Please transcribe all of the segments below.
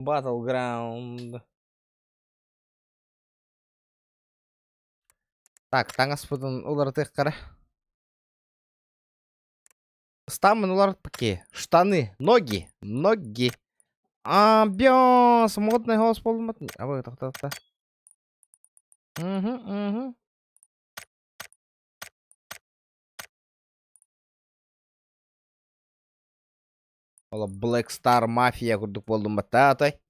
Battleground. Так, таңас бұдың олар тек қара. Стамын олар паке. Штаны. Ноги. Ноги. Амбианс. Модный голос болмады. А вы тоқтатта. Ола Black Star Mafia күрдік болдым бітті атай.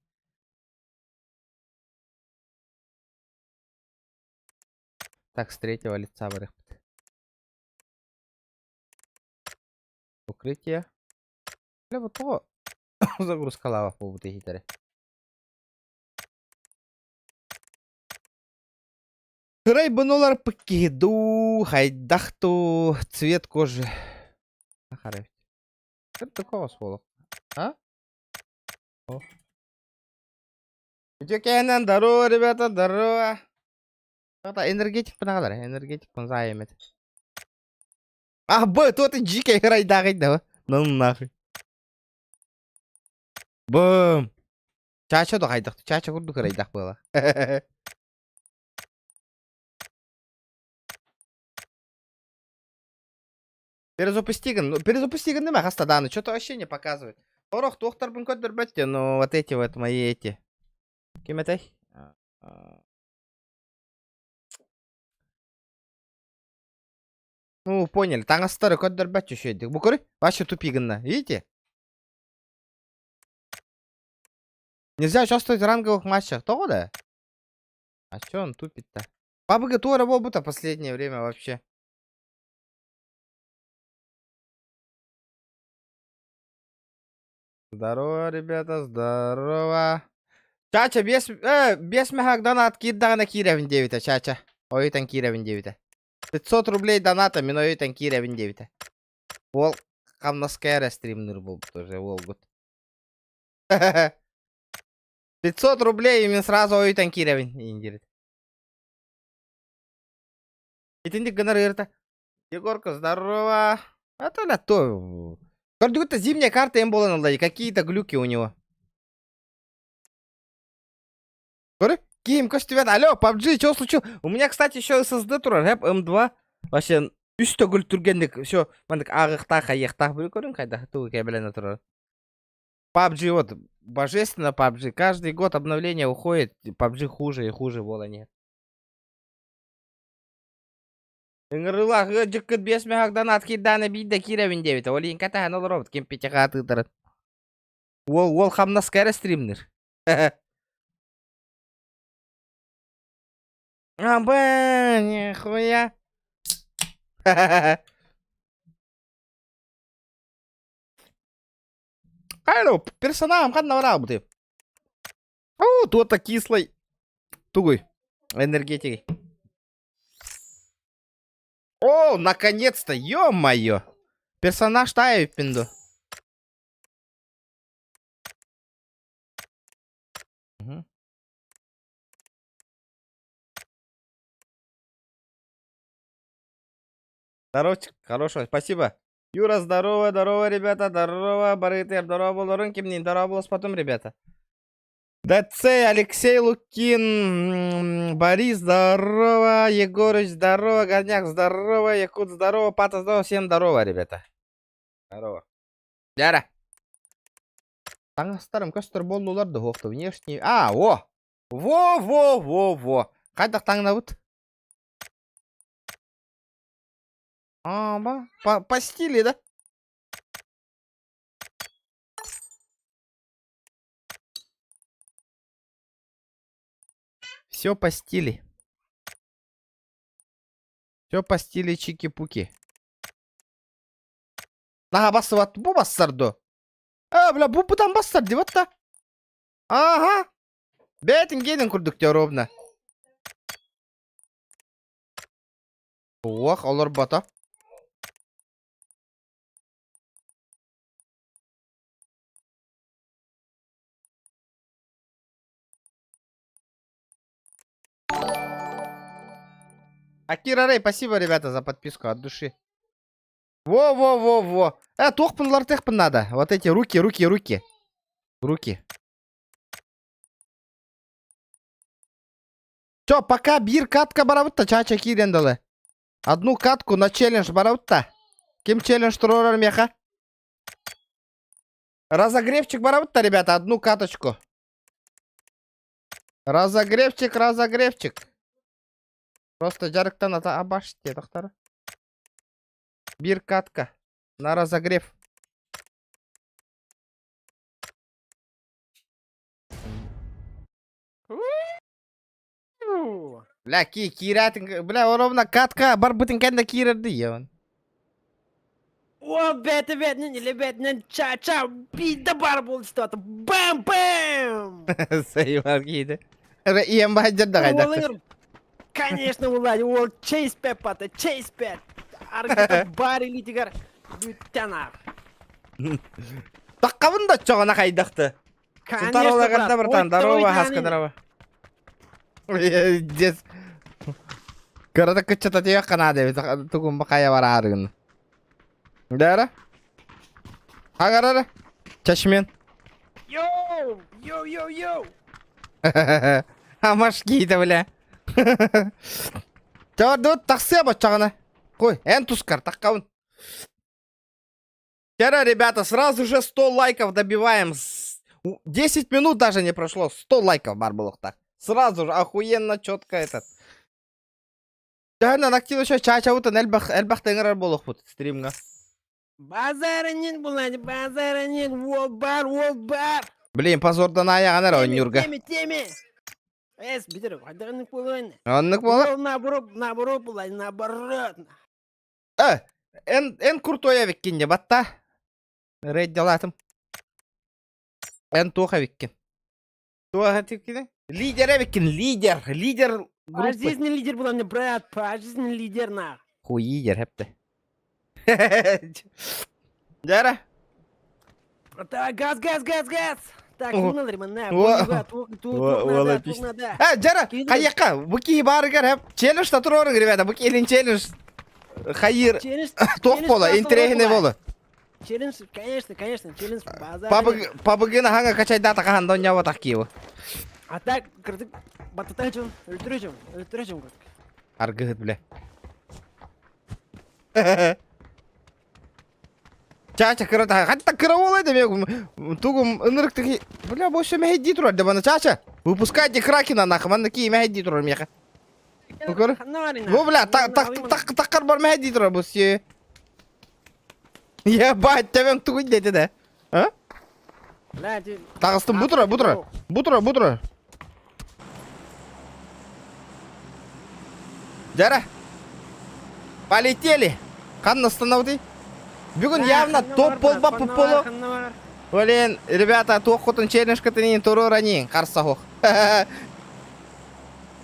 Так, с третьего лица барих. Укрытие. Бля, вот того. Загрузка лава по бути хитаре. Райбанулар покиду. Хайдахту. Цвет кожи. Ахарев. Это такого сволок. А? О. Кенен, здорово, ребята, здорово. Это энергетик понадо, энергетик понзаемет. А, бой, то ты дикий райдагай, да? Ну нахуй. Бум. Чача да хайдах, чача курду райдах было. Перезапусти нема хаста даны, что-то вообще не показывает. Орох, доктор бун кодер бетте, но вот эти вот мои эти. Кем это? Ну, поняли. Таңастары кодер бетте еще эти. Букуры? Вообще тупигенно, видите? Нельзя участвовать в ранговых матчах, то да? А чё он тупит-то? Папа Тура Бобута последнее время вообще. Здорово, ребята, здорово. Чача, без мехак донат киддагана киревин 9, чача. Ойтан киревин 9. 500 рублей доната, мен ойтан киревин 9. Ол камнаскайра стримнер был тоже, Волгут. 500 рублей, и мен сразу ойтан киревин индирит. Итинdik гонор ерта. Егорка, здорово. Это на то. Какая-то зимняя карта им была надо, какие-то глюки у него. Ким, Костювет, алло, PUBG, что случилось? У меня, кстати, еще SSD тура, рэп М2. Вообще, үсті гүл түргендік, все, мандық ағықтақ, аяқтақ, бір көрін қайда, туы кәбілені тұрар. PUBG, вот, божественно PUBG. Каждый год обновление уходит, PUBG хуже и хуже было, нет. Ингрылах, жүккіт 5 мегагдан аткидданы бейді киревин 9. Олейін кәтәген ол робот, кем петеға атыдырын. Ол хамнаскәрі стримнер. Аба, нихуя. Алло, персонажем қан наврал ты. О, то-то кислый. Тугой. Энергетикой. О, наконец-то, ё-моё. Персонаж таю пинду. Угу. Здоровчик, хорошего, спасибо. Юра, здорово, здорово, ребята, здорово, Барытер, здорово, Болорын, Кимнин, здорово, было потом, ребята. ДЦ, Алексей Лукин, Борис, здорово, Егорыч, здорово, Горняк, здорово, Якут, здорово, Пата, здорово, всем здорово, ребята. Здорово. Яра. Таңастарым көстер болдуларды хоқты, внешний. А, о! Во! Қайдақ таңна бұд? А, ба, по стиле, да? Все по стиле. Все по стиле чики-пуки. Наға басы бат, бұ бассарды. Бля, бұдан бастар деп атта. Ага. Бәтін келін күрдікте ровно. Оқ, олар бата. Акира Рэй, спасибо, ребята, за подписку от души. Во. Тохпын лартехпын надо. Вот эти руки. Руки. Чё, пока бир катка барабытта, чача кирендалы. Одну катку на челлендж барабытта. Ким челлендж турорар меха? Разогревчик барабытта, ребята, одну каточку. Разогревчик. Просто жарыктан ата абаш дедіктары. Бир катка на разогрев. Бля, киратың, бля, оровна катка бар бытын кәнді кирерді, еван. О, бәті, или бәтінен ча-ча, биді бар болды статы. Бэм-бэм! Сайвар кейді. Ием бәджерді қайда. Конечно, Влади, ол чейс пәп баты, чейс пәп. Аргета бар или тигар, бүттенар. Таққабын да чоғына қайдақты. Сутарова қанда бұртан, дарова, хаска дарова. Дес. Көрді күтчі тәтеуі қанады, тұғын бұқая бар арығын. Дәрі? Қағарары? Чашмен. Йоу! Амаш кейді, бля. Чаварды өт тақсия бачағына. Қой, ән тұскар, таққауын. Вчера, ребята, сразу же 100 лайков добиваем. 10 минут даже не прошло. 100 лайков бар было так. Сразу же, охуенно, четко этот. Жағынан активно шо чача бұтын әлбақ тәңірар болық бұт стримға. Базарынен бұлады, базарынен, ол бар. Блин, позордан аяғанар он юрга. Теме. Эс, бітір, қайдағынық болуын. Оннық болы? Наоборот бұлады, наоборот. Эн крутой авиккенде батта. Рейд делатым. Эн туха виккен. Туха тиккене? Лидер авиккен, лидер группы. Пожизненный лидер бұлады, брат, пожизненный лидер на. Хуидер хепті. Жара? Так, газ. Так, О. не надо, Тук надо. Жара, қаяққа, бұки барығар хеп. Челлендж татыр орың, ребята, бұки елін челлендж. Хайыр. Тоқ бола, интерегіне болы. Челлендж, конечно, челлендж базар. Пабыгына хаңа качай дата қағанда оня батақ кейі. А так, кірдік, баттатайчым, өлтіречім. Аргығыт, бля. Чача кырата, хатта кыра олайды мен тугум ынырыктыки. Бля, больше мәхедди турар да бана чача. Выпускайте кракена нахуй, манда ки мәхедди турар меха. Укыр. Во, бля, таққар бар мәхедди турар бұл сие. Ебать, тебе тугун деди да. А? Тағыстым, бұтыра. Жара. Полетели. Қан остановды. Бүгін явно топ болба пұппылы. Блин, ребята, тоққытын челленджкатынен тұруранен қарса хоқ.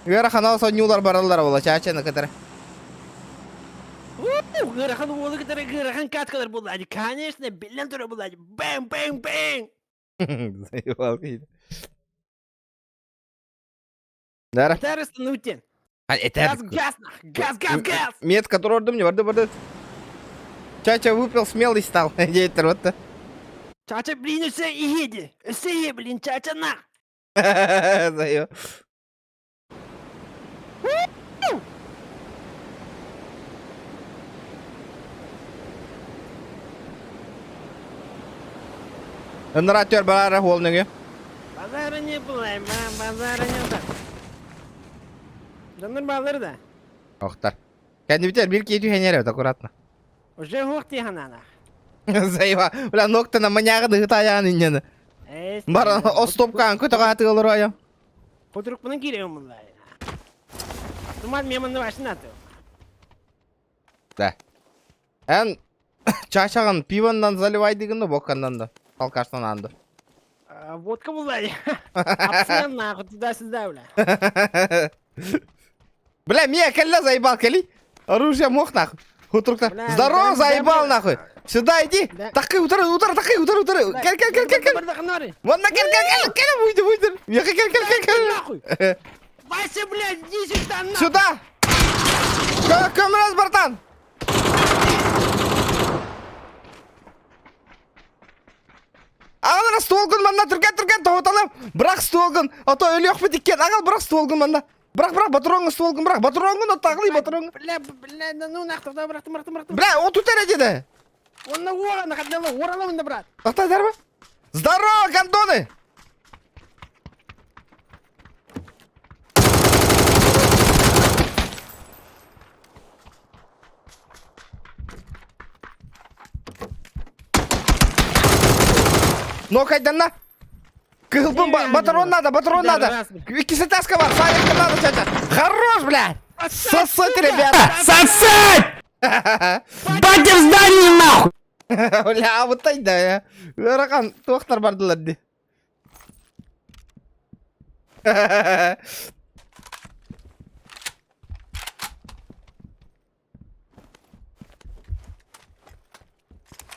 Гөрі қанауса нюлар барылар бола, чачаны кітірі. Гырахан олы кітірі, гырахан каткалар болады. Конечно, белен түрі болады. Бэм. Заебал кейді. Дара? Тарыстын өттен. Газ. Метка тұрордым не барды. Чача выпил, смелый стал. Дейтер, вот-то. Чача, блин, үсі ехеді. Үсі, блин, чача на. Заебал. Нратер бара холныгы. Базары не бұлай, базары не ұтар. Жаныр балыр да. Охтар. Кәнді бітер, бір кейту хәнері өт, аккуратно. Уже хоқты ханана. Заеба, бля, ноктана маняғы дығыт аяғын инжені. Бар, остопкаң көті қаты олыр айам. Құтырық бұның кереуім бұлай. Тумал меманды башын аты. Да. Ән, чашағын пивандан заливайдығынды, бокқандан да. Алкаштан анды. Водка бұлай. Апсынан нахуй, туда-сюда, бля. Бля, Мия, кәлі заебал, кәлі. Оружие мох, нахуй. Хутрукта. Здорово, заебал, нахуй. Сюда иди. Тақы, утыр. Кәл. Вон, кәл, уйдыр. Яқы, кәл. Вася, блядь, иди сюда, нахуй. Сюда. Көміріз, братан. Ағалар столгын манда түрген тоғыталым. Бірақ столгын. Ото өлі өқ бітіккен. Ағал бірақ столгын манда. Бırak батронга стволгун бırak. Батронгун оттагылый батронга. Бля, да ну нахуй, да, брат. Бля, о тут дереде. Он на ворона, ходила, ворона, брат. Токтай ба? Здорово, гандоны! Ну, кайдан Кылбын, батарон надо. Кисы таска бар, сарикка надо, чача. Хорош, блядь! Сосать, ребята! Сосать! Бать в здании нахуй! Бля, вот так да, я. Ракан, тоқтар бардылар де.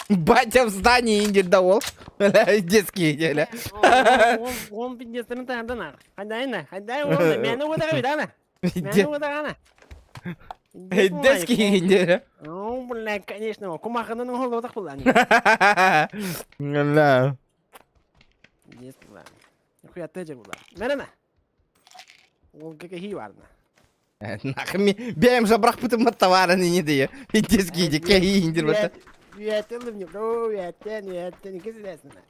Батя в здании индир ол. Детские деля. Он пиздецтерін тағды нақ. Хайдай, орны, мені өтіға бейді, ана. Мені өтіға, ана. Детские индир. Ну, бля, конечно, кумаханың ғолы отақ бұл, ана. Да. Yes, бля. Құятты жер бұл, ана. Мәрі, ол кеке барды. Нахми, бейм же брақ бұтым товарын не де. Детские де кеги индир бата. Üyetten mi bro? Üyetten. İkisi de aslında.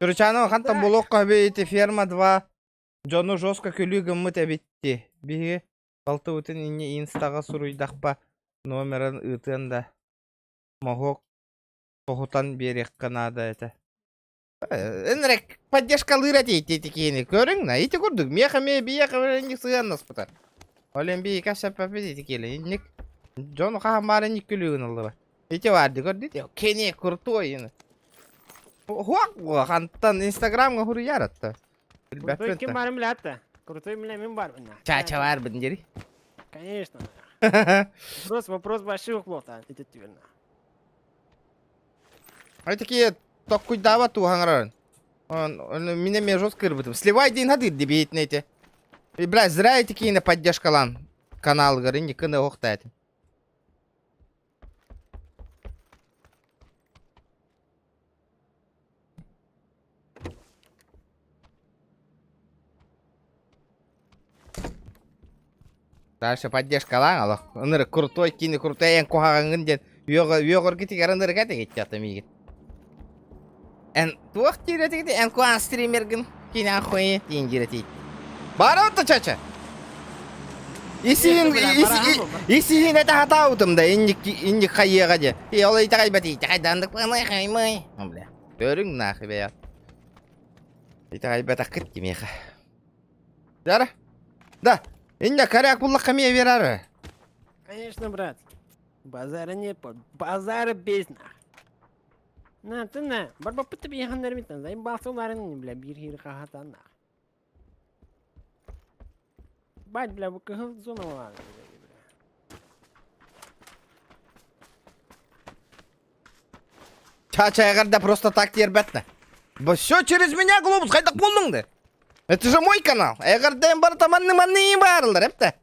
Турчанова хантан блокка бейти ферма 2. Жону жестко күлігім мұт әбетті. Бігі балты өтін ине инстаға сұруйдақпа номерін ұтында. Мағоқ тоғытан берек қанады әті. Энрек поддержкалы радейте текені көрің на. Ити көрдік. Меха бияқа вәрінік сығаннас бұта. Олен бейка шаппапеті текелі. Инник жону қағамары ник күлігін алды ба. Ити варды көрді. Кене крутой ені. Хуақ хантан инстаграмға хұры яратты. Крутой кем барым білатты. Крутой мен бар бұнна. Чача бар бұндері. Конечно. Вопрос больших болды. Это тюрна. Ай такие ток куйдава туғаңырарын. Мене мен жос кірбітім. Сливай дейін хады дебейтін әйті. Бля, зря әйті кейіне поддержкалан канал ғырын, екіні оқты әйті. Дальше поддержкалан алық. Үнірі крутой, кейіне крутой әйін қоғағын ден. Үйоғыр кетігер үнірі кәті кетті атым егет. En tuak tira tira en kuan streamer gen kina khoye tingira ti. Bara to chacha. Isi ne ta hata utum da indik khayya gaje. E olay ta bati ta dandak panay khaymay. Bля. Görün nahı be ya. İta bata kıt kimi kha. Dara. Да. Инда коряк булла камия верары. Конечно, брат. Базара нет, базара без нах. На, ты на, барба пыты бейхандар битен, займ басуларын, бля, bir хир хахатан нах. Бать, бля, bu кыхыл зона var. Чача эгерде просто так тербетне. Все через меня, глобус, хайдак болдуңды. Это же мой канал. Эгерден бар манны барлар, эпте.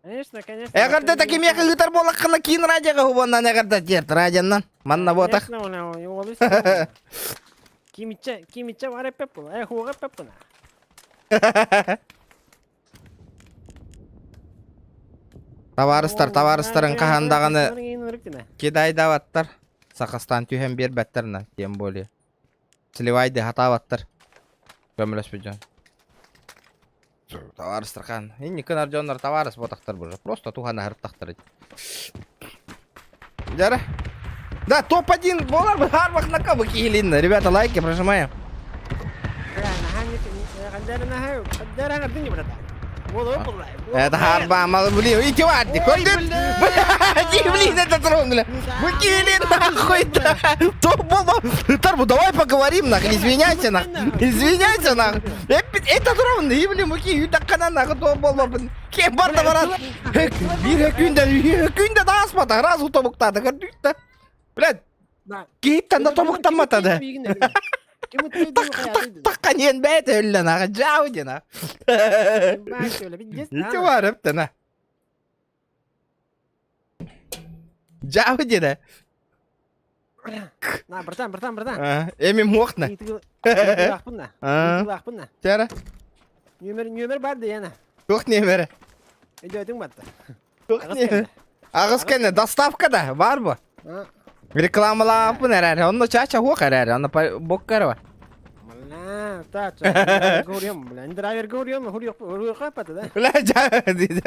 Конечно. Эгерде таки меха гитар болаққына кейін радиоға хубаннан эгерде терт радионнан. Манна ботақ. Конечно, олыс. Кимича бар эпеп бұл, хуға эпеп бұна. Таварыстарын қағандағаны кедайдаваттар. Сақастан түйен бербәттерна, тем более. Сливайды хатаваттар. Көміліс бүджан. Таварыстар қан. Инни кынар жонлар таварыс ботақтар бұжа. Просто тухана хырттақтар. Жара. Да, топ-1 болар бы харбах на кабы киелинна. Ребята, лайки прожимаем. Это харба, мало, блин, идите варди, ходит. Блин, это тронули. Выкили нахуй-то. Тарбу, давай поговорим, нахуй, извиняйся, нахуй. Извиняйся, нахуй. Это тронули, блин, муки, юдакана, нахуй, то болма, блин. Кем барда барат. Bir günde daha asmadı, razı tobuktadı, gördük de. Блядь, кейттен да тобуктанматады. Таққан ен бәйті өлі нағы, жау дена. Ете бар өпті на. Жау дена. На, братан. Эми муақна. Итилақпын. Жара. Нөмір барды яна. Тоқ немері. Өйдөтің батты. Тоқ немері. Ағыз кәне, доставкада бар бұ? Рекламалапын әрәрі. Оны чача хуақ әрәрі. Оны боккары бар. Мына, тача. Көрем, бля. Драйвер көрем, хуруқ қапаты да. Бля, жа, дейді.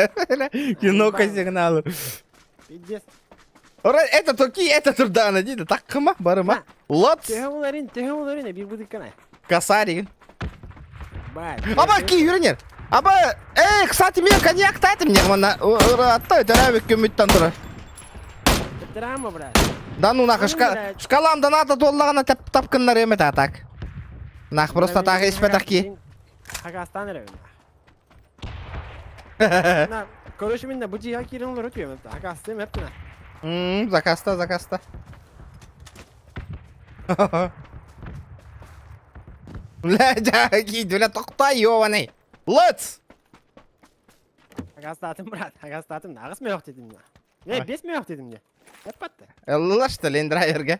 Кино кәсігін алыр. Пиздец. Это токи, это турдана дейді. Таққыма, барыма. Лотс. Тегеуларин, бір бұдық қанай. Каса деген. Бай. Аба, ки үйренер. Аба, кстати, мен коньяк тайтым не мана. Аттай, тәрәбек көміттен тұры. Драма, брат. Да ну нахуй, шкаламда надо доллағына тапкынлар емет атак. Нах, просто так еспе таки. Хагастан рәвін. На, короче, мен бұ жиға керіңлер өтуем. Хагастан әптіна. Закаста. Ля, жаги, дүлі тоқта, йованай. Let's! Хагастатым, брат, хагастатым. Нағыз меуқ дедім. Не, 5 меуқ дедім де. Әппатты. Эллыла, что ли, драйверге?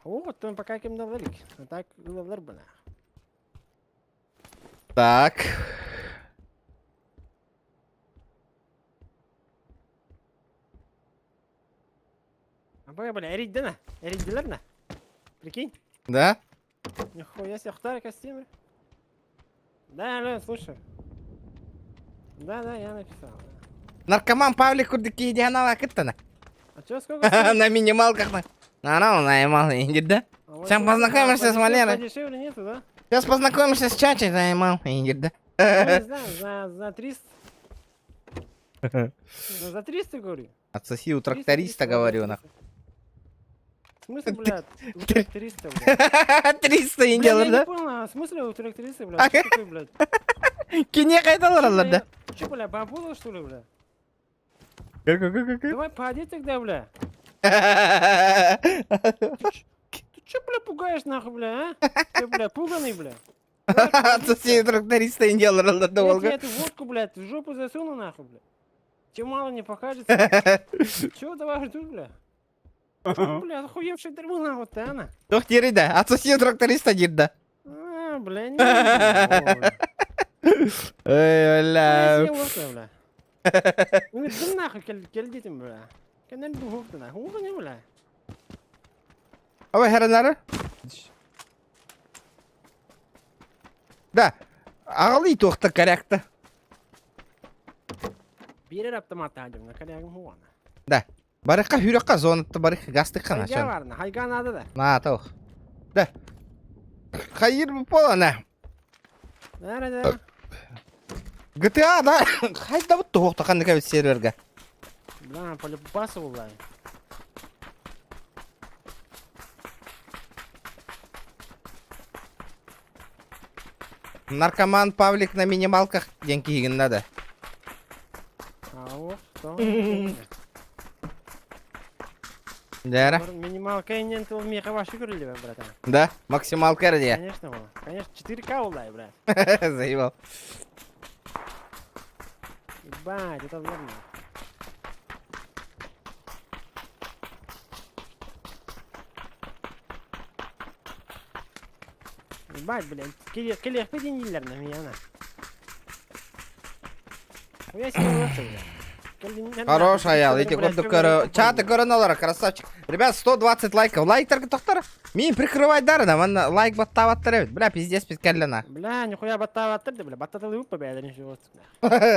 О, то пока кем давалик. А так ылылар бана. Так. Абай, бля, эридділер на. Прикинь? Да? Нихуя себе, Хтар костюмы. Да, слушай. Да, я написал. Наркоман Павлик курдыки идеанала кыттана. А чё, сколько стоит? На минималках на. Ну, наймал, индит, да? Сейчас познакомишься с Валерой. Дешевле нету, да? Сейчас познакомишься с Чачей, наймал, индит, да? Не знаю, за 300. За 300, говорю. Отсоси у тракториста, говорю, нахуй. В смысле, блядь? У тракториста, блядь. 300 Блядь, индиалар, я да? не понял, а в смысле у тракториста, блядь? Что такое, блядь? Кине қайталар, да? Чё, бля, бабула, что ли, бля? Как? Давай поди тогда, бля. Ты чё, бля, пугаешь, нахуй, бля, а? Ты, бля, пуганый, бля. Отсоси у тракториста индиалар, да, Я тебе долго. эту водку, блядь, в жопу засуну, нахуй, бля. Тебе мало не покажется. Чё давай жду, бля? Чё, бля, охуевший дерьмо, нахуй, ты, она? Тох тери, да? Отсоси у тракториста дед, да? А, бля, не. Эй, Я бля. съел водку, бля. Ну, да нахуй, келдитим, бля. Канал духовка, нахуй, угони, бля. Ой, херанары? Да. Ағылы тоқты коряқты. Берер автомат адым, на корягым хуана. Да. Барыққа хүрекқа зонытты барық гасты қана. Хайга барна, хайга надо да. На, тауқ. Да. Хайыр бұл полана. Да. GTA, да. Хайда бұтты хоқты қанды кәбіт серверге. Бля, полюбасы булай. Наркоман Павлик на минималках деньги егін надо. Ау, что? Дәрі. Минималка инен тыл меха ваши крылья, братан. Да, максималка рәде. Конечно, было. Конечно, 4К улай, брат. Заебал. Ебать, это нормально. Ебать, блядь, келех пединилер на меня, на. Я себе лучше, блядь. Хорош, аял. Эти годы чаты короналары, красавчик. Ребят, 120 лайков. Лайктар тоқтар. Мен прикрывать дарына. Ванна лайк баттаваттар әбет. Бля, пиздец пискәллена. Бля, нихуя баттаваттырды, бля. Баттатылы ұппа бәді ниші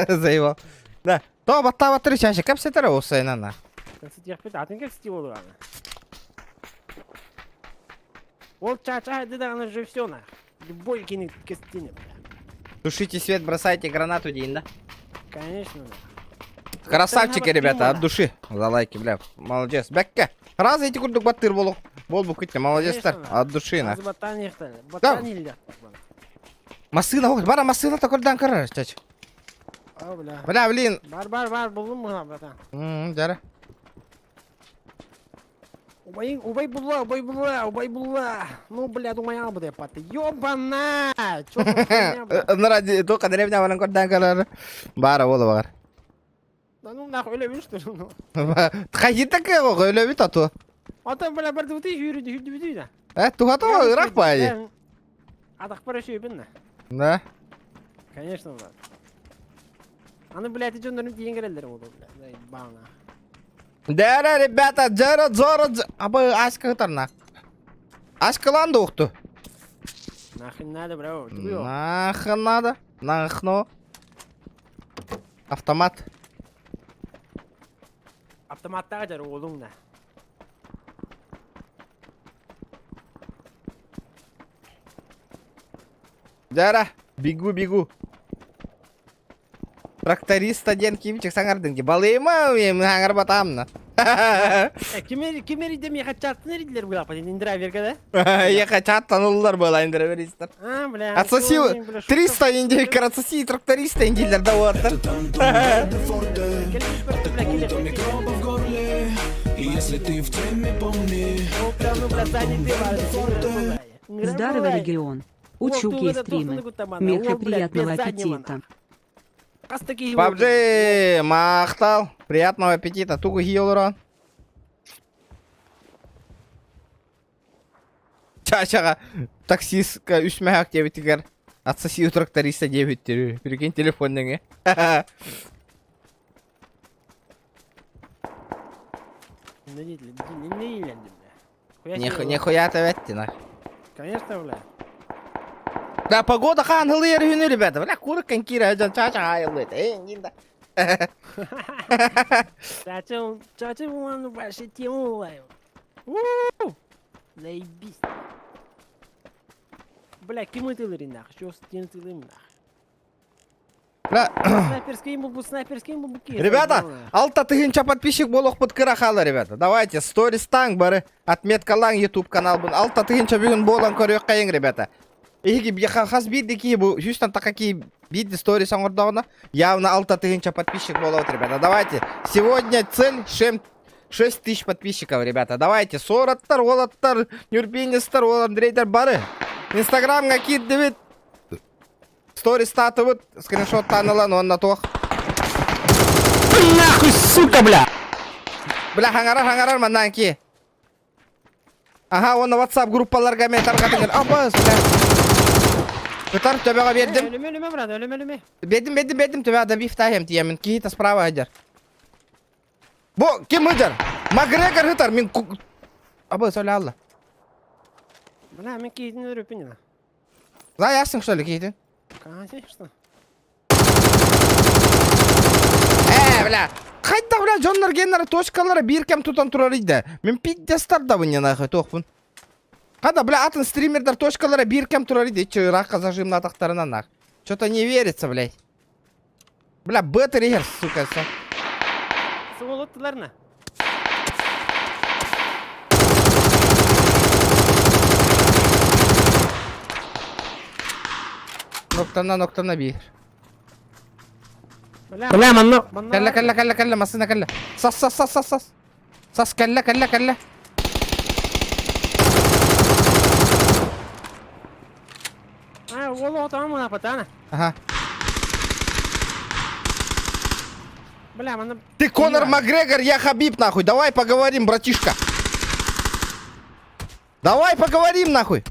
Заебал. Да. То баттаваттар чаще. Кәпсетері осы айнана. Консетиях пет, атын как сти болу ана. Ол чача, да она же все на. Любой кинет к стене, бля. Тушите свет, бросайте гранату, день, да? Конечно, да. Красавчики, ребята, от души. За лайки, бля. Молодец. Бәкке. Раз эти курдук баттыр болу. Бол бу китте, молодецтар. От души, на. Баттан ехтали. Баттан нельзя. Масына, ой, бара масына такордан карар, чач. А, бля. Бля, блин. Бар, булым мына, братан. Жара. Убай булла. Ну, бля, думай, албы деп паты. Ёбана! Чё за хуйня, бля? Ради только деревня валан кордан карар. Бара болу багар. Да ну нахуй, өлебін, что ли? Қайы таке ғой, өлөбі тату. Atan bile bir dutu yürüdü da. Тухата Ирак байы. Адах пара шөйбін. Да. Конечно, брат. Аны, блядь, и жондарым дейін керелдер болу, блядь. Бауна. Да, ребята, жара, зора, абы аська гытарна. Аськаланды уқты. Нахрен надо, бро. Нахрен надо. Нахно. Автомат. Автоматтағы жар олың да. Жара, бегу. Тракториста ден кимчик саңардың ке. Балыйма, мен аңар батамна. Кемер идем еқа чаттын ериділер бұлақ па, индіра берге да? Еқа чаттан ұлылар бола индіра берістер. Бля. Отсоси 300 индивикер, отсоси тракториста индилер да уаттыр. Здорово, регион. Учу кей-стримы. Меха, приятного аппетита. PUBG, мақтал. Приятного аппетита. Тугу хиолуран. Чачаға таксистка үсмәк дебетігер. Отсоси тракториста дебеттер. Прикинь, телефонның. Нихуя ты нах. Конечно, бля. Да, погода ханылы ерігіні, ребята. Бля, куры конкира, жан чача айылы. Нинда. Чача вон ваши тему лаю. Заебись. Бля, кем тылыры нах? Что стен тылым нах? Бля, Снайперский имбу буки. ребята, 6000 подписчик болуq бұд кырақалы, ребята. Давайте, сторис-таң бары, отметкалаң YouTube канал бұн. 6000 бүгін болан көрек қайын, ребята. Иги хас бидди ки бу, justан така ки бидди сторис аңырдағына, явно 6000 подписчик болуq, ребята. Давайте, сегодня цель 6000 подписчиков, ребята. Давайте, сораттар, олаттар, нюрпинестар, ол Андрейдер бары. Инстаграмға киддебет. Сторис статы вот, скриншот танылан, он на тох. Нахуй, сука, бля! Бля, хаңарар мандан ки. Ага, оны WhatsApp группаларға мен тарғатыңыр. Абыз, бля. Күтар, төбеға бердім. Өліме, брат, өліме. Бердім, төбеға бифтахем тиемін. Кейті справа ғаджар. Бо, кем ғаджар? Макгрегор ғытар, мен... Абыз, өлі алла. Бля, мен кейтін өріпін. Заясың, что ли, кейтін? Конечно. Бля. Қайда, бля, жонлар генлары точкалары бір кем тұтан тұрар еді. Мен пиддестар да бұн ена тоқпын. Қайда, бля, атын стримердар точкалары бір кем тұрар еді. Че, раққа зажимна атақтарынан нақ. Что-то не верится, блядь. Бля, бетер егер, сука, со. Сол оттыларына. Ноктана бир. Бля, манно. Калла, масына калла. Сас. Сас, калла. Ол отамын мұна патана. Ага. Бля, мана... Ты Конор Макгрегор, я Хабиб, нахуй. Давай поговорим, братишка. Давай поговорим, нахуй.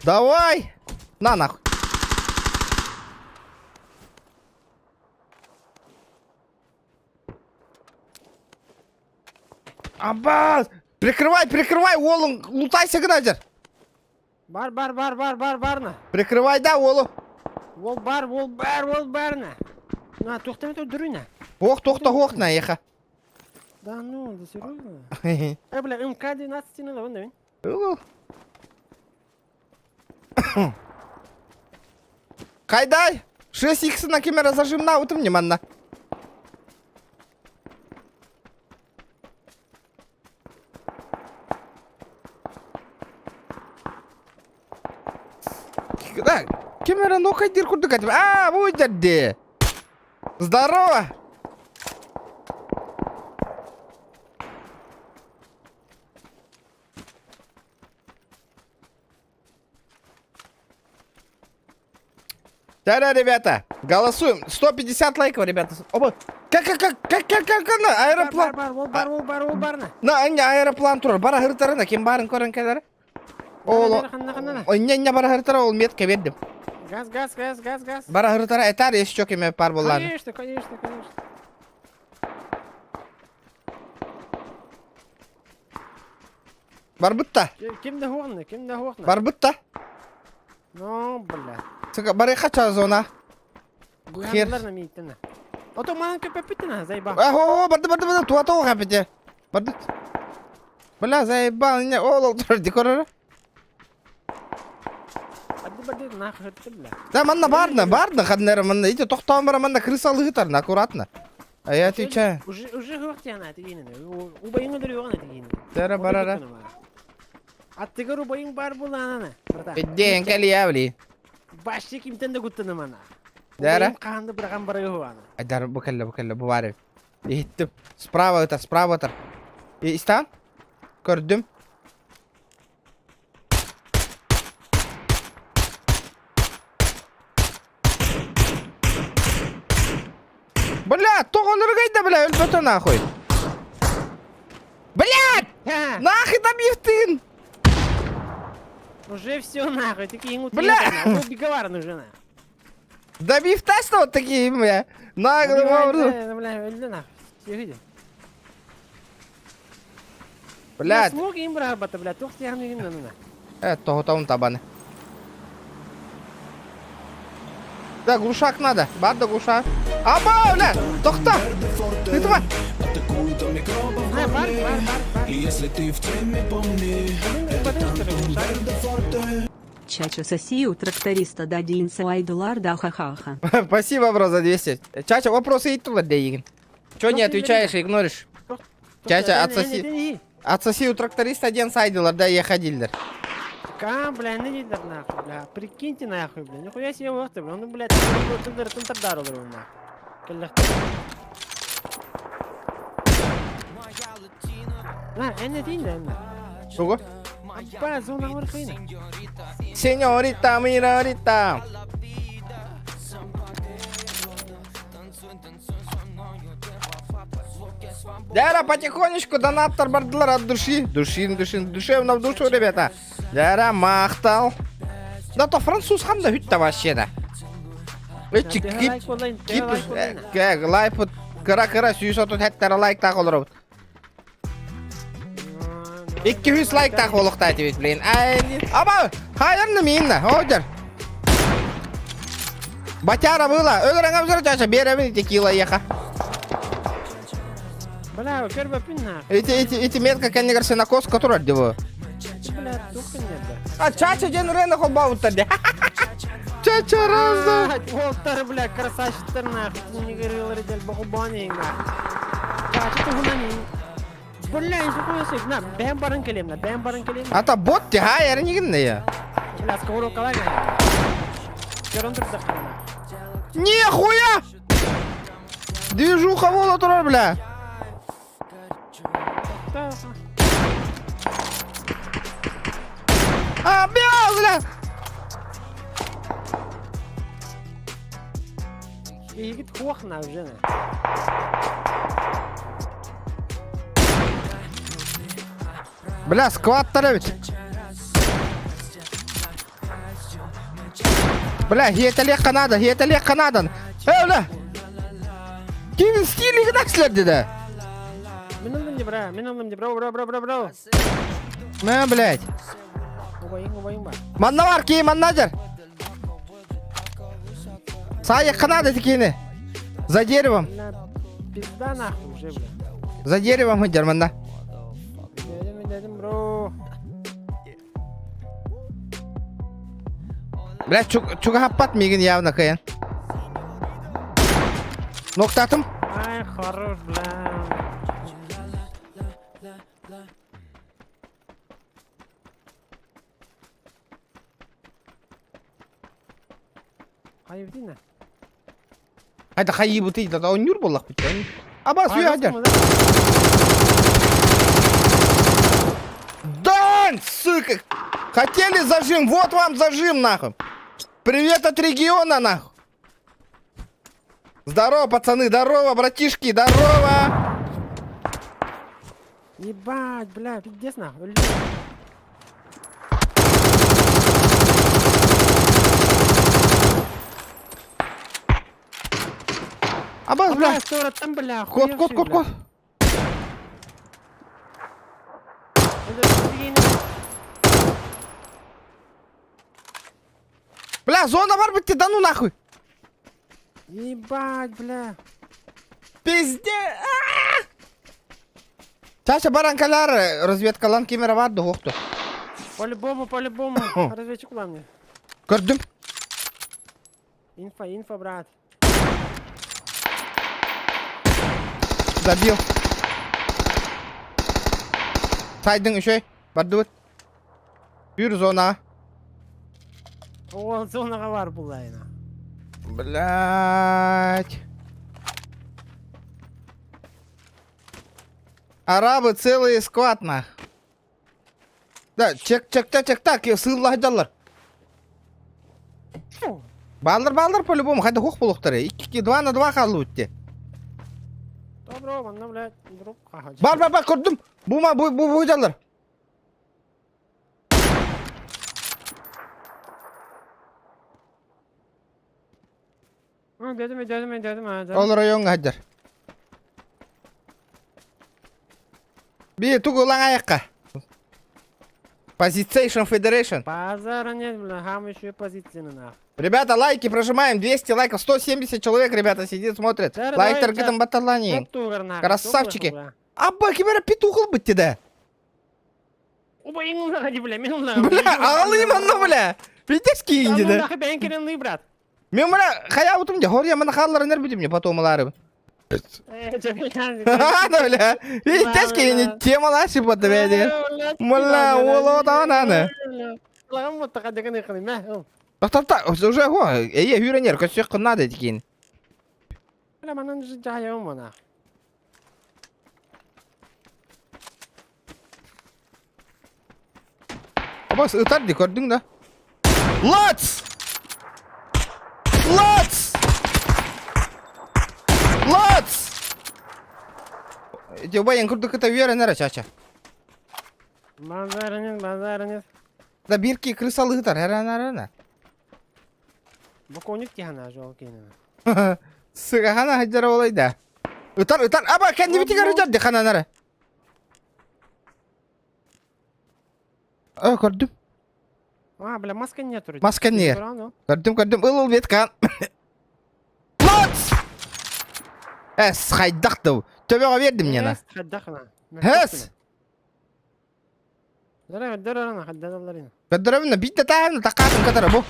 Давай. На, нахуй. Аббас! Прикрывай, олың, лутайся, гнадер. Бар. Прикрывай, да, олу. Ол барна. На, тоқтаме то дүріне. Тоқта, на, еха. Да, ну, да серьезно. Бля, МК-12 стены, вон, да, вен? Кайдай! 6х на камера зажимна, вот мне манна. Да, камера, ну хайдир куда катим. А, вот где. Здорово! Да, ребята, голосуем. 150 лайков, ребята. Оба. Как она? Аэроплан. Барна. На, не аэроплан турар. Бара хыртарына, кем барын көрін кәдері? Ол, не бара хыртара, ол метке бердім. Газ. Бара хыртара, этар, есі чок еме пар болланы. Конечно. Бар бұтта, Кимде хоғны? бар бұтта. Ну, бля. Сыка, бары қача зона. Буянларна мийтіні. Ото маған көпепітіні, зайба. О, барды, туа қапете. Барды. Бля, заебал, не, ол тұрар, декорары. Барды, нахуй өтті, бля. Да, манна бардын, қаднары, манна, ите тоқтауын бара, манна крысалы ғытарын, аккуратно. А я отвечаю. Уже хөқтияна тегеніне. Убайың өдір yoğun тегеніне. Дәрі барара. Аттығыр убайың бар бұл ананы. Бедден кәлі явли. Башты кемтенді күттіні мана. Дәрі? Убайың қағанды бірған бары yoğun. Айдар, бұкәлі, бұвары. Еттім. Справа отыр. Истан? Көрдім. Бля, тоғылыр қайда, бля, өлбөті нахуй. Блядь! Нахуй добивтын! Уже все нахуй, такие ему Бля! биговар нужна. Добивтась-то вот такие, бля. Наглый образом. Бля, өлді нахуй. Сүйгіде. Блядь. Смог им брабата, бля, тоқты яғын үйгімді нұна. Тоғытауын табаны. Да, глушак надо. Барды глушак. Аба, бля! Тоқта! Ты тварь! Бар. Чачо соси у тракториста да динса айдулар да ха-ха-ха. Спасибо, бро, за 200. Чача, вопросы и туда, Дейгин. Чё не отвечаешь и игноришь? Чача, отсоси у тракториста один сайдилар, да ехадильдер. Бля, не дидер нахуй, бля. Прикиньте нахуй, бля. Нихуя себе вахты, бля. Ну, бля, тынтар olur нахуй. Каллахты. Lan, ne değil de ne? Чего? Ба, зона вархайна. Сеньорита, мирорита. Дяра, потихонечку донаттор бардылар от души. Душевно в душу, ребята. Дяра, мақтал. Да то француз қанда хүтті вообще да. Лайк вот кыра сүйсоту тәттері лайк тақ олыр. 200 лайк тақ олықта әтебет білейін. Аба, хайырны мейінна, одер. Батяра была, өлірің әмзір чаша, беремін текила еқа. Бля, көрбі пін нахуй. Эти метка кәнегір сенакос который отдеваю. Бля, тухын еді. А чача ден рена қолба ұттарды. Чача разда. Волтар, бля, красавчиктер нахуй. Ты не говорил, редел, бахубани нахуй. Чача тухынани. Бля, еще хуя сык. На, бәм барын келем. Ата бот те хайыр негін я. Бля, скоро қалай нахуй. Көрін тұрды қырына. Нихуя! Движуха вола тұрар, бля. А, бля! Егіт хуақна уже на. Бля, скваттары бит. Бля, хиетелек канада. Бля! Кевин стилі гідаксілер деді. Мен алдым де, бра. Мә, блядь. Убайың ба. Манна бар, кей манна жер. Сайық канада текені. За деревом. Бля, пизда нахуй уже, бля. За деревом жер манна. Дедім, бро. Бля, чуга хаппат меген явно каян. Ноқтатым. Ай, хорош, бля. Hayır değil mi? Hayda хайыбы ты, да он нюр боллақ бит. Аба, суя жер. Дан, сука! Хотели зажим, вот вам зажим, нахуй. Привет от региона, нахуй. Здорово, пацаны, здорово, братишки, здорово! Ебать, бля, пиздец нахуй. Абаз, бля, Бля, скоро там, бля, кот, кот, кот, кот. Бля, зона бар бітті, да ну нахуй. Ебать, бля. Пизде. Чача баранкалар, разведкалан кемера варды, хоқты. По-любому, разведчик мне. Көрдім. Инфа, брат. Забил. Сайдың үшөй, барды өт. Бүйір зона. Ол зонаға бар бұл айна. Блять. Арабы целый сквад нах. Да, чек, так, сыйлы хайдалар. Балдар по-любому, хайда хуқ болуқтары. 2 на 2 қалды өтте. Добро, манда, блядь, дроп қаға. Бар, көрдім. Бума, бұйдалар. Дедім. Ол районға хайдар. Бей, туғы ұлаң аяққа. Position Federation. Базара нет, бля, хам еще позицияны нахуй. Ребята, лайки прожимаем, 200 лайков, 170 человек, ребята, сидит, смотрит. Давай, Лайктер давай, гидом баталани. Красавчики. Красавчики. Абба, кемера петухал быть да. Оба, ему нахуй, бля, мен нахуй. Бля, алыманны, бля. Видишь, инди, да? Нахуй, бән керенлый, брат. Мен, бля, хая утым, хор я мана халлар энер будем, мне потом алары. Ана, бля. Видишь, инди, темалар шипаты, бля. Мля, оло да наны. Лагам вот так адеган ихны, мә. Так, уже го, юренер, көсөк надо дикин. Бля, манан жайым мана. Абас, ытар ди, көрдің да? Лац! Жоба, ең күрдік это юренер, чача. Базара нет. Да бирки крысалы ытар, әрана. Баконик тихана, жол кейнена. Сыға хана хаджара олайда. Ытар, аба, кәнді бітігі рыжарды хананары. Көрдім. Бля, маска нет вроде. Маска нет. Көрдім, ылыл бет қан. Лац! Хайдақ төбеға бердім нені. Хаддахна. Хэс! Дарана, хаддадаларина. Көддіріміні битті тағымны таққасын қатары бұл.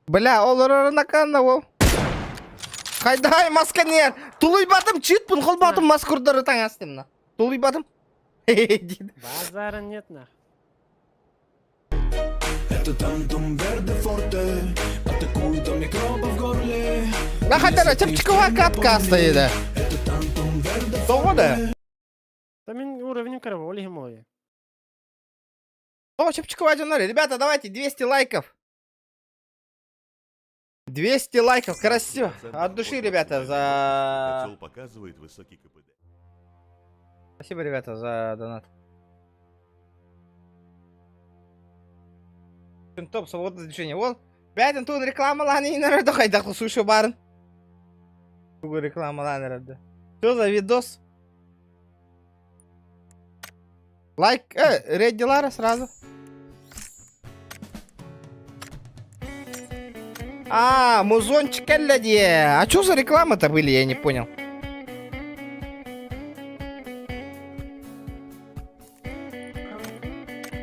Бля, оларарына қанна ол. Қайдай маска нер. Тулый батым читпін, қол батым маскурдары таң астымна. Тулый батым. Базара нет нах. Это тантум верде форте, атакует он микроба в горле. Да хотя чепчикова катка стоит. Это тантум верде Довода. Там уровень кроволи мой. О, чепчикова джунари. Ребята, давайте 200 лайков. 200 лайков, красиво. От души, ребята, за... Котел показывает высокий КПД. Спасибо, ребята, за донат. Топ, свободное движение. Вот, бәдін туын рекламаланы инерді қайдақлы сушы барын. Туғы рекламаланы инерді. Что за видос? Лайк, реддилары сразу. Музончик әлләде. А что за реклама-то были, я не понял.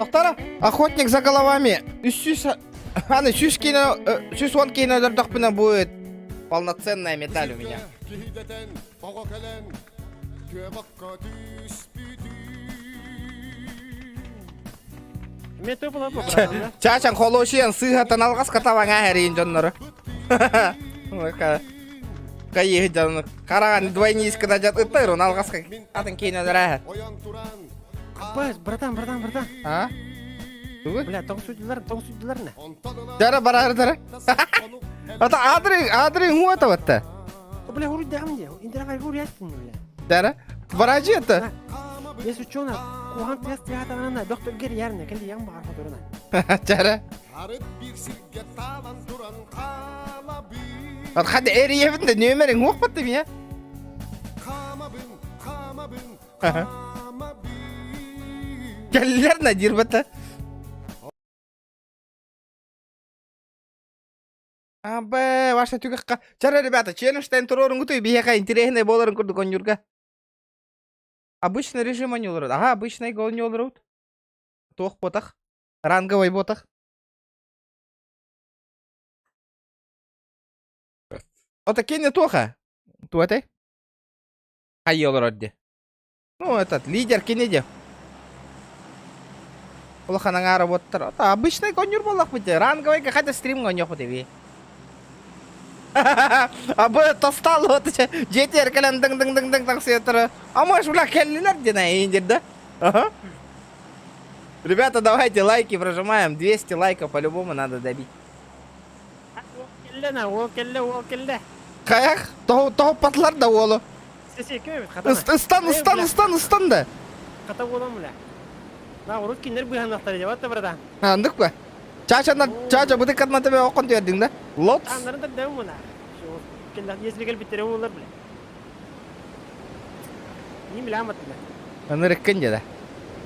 Тоқтара, охотник за головами. Аны сюз вон кейнодордақпына будет полноценная медаль у меня. Мен топыла брат. Чачан холошиен сыгатан алғас катаваңа әрейін жоннары. Кайы жонны. Қараған двойнийскіда жат ұттайыр, он алғас атын кейнодор әр. Баш, братан. А? Бля, тоңсуйдылар не? Жара барар дара. Ата адры вот это. Бля, хуруй дагам де. Индира хуруй ястын, бля. Жара. Баражи это. Ես учена, кухан тест яатанана, доктор гер ярне, кенде яң багар фоторuna. Жара. At hadi eriyevinde nömerin yok mu değil mi ya? Geldiler ne dirbata? Абе, ваша тюгакка. Чара, ребята, челлендж турорун гутой бияка интересный боларын курду конюрга. Обычный режим они олорот. Ага, обычный гол не олорот. Тох ботах. Ранговый ботах. Вот такие не тоха. Туатай. Хай олорот де. Ну, этот лидер кинеде. Улаханага работар. Обычный конюр болах бите. Ранговый какая-то стрим гонёх бите. Абы тастал вот жетер калан дың сетра. А может бля келлилер дина индир да? Ага. Ребята, давайте лайки прожимаем. 200 лайков по-любому надо добить. Волкелле. Каях? То патлар да волу. Сесе көбөт хатана. Стан да. Хата болам бля. На урут киндер быханактар деп атты брада. Андык ба? Чача бутык катмата бе окон дердиң да? Лот. Андарын да дэм мына. Şu киндер есригел битере болар бля. Ни биламат бля. Аны реккенде да.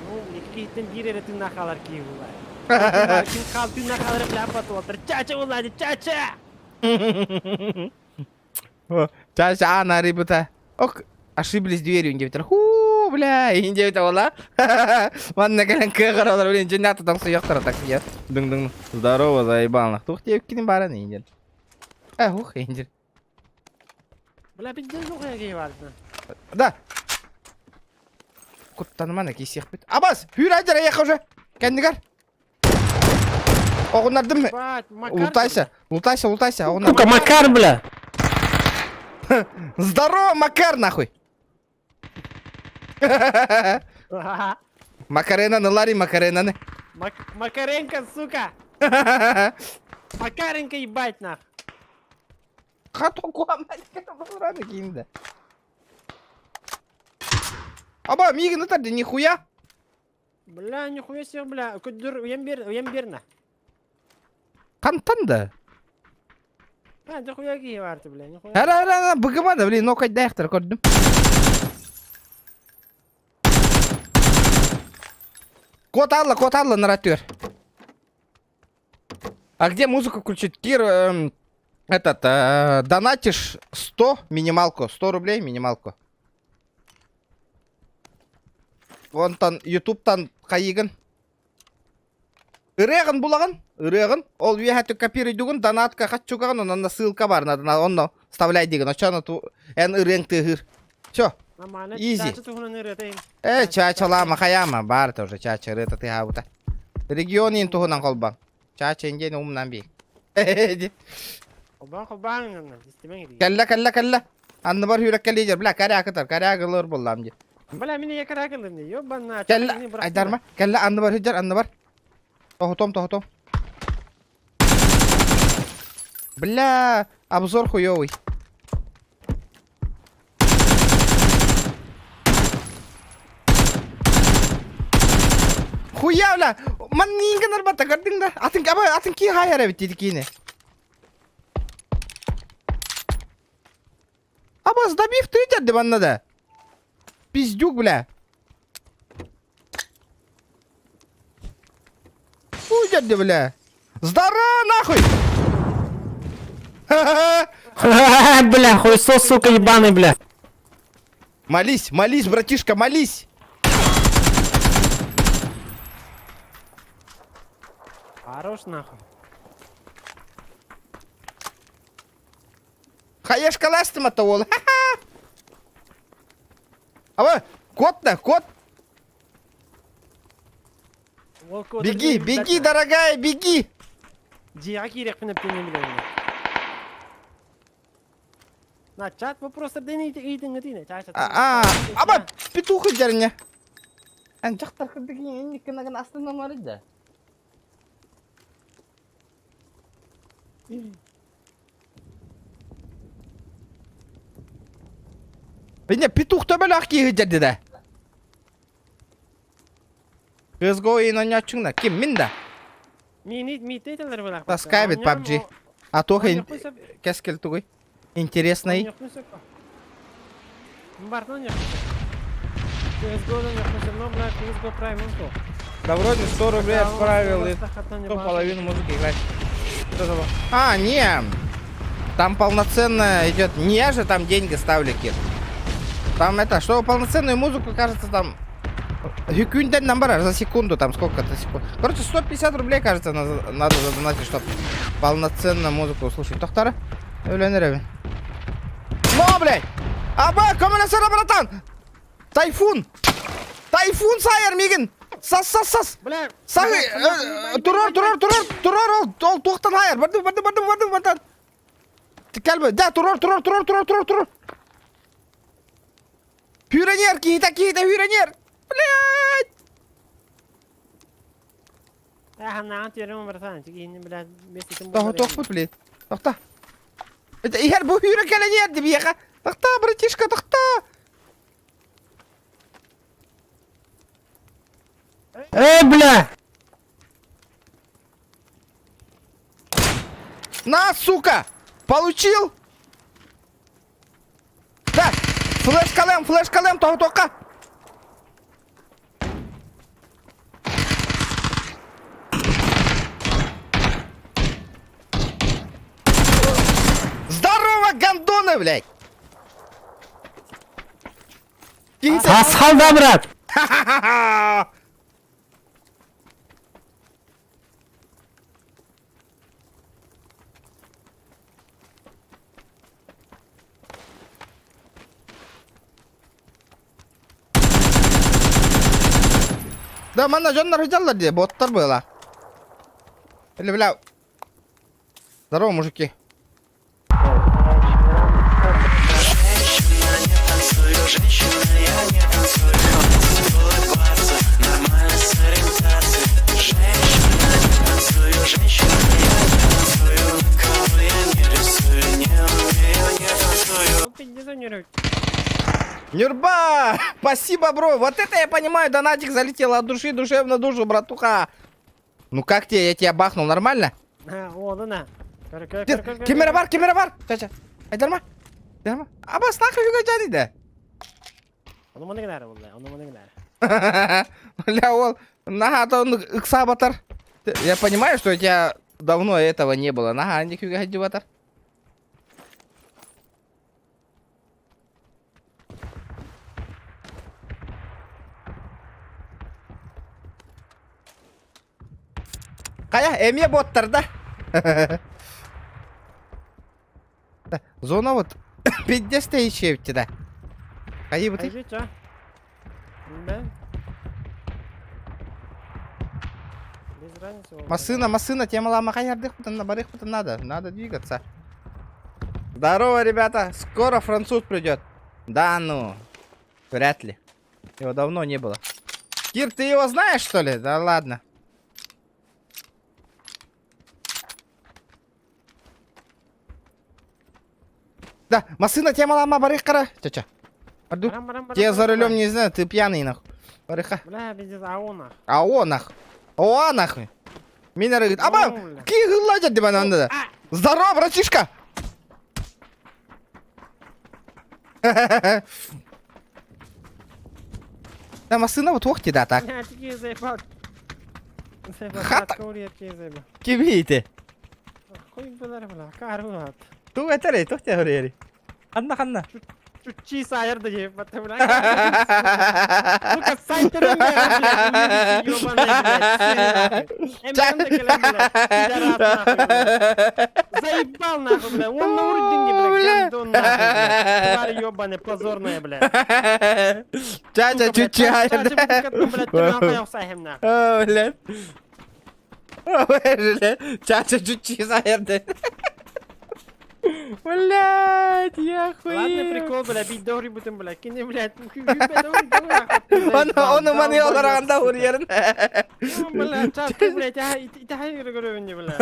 Ну, никаких бир эре тына калар ки булар. Ким кал тына калар бля бату отыр. Чача булады, чача. Чача анари бута. Ок, ошиблись дверью, инде битер. Ху, бля, инде битер ола. Манна келен кыгыралар билен жинаты таң суяктар так я. Дың. Здорово, заебал. Тух тебе кинем баран инде. Ух, инде. Бля, биден жок яге барды. Да. Куттаны мана кисек бит. Абас, хүйр айдар аяққа уже. Кәндігер. Оғынар дым. Лутайся. Сука, Макар, бля. Здорово, Макар, нахуй. Макаренаны, Ларри Макаренаны. Макаренко, сука. Макаренко ебать нах. Хату куамать, рано кинда. Аба, мигін ұтарды, нихуя. Бля, нихуя себе, бля. Күдір, уем берна. Қантан да. Нихуя кие барды, бля, нихуя. Ара, бұғымады, блин, нокай даяқтар көрдім. Кот алла, наратер. А где музыку включить? Кир, донатишь 100 минималку, 100 рублей минималку. Вон тан, ютубтан қайығын. Үрегін бұлағын, үрегін. Ол вияхаты копируй дугын, донатка қатчуғағын, онна ссылка бар, онна вставляй деген. Очаны ән үрең тығыр. Всё. Изи. Чача лама хаяма, барта уже чача рыта ты хаута. Регионин тухунан қолбан. Чача инден умнан бей. Қолбан, Кәлла. Анны бар хүрек кәлейдер. Бля, кәрі ақылыр болам де. Бля, мені якар ақылыр. Ёбана. Кәлла, айдарма. Кәлла, анны бар хүджар, анны бар. Тохутом. Бля, обзор хуёвый. Хуя, бля! Ман нинген арбата, көрдің да? Атын ки хайар әбіт деді кейіне. Абас, добив ты деді банна да. Пиздюк, бля. Фу, деді, бля. Здорово, нахуй! Бля, хуесос, сука, ебаный, бля. Молись, братишка, молись! Хорош нахуй. Хаешка ластыма-то ол. Аба, кот. Беги, дорогая, беги. Жиға керек пініп теңе білемін. На, чат вопросы дейін өтейін. Аба, петухы жарыня. Ән жақтар кірдігі еннікінігін астынан бар еді. Bine pituh töbel akki hıcadı da. Kızgo oyun oynayacağın da. Kim min da? Митейтелер булак. Да, Skybit, PUBG. А то кескел тугой. Интересный. Бартон я. CSGO не хочу, но, блядь, CSGO Prime он то. Да вроде 100 рублей отправил и половину музыки играть. Что за А, не. Там полноценно идет. Не я же там деньги ставлю, Кир. Там это, что полноценную музыку, кажется, там... Hükünden набор за секунду, там сколько-то секунд. Короче, 150 рублей, кажется, надо задонатить, чтобы полноценно музыку услышать. Тохтара? Öğlenirim. No, блядь! Аба, коммунасера, братан! Тайфун! Тайфун сайыр, мигин! Сас! Бля, Сағы, тұрар, ол тоқтан хайыр. Барды, братан. Кәлбі, да, тұрар. Хюренер, киіта, хюренер! Блядь! наған терім братан, тегені, блядь, бесетін Тоқпыт, блядь. Тоқта. Егер бұл хюренер деп еға. Тоқта, братишка, тоқта. Бля! На, сука! Получил? Да! Флеш-калем, тоқа! Здорово, гандоны, блядь! Асхалда, брат! Ха-ха-ха! Да, mana жондар хыжалар де, боттар была. Или, бля... Здорово, мужики. Нюрба! Спасибо, бро! Вот это я понимаю, донатик залетел от души, душевно душу, братуха! Ну как тебе? Я тебя бахнул, нормально? Oldu ne? Кемера бар! Чача, айдарма? Абас нахуй юга жанида? Onu bana gider vallahi, onu bana gider. Бля, ол, нага, он икса батар. Я понимаю, что у тебя давно этого не было. Нага, нихуя гадюватар. Кая, эме боттарда. Зона вот 50 еще в тебя. Кайы вот. Hayır ya. Ben. Без разницы. Масына, тема лама хаярдых, на барых надо двигаться. Здорово, ребята, скоро француз придет. Да ну, вряд ли. Его давно не было. Кир, ты его знаешь, что ли? Да ладно. Да, Масына, тема лама барых кара. Чача. Арду. Те за рулем не знаю, ты пьяный нахуй. Барыха. Бля, без аона. О нахуй. Меня рыгает. Аба, какие ладят тебе надо? Здорово, братишка. Да, Масына вот охти, да, так. Бля, такие заебал. Хата. Заебал. Кивите. Хуй бля, каруат. Ту это ли, тохте говорили. Ханна. Чучи сайыр да жеп батты, бля. Сука, сайтерым, блядь, ёбаный, блядь. Эмрем да келем, блядь, пидорас, нахуй, блядь. Заебал, нахуй, блядь. Он на уровне, блядь, гандон, нахуй, блядь. Тварь ёбаный, позорная, блядь. Чача, чуча. Чача, блядь, ты нахуй явсайхем, нахуй. О, блядь. Чача, чучи, заерды. Блядь, я Ладно, охуел. прикол, бля, бить догри бутын, бля. Кине, блядь, догри. Оны маны оларағанда ұрерін. Бля, чатка, блядь, итахай көргөнде, бля.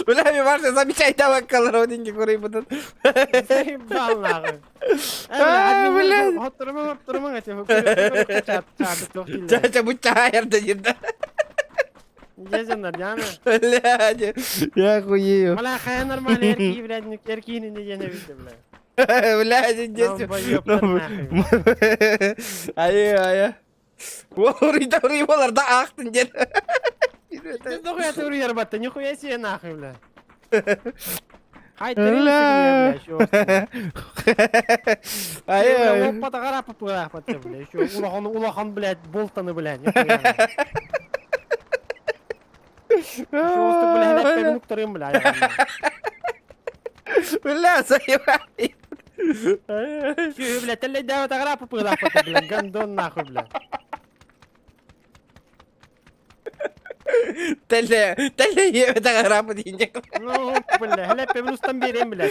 Бля, мен барша замечай табак қалар одинге көрей бұтын. Бал нахуй. блядь. Отырмаң, Чача бұтча айырды жерді. Дезендар, яны. Блядь, я охуею. Бля, хая нормальный эрки, блядь, эркини не дене виде, бля. Блядь, здесь... Долбоёбтар нахуй. Ая. Урыйда урый болар да ақтын дер. Ты нахуя ты урьер батта, нихуя себе нахуй, бля. Хай ты бля, шо. Ая. Оппата қарап пырақ батта, бля, шо. Улахан, блядь, болтаны, блядь, нихуя. Шо, бля, хәләп пәгінуктарым, бля. Бля, заебай. Шо, бля, тәлләй дәвәт қарап пырақ батта, бля, гандон нахуй, бля. Тәлі ебі тағарапы дейінчек. Ну, бля, хәләп пәгінустан берем, бля.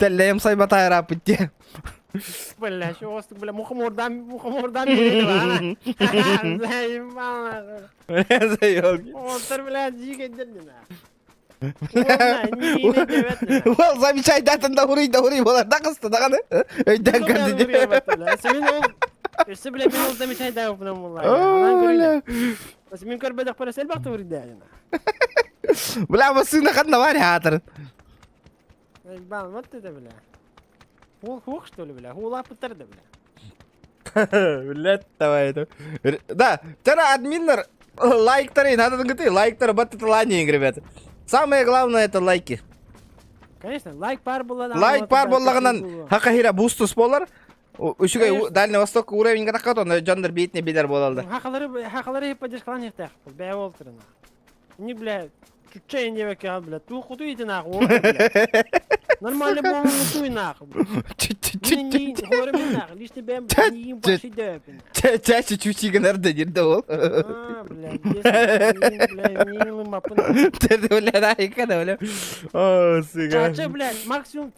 Тәлі сайба тағарапы де. Бля, шо, бля, мухамордан береді, бля. Бля, ебал нахуй. Бля, заебки. Отыр, бля, жигендерді нахуй. Не девет. Ол замечай датында урый болар да қысты дағаны. Өйден кәнді де. Өсі, бля, мен ол замечай да өпінім болар. Бля. Өсі, мен көрбедік пара сәл бақты урыйды. Бля, бұл сүйіні қанда бар я атыр. Бал, вот это, бля. Хух, что ли, бля? Хула пытарды, бля. Блядь, давай это. Да, тера админнер лайктары, надо говорить, лайктары баттаталанияң, ребята. Самое главное это лайки. Конечно, лайк пар болар. Лайк пар болағынан хақахира бустус болар. Үшіге Дальний Восток уровеньге таққат, оны жандар бейтіне бедар болалды. Хақалары поддержкалан ехтақ. Бәй олтырына. Не, бля, чучайын деп әке, бля. Ту құту еті нақы, бля. Нормально болғаны туй нақы, бля. Мен дейін, хоры мен нақы. Лишті бәм, дейін башы дөпін. Чачы чучиген әрді жерді ол. Бля, бля, нейілі мапын. Терді бля, айқаны бля. О, сыға. Чача, бля, максимум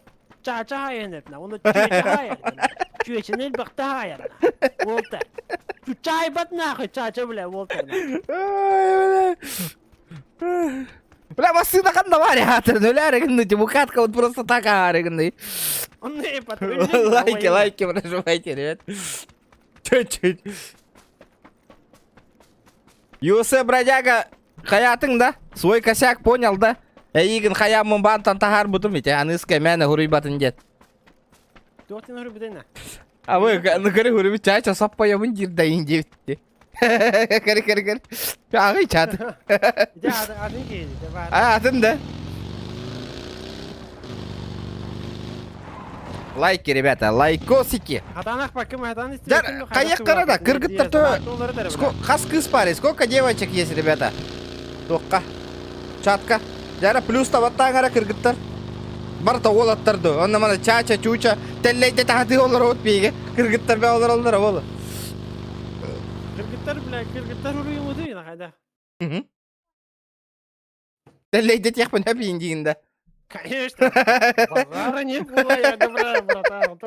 чача хайын әпна. Оны чуечі хайын. Чуечін әл бақты хайын. Волтер. Чучай бат нақы, чача, бля, волтер. Ой, бля. Бля, басына қанда бар я атырын, өлі әрігінді, демократка вот просто так әрігінді. Он не Лайки, прожимайте, ребят. Чуть-чуть. Юсы, бродяга, хаятың да? Свой косяк понял, да? Егін хаямын бантан тахар бұтым, ете, анысқа мәні ғұрый батын дед. Тоқтен ұры бұдайна. А вы, ну, көрі ғұрый бұт, чача саппайымын жердайын девітті. Көрі. Ағай чаты. Адын кейді, бар. Атын да. Лайки, ребята, лайкосики. Хатанақ бакым, хатан Жар, қайық қарада, кыргыттар то... Қас кыз пари, сколько девочек есть, ребята? Тоққа, чатка. Жара плюс табаттан ара кыргыттар. Барта олаттарды, онна мана чача, чуча, теллейте тахты олар отпейге. Кыргыттар бә олар олар олар. Кыргыттар, бля, кыргыттар ұры ұмыдыйна қайда. Теллейте текпін әпейін дейінді. Конечно. Базара не было, я добра, братан.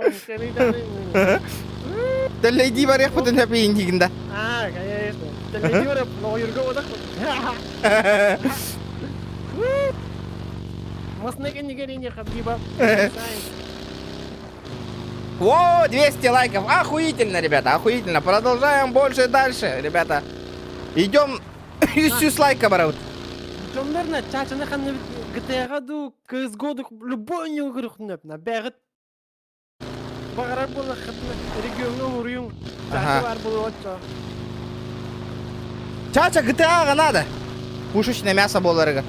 Теллейди бар екпін әпейін дейінді. Конечно. Теллейди бар, но үйірге одақ. Масынекен негеріне қабдиба. О, 200 лайков. Охуительно, ребята, охуительно. Продолжаем больше и дальше, ребята. Идем 100 лайков, бараут. Жомдарна, чачаны қанны GTA-ға ду, CSGO-ду, любой не ұғырықтың өпіна. Бәғыт бағарар болы қытына, регионға ұрыйың. Чачы бар болы отча. Чача, GTA-ға надо. Пушечное мясо боларыға.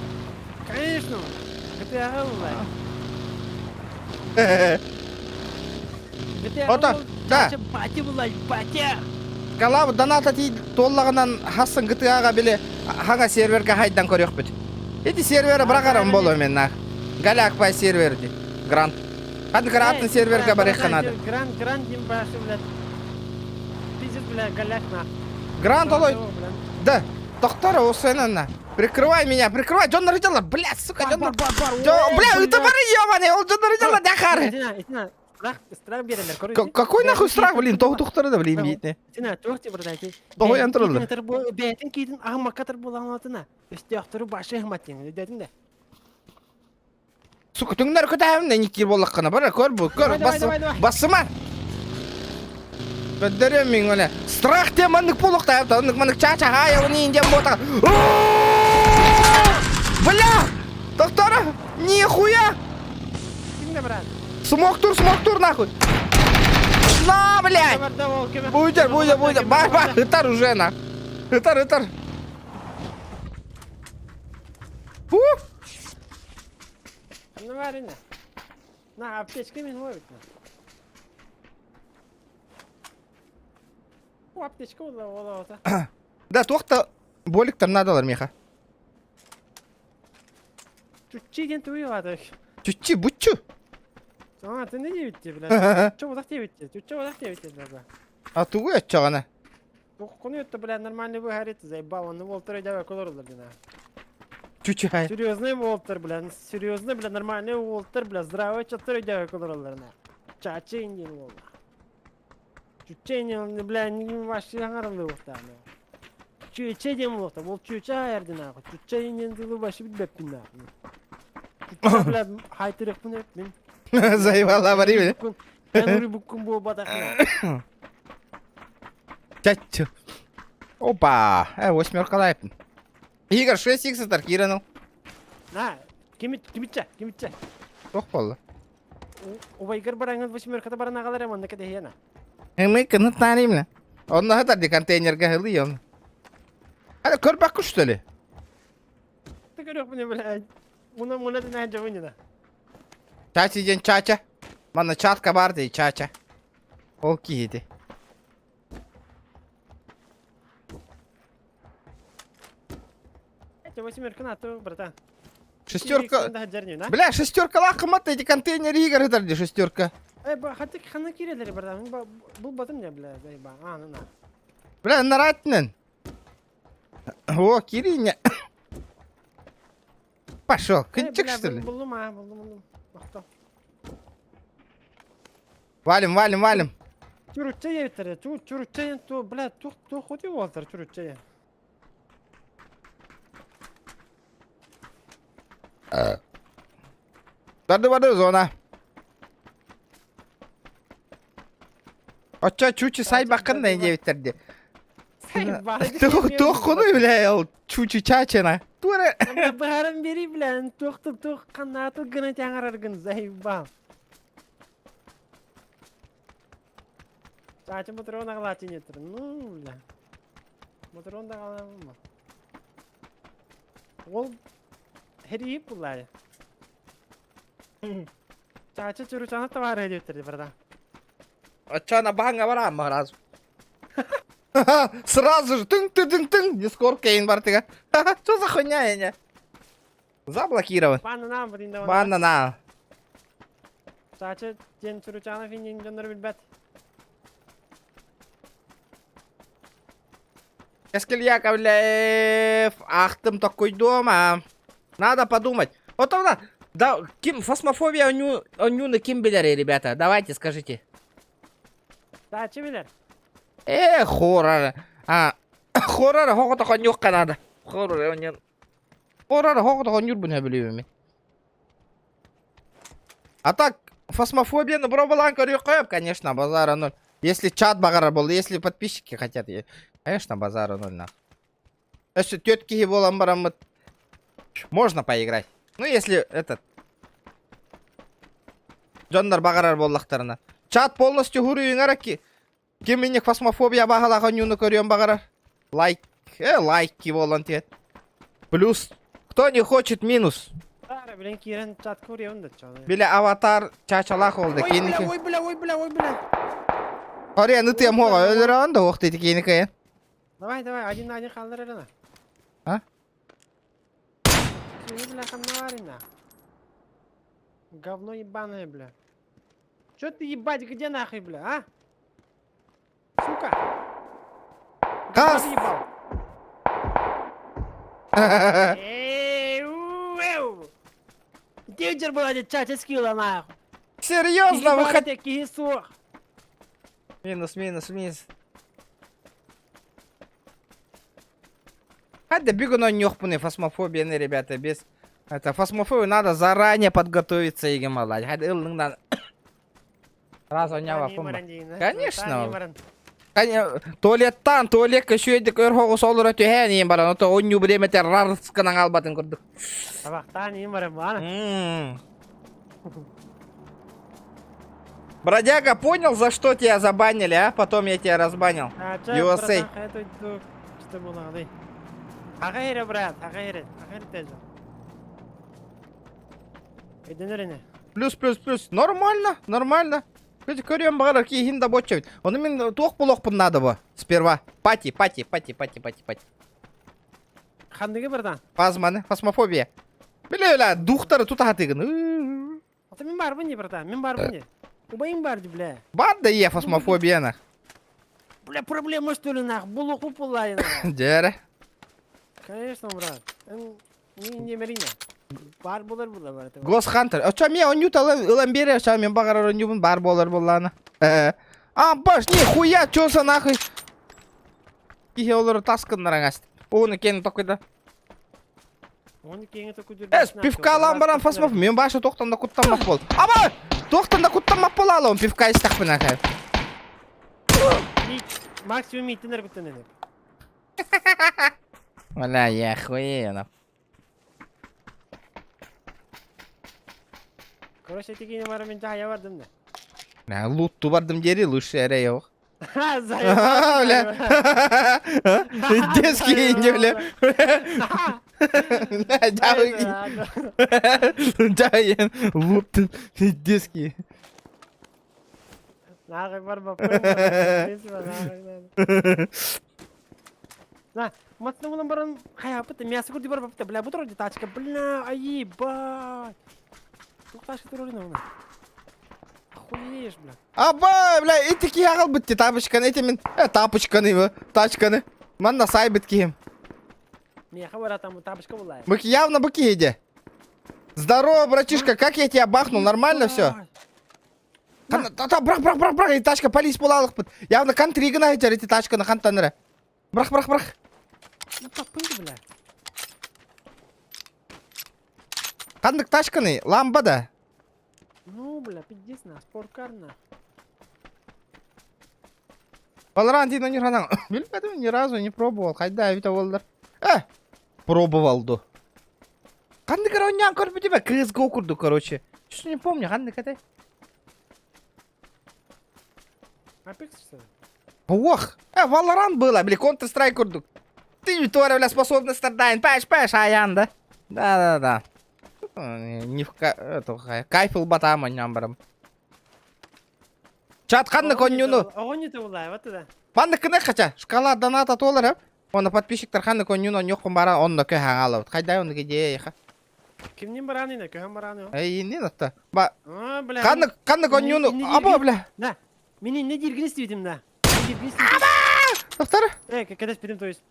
Конечно, GTA-ға ұлай. Ото, да. Чачы бати бұлай, батя. Калабы доната тей толлағынан хасын GTA-ға біле хаңа серверге хайдан көрек бүт. Эти сервері бірағарым болу мен нақ. Галяк бай серверді. Грант. Хады қыратын серверге барық қанады. Грант дем башы, блядь. Пиздец, бля, голяк нахуй. Грант алой. Бля. Да. Доктора Усенана. Прикрывай меня, прикрывай. Джон Ридела, блядь, сука, Джон Бар, бар, бар. Бля, это бары ебаный, он Джон Ридела дахары. Итина, страх берелер, короче. Какой нахуй страх, блин, доктора да, блин, битне. Итина, тохти бұрдайты. Тоғой антырылды. Бәйтін кейдің ағым мақатыр болағанатына. Өсте ақтыры башы ғыматтен, өдәдің да. Сука, түңнер көтәйімді, некер болаққана, бара, көр бұл, көр, Давай. басыма. Бәддерем мен, оля. Страх те мандық болықта, мандық чача, ая, оны инден бота. Бля, доктора, нихуя. Кімді, брат? Смок тур, нахуй. На, блядь. Будет. Бай, хытар уже, на. Хытар. Фу. Ну, варина. На, аптечка мен ловит. О, аптечка ола ота. Да, тоқта боликтер надалар меха. Чутчиден туйывады. Чучи, бучу. А, ты не девятте, бля. Чё вот так девятте? Чё вот так девятте, бля? А тугу ячағана. Куну это, бля, нормальный выгорит, заебал. Он Волтер идёт, колор бля. Чучи, хай. Серьезный Волтер, бля. Серьезный, бля, нормальный Волтер, бля. Здравый, чотири идёт, колор бля. Чачинген, волна. Чученен, бля, не ваши аңарылы уқтаны. Чучеден уқта, ол чуча ерден ағы. Чученен дылы башы бітбеппін ағы. Чуча, бля, хайтырықпын өппін. Заебала, бari бля. Ben uri bukkun bu badakına. Чачу. Опа, восьмеркалайпын. Игорь, 6х атар, кираныл. Na, kimitçe. Тоқ болды. O baygır barangız восьмеркада барана қалар аманда кәде хена. Мен кынып танимын ла. Онда хатар де контейнерге хылы он. Hadi kör bak kuş deli. Ты görüyor bunu böyle. Buna da ne cevabını da. Чача ден чача. Мана чатка бар dey чача. Ол киеді. Это восьмерка на то, братан. Шестерка. Да жарни, на. Бля, шестерка лақымат эти контейнеры Игорь хатар де шестерка. Хатык хана кирелери братан. Бұл батым не бля, заеба. А, на. Бля, наратнен. О, Кириня. Пошел, кончик что ли? Buldum. Baktım. Валим. Çürütçe yeter. Çürütçe tu bля, tu ходи Волтер, çürütçe. Воды, зона. Оча чучи сай баққандай девіттерде. Тух құны бля, ол чучи чачена. Тура. Барым бери бля, тух қанаты гына таңараргын заебал. Чачы моторон ағылатын етір. Ну, бля. Моторон да қаламын ба. Ол херейіп бұлай. Чачы чүрүчаны тавар едетірді бірда. Оча на банга барам махразу. Сразу же тынг. Дискорд кейн бар тіга. Что за хуйня, я? Заблокирован. Банна бірінде оны. Банна на. Чачы ден чүрүчаны финен жондар білбәт. Эскель Яковлев, ахтым такой дома. Надо подумать. Вот она, да, ким, фосмофобия онюны ким билери, ребята? Давайте, скажите. Чачы білер. Хоррор. Хоррор, хоқыта қонюқ қанады. Хоррор, онюн. Хоррор, хоқыта қонюр бұна білуім. А так, фосмофобияны бұрабылан көрі қойып, конечно, базара ноль. Если чат бағарар болды, если подписчики хотят, конечно, базара ноль, нахуй. Если тетки болам барам, можно поиграть. Ну, если этот... Джондар бағарар боллақтарына. Чат полностью хурuyun араки. Кем менек фосмофобия бағалаған юны көрген бағарар. Лайки болан тет. Плюс. Кто не хочет минус. Ара, блин, кирен чат көрі онда чалы. Биле аватар чачалақ олды. Ой, бля. Ория, ну ты мога өлірі онда оқтайды кейінікі. Давай, один на один қалдыр әліна. А? Сені, бля, хамнаварина. Говно ебаное, бля. Чё ты ебать, где нахуй, бля, а? Сука. Kas. Тинчер будет чать скилла нахуй. Серьезно, вы хотите? Кисух. Минус, минус, минус. Хотя бегуно нёхпаны фасмофобияны, ребята, без... Это фасмофобию надо заранее подготовиться и гемалать. Хотя надо... Раз у него Конечно. Туалеттан, туалетка сүйедік өрхоғы солыр өте ән ең бара. Оты ойну біремете рарсканан албатын көрдік. Табақтан ең барым бана. Бродяга, понял, за что тебя забанили, а? Потом я тебя разбанил. USA. Что было, да? Хагайре, брат, хагайре тоже. Иденерine. Плюс. Нормально, нормально. Көз көрем бағар кейхин да бот жабит. Оны мен тоқ бұлоқпын надо бы. Сперва. Пати. Хандыгы бірдан. Фазманы, фасмофобия. Біле, духтары тута хатыгын. Ата мен бар бұнде бірдан, мен бар бұнде. Убайым барды, бля. Бар да е фасмофобияны. Бля, проблема что ли нах, бұлық бұпылай нах. Дәрі. Конечно, брат. Не мерине. Бар болар бар. Ghost Hunter. Оча мен он ют ылам бере, оча мен бағар он юбын бар болар боланы. Баш, нихуя, чоса нахуй. Кихе олары таскынларың асты. Оны кені тоқыда. Оны кені тоқы жүрді. Пивка алам барам фасмоф. Мен башы тоқтанда құттамақ бол. Аба! Тоқтанда құттамақ бол алам. Пивка истақпын ақай. Максимум итінер күттен әлі. Валя, я хуена. Короче, текені барам мен жағая бардым да. Лутту бардым дери, лучше әре еуқ. Бля. Детский инде, бля. Жайын, луттын, детский. Нағай бар ба. На, матсың олан баран қая апыты, мясы көрді бар бапыты, бля, бұтыр өте тачка, бля, айи, бай. Тачка тұр орына оны. Охуеешь, бля. Аба, бля, эти киягал бітті тапочканы, эти мен тапочканы, тачканы. Манна сай біткейім. Меха бар атам, тапочка болай. Быки явно быки еде. Здорово, братишка, как я тебя бахнул, нормально все? Брах, и тачка полис болалық бұд. Явно контригін айтар, эти тачканы қантаныры. Брах. Ну так, пынды, бля. Қандық тачканы, ламба да. Ну, бля, 50 на, спорткар на. Valorant'ino не хранал. Bilmedim, ни разу не пробовал. Қайда авито болдыр. Пробовалду. Қандық ойнан көріп тебе? CSGO курду, короче. Что не помню, қандық әтай? Apex, что ли? Ох, Valorant было, бля, Counter-Strike курдук. Ты, тварь, бля, способность страдает. Пэш, аян, да? Да. Не в кайфыл батама нямбарам. Чат қандық ойнуну. Оғынеті болай, вот да. Қандық кіне қача? Шкала доната толыр, оны подписчиктар қандық ойнуну нёққын бара, оны көй хаңалы. Қайдай оны кеде еха? Кімнен бараны, көйін бараны. Не натта. Ба, бля. қандық ойнуну. Аба, бля. Да. Менен не дергін істейтім, да. Тоқтар? Кәдес бедім, то есть.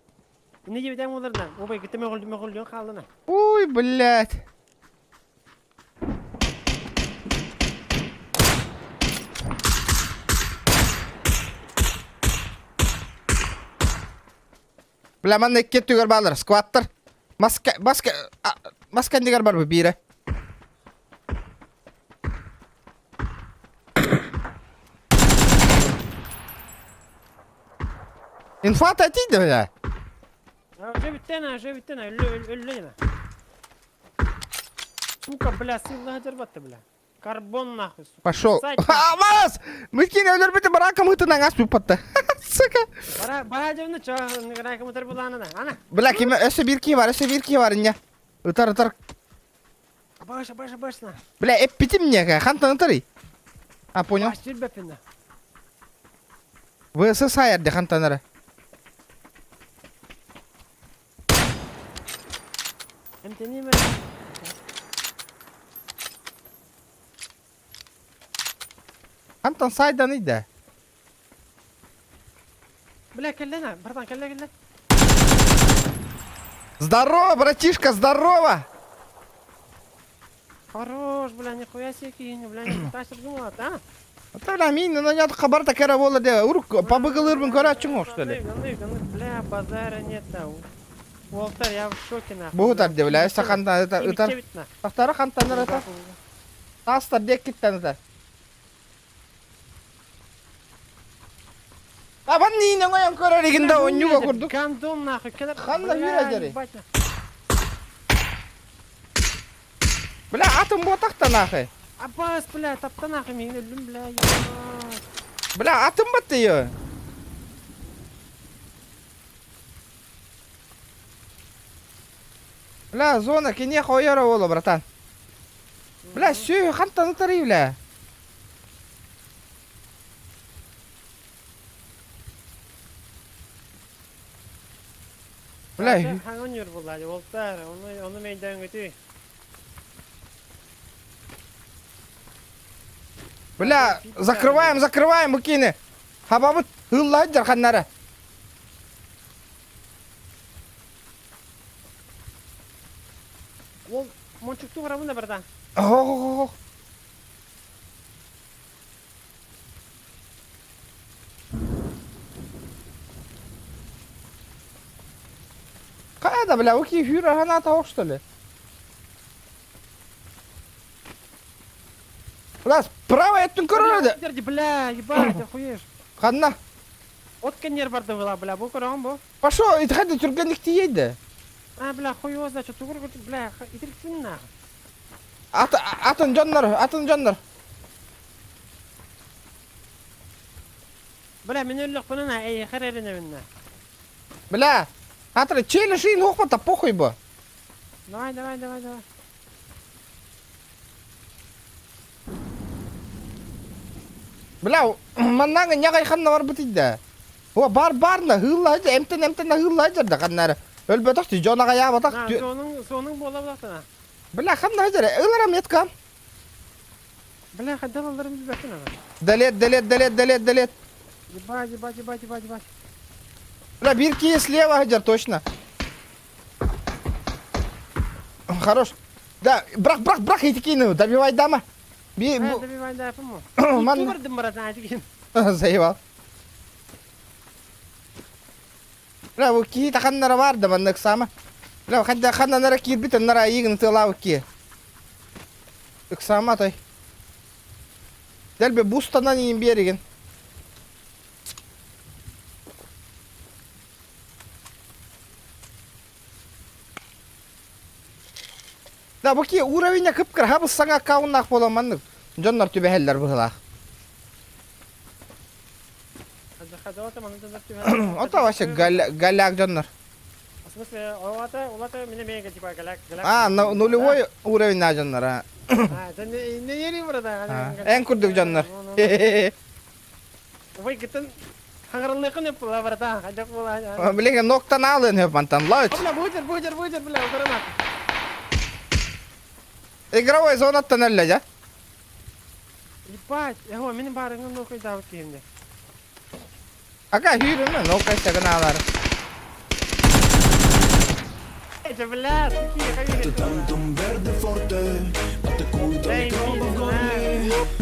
Не дебетем олардан. Обай, кітті меғылден қалдына. Ой, блядь. Бля, манда кеттігер балыр, скваттыр. Маскандегер бар бұл бейірі. Инфат әтейді, бля. Уже биттен, өлі. Сука, бля, сылға жарбатты, бля. Карбон нахуй, сука. Пошел. Амаз! Мүткені өлір біті баракам ұтынан ас бүппатты. Сука. Бара жауны чоға, райкам ұтар бұланы да. Ана. Бля, кеме өсі бір кей бар, не? Ұтар. Баш, на. Бля, эппити мне, хантан ұтары. Понял. Баш, жер бәппен да. ВСС айырды хантаныры. Әмтені ме? Хантан сайдан иді. Бля, Бля, келлена, братан, келле. Здорово, братишка, здорово! Хорош, бля, нихуя себе кинь, бля, не тащишь гумат, а? Ата мен нет хабарда кара болду де урук побыгылырмын көрөчүң что ли? Бля, базара нет, да. Уолтер, я в шоке, нахуй. Бугутар де бля, саканда это Итар. Тактары кантаныр это. Тастар дек киттен это. Абан нийне коян көрөрүгүндө онюга курдук. Гандон, нахуй, келер. Ханна Бля, виражери. ебать, нахуй. Бля, атым ботакта нахуй. Аббас, бля, тапта нахуй, мен өлдүм, бля, ебать. Бля, атым батты её. Бля, зона кине коёра болу, братан. Бля, сүй кантаны тарый, бля. Бля, Хангон юр булла, Уолтер, onu мейдан götü. бля, закрываем букины. Хабабыт ыллайдыр ханнары. Ол мончукту барабында, братан. Ох. Кайда, бля, уки фюрер граната ок, что ли? Бля, справа еттің көреді. Дерди, бля, ебать, охуешь. Ханна, От кенер барды была, бля, бу көрөм бу. пошо, итхады түргенlikti ейді. А, бля, хуёз, да, что тугур, бля, итериксин нахуй. Атын жаннар. Бля, мен өллөк бунана, эй, херелине минна. Бля, атыры, чейлі шейін оқпата, похуй бу. Давай. Бля, маннаңы няғай ханна бар бітейді. О, барна, хыллайды, эмтен хыллайды да ханнары. Өлбөтөкті, жонаға я батақ. На, соның бола булактана. Бля, ханна жары, ыларам еткам. Бля, хаддал аларым билбектина. Далет. Ебать. Бля, бирки слева хажар, точно. Хорош. Да, брак, етікейні, добивай дама. Добивай, да, помог. Ман- Ту бардым, братан, айтыкин. Заебал. Бля, бұл кейті ханнара барды, маннық сама. Бля, хадда ханнара кирбітін нара егін тыла ке. Үксама той. Дәл бе бустанан ең береген. Да, бұл ке уровеня кыпкыр, хабыз саңа кауынақ болам маннық. Жоннар түбе хәллер бұғылақ. Хадота, маны да Ота вообще галяк жоннар. В смысле, олата меня мега типа галяк. А, нулевой уровень на жоннар, а. А, это не ери, братан. Эн күрдік жоннар. Ой, гитен хаңырылықын өп бұла, братан. Хадак бұла. Блин, ноктан алдын өп антан, лауч. Бля, будер, бля, укарана. Игровой зонаттан әлі, жа? Ебать, яго, менің барыңын нокай дауы кейімде. Ака, хүйрімі, нокай сәгін алар. Эйча, бля, суки, Это тантум verde forte, атакуй до микробов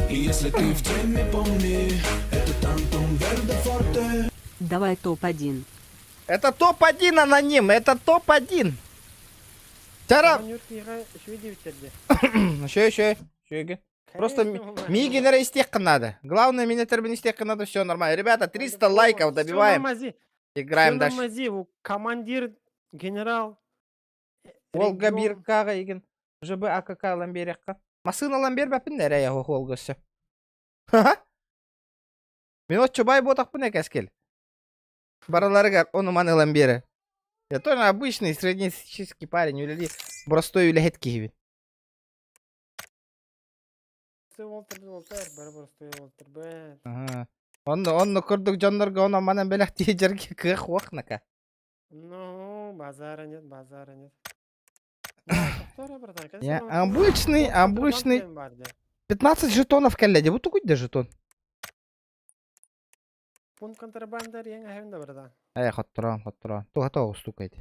и если ты в теме, помни, это тантум verde forte. Давай топ-1. Это топ-1 аноним, это топ-1. Чара... Еще. Просто мигенера истек надо. Главное, меня термин истек надо, все нормально. Ребята, 300 лайков добиваем. Играем дальше. Командир, генерал. Волга биркага еген. ЖБ АКК ламберекка. Масына ламбер бәпін нәре яғы қолғысы. Мен от чубай ботақ бұн әкәскел. Бараларыгар, оны маны ламбері. Я тоже обычный среднестатистический парень, или простой или хеткий. Ага. Онны көрдік жандарға, оны манан бәләк тежерге кық уақнака. Ну, базара нет. Я обычный. 15 жетонов кәлләде, бұты көйді жетон. Пункт контрабандар ең әйінде бірден. Хоттуран. Туга тогу стукает.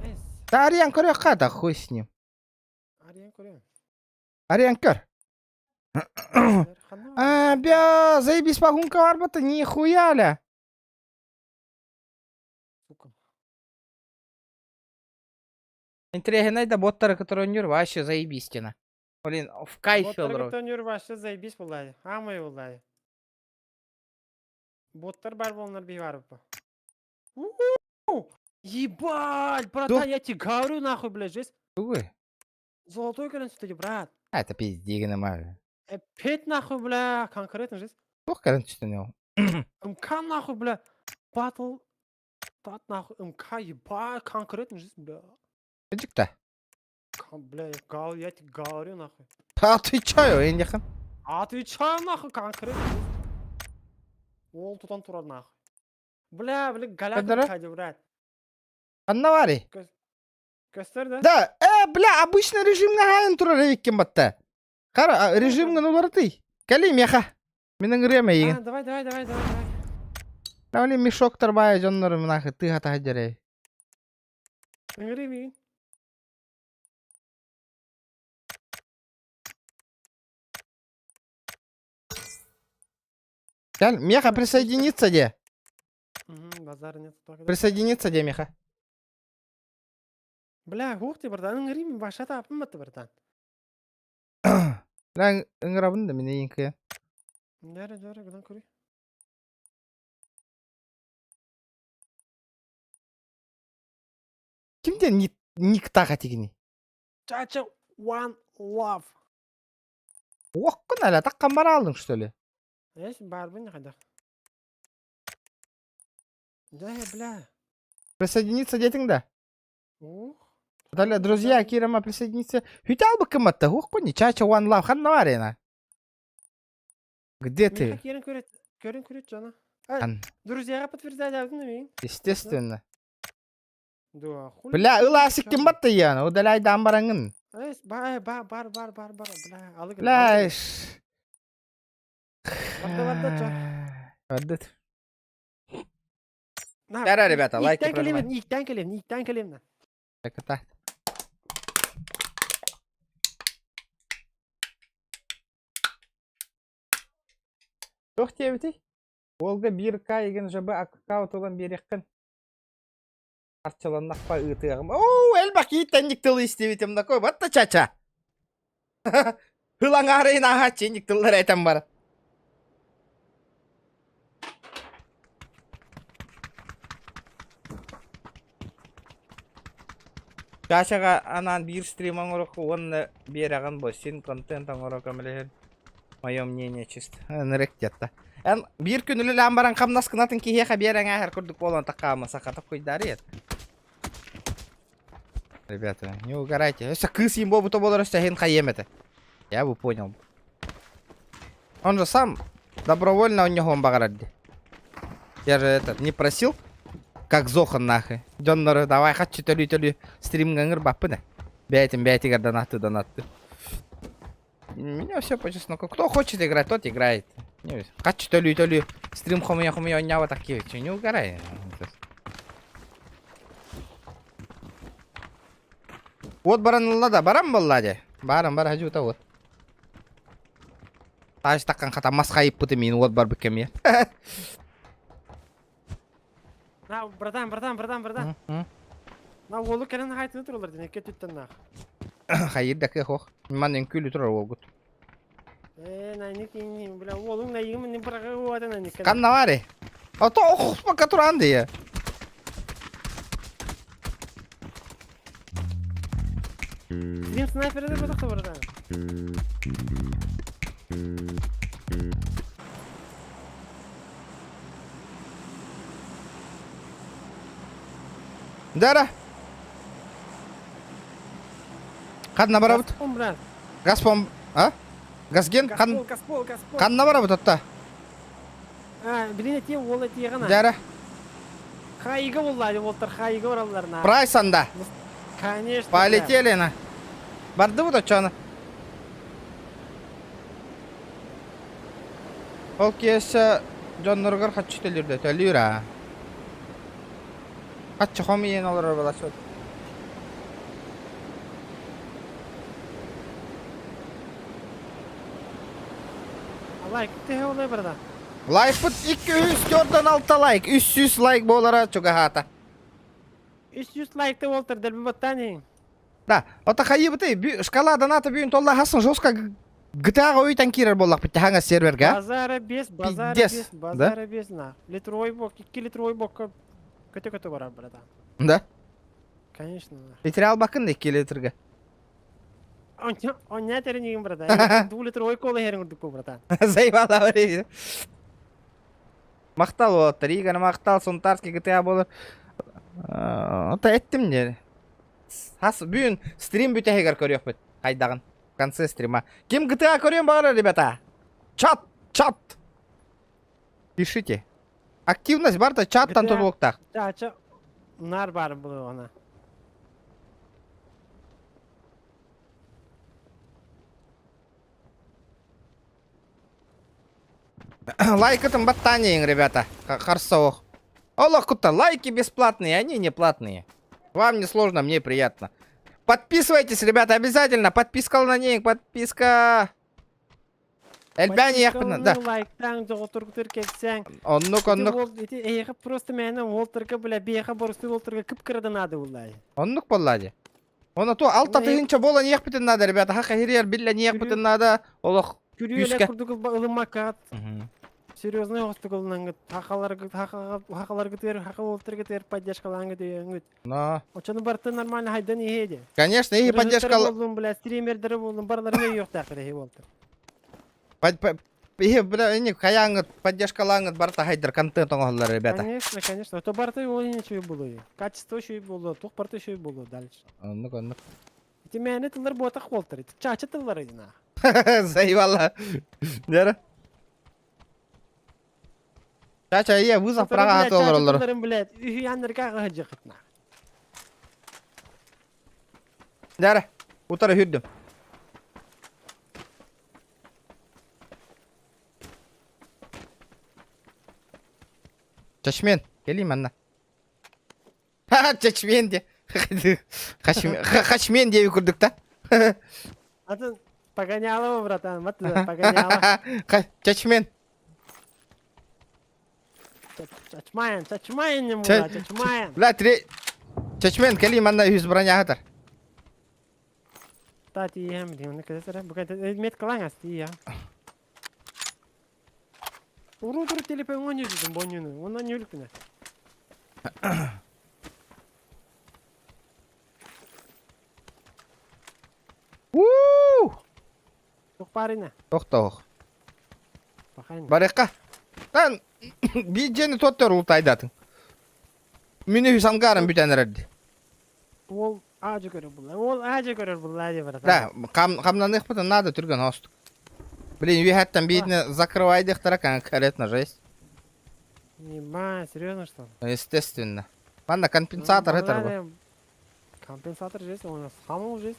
Эс, Да, Ариан көрек қада, хуй с ним. ариян көрем. Ариан көр. Бя, заебись погунка бар бата, нихуя ля. Сука. Интересно, да боттары, которые он вообще заебись тена. Блин, в кайф Боттарға елдыру. төнер башы заебись болады. Амай болады. Боттар бар болынар бей бар бұл. Ебать, братан, я тебе говорю нахуй, блядь, жесть. Угу. Золотой колен сюда, брат. Это пиздигина, мага. Пет нахуй, бля, конкретно жесть. Тух карен чистенел. МК нахуй, бля, батл. Тат нахуй, МК ебать, конкретно жесть, бля. Эджик-то. Бля, я тебе говорю нахуй. Отвечаю, Эндихан. Отвечаю нахуй, конкретно жесть. Ол тутан турар нахуй. Бля, галяк Эдара? МК, брат. Аннавари. Көстер, да? Да, бля, обычно режим на гайын турар евиккен батта. Кара, режим гын улар ты. Кәлем яха. Менің реме еген. Давай. Навали мешок тарбая жоннор нахы ты хата хаджарай. Үңірі мейін. Кәл, меха присоединиться де. Базар нет. Присоединиться де, меха. Бля, хух ты, братан, үңірі мейін баша тапын бәтті, братан. Ләң ыңырабын да мене енкі. Дәрі, гыдан көрі. Кімден ник таға тегіне? Чача, one love. Оққын әлі, таққан бара алдың, что ли? Еш, бар бұн қайдақ. Да, бля. Присоединиться детің да? Ух. Далее, друзья, Кирама присоединиться. Хютял бы кым-то, оққын, чача one love, хан наварена. Где ты? Көрін көрет, жана. Хан, Друзьяға подтверждать алдың мейін? естественно. Да, хули. Бля, ыла асықтен батты яны, удаляй дамбараңын. Ес, бар, бля, алы кел. Бля, иш. Барда, ча. Вардыт. Дара, ребята, лайки прожимай. Иктен келем. Так это. Жоқ тебіті? Олғы 1К еген жабы аккаут olan bir yakın. Parçalanmak var ıtığım. Ooo elbak yiğittendik tılı istevitim da koy. Batta çaça. Hılan ağrıyın aha çendik tılları eten var. Çaçaға анан bir стрим аңырықы оны бераған бұл. Сен контент аңырықы мілеген. Мое мнение чисто. Нырек детта. Bir күн үлі ламбаран қамнас қынатын кейеға берен әхір күрдік болан таққамы сақатып қойдары ед. Ребята, не угорайте. Если кыс им бобу, то буду растягин хаемете. Я бы понял. Он же сам добровольно у него багарадди. Я же этот не просил, как Зохан нахуй. Джонноры, давай хочу төлі стрим гангыр бапы да. Бәйтім донатты. Меня все по чесноку. Кто хочет играть, тот играет. Хочу төлі стрим хумия нява такие. Не угорай. Вот баранлада, баран болладе. Баран хажута вот. Таш таккан хата масқайып бұты мен вот бар бікем я. На, братан. На, олы кәрін қайтыны тұрылыр ден, әке түттен нақ. Хайыр дәкі хоқ. Маннен күлі тұрар ол күт. Найник, бля, олың найығым, мен бұраға өуады найник. Қанна бар е? Ото оқыспақа тұранды я. Стрим снайперді бұдықты братан. Дара. Қанна бара бұд? Газпом, брат. Газпом, а? Газген? Газпол. Қанна бара бұд отта? Білін әте, ол әте ғана. Дара. Хайығы олады, олтыр хайығы ораларына. Прайсанда. Конечно. Полетели на. Барды бұд отчаны. Ол кесі Жонноргор хатчы төлүрдө төлүр а. Хатчы хомиен олар баласы. Лайк те олай барда. Лайк бут 204-6 лайк, 300 лайк болара чуга хата. 300 лайкты олтыр дәл баттани. Да, ота хайыбыты шкаладан аты бүйін толла хасын жостка GTA-га өйтен кирер боллак битти хаңа серверге. Базары 5, базары Пиздец, 5, базары 5 на. Литровой бок, 2 литровой бок көтө барар барда. Да. Конечно. Литрал бакын 2 литрге. Он не теренигин барда. 2 литровой кола херин үрдүк барда. Зайбала бери. Мактал вот, Риганы мактал, Сунтарский GTA болор. Ота еттим не. Хас бүйін стрим бүте хегер көрөк бит. Кайдагын. В конце стрима. Ким GTA көрөм багыр, ребята? Чат. Пишите. Активность бар да чаттан GTA. толуктак. Чача нар бар бұл она. Лайк это баттаниен, ребята. Харсовых. Аллах кута, лайки бесплатные, они не платные. Вам не сложно, мне приятно. Подписывайтесь, ребята, обязательно. Подписка на ней, подписка. Эльбяни яхпына, да. Лайктан жоғытырғытыр кетсең. Оннук. Эйхі просто мәні олтырға біле, бейхі борысты олтырға күп-кірден ады олай. Оннук боллади. Оны то алта тыгынча бола не яхпытын надо, ребята. Хака хирер билля не яхпытын надо. Олох. Күрюелі Күшке. күрдігі ылымакат. Серьезный хостыгылынан хақаларға тер, хақал олтырға тер, поддержкалаңғы дейін. Но. Очаны барты нормально хайдан ехеде. Конечно, и поддержка. Болдым, бля, стримердері болдым, барларына yok тақыры хе болтыр. Не хаяңыт, поддержкалаңыт барта хайдер контент оңғалар, ребята. Конечно. Это барты ол ничего было. Качество еще и было, тух барты еще и было дальше. Оннук. Эти мәні тылар ботақ болтыр. Чачы тылар едіна. Заебала. Дера. Чача, я вызов прага атылар олар. Тыларын, блядь, үйі янырға ғыжы қытна. Дера, утары хүрдім. Чачмен, келейм анна. Ха, чачмен де. Хачмен де көрдік та. Атын погонялова, братан, вот погонялова. Чачмен. Чачмайын не мұла, чачмайын. Бля, чачмен, келейм анна үйіз броня атыр. Кстати, ем, оны көзесірі, бұқай мет қылаң асты, я. Уру-туру телепен он yüzüdüm bonunu, ondan yürüküne. Çok bari ne? Тоқтауық. Bakayım. Барыққа. Тан, бейджені тоттыр ұлтайдатын. Мені үйс аңғарым бүтән әрді. Ol ağacı görür bunlar. Ol ağacı görür bunlar diye bırak. Да, камнан их надо түрген остық. Блин, үйхаттан бейдіні закрывайды иқтара конкретно жесть. Ебать, серьезно что ли? Естественно. Ладно, компенсатор это бы. Компенсатор жесть, у нас хамул жесть.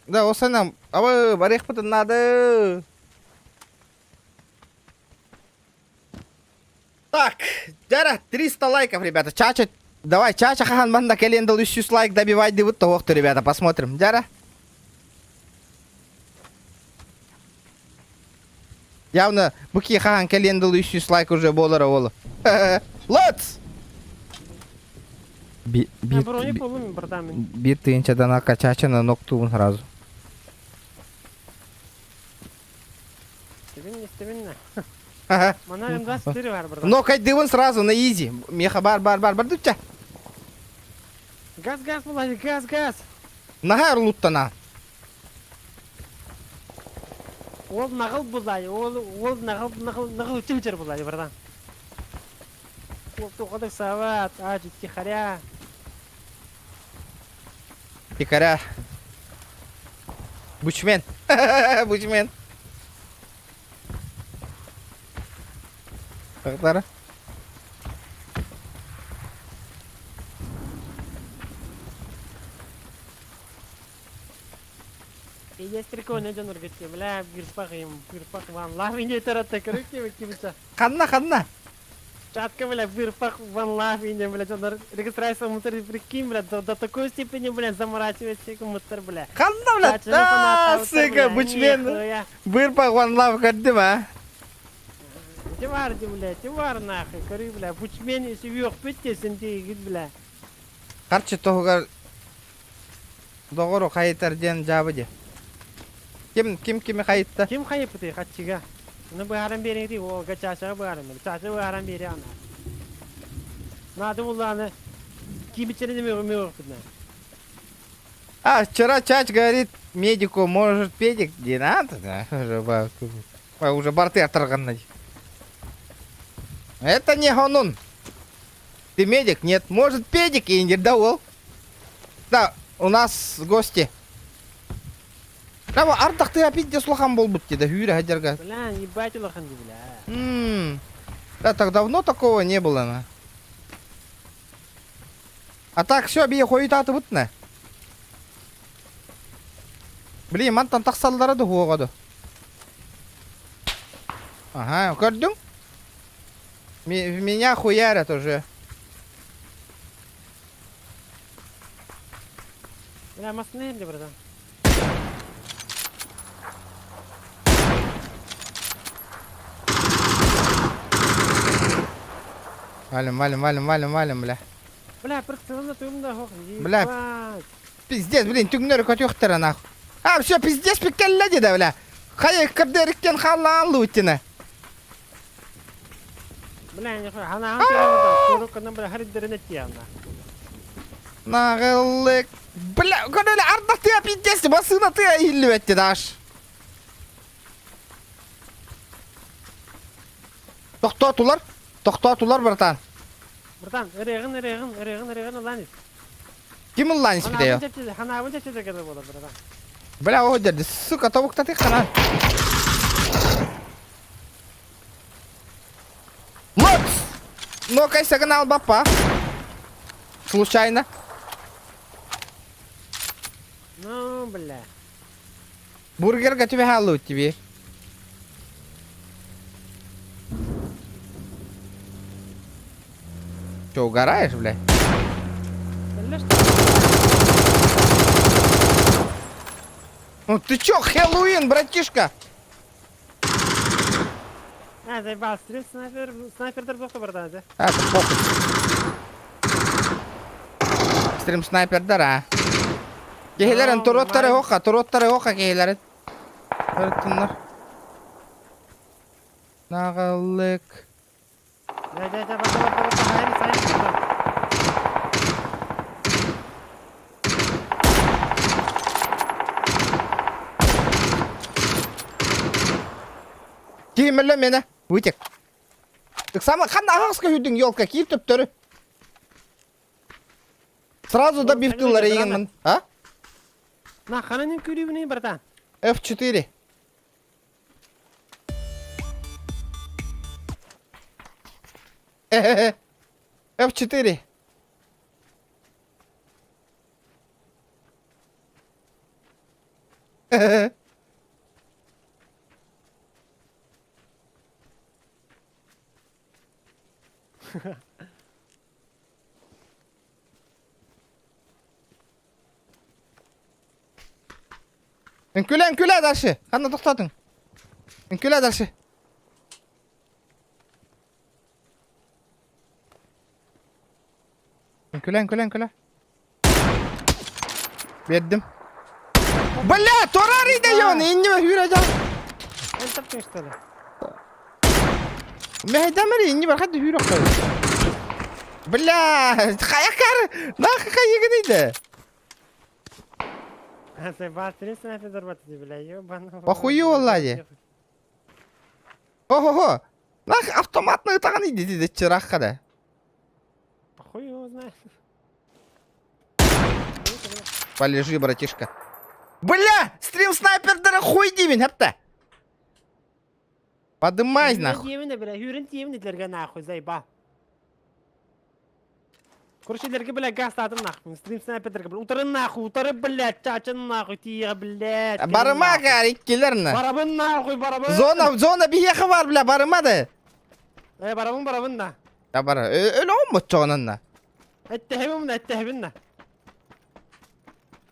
Да, осанам. А вы барих надо. Так, Дара, 300 лайков, ребята. Чача, давай, Чача хахан банда келендал 300 лайк добивать дивут то вахту, ребята, посмотрим. Дара. Явно буки хахан келендал 300 лайк уже болара олу. Лотс! Я броник полым, братан. Bir tıyınçadan aka Чачана ноктуун сразу. Стебинно. Мана М24 var burada. Нокай дывын сразу на изи. Меха бар дуча. Газ, Влади, газ. Нагар луттана. Ол нағыл бұлай, ол нағыл тимчер бұлай, братан. Ол тоқадық сават, ажит тихаря. Пикаря. Бучмен. Бучмен. Тақтары. Есть прикольный жанр, говорит, бля, бирпах, ван лав, инде тарата, короче, кимча. Қанна. Чатка, бля, бирпах, ван лав, инде, бля, жанр, регистрация мутор, прикинь, бля, до такой степени, бля, заморачивается, как мутор, бля. Қанна, бля, сыка, бучмен. Бирпақ ван лав кәдді ма? Тевар, бля, тевар, нахуй, коры, бля, бучмен, если вёх пыттесін, дейгід, бля. Қарчы тоғығар доғыру қайытарден жабы де. Кім қайытты? Ким хайып ты, хатчига? Ну, быгарам берең, ты, о, гачаша быгарам, чаша быгарам берең, ана. Надо уланы, кибичеріне мёг, бля. А, вчера Чач говорит медику, может педик, не надо, да? Уже борты оторганы. Это не гонун. Ты медик? Нет. Может педик и не давал. Да, у нас гости. Да, артық ты опять де слухан бол бутти, да, хюре хадерга. Бля, ебать улахан, бля. Да, так давно такого не было, на. А так все, бие хоит аты бутна. Блин, мантан так салдарды хуғады. Ага, көрдің? Меня хуярят уже. Бля, масны, бля, братан. Валим, бля. Бля, прыктығында туымда хоқ. Бля. Пиздец, блин, түгнері көт өқтірі наху. А, все, пиздец, пиккелі деді, бля. Қайық кірдеріккен қаланлы өттіні. Бля, не хуй, хана хам куруккандан, бля, хариддеріне тияна. Нағылық. Бля, көрілі ардақ тия пиздесі, басына тия елі өтті даш. Тоқтатулар, братан. Братан, ырығын, ланис. Кім ұлланис бідеyo? Хана абын чепчеде кеді болады, братан. Бля, о дерді, сука, тобықта тек қана. Вот! Ну-ка, сигнал бапа. Случайно. Ну, бля. Бургерга тебе халу тебе. Че, угораешь, бля? Бля, что? Ну ты чё, Хэллоуин, братишка? А, заебал, снайпер доқты, братан, да? А, это похуй. Стрим снайпердер, а? Кейлерин туроттары хоқа кейлерин. Өрттінлер. Нағылық. Кеймелі мені, өтек. Сама қанда ағысқа үйдің елка кейіп төптері. Сразу да бифтылар егенмін. А? На, хананин күребіне, братан. F4. F4. Enköle dərsi. Qanı toxtadın. Enköle dərsi. Enköle. Verdim. Bля, torari da yon, inni hürəcəm. Ən tapdın işte de. Məhdəməri inni var, hadi hürək. Bля, xayaqar. Naxı xayıqı idi. Заебал, снайпер зарбатывай, бля, ёбаный. Похую, Влади. Ого-го. Нах автоматный таган иди dedi чыраққа да. Хуй его знает. Полежи, братишка. Бля, стрим снайпердері хуй деймін, әпті. Подымайыз, нахуй. Юрин тиемін, бля, юрин тиемін, етлерге нахуй, заебал. Куршилерге, блядь, газ татым нахуй. Стрим снайпердерге, блядь. Утырын нахуй, утырып, блядь, чачын нахуй, тига, блядь. Барыма гар иккилерне. Барабын нахуй, барабын. Зона бияқы бар, бля, барымады. Барабын да. Ya bara, öyle olmuş çoğununla. Ettehibim да.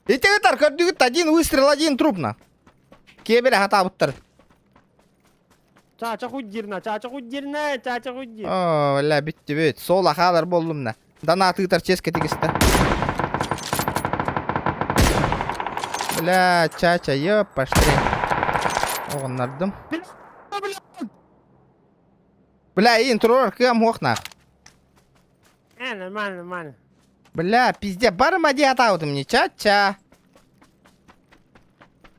И тебе так, один выстрел, один труп на. Кебере хата буттар. Çaça hujjirna, çaça hujjir. О, бля, битти бит. Сол ахалар болдум на. Дана тытар ческе тигисте. Бля, чача, ёп, пошли. Оғынардым. Бля, интролер кем охнах. Нормально. Бля, пизде, барыма де атаудым не, чача.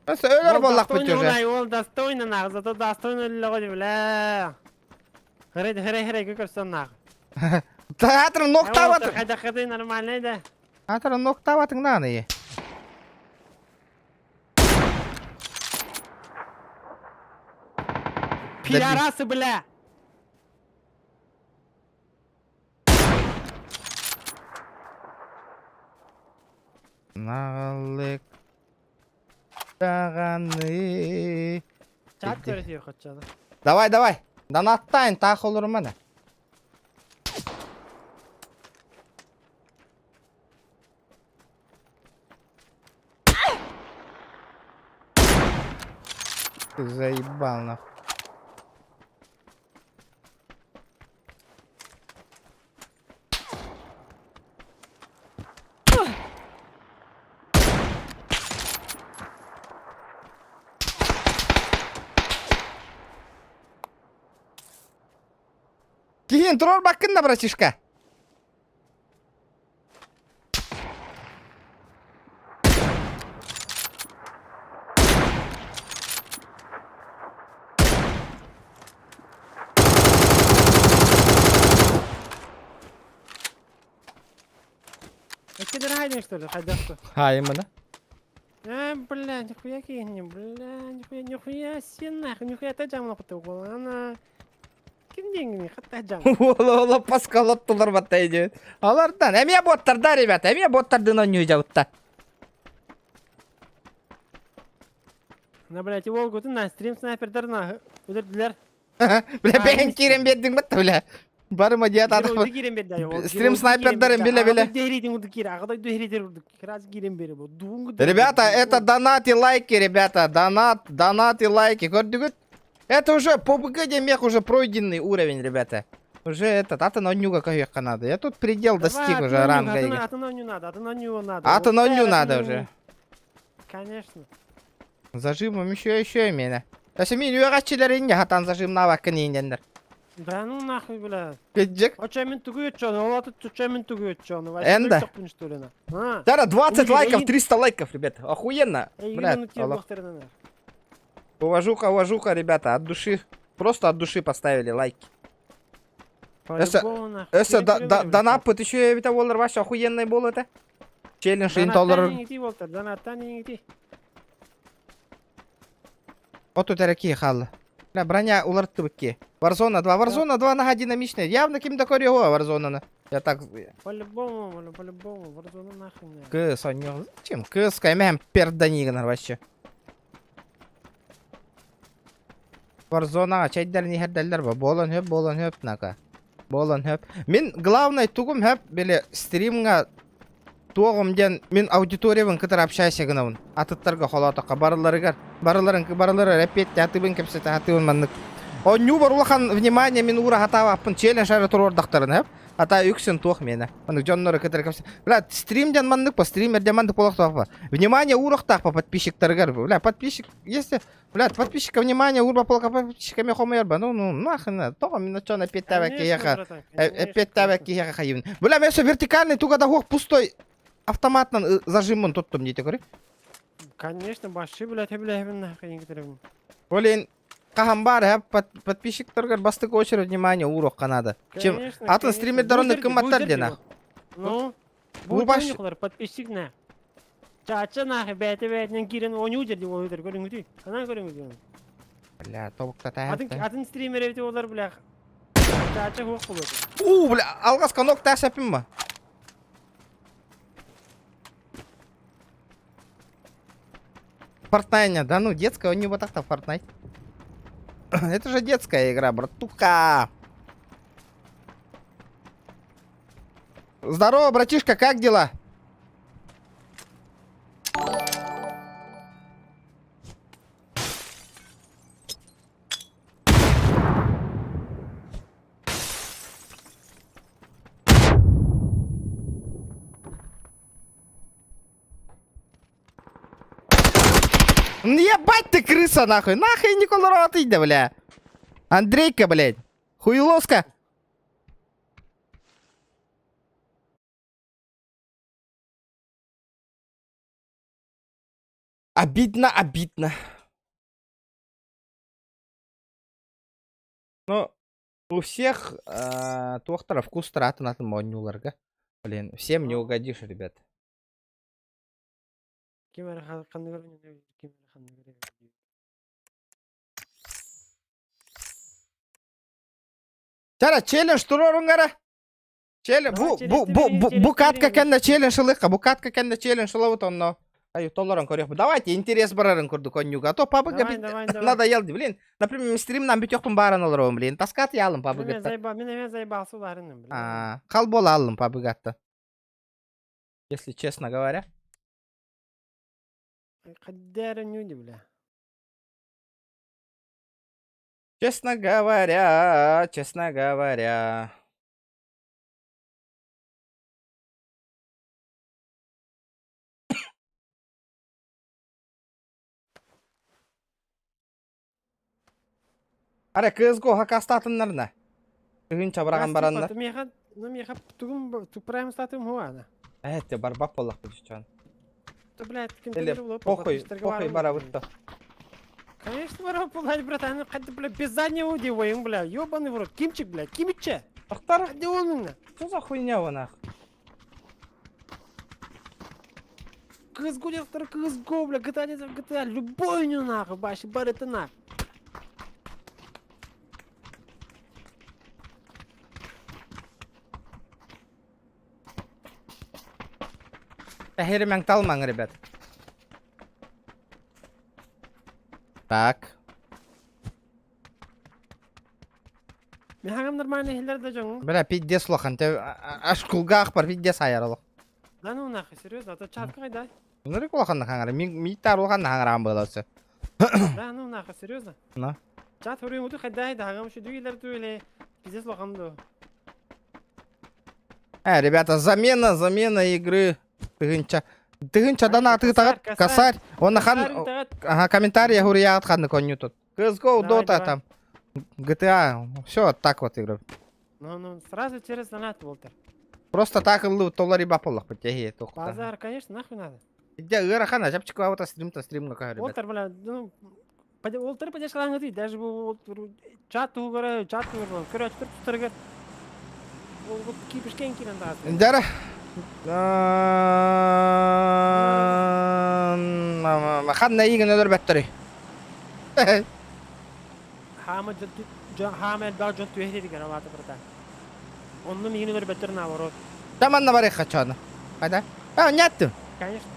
Просто өлер боллақ бит уже. Ол достойно нах, зато достойно лоғоди, бля. Хырай, көкірсен нах. Атырын ноқтап атыр. Қайда нормально да. Атырын ноқтап атың наны е. Пидорасы, бля. Нағылық тағаны. Чат көресеу қатшады. Давай. Донаттайын, тақ олырым мана. Ты заебал нахуй. Кейін тұрор баққында, братишка. Эти драйдинг, что ли, ходят-то? Хайымыны. Бля, нихуя кинь, нихуя сенах, нихуя тажам нахуй, она... Ким деньги, хаттажам. Ола паскалаттылар баттайды. Алардан, әме боттарда, ребята, әме боттардын ойнүй жауытта. На, блядь, Волгу, ты на стрим снайпердерна өдірділер. Бля, бәйін керем бердің бітті, бля. Барыма диет адық. Стрим снайпердерін біле. Ребята, это донат и лайки, ребята. Донат и лайки. Көрдігіт? Это уже по БГ демех уже пройденный уровень, ребята. Уже этот, атононюга как надо. Я тут предел достиг уже ранга. Атононю надо уже. Конечно. Зажимом еще именно. Если мен үйрәтшілерінде хатан зажимна вакын ендендер. Да ну нахуй, бля. Кетжек. Очамен тугу өтчоны, олаты чочамен тугу өтчоны. Энда. Дара 20 лайков, 300 лайков, ребята. Охуенно. Блядь, уважуха, ребята, от души. Просто от души поставили лайки. Если донапыт еще и воллар ваш охуенный был это. Челлендж интоллар. Вот тут такие халлы. Бля, броня уларты быки. Warzone 2 нога динамичная. Явно кем такой рего Warzone. Я так... По-любому, Warzone нахуй. Кыс, он не... Чем? Кыс, каймем перданигнар вообще. Warzone чайдар не хердалдар ба. Болон хөп нака. Болон хөп. Мен главный тугум хөп беле стримга туғымден мен аудиториявын кітір общайся гынауын. Атыттарға холатаққа барыларын репет атыбын кепсеті атыбын маннык. О ню бар улахан внимание мен ура хатава аппын челлендж ары тұрор дақтарын хөп. Ата үксін туқ мені. Маннык жоннары кітір кепсеті. Бля, стримден маннык па, стримерден мандык болақ туақпа. Внимание урақтақ па подписчиктарығар. Бля, подписчик, если... Бля, подписчика внимание урба полка подписчиками хомер ба. Ну, нахрена. Тоға мен чон опять табаки яха хайын. Бля, мен со вертикальный туға да хуқ пустой автоматнан зажимын тоттым дейді көрі. Конечно, башы, блядь, нахуй кетерем. Олен қахам бар, подписчиктарға бастық очередь внимание уроққа надо. Чем атын стримердерін кім аттар дена. Ну, бұл башықлар подписчик на. Чача нахуй бәті-бәтінен керен оны өдерді ол өдер көрің өтей. Қана көрің өтей. Бля, тобықта тәйіпті. Атын стример өте олар, бля. Чача хуқ бұл өтей. Бля, алғас қанок тәсәпім ба? Fortnite, да ну, детская, он не вот так-то Fortnite. Это же детская игра, братуха. Здорово, братишка, как дела? Ну ебать ты крыса нахуй. Нахуй Никола ты, да, бля. Андрейка, блядь. Хуелоска. Обидно, обидно. Ну, у всех тохтара вкус тратынатын монюларга. Блин, всем не угодишь, ребят. Кемер ханны көргөн, кемер ханны көргөн. Чара, челлендж турорунгара. Челлендж, бу катка кенде челлендж ылыкка, бу катка кенде челлендж ылыбыт онно. Ай, толларан көрөк. Давайте интерес барарын курду конюга. А то пабыга Давай. надоелди, блин. Например, стримнан битёктун барын олором, блин. Таскат ялым пабыга. Мен эме заебался уларыным, блин. Халбол алым пабыгатта. Если честно говоря. Каддары нюди, бля. Честно говоря, честно говоря. Аре, CSGO хакастатыннарна. Күн чабыраган баранна. Меха тупраем статым хуана. Ты барбак боллак бишчан. То, блядь, Или похуй бара вытто. Конечно, бара пулать, братан. Хadi, бля, без заднего удиваем, бля. Ёбаный в рот. Кимчик, бля, кимиче. Ахтар, Хadi он. что за хуйня у нах? CSGO директор CSGO, бля, GTA, любой не нахуй, баши, бары ты нах. Тахиримян талман, ребят. Так. Мехагам нормальный хиллер да жоң. Бля, пиздец лохан. Ты аш кулгах бар пиздец аярылық. Да ну нахуй, серьезно, а то чатка кайда. Ну рек лохан нахангара. Миттар лохан нахангара амбыласы. Да ну нахуй, серьезно. Ну. Чат хурим уту кайда, да хагам шу дуйлер дуйле. Пиздец лохам до. Ребята, замена игры. Тыгынча дана тыгытагат косарь. Он нахан комментарий гурия атханны коню тут. CSGO, Dota там. GTA. Все так вот игры. Ну, сразу через донат, Волтер. Просто так ылы толлари баполлах потяги. Базар, конечно, нахуй надо. Где ырахана, жапчик вот стрим-то стрим как ребят. Волтер, бля, ну... Волтер подешь лангати, даже бы чат угора, чат угора. Короче, тургар. Вот кипишкен кирен да. Дара. Ханна иген өдөр бәттери. Хамад Хамад бажон туехри гана вата брата. Оннун иген өдөр беттер на ворот. Таманна барай хачана. Кайда? Нятты. Конечно.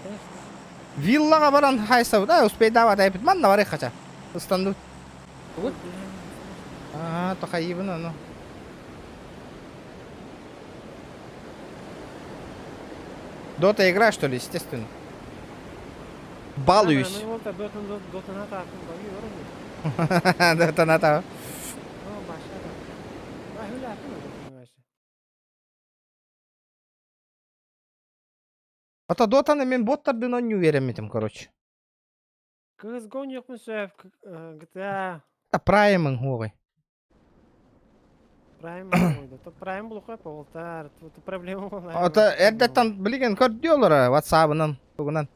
Виллага баран хайсау, да, успей давать айпит. Манна барай хача. Устанду. То хайибына, ну. Дота игра, что ли, естественно. Балуюсь. Дота ната. Ата дотаны мен боттардын он не уверен этим, короче. CSGO не окмусев, GTA. Та праймын хугай. Prime oydu. To Prime buluq hep Волтер. Тут проблема var. Ата эрдеттен билген көрдүлөр WhatsApp-ынан, тугунан.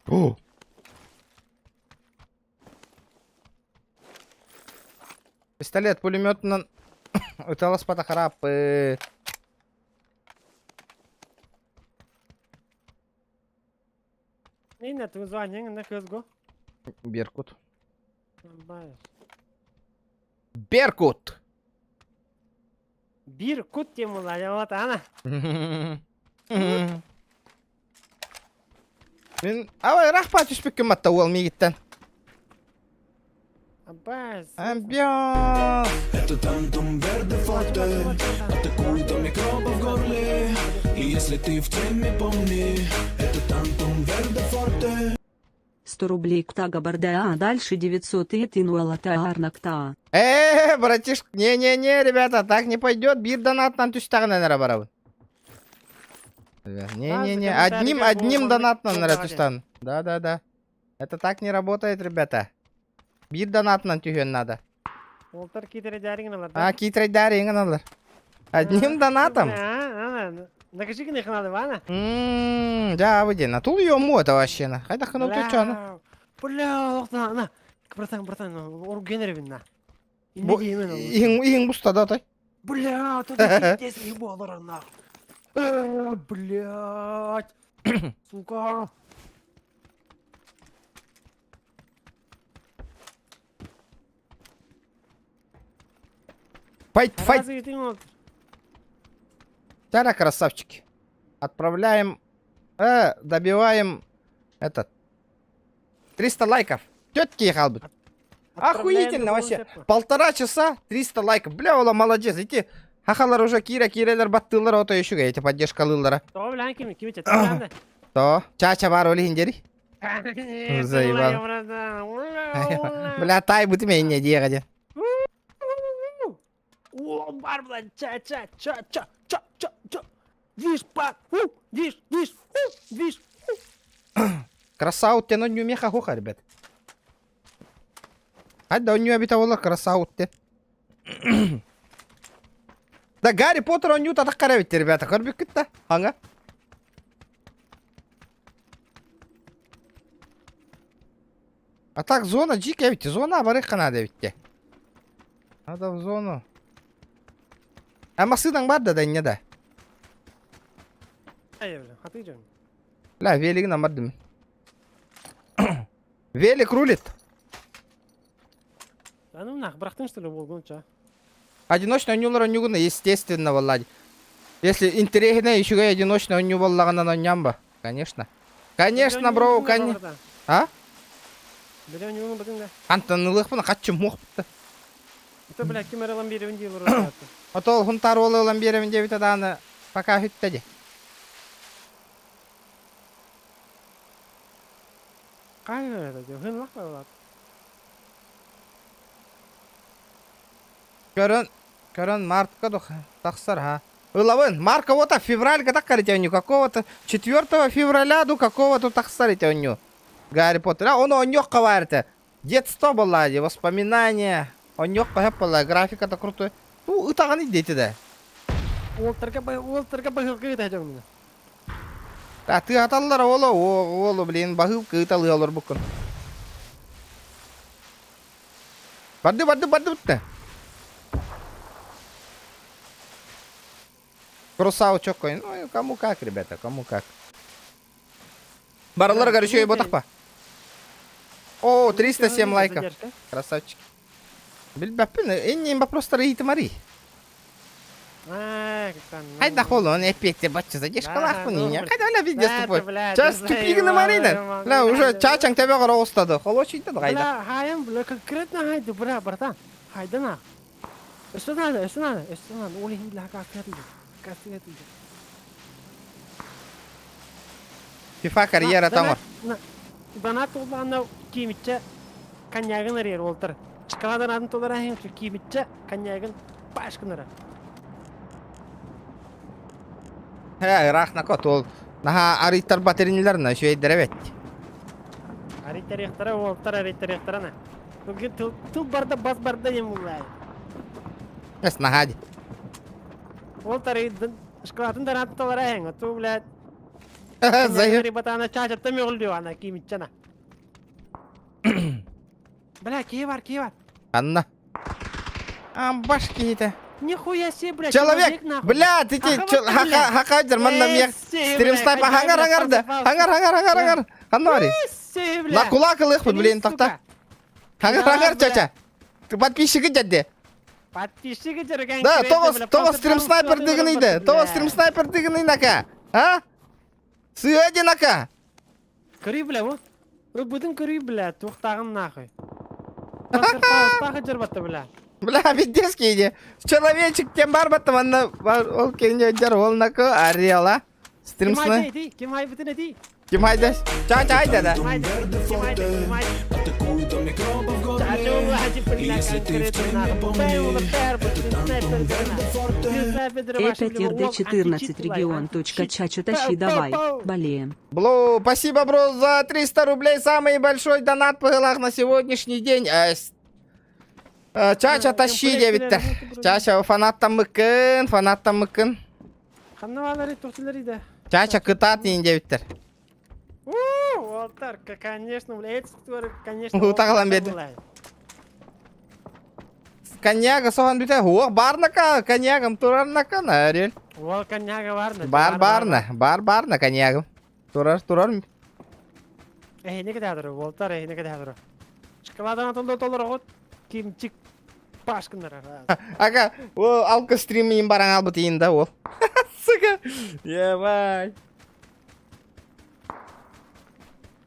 О. Пистолет пулемётунан өталас пата харап. Нейне ты звание на CSGO? Беркут. Баеш. Беркут! Bir kut diyeyim ulan ya valla ana. Мен авай рахпат түспекке матта ол мегиттен. Abbas. Амбион. Это тантум верде форте, атакует микробы в горле. И если ты в теме, помни, это тантум верде форте. 100 рублей Ктага Бардаа, а дальше 900 и Тинуэлата Арнакта. Братишка, не-не-не, ребята, так не пойдет. Бир донатнан түстағына нара барабын. Не-не-не, одним донатнан нара түстағын. Да. Это так не работает, ребята. Бир донатнан түген надо. Олтар китере жарingen алар. А, китрей дарingen алар. Одним донатом. Накажи не хнады вана. Да, выйден. А тут ее мота вообще на. Хайда хну ты чё, ну? Бля, на. Братан, ору генеревин на. Не деймін ол. Иң бұста да той. Бля, тут кетесің болыр ана. Блядь. Сука. Файт. Разве ты мог? Тяра, красавчики. Отправляем, добиваем этот 300 лайков. Тетки халбут. Охуительно вообще. 1,5 часа 300 лайков. Бля, ола молодец. Эти хахалар уже кирелер баттылар ото ешуге. Эти поддержкалылар. Тоғы білән кем чет? То, чача бар олы хиндери. Заебал. Бля, тай бұты менне дегаде. О, бар білән, ча. Виш, пак, виш. Красаут те, но не меха хуха, ребят. Хадда, он не обитавола красаут те. Да, Гарри Поттер, он не утатакаравите, ребята. Хорбик китта, ага. А так, зона дикая ведь, зона барыха надо ведь. Надо в зону. А масыдан бар да не да. Хаты жөн. Ля, велик намардым. Велик рулит. А ну нах, брахтын что ли болгон ча? Одиночный нюлар нюгуна, естественно, Влади. Если интересно, еще и одиночный ню воллагана на нямба. Конечно. Конечно, бро, конечно. А? Бля, не бутын да. Антон лыхпын, качым мохпты. Это, бля, кемералан беревин дейл. Отол хунтар олылан беремін деп даны пока хүттеді. Қай өреді де, хын лақ болады. Көрін мартқа тақсар, ха. Улавын, марка вот февральга такарите оню, какого-то 4 февраля ду какого-то тақсарите оню. Гарри Поттер, а он онёққа барите. Детство болады, воспоминания. Онёққа хеп болады, графика-то крутой. Ну, ытағаны дейті да. Олтарға бағыл қиыт әжем мұны. А ты аталлар олу, блин, бағыл кыйталы олар бұқын. Барды бұтты. Крусау чокой. Ну, кому как, ребята, кому как. Баралар горячо и ботах па. О, 307 лайков. Красавчики. Билбаппин, эннин просто рейты мари. Хайда холу, он эпекте бачча задешка лахпын. Хайда оля видео ступой. Час тупигіні марина. Ля, уже чачаң тебе қара остады. Холо чүйді қайда. Ля, хайым, бля, конкретно хайды, братан. Хайдана. Өсті надо. Олы хинділі кастыгатыды. FIFA карьера тамар. Донат олғанда киімітчі коньягын әрер олтыр. Шкаладан адын толар әйін киімітчі коньягын башқын әрі. Рахна кот ол. Наха ариттар батеринилерна шөйдер әбет. Ариттар ектара олтар ариттар ектарана. Тул барда бас барда ем олай. Эс нахади. Олтар шкаладан донат толар әйін. Ту, блядь. Зайыр. Ребята, чачатта меғылдеу ана киімітчіна. Бля, кей бар. Анна. Башки это. Нихуя себе, блядь. Человек, бля, ты хакаджер, манна мех. Стримстайп, хангар. Ханнари. На кулак лых, блин, так. Хангар, чача. Ты подписчики дядя. Подписчики жүрген Да, кереді, тоғыз стрим снайпер деген иді. Тоғыз стрим снайпер деген иді, ака. А? Сы один, ака. Көрей, бля, вот. Вы будем көрей, бля, туқтағын нахуй. Панцерфауст жүрбатты, бля. Бля, видески иде. Человечек тем бар баттым, анна, ол кенде жар, ол нако, арела. Стрим Кем снайпер. айды, кем ай бітін әді? Кем айда? Чача айда да. Кем айды, кем айды, кем айды. Атакую до микробов в Чача горле. влади прина конкретно нахуй. Пэйла пербу, снайпер дрена. ЭПТРД14 регион. Чачу тащи давай. Болеем. Блу, спасибо, бро, за 300 рублей. Самый большой донат по галах на сегодняшний день. Чача тащи, девиттер. Чача фанаттан мыкын. Қаннавалары тоқтылар еді. Чача кытат дейін, девиттер. Волтар, конечно, бля, эти конечно. Утағылан беді. Коньяга соған бүте. Оқ, барнака, коньягым турарнака, нарел. Ол коньяга барна. Барна, коньягым. Турар. Не кедадыр, Волтар, не кедадыр. Шоколадан толдыр ғот. Кимчик пашкындар. Ака, ол алқы стримейін баран албыт дейін да, ол. Сука, ебай.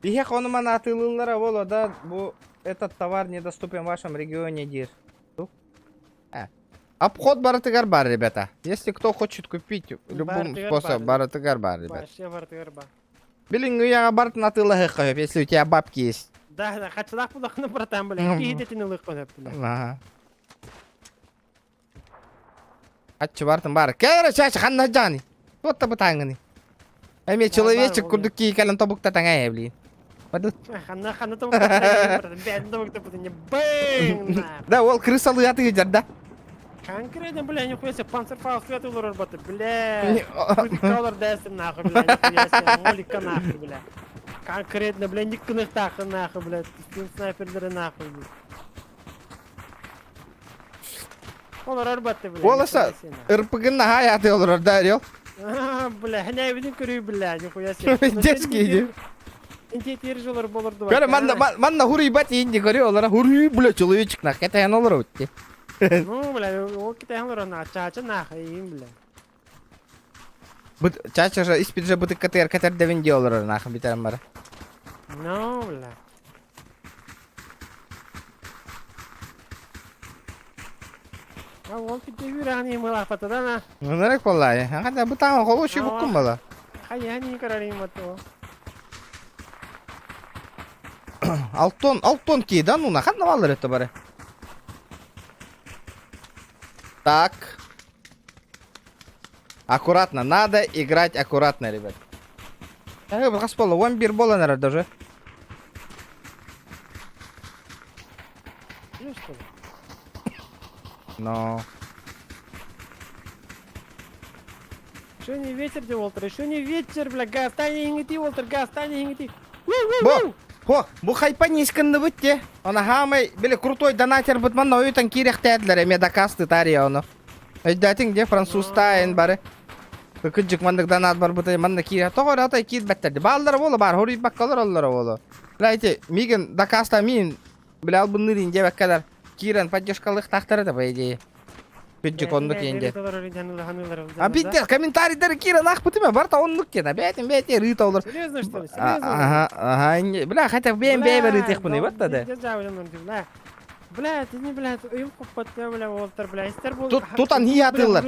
Бихе қоныман атылылары ол, да, бұл этот товар недоступен в вашем регионе, дир. Обход баратыгар бар, ребята. Если кто хочет купить любым способом, баратыгар бар, ребята. Вообще баратыгар бар. Билин, я баратын атылығы қойып, если у тебя бабки есть. Да, хачылақ бұлақыны братан, бля. Кейдетіні лық қойып, бля. Ага. Атчы бартын бар. Кәрі шашы қанна жаны. Отта бұ таңыны. Әме человечек күрдік кей кәлін тобықта таңай, блин. Бадут. Ханна тобықта таңай, братан. Бәді тобықта бұтыне. Бэйң! Да, ол крысалы аты жар, да? Конкретно, бля, нихуя себе, панцерфауст свет улар баты, бля. Куликалар дәсім нахуй, бля, нихуя себе, молика нахуй, бля. Конкретно, бля, никных тахы нахуй, бля, снайпердері нахуй, бля. Олар арбатты, бля. Ол аша РПГ-ны хай аты олар, да, рел? Бля, хәне әбінің көрі, бля, нихуя себе. Детский, де. Интетер жолар болырды, Көрі, манна хури бәт енді көрі олара. Хури, бля, человечек нах, кәтәйін олар өтті. Ну, бля, ол китайын олар чача нахуй, бля. Чача же, испит же бұты кәтер дәвенде олар, нах, битерім бара. Ну, бля. Ол китайы үйрәғын емі лақпаты да, на. Нұрек болай, аңғада бұтаңы қолу ши бұққын бала. Хаяни карарим ато. Алтон ки, да, ну, нахадна валыр это бары. Так. Аккуратно, надо играть аккуратно, ребят. Бұлғас болы, 11 болы нәрі даже. Что ли? Но... Еще не ветер, де Волтер, еще не ветер, бля, газ, тайне хингити, Волтер, газ, тайне хингити. Хо, бұл хайпа нескінді бүтте. Оны хамай, білі, крутой донатер бұт, манна өйтін керек тәділер, әме дакасты тария оны. Өйдәтің де французтайын бары. Күкіджік мандық донат бар бұтай, манна керек. Тоғыр атай кейт бәттерді. Балдары болы бар, хорит баққалар олары болы. Білі, әйте, меген дакаста мен, білі, албын нырин де бәккадар. Кирен поддержкалық тақтары да, по идее. Күкіджік ондық енде. А биттер, комментарийлері Кирен ақ бұтыма, барта ондық кен. Бәтін, рыт олар. Серьезно, что ли? Серьезно? Ага, бля, хотя бен рытық бұны, вот да. Бля, ты не, бля, им купатты, бля, Волтер, бля, истер был... Тутан хи атылар.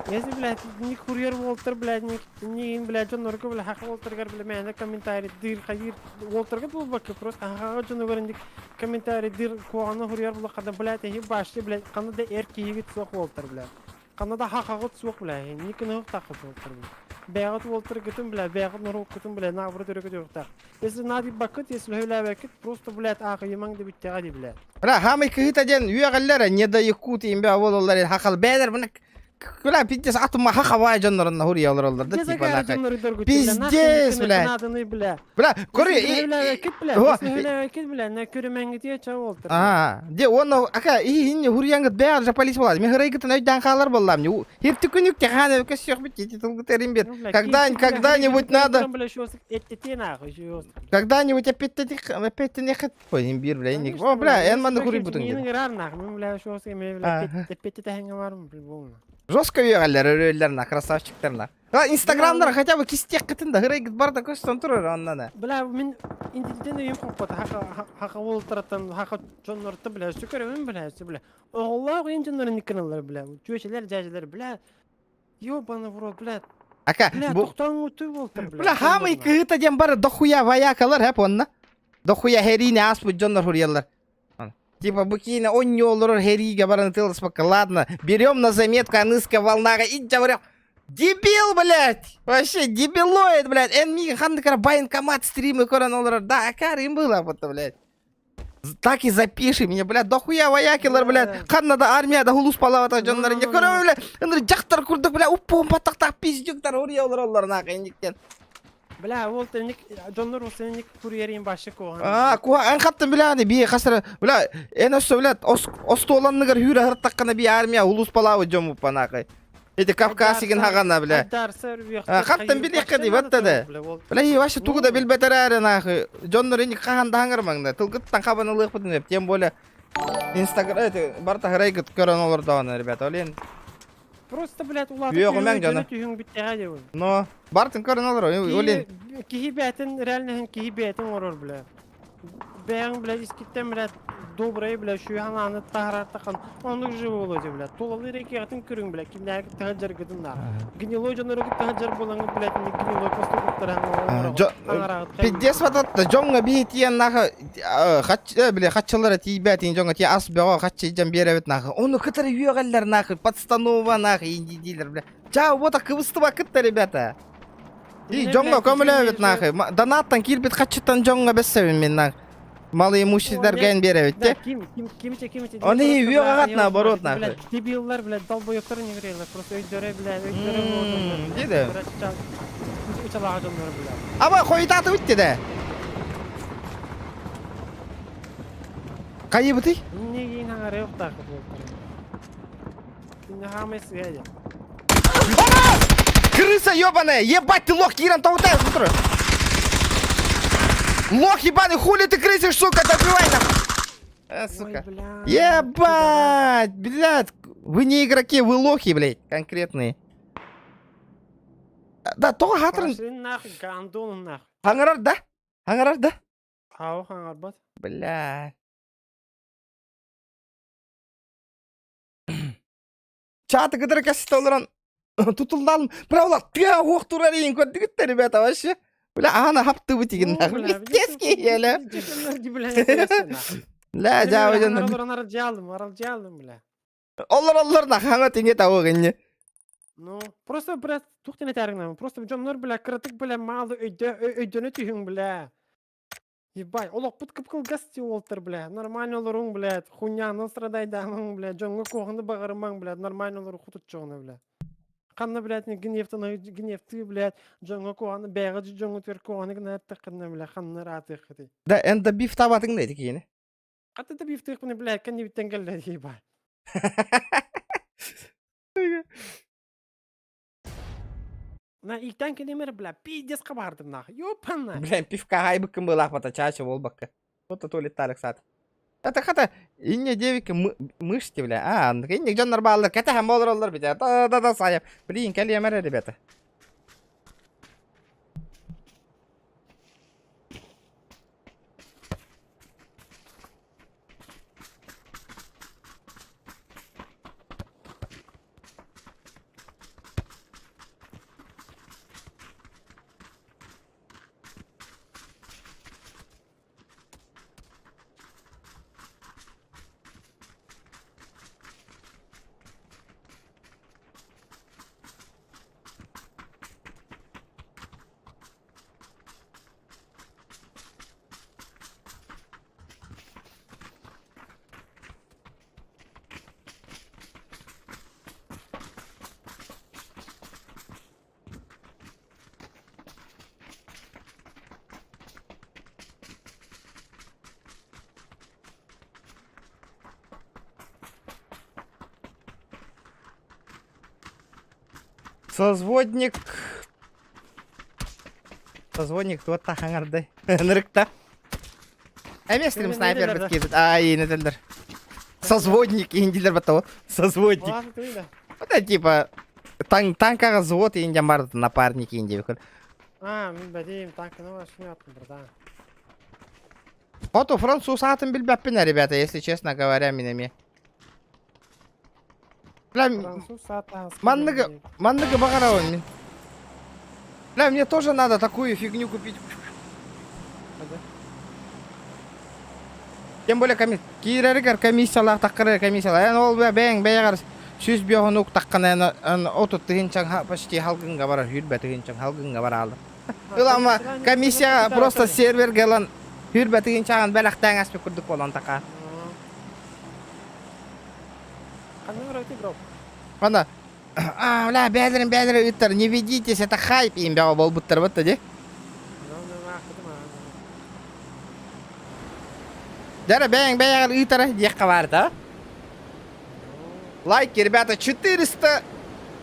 Если, блядь, не курьер Волтер, блядь, не, блядь, Джон Норко, блядь, хақ Волтергар, блядь, мәні комментарий дыр, қайыр, Волтерга бұл бақы, просто хақаға Джон Норко комментарий дыр, қуағына курьер бұл қада, блядь, ехи башты, блядь, қанада әркейгі түсуақ Волтер, блядь. Қанада хақаға түсуақ, блядь, некіні ұқ тақы Волтер, блядь. Бәғыт Волтер күтін, блядь, бәғыт Норко күтін, блядь, нағбыры түрігі дөріқтақ. Если нади бақыт, если хөйлә бәкіт, просто, блядь, ақы емаңды біттеға ди, блядь. Ра, хамай кыхыта ден үйәғаллары, не да якут ембе авол олар, хақал бәдер бұны Bля, pizdes atma haqavay jonlarına huriya olurlar da tipa nakay. Pizdes, bля. Bля, kori. De onu aka hinne huriyangıt beyarca polis болады. Мен hırayгытын өйден қалар болам. Херти күнүкте хана өкөс yok бит. Тылгытерим бер. Когда-нибудь надо. Когда-нибудь опять не хат. Ой, бир, бля, не. О, бля, я манды хури бутун. Жестко вегалар, өрөллерна, красавчиктарна. Инстаграмдар хотя бы кистек кытында hırayгыт барда көстөн турар аннана. Бля, мен индиден үйім қоқпады. Хақа олтыраттан, хақа жонларды, бля, сөкөрөмін, бля, бля. Оғылар ойын жонларын никаналар, бля. Жөшелер, жәжелер, бля. Ёбаны в рот, бля. Ака, Бля, тоқтан өтіп олтыр, бля. бля, хамы кыта дем бар дохуя ваякалар хеп онна. Дохуя херине аспыт жонлар хуриялар. Типа букина он не олор херига баран тылс пока. Ладно, берем на заметку аныска волнага и говорю. Дебил, блядь! Вообще дебилоид, блядь! Энми хандыкара военкомат стримы коран олар. Да, акар им было вот-то, блядь. Так и запиши меня, блядь. Дохуя воякилар, блядь. Канада армияда хулус палавата жонлар. Не көрөм, блядь. Ыныр жактар курдук, блядь. Уппом паттактак пиздюктар урия олар накайниктен. Бля, олтыр ник жонлар олсын ник курьерин башы коған. Куа ан каттым бляны би касыр, бля, энөсө, блядь, остоланныгар хүрө хырттаккана би армия хулус палавы жомуп панакай. Это Кавказиген хагана, бля. Хаттым билек ди вот да. Бля, и вообще тугуда билбетераре нахуй. Жоннор ник хаганда хангырмаңда. Тылгыттан кабанылык бутун деп. Тем более Инстаграм это барта храйгыт көрөн олар дагы, ребята. Олен. Просто, блядь, улады. Yok, men canım. Түйүң биттега деп. Но бартын көрөн олар. Олен. Кихибетин, реально кихибетин орор, бля. Бәң, блядь, искиттен, блядь, добрый, блядь, şu hananı tahrar takan. Onu живы olacak, блядь. Толалы рекеатын көрүң, блядь, кимдер тахажар гыдында. Гнилой жаныр гыт тахажар болаңы, блядь, не гнилой постуктар. Пиздец вот это жонга битиен нахы бля хатчылары тийбетин жонга ти ас бего хатчы жан беребет нахы. Оны кытыр үйөгаллар нахы, подстанова нахы инди дилер, бля. Жа вот так выступа кытта, ребята. И жонга көмөлөбөт нахы. Донаттан кирбит хатчыттан жонга бессебин мен нахы. Малы имуществендерген беребет те. Кимче. Он и үйөгагат наоборот нахы. Дебилдар, блядь, долбоёктор не грелер. Просто өйдөрө, блядь, өйдөрө. Диде. Учалага жонлор, блядь. Ama koyutatı bitti de. Kayı bitti. Не гейн хаңары yok da болтор. Кине хамес геде. Крыса ёбаная! Ебать ты лох, Киран, толкай, смотри! Лох ебаный, хули ты крысишь, сука, добивай нахуй! Сука. Ебать! Блядь! Вы не игроки, вы лохи, блядь, конкретные. Да, то хатрын. Хаңарар, да? Хаңарар, да? Ау, хаңар бат. Бля. Чаты кыдыр кәсіт олыран тұтылдалым. Правда, тыға оқтырар ең көрдігітті, ребята, вообще. Бля, ана хапты бітеген нахуй. Теске елі. Бля, жауы жаны. Арал бля. Олар нахуй хаңа теңе тауығын. Ну, просто, блядь, тухтен этәріңнәм. Просто жонлар, бля, кырытык, бля, малы өйдöне түйің, бля. Ебай, олақ бұт кып-кыл гасти олтыр, бля. Нормально оларың, бля. Хуняны страдайдамың, бля. Жонға коғынды бағырымаң, бля. Нормально олар құтыт жоғыны, бля. Қанна, блядь, гневті, блядь. Жонға коғаны, бәғі жонға төр коғаны гнат тақынна, бля. Қанна раты қыды. Да, энда биф табатың дейді кейіні. Қаты да биф тықпыны, бля, кән ебіттен кәлді, ебай. На ilkten kelimleri bile piddes kabardım nah. Ёпана. Блин, пивка хайбыкым была хвата чача волбака. Вот это улетали, кстати. Это хата инне девики мышки, бля. Инне джон нормально. Ката хамолр олар бля. Да, сая. Блин, калемеры, ребята. Созводник. Созводник вот так аңарды. Нырыкта. Эмес стрим снайпер Нелерді? біткейді. Ай, нетелдер. Созводник енділер баттау. Созводник. Оларды түйді. Это типа танкаға звод енден барды напарник енде бекін. Мен бәдейім танкіні ашыны аттым бірда. Вот у француз атын білбәппін, ребята, если честно говоря, минами. Бля, Француз саты манныгы бағарауын мен. Бля, мне тоже надо такую фигню купить. Тем более кейрерігер комиссиялар таққыры комиссиялар. Ол бәң бәйғар сөз беғын ұқ таққаны отут тығынчан почти халғынға барар, хүрбә тығынчан халғынға бар алды. Ама комиссия просто сервер gələn хүрбә тығынчан бәләқтәң әспе күрдік болан тақа. Қанның рөйті броп? Ана, бля, бәдірін үттір, не ведитесь, это хайп, им бәға бол бұттыр бұтты, де? Дәрі бәйғар үттірі деққа барды, а? Лайки, ребята, 400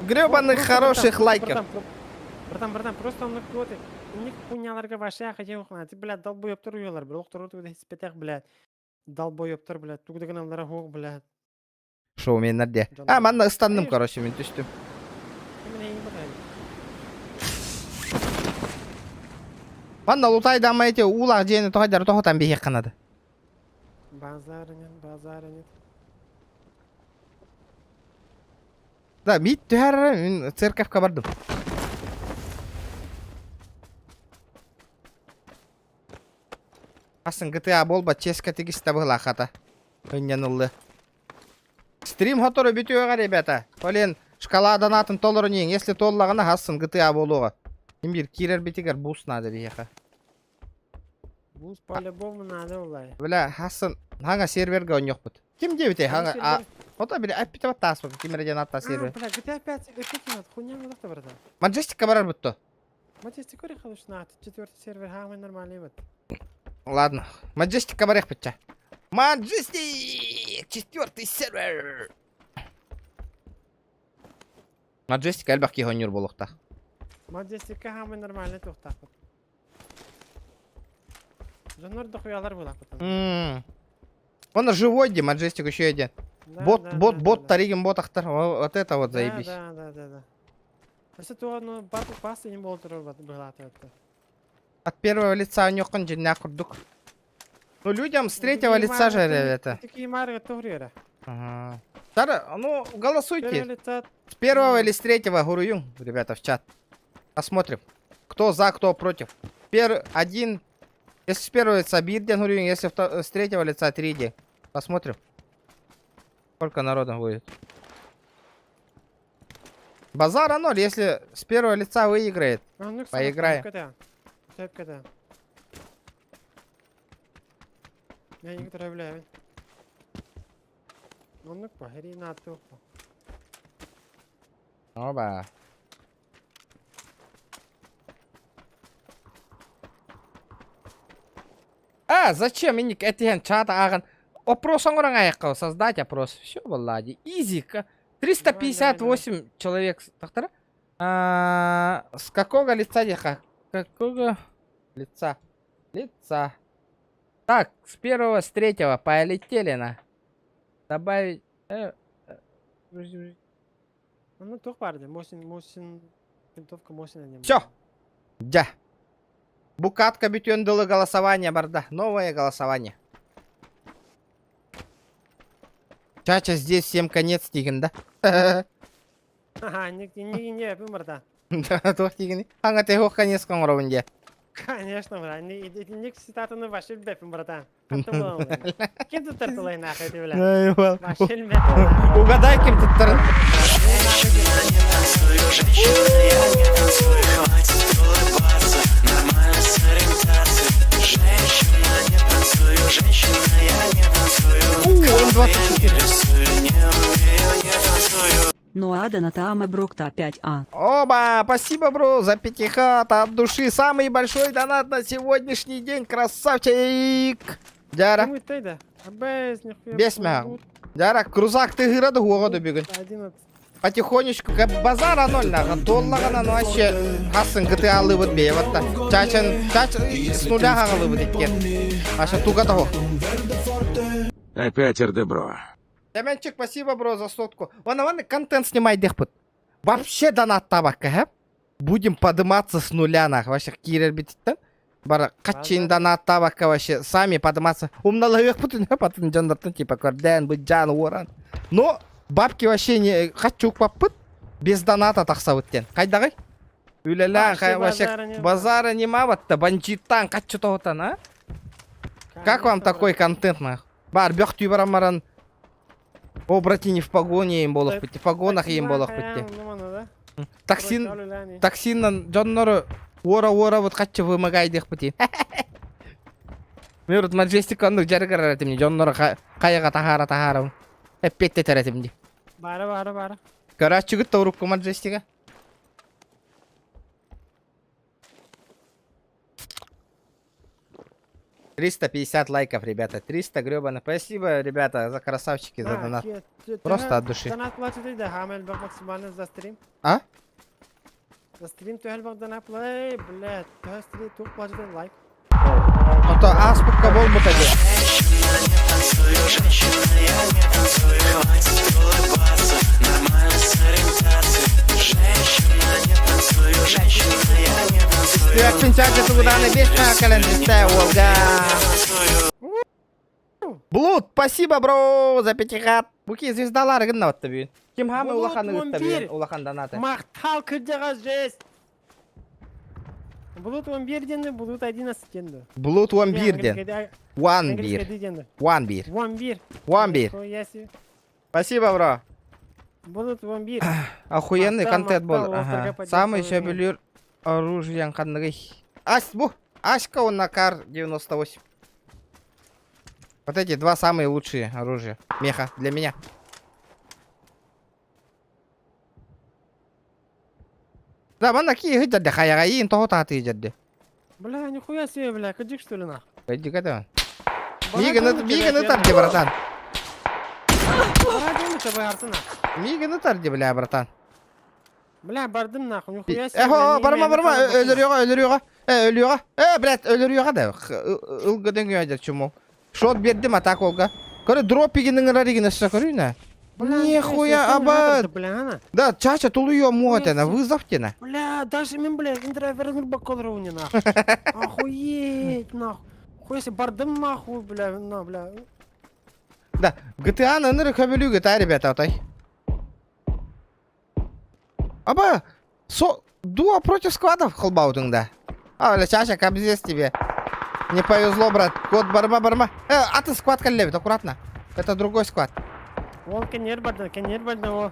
гребаных хороших лайков. Братан, просто он накроты. У них пуняларға ваша хотел ухнать. Ты, блядь, долбоёптыр уйылар. Бір оқтыр өтіп еспетек, блядь. Долбоёптыр, блядь. Тугдығын алдара хоқ, блядь. Шоу мен нәрде? Манна ұстандым, короче, мен түстім. Манна лутайды ама әте улақ жені тоғайдары тоғытан бейек қанады. Базарынен. Да, мит түхәрі, мен церковқа бардым. Асын GTA болба, ческа тегісті бұғыла қата. Өннен ұлды. Стрим хотору бітуеға, ребята. Олен шкаладан атын толырын ең. Если толлағына асын GTA болуға. Ембір кирер бітігер бус нады бейеқа. Бус по-любому надо, олай. Бля, асын хаңа серверге он жоқ бұд. Кім де біте? Ота біле әппіті бат тас бұд. Кемерден атта сервер. Бля, GTA 5 өтекемет. Хуйня мұлықты бірді. Маджестикка барар бұдты. Матестик ори қалышына аты. 4-й сервер хағымай нормальный бұд. Ладно. Маджестикка барех бітча. Маджестик! 4-й сервер! Маджестик әлбақ кейхонер болуқта. Матестикка хағымай нормальный тоқтақ бұд. Жонорды хуялар болақ бұд. Он живой, где Маджестик еще один. Бот таригин ботахтар. Вот это вот заебись. Да. Если то, ну, батл пасты не было была это. От первого лица у него конченя курдук. Ну, людям с третьего лица же, ребята. Такие мары это Ага. Ну, голосуйте. лица. С первого или с третьего гуруюм, ребята, в чат. Посмотрим. Кто за, кто против. Один. Если с первого лица Бирден гуруюм, если с третьего лица 3D. Посмотрим. Сколько народу будет. Базара 0, если с первого лица выиграет. Поиграем. Я не отравляю. Ну, погори на туху. Оба. Зачем мне этих чата аган? Опрос orang аяққа создать опрос. Все, Влади. Изика. 358 человек. С какого лица деха? Какого лица? Лица. Так, с первого, с третьего полетели на. Добавить. Ну, тух парди. Мосин. Винтовка Мосина. Все. Да. Букатка битюндылы голосование барда. Новое голосование. Чача, здесь всем конец тиген, да? Ха-ха, не, выморда. Да, тух тиген. Анга ты хох конец конровенде. Конечно, бля. Не цитата на вашей бепе, братан. Кем ты тартулай нахуй, ты, бля? Вашей бепе. Угадай, кем ты тартулай. Ну а Донатама Брокта 5А. Оба, спасибо, бро, за пятихата от души. Самый большой донат на сегодняшний день, красавчик. Дяра. Без Бес мя. Дяра, крузак ты гырады хуага да бегін. 11. Потихонечку, как базар анольна, долларынан вообще хасын GTA алып бей, вот так. Чачан с нуля алып деткен. Аша туга того. Опять РД-бро. Демянчик, спасибо, бро, за сотку. Вон контент снимай дехпут. Вообще донат табакка, ха? Будем подниматься с нуля, нах. Вообще, кирер битит, да? Бара, качин донат табакка вообще. Сами подниматься. Умналовек путын, потом джандартын, типа, корден, быть джан, уран. Но бабки вообще не... Хочу попыт. Без доната тақса өттен. Қайдағай? Үлелән, вообще, базара нема ватта, банчиттан, қачу тоғытан, а? Как вам такой контент, нах? Бар, бёқ түйбарамаран. О, братини, в погоне им болох бітті. В погонах им болох бітті. Таксиннан жоннору ора вот қачу вымагайдық бітті. Мен Маджестик ондық жарғар әретімді. Жоннору қайыға тахара. Әппетте тәретімді. Бара. Короче, гүтті ұрыққы Маджестиға. $350 лайков, ребята. 300 гребаных. Спасибо, ребята, за красавчики, за донат. Просто от души. Донат платит, да, хамель бак максимально за стрим. А? За стрим ты бак донат плей, блядь. За стрим ты платит лайк. А то аспука бол бы тогда. Як пінчати туди не більше календаря Волга. Блуд, спасибо, бро, за 5 Буки звездалары гынна отты бүйін. Ким хамы улаханы гытта бүйін, улахан донаты. Мақтал күрдіға жест. Блуд 11 денді, Блуд 11 денді. Блуд 11 ден. 11. Спасибо, бро. Блуд 11. Охуенный контент был. Ага. Самый еще белюр оружие қандығый. Ашка он на кар 98. Вот эти два самые лучшие оружия. Меха для меня. Да, man такие гыдды, хаягаин, того таты идет. Бля, нихуя себе, бля, кадик что ли нах? Пойди когда. Мига на тарде, братан. Мига на тарде, бля, братан. Бля, бардым нахуй, нихуя себе. Барма, ölüyor. Блядь, ölüyor da. Ilgıdan göğecek çumu. Шот бердим атак олга. Көрі дроп егенің раригін ашса көрі на. Нихуя абад. Да, чача тулуё мотена, вызов тена. Бля, даже мен, бля, интровернул баколру не нахуй. Охуеть, нахуй. Хуя себе бардым нахуй, бля, на, бля. Да, GTA ныныры көбілу GTA, ребята, отай. Аба, дуо против складов холбаутыңда. А, бля, чача, кабзес тебе. Не повезло, брат. Кот, барма. А ты сквад коллебит, аккуратно. Это другой сквад. Вон конер бардым, о.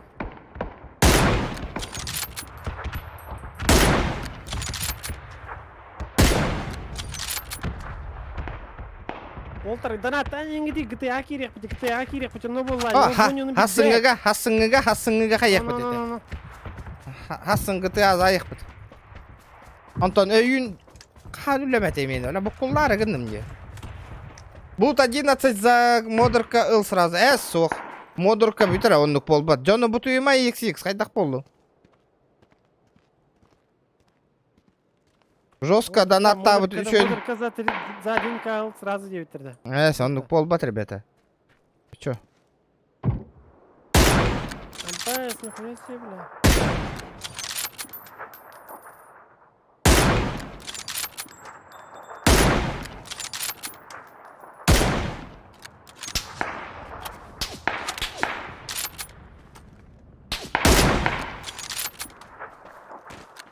Олтар, донат, ангиди, GTA кирек, потому но было. Хассыңыга қайық бітеді. Хассың GTA зайық біт. Антон, өйін қану ләмәт емейін, өна бұққыллары гіндім де. Блуд 11 за модерка ыл сразу. Соқ. Модерка бүтірі ондық болбад. Жоны бұту ема XX, қайдақ болду? Жестко донатта вот еще. Модерка за 1К сразу 9 тұрды. Ондық болбад, ребята. Чё? МПС, нахуя себе, бля.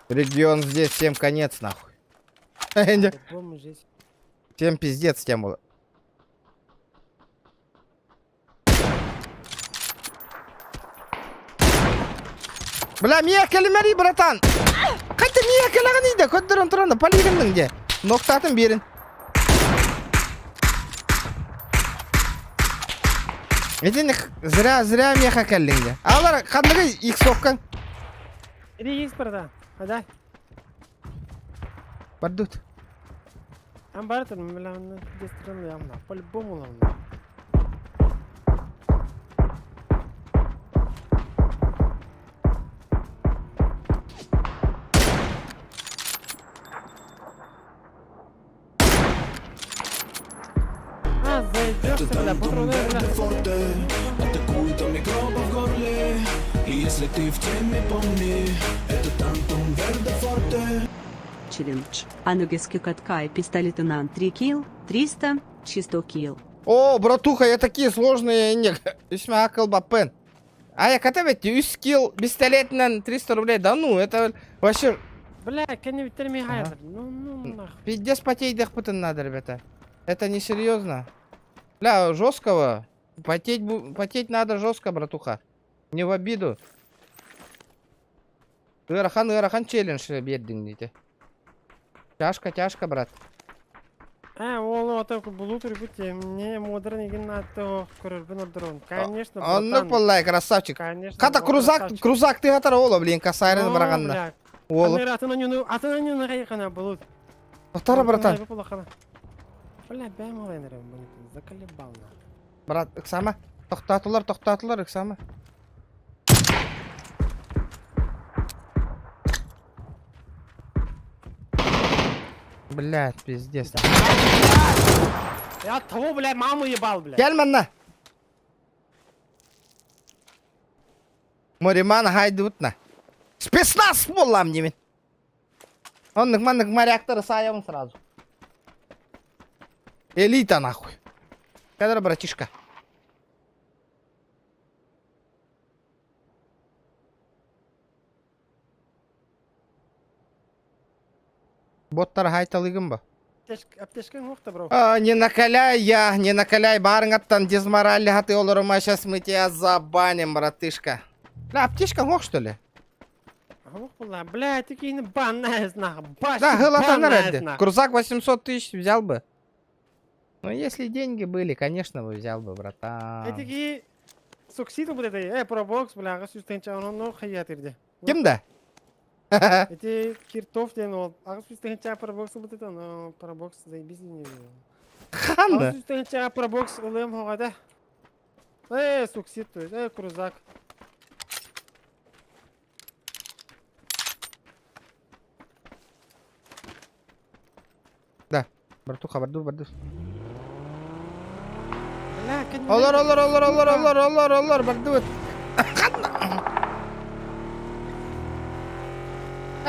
Регион здесь, всем конец, нахуй. Всем пиздец, тем было. Бля, мия келмери, братан. Қайта мия келеген дейді, көттірін тұрында, полигонның де. Ноқтатын берін. Еден зря меха келдің де. Алар, қандығы X соққан. Иди X, братан. Дай. Поддут. Амбартер, бля, он здесь стороны явно. По-любому ловно. Сейчас зайдешь, бля, патроны, бля. Форте атакует микробов в горле. И если ты в теме, помни, это Антон Верде Форте. Челлендж. Анугески катка и пистолетинант 3 килл, 300, чисто килл. О, братуха, я такие сложные не. Исма акылбаппен. А я катавать 3 килл пистолетнан 300 рублей. Да ну, это вообще Бля, кәне битермей хайдыр. Ну, нахуй. пиздец потеть пытан надо, ребята. Это не серьезно. Бля, жесткого. Потеть надо жестко, братуха. Не в обиду. Ырахан челлендж бердин дейді. Тяжко, брат. Ол атаку булутыр бите. Мне модерн еген атты көрөрбүн ордырон. Конечно, Он полай, красавчик. Конечно. Ката крузак ты гатар ола, блин, касайрын бараганна. Олып. Атынан кайкана булут. Тоқтара, братан. Бля, бәм олайнырым, заколебал. Брат, ыксама. Тоқтатылар, ыксама. Блядь, пиздец. Я того, бля, маму ебал, бля. Gel manna. Мориман хайдутна. Спецназ болам демен. Он ныкма реакторы саявын сразу. Элита нахуй. Кадр, братишка. Боттар хайталыгын ба? Аптешкен мухта, бро. Не накаляй, барың аттан дезмораль хаты оларыма, сейчас мы тебя забаним, братышка. Бля, аптечка мог, что ли? Бля, такие не банная знах. Да, гылатанар эдди. Крузак 800 тысяч взял бы. Ну, если деньги были, конечно, бы взял бы, братан. Такие суксиду будет, пробокс, бля, агас үстенча, ну, хаятырды. Кем-да? Эти киртов ден ол. Агас үстенча пробокс будет, но пробокс заебись не. Ханна. Агас үстенча пробокс улем хогада. Суксид, крузак. Да, братуха, бардур. Бля, Олар, бардур.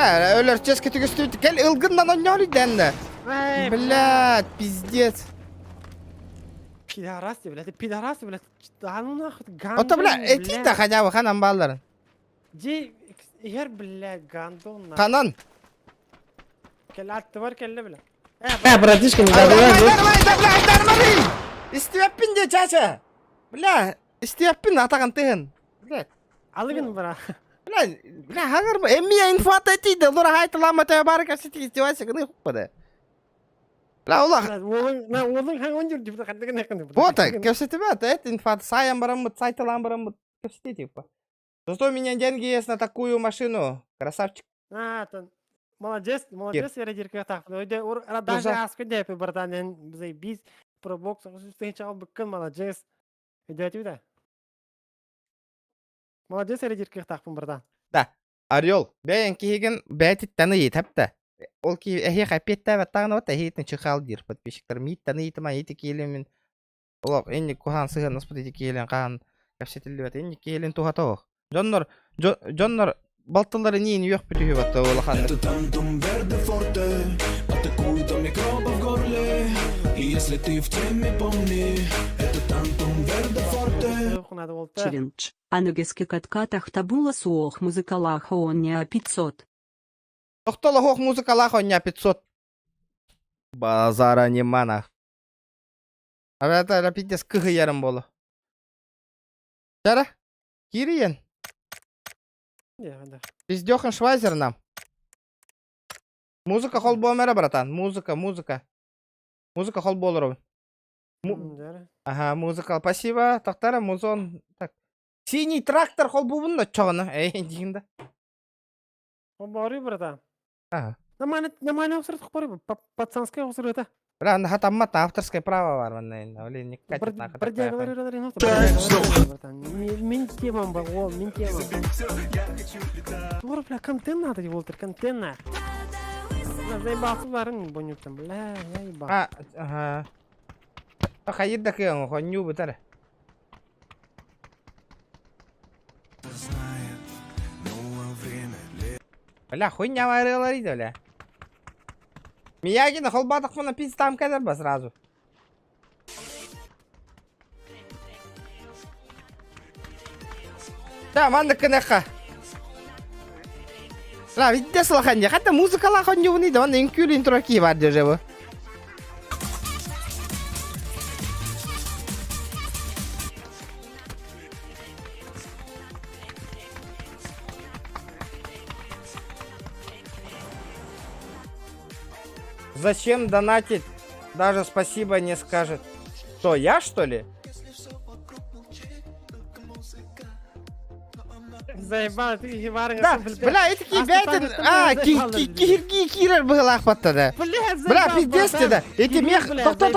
Өлер чески түгістейді. Кел, ылгыннан ойнаули дәнді. Блядь, пиздец. Пидорас, блядь. Да ну нахуй, гандон. Ота, бля, этита хотя бы ханан балларын. Же, егер, блядь, гандон нахуй. Ханан. Кел атты бар, келді, бля. Братишка, не забывай. Дармай. Истеппин де, чача. Бля, истеппин атаған тыгын. Блядь. Алыгын, бра. Бля, хагар ба. Эмия инфата этиді. Лура хайтылама тәе бары кәсеті истевайсы кыны құппады. Бля, улақ. Олың хаң он жүрді, қандығын әкінді. Вот так, кәсеті бәт, это инфата. Саян барамыд, сайтылан барамыд. Кәсеті, типа. Зато у меня деньги есть на такую машину. Красавчик. Молодец, я радирка так. Даже аску депи, братан, заебись. Пробокс, встречал бы кын, молодец. Идет, да? Молодец, я радирка так, братан. Да, Орел, бәйін кейген бәйтіт таны етіпті. Ол кей әхе қапетті әвәттағын өтті әхейтін чықал дер. Подписчиктар мейт таны етіма еті кейлемен. Олақ, әнне кухан сығын ұспыт еті кейлен қаған кәпсетілі бәт. Әнне кейлен туғата оқ. Джоннор, балтылары нейін үйек бүтігі бәтті олақанды. Это Антон Верде Форте атакует микробов в горле. И если ты в теме, помни, это Антон Верде Форте. Челлендж. Анугески катка тахтабула суох музыкалаха оння 500. Тоқталы хоқ музыкалақ оння 500. Базара неманақ. Арата рапидес кығы ярым болу. Жара, кириен. Пиздёхын швайзер нам. Музыка хол болмера, братан. Музыка. Музыка хол болыру. Ага, музыка. Спасибо. Тақтара, музон. Так. Синий трактор хол болбунда чоғына. Дейгінді. Бары, братан. Ага. Нормально обсырт бары, пацанская обсырт. Братан, хатаммат авторское право бар. Олен, не катит на Мен темам бар, ол, мен темам. Тура, бля, контент надо, Волтер, контент надо. Заебался барын, бонюктан, бля, я ебал. Ага. Hayır da kıyın, konyu biter. Бля, хуйня говорит, бля. Мияги на холбатах на пиздец там кадр бы сразу. Да, манда кынеха. Бля, видите слуханья, хотя музыка лаханья не да, он инкюр интроки бар держи. Зачем донатить? Даже спасибо не скажет. Что, я что ли? Заебал, ты геварга. Да, бля, эти кибятин... А, кирги кирер был ахватта. Бля, пиздец ты да. Эти мех... Кто?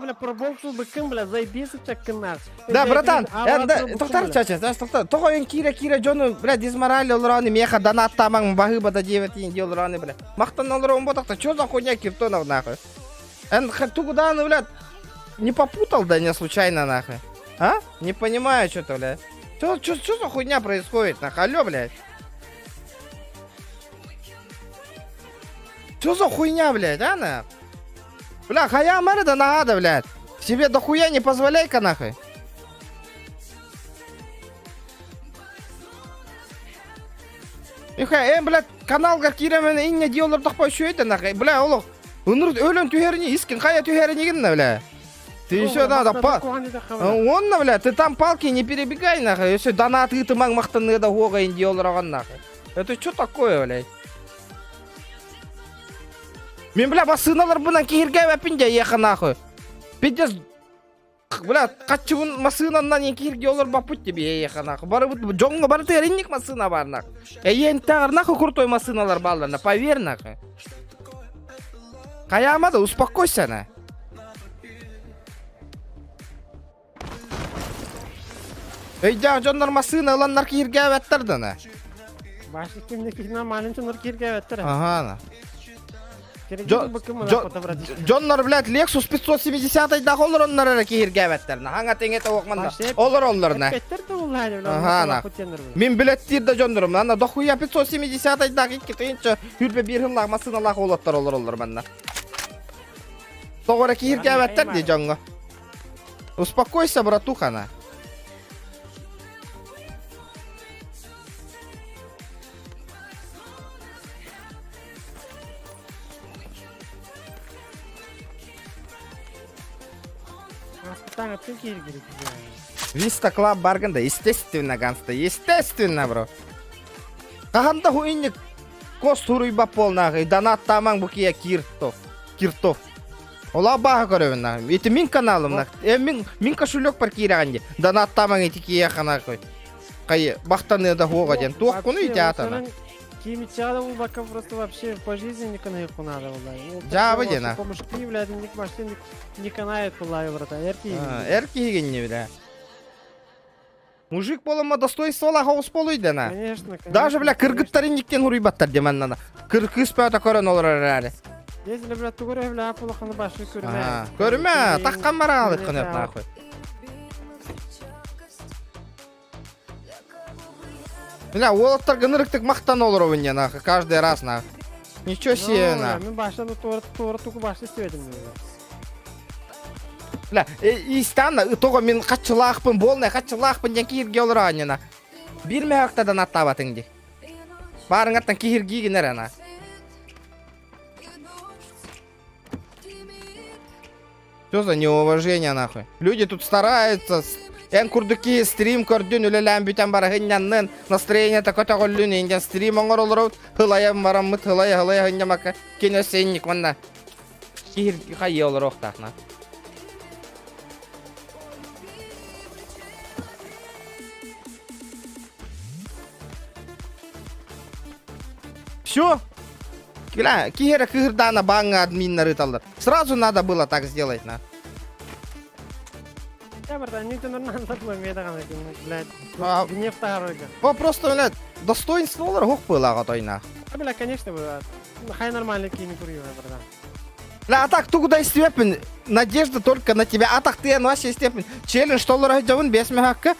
Бля, проболтул бы кым, бля, заебись чаккынар. Да, братан, тоқтар чача, тоқтар. Тоқо ен кира жону, бля, дизморали олраны меха донат тамаң бағы бада 9 тенге олраны, бля. Мақтан олраны ботақта, чё за хуйня киртонов нахуй? Эн тугуданы, бля, не попутал, да, не случайно нахуй. А? Не понимаю что-то, бля. Чё за хуйня происходит, нахуй? Алло, блядь. Чё за хуйня, блядь, а, на? Бля, хая мэра да надо, блядь. Себе дохуя не позволяй-ка, нахуй. Ихай, блядь, каналга киремен инне диолор тахпай шуйда, нахуй. Бля, олог. Унур өлөн түйеріне, искин хая түйеріне гинна, бля. Ты еще надо он, бля, ты там палки не перебегай, нахуй. Если донаты ты махтаны да гога индиолораган, нахуй. Это что такое, блядь? Мен, бля, басыналар бынан кирге вепинде еха, нахуй. Пиздец, бля, качывын масынаннан ен кирге олар бапут тебе еха, нахуй. Бары вот жонга бары ты ринник масына бар, нахуй. Ен тагыр, нахуй, крутой масыналар балларна, поверь, нахуй. Каямада, успокойся, на. Ey canlar masına olanlar kirge vettirdi ne? Başka kimdekinden malum çınır kirge vettir. Aha na. Kirge bakım ona fotoğraf. Canlar blad Lexus 570 da olur onlara kirge vettir ne? Hanga tenge tavuk manda. Olur onlar ne? Vettir de onlar öyle. Aha na. Min bilettir de canlarım lan. Da huya 570 da iki tenge hürbe bir hıllah masınalar olatlar olur benden. Doğru kirge vettir de canga. Успокойся, братуха на. Виста клаб барганда, естественно, ганста, естественно, бро. Каханда хуйник кос туруйба полнагы, донат тамаң букия киртов. Ола бага көрөбүн нагы. Это мин каналым нагы. Мин кошелек бар кираган. Донат тамаң эти кия хана кой. Кай бахтаны да хуга ден. Туак куну идиата. Кимичада у бака просто вообще по жизни не канает надо, блядь. Ja, выйди на. Помощь блядь, ник машин не канает, блядь, брата. Эрки генне, бля. Мужик полома достоинство хаус полуйда на. Конечно. Даже, бля, кыргыттарын никтен хуруйбаттар демен нана. Кыргыз пята көрөн олар әрі. Если, блядь, тугуре, бля, полоханы башы көрме. Көрме, таққан маралы қынет нахуй. Бля, олаттар гынырыктык мақтан olur овынне нахуй, каждый раз нахуй. Ничего себе нахуй. Мен башта тура туку башты істедім. Бля, истана, того мен қатшылақпын, болнай қатшылақпын ден киірге olur анена. Бірме ақтадан аттабатын де. Барың аттан киірге генер ана. Что за неуважение нахуй? Люди тут стараются. Эн курдуки стрим көрдүн үлелән бүтән бара хыннаннан настроение такой голлүн инде стрим оңор олорот хылаям барам мыт хылая хыннамака киносенник манна кир хай олорок тахна. Всё? Кира, кира кырдана банга админ рыталдар. Сразу надо было так сделать, на. Я, братан, не ты нормально такой медаган, блядь. Гнев тарыга. О, просто, блядь, достоинство олар хук было агатой на. Бля, конечно, бля. Хай нормально кини курю, братан. Ля, а так ты куда истепен? Надежда только на тебя. А так ты вообще истепен. Челлендж $1 жауын 5 мегакка.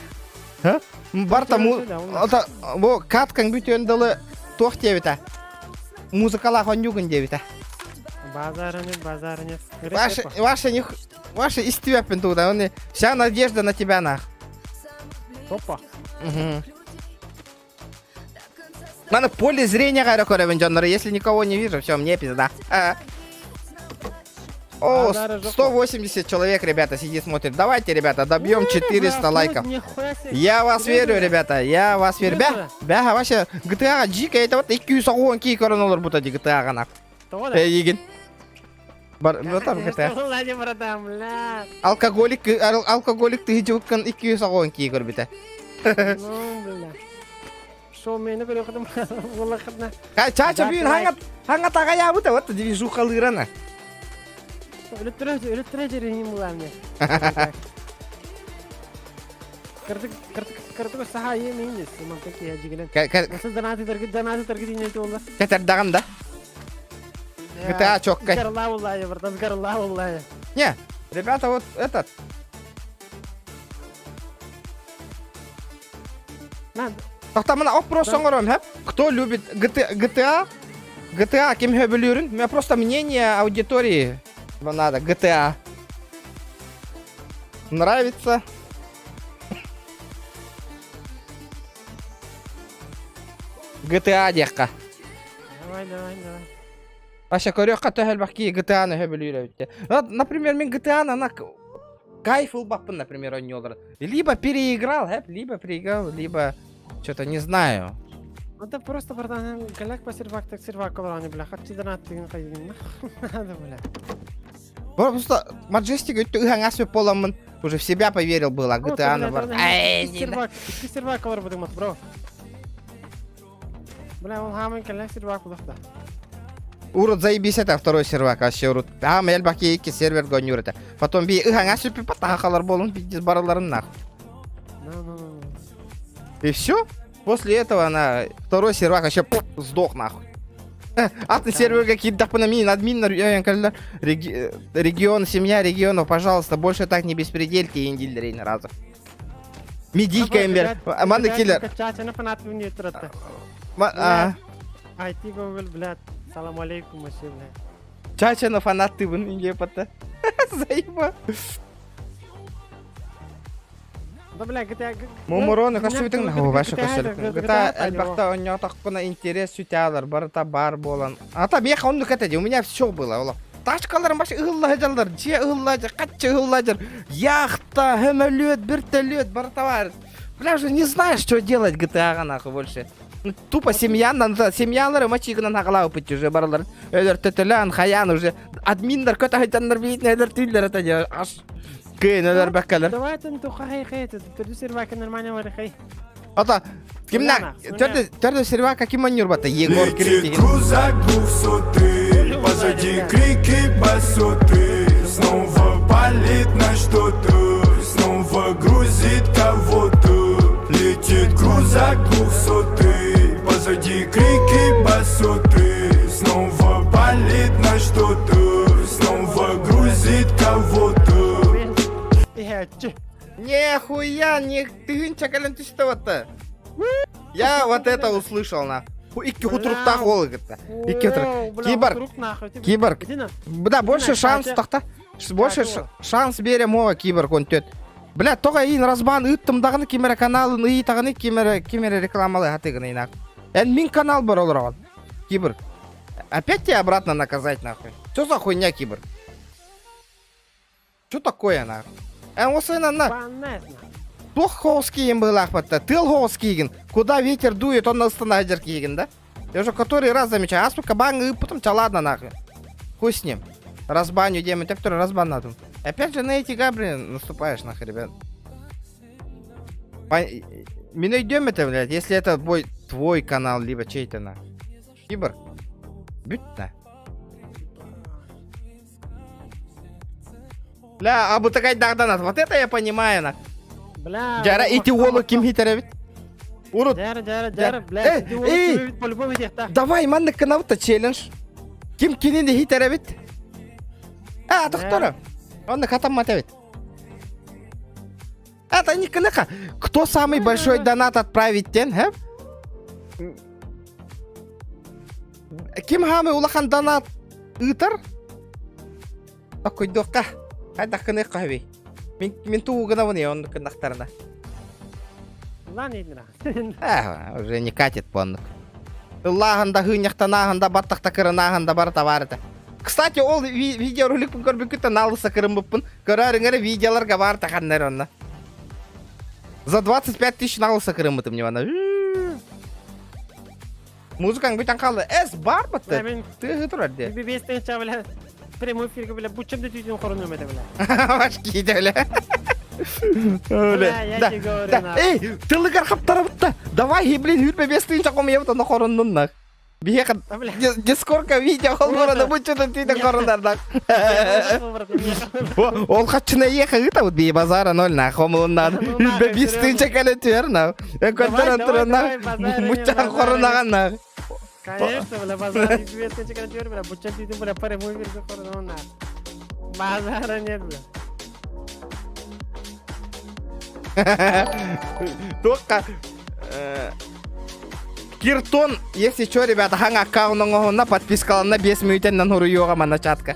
Бар там, во каткаң бүтөндөлө тох дебита. Музыкалар хонюгун дебита. Базарынет. Ваши истепен туда. Вся надежда на тебя нах. Опа. Надо поле зрения гайра көрөбүн жоннору. Если никого не вижу, все, мне пизда. О, 180 человек, ребята, сидит, смотрит. Давайте, ребята, добьем 400 лайков. Я вас верю, ребята, я вас верю. Бяха, вообще, GTA G это вот 210 кей коронолор бута ди GTA гана. Егин. Батар GTA. Влади, братан, бля. Алкоголик ты жуккан 210 кей көрбүтө. Ну, бля. Шо мени көрөкөдүм. Валахатна. Чача бүйүн хаңа тагая бута вот движухалырана. Өлөттүрө жеринин булам мен. Кырдык саха емейміз. Мантык я жигелен. Насыл данаты тарги дейнети олар. Кетер дагам да. GTA чоккай. Сгарла улай, братан, сгарла улай. Не, ребята, вот этот. Тахта мына вопрос соңором, хэп? Кто любит GTA? GTA ким хөбөлүрүн? У меня просто мнение аудитории. Надо GTA. Нравится? GTA декка. Давай. Вообще көрөккө төһөлбакки GTA-ны хөбөлүрөбүт. Например, мен GTA-ны ана кайф улбаппын, например, ойнолор. Либо переиграл, либо проиграл, либо что-то не знаю. Это просто, братан, галяк по сервак колорани, бля, хатчи данаты кайын. Надо, бля. Просто Маджестик ыхаңас поламын. Уже в себя поверил было, GTA-ны бар. Сервак колор будем от, бро. Бля, он хамын галяк сервак улахта. Урод заебись это второй сервак, вообще урод. А, мэлбаки iki сервер гонюр это. Потом би ыхаңас үпі патахалар болын, бидес бараларын нахуй. И все? После этого она второй сервак вообще сдох нахуй. Атный сервер какие-то тахпанами, админ, регион, семья регионов, пожалуйста, больше так не беспредельте и индилерей на разу. Медийка имбер, маны киллер. Чачаны фанат мне трата. Айти Google, блядь, салам алейкум, вообще, блядь. Чачаны фанат ты вон епата. Заеба. Да, бля, GTA... Момороны, кашыбытың нахуй ваша кашылык. GTA әлбақта ойнатақпына интерес сүтәлер, барыта бар болан. Ата беха онды кәтәде, у меня все было, олар. Ташкаларым башы ыгыллажалар, же ыгыллажар, катчы ыгыллажар. Яхта, хөмөлөт, биртелөт, барыта бар. Бля, уже не знаешь, что делать GTA-га нахуй больше. Тупо семьялары мачигынан ағылау пүтті уже баралар. Өдір төтілән, хаян уже. Админдар көті хайтандар бейтін өдір түйлер әтәде. Аш күйін өдір бәккәлер. Давай тенту хай хейті, түрді сервака нормально вары хай. Ата, кимна? Төрді сервака ким манюр бата? Егор Крик. Крузак 200, позади крики басоты. Снова палит на что-то, снова грузит кого-то. Летит крузак 200, позади крики басоты. Снова палит на что-то, снова грузит кого-то. Нихуя, не ты чакален ты что-то. Я вот это услышал на. Икки хутруктаа гол гэдэг. Икки киборг. Да, больше шанс тахта. Больше шанс берем ова киборг он төт. Бля, тога ин разбан ыттымдагыны кемере каналын ый тагыны кемере рекламалы хатыгыны инак. Мин канал бар олар. Киборг. Опять тебя обратно наказать нахуй. Что за хуйня, киборг? Что такое нахуй? Осына на. Плох хоуский им был ахпатта. Тыл хоуский. Куда ветер дует, он на станайдер киген, да? Я уже который раз замечаю. А сука, бан и потом ладно нахуй. Хуй с ним. Разбаню демон, те, который разбан надо. Опять же на эти габри наступаешь нахуй, ребят. Мы найдем это, блядь, если это твой канал, либо чей-то на. Киборг. Бютна. Бля, абу такая дагданат. Вот это я понимаю, на. Бля. Жара эти олу ким хитеревит? Урод. Жара, бля. Давай, манны канавта челлендж. Ким кининде хитеревит? А, доктора. Он хатам матавит. Это не кныха. Кто самый большой донат отправить тен, а? Ким хамы улахан донат ытар? Такой дока. Хайда кныха ви. Мен тугана вон он кнахтарна. Lan edin Уже не катит понук. Лаганда хыняхтанаганда баттахта кырынаганда бар товарыта. Кстати, ол видеоролик пун көрбүкүтө налыса кырымбыппын. Көрөрүңөр видеолорго бар таханнар онна. За 25 тысяч налыса кырымбытым невана. Музыкаң бүтән калды. Эс бар бытты. Мен- Ты турар де. Bir besten çavla premoi firga bile bu çımda tütün korunu mede bile. Баш кийде эле. Öyle. Ya Да, ki görün да. abi. Эй, тылыгар хаптарабытта. Давай, блин, хүрбе бестин чаком ебта на короннуннак. Бияка Бля. Дискордка видео холгорода бучуду тиде корондардаг. Ол хатчына ехать, вот бей базара ноль на хомлуннан. Хүрбе бестин чакале тверна. Эконтаран турна. Мучан коронаган. Конечно, bile bazar bir besten çıkartıyor bile bu çımda tütün bile premoi firga korunu onlar. Bazara ne bile. Только Киртон, если что, ребята, ханг аккаунт на подписка на 5 минут на нуруёга начатка.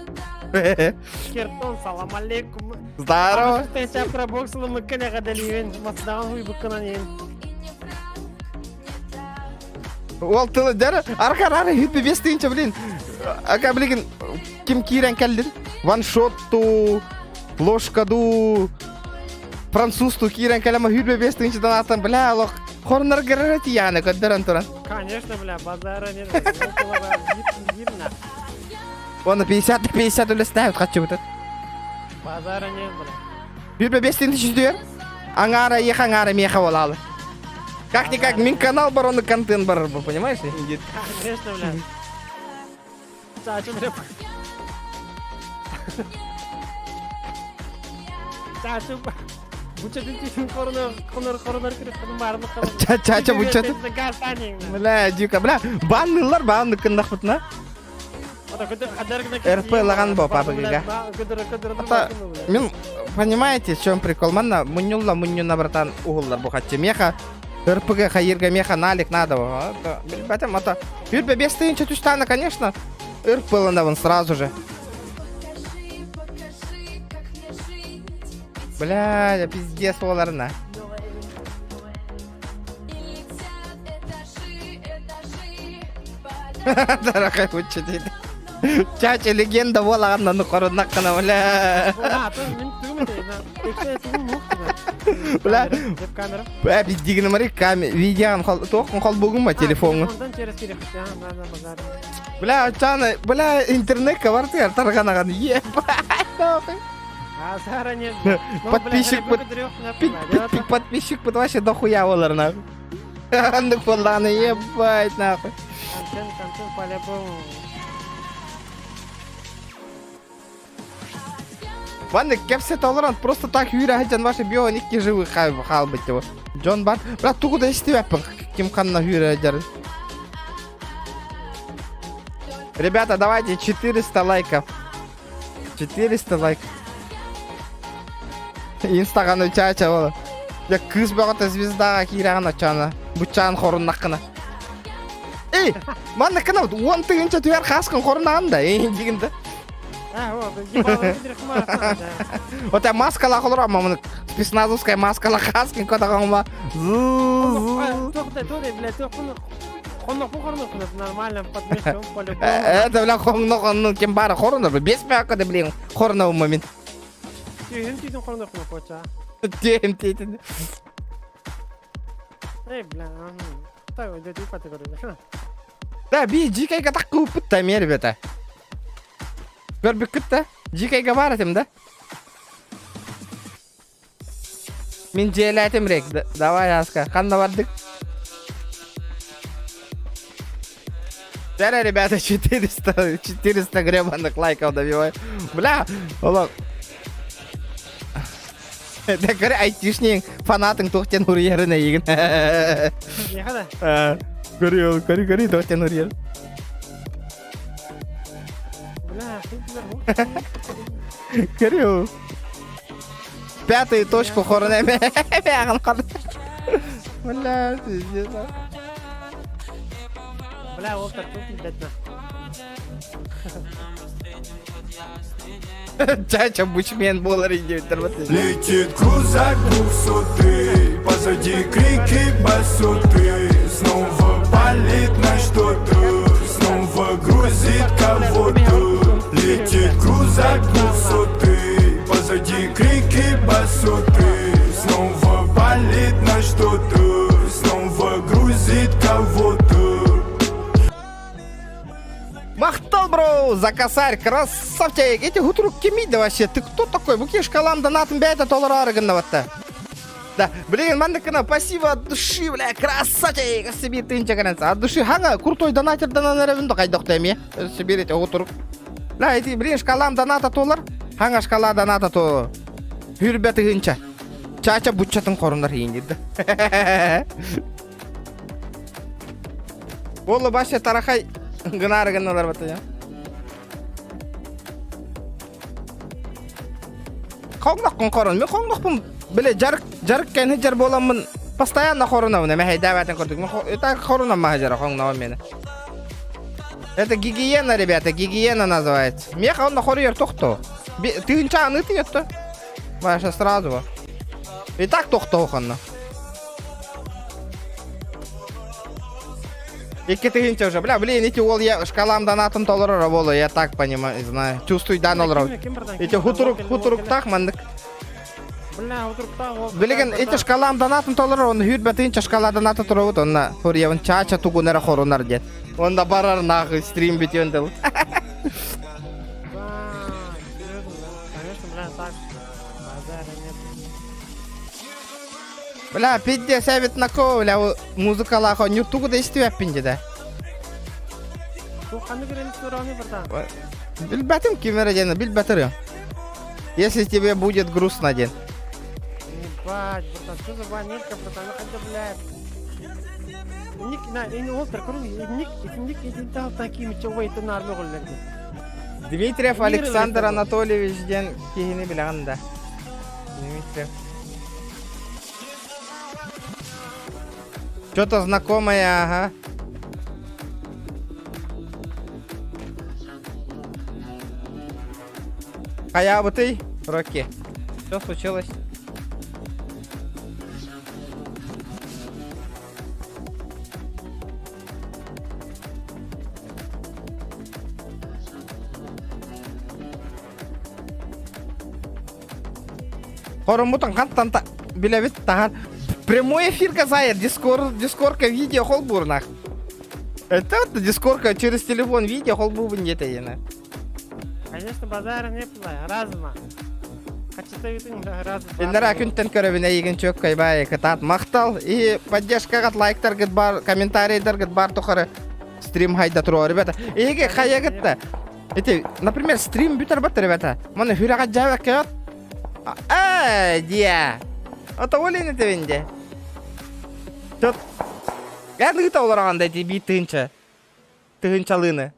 Kerton salam alaikum. Здорово. Ben çapra boksulu mıkkına kadar yiyin. Masdağı huy bıkkına yiyin. Ол тылы дәрі арқар хүтпе бестейінші білін. Ака білген кім кирен кәлдін? Ваншотту, ложкаду, французту кирен кәлема хүтпе бестейінші донаттан білә алық. Хорнар гірірі тияны көддірін тұран. Конечно, бля, базара не бля. Около бля, гибна. Оны 50 үлі ставит қатшы бұтыр. Базара не бля. Хүтпе бестейінші жүдер. Аңара еха аңара меха олалы. Как-никак, min канал бар, оны контент бар, понимаешь? Конечно, бля. Çağçı bля. Çağçı bu çatın tütün korunlar kırıp bunun var mı kalın. Çağçı bu çatın. Бля, дика, бля, баннылар баанды кындак бутна. РП лаган бо папыгыга. Ата, мен, понимаете, в чем прикол? Манна, мунюлла, братан, угуллар бухатчы. Меха, РПГ, хаирга, меха, налик, надо. Бәтем, ата, юрбе, без тыынча түштаны, конечно, РП ландавын сразу же. Бля, пиздец оларына. Дорогой учитель. Чача легенда волаганнан коруннак кана, бля. Бля. Бля, биддигин мари видеоны тоқын қол бүгін ма телефоны. Бля, чаны, бля, интернетка бар тегер тарганаган. Ебать. Подписчик под вообще дохуя олар нахуй. Анды полданы ебать нахуй. Контент по-любому. Ванны кепсе толерант просто так юра хаджан ваши бионики живы хал быть его. Джон Бар, брат, ту куда истевапен, ким ханна юра хаджар. Ребята, давайте 400 лайков. 400 лайков. Инстаграмда чача ола. Я кыз багата звезда кирана чана. Бучан хорун накына. Эй, манна кана 10 тыгынча түер хаскын хорун анда, дегенде. Вот я маска лахолора, мамы спецназовская маска лахаскин кода гамма. Нормально подмешиваем по-любому. Это бля хонно кем бара хорона, без мяка да блин, хорона в момент. Тütün korunlar koça. Тем. Ey bля. Так, вот это категория. Да, би жикайга так купта мен, ребята. Көрбүккүт жикайга баратым да. Мен желатым рек. Давай аска. Канда бардык? Да, ребята, 400 гребаных лайков добиваю. Бля, олог. Да, говори, айтишнең фанатың тоқтен ұрыеріне еген. Ne kadar? Көрі, тоқтен ұрыер. Bля, çok güzel bu. Кирилл. Пятую точку хорона. Бля, пиздец. Бля, ол так тут бедно. Чача бучмен болар иде бітірбіті. Летит крузак 200, позади крики басоты. Снова палит на что-то, снова грузит кого-то. Летит крузак 200, позади крики басоты. Снова палит на что-то, снова грузит кого-то. Мақтал, бро, за косарь, красавчик. Эти гутрук кемейді вообще. Ты кто такой? Бұке шкалам донатын бәйті толыр арығында ватта. Да, блин, мандыкына, спасибо от души, бля, красавчик. Себе тынча кананса. От души, ханга, крутой донатер донанаревінді қайдық еме. Соберете гутрук. Бля, эти, блин, шкалам доната толыр. Ханга шкала доната толыр. Хүрбәті гынча. Чача бұтчатын қорындар ең деді. Олы башы тарахай. Гынары гыналар бата я. Қоңдақпын қорын. Мен қоңдақпын. Біле, жарық кәні жар боламын. Постоянно қорынауын. Мен хай дәвәтін көрдік. Это қорынам маға жара қоңдауын мені. Это гигиена, ребята. Гигиена называется. Мен қауында қорыер тоқты. Тыгынча аныты етті. Баша сразу. И так тоқты оқанна. Екі тыгынча уже. Бля, блин, эти ол я шкалам донатын толырыр болы. Я так понимаю, знаю. Чувствуй дан олырау. Эти хутурук так мандык. Бля, отырықта ол. Білеген, эти шкалам донатын толырыр. Оны хүрбәтінча шкала донаты тұрауыд. Онна хөрьевін чача тугунары хорунар дед. Онда барар нахуй стрим бітен дыл. Конечно, бля, так. Базара нет. Бля, пидде сәбет нако, бля, музыкала хон ютугу да истеу әппінде да. Бұл қанды кереміз көрауны бірдан. Білбәтім кемері дені, білбәтір. Если тебе будет грустно ден. Ебать, братан, что за ванилька, братан, ну хотя, блядь. Ник, на, не олтер, кору, ник, идентал такими, чего это на армию голлерді. Дмитриев Александр Анатольевич ден кегені білағанда. Дмитриев. Что-то знакомое, ага. Хаябы ты, Рокки? Что случилось? Хорумутан хантанта билевит таган. Прямой эфир казает, дискорка видео холбурнах. Это вот дискорка через телефон видео холбурн где-то ена. Конечно, базара не было, разума. Хочется видеть разум. Иннара күнтен көрөбүнө еген чөк кайбай катат мактал и поддержкага лайктар гыт бар, комментарийдер гыт бар тохары. Стрим хайда туру, ребята. Эге хаягытта. Эти, например, стрим бютер бат, ребята. Мана хүрага жабак кет. Дия. Ата олен этевинде. Тут гадлыгы тауларганда эти бит тынча. Тынчалыны.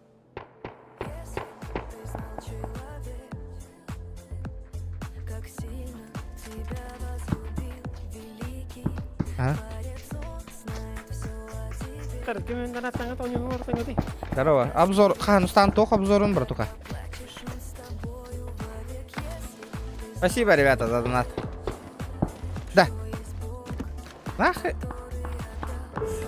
Здорово. Обзор. Ханустан тох обзорун, братуха. Спасибо, ребята, за донат. Да. Нахуй.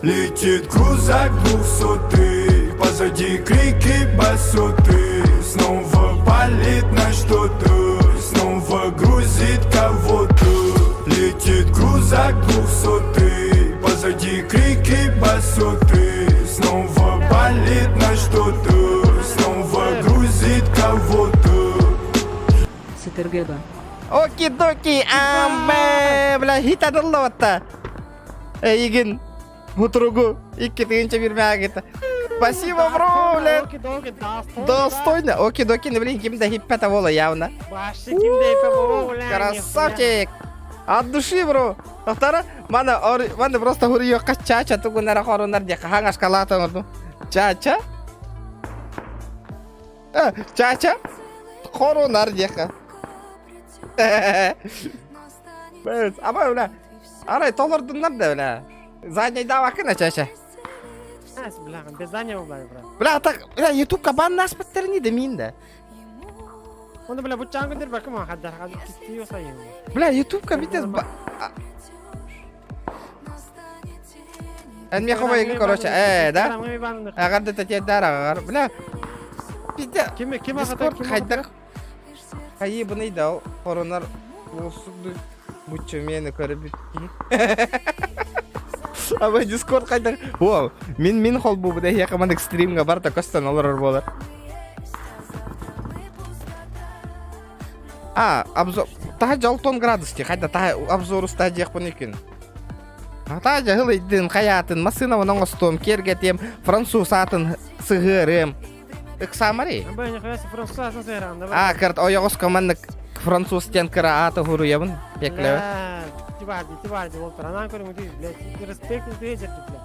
Летит крузак 200, позади крики басоты. Снова палит на что-то, снова грузит кого-то. Летит крузак 200, позади крики басоты. Снова палит на что-то, снова грузит кого-то. Супергеба. Оки-доки, амбе, бля, хитадылла ватта. Эгин, утругу, икки тыгынча бирмеагита. Спасибо, бро, бля. Достойно. Оки-доки, не блин, кимда хиппета вола явно. Красавчик. От души, бро. Второ, мана просто хуриё качача, тугу нара хорунар дека, ханга шкалата норду. Чача? Чача? Хорунар дека. Ama öyle. Aray толордундар да бля. Заднейда вакына чаша. Ас, бляха, без заднего, бля. Бля, так, бля, YouTube-ка бан аспекттерini demeyin de. Onu bля, bu çangıdır bakım ha, haddar, istiyorsa yiyin. Бля, YouTube-ка битес ба... Әнме хобайгы, короче, да? Ағарды тәтеддар ағар. Бля, bizde Kim Discord қайдақ. Қайы бұны да, коронар осуды бұтчы мені көріп біткен. Аба Discord қайдақ. О, мен қол бұл бұда яқамандық стримға бар та көстен олар болар. Обзор. Тағы 6 градус те, қайда тағы обзоры стадияқ бұны екен. Ата жahыл идін қаятын, масынавын оңыстым, кергетем, француз атын сығырым. Иксамари? Абай не қаясы француз атын сығырам, да? Кырт ойоғыз командық француз тен кыра аты хұру ебін, пеклеу. Тибарди, ол тұр. Анан көрім өтейіз, бля, респект өтейі жерді, бля.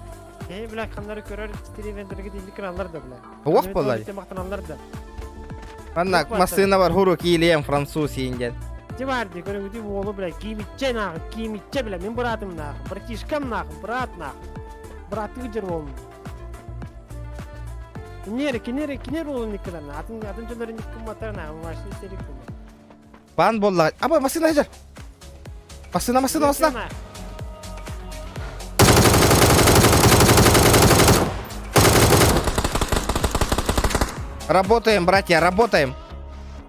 Бля, қандары көрер, стиривендерге дейінді кіранлар да, бля. Оқ болар. Мақтананлар да. Манна масына бар хұру кейлеем француз ейінген. Тибарди, көрім өтей олы, бля, киімітче нағын, киімітче, бля, мен бұратым нағын, братишкам нағын, брат нағын. Браты жыр олын. Кинер олын некілерін, атын жөндерін некім матар нағын, машын істерік болы. Бан болла. Абай масына жар. Масына. Работаем, братья, работаем.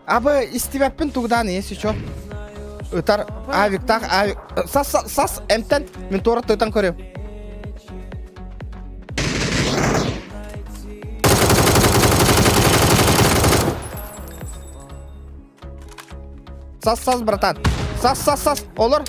Абы истиваппен тугдан, если чё. Утар, авик, так, авик. Сас, эмтен, мен торы тойтан көрем. Сас, братан. Сас, олар.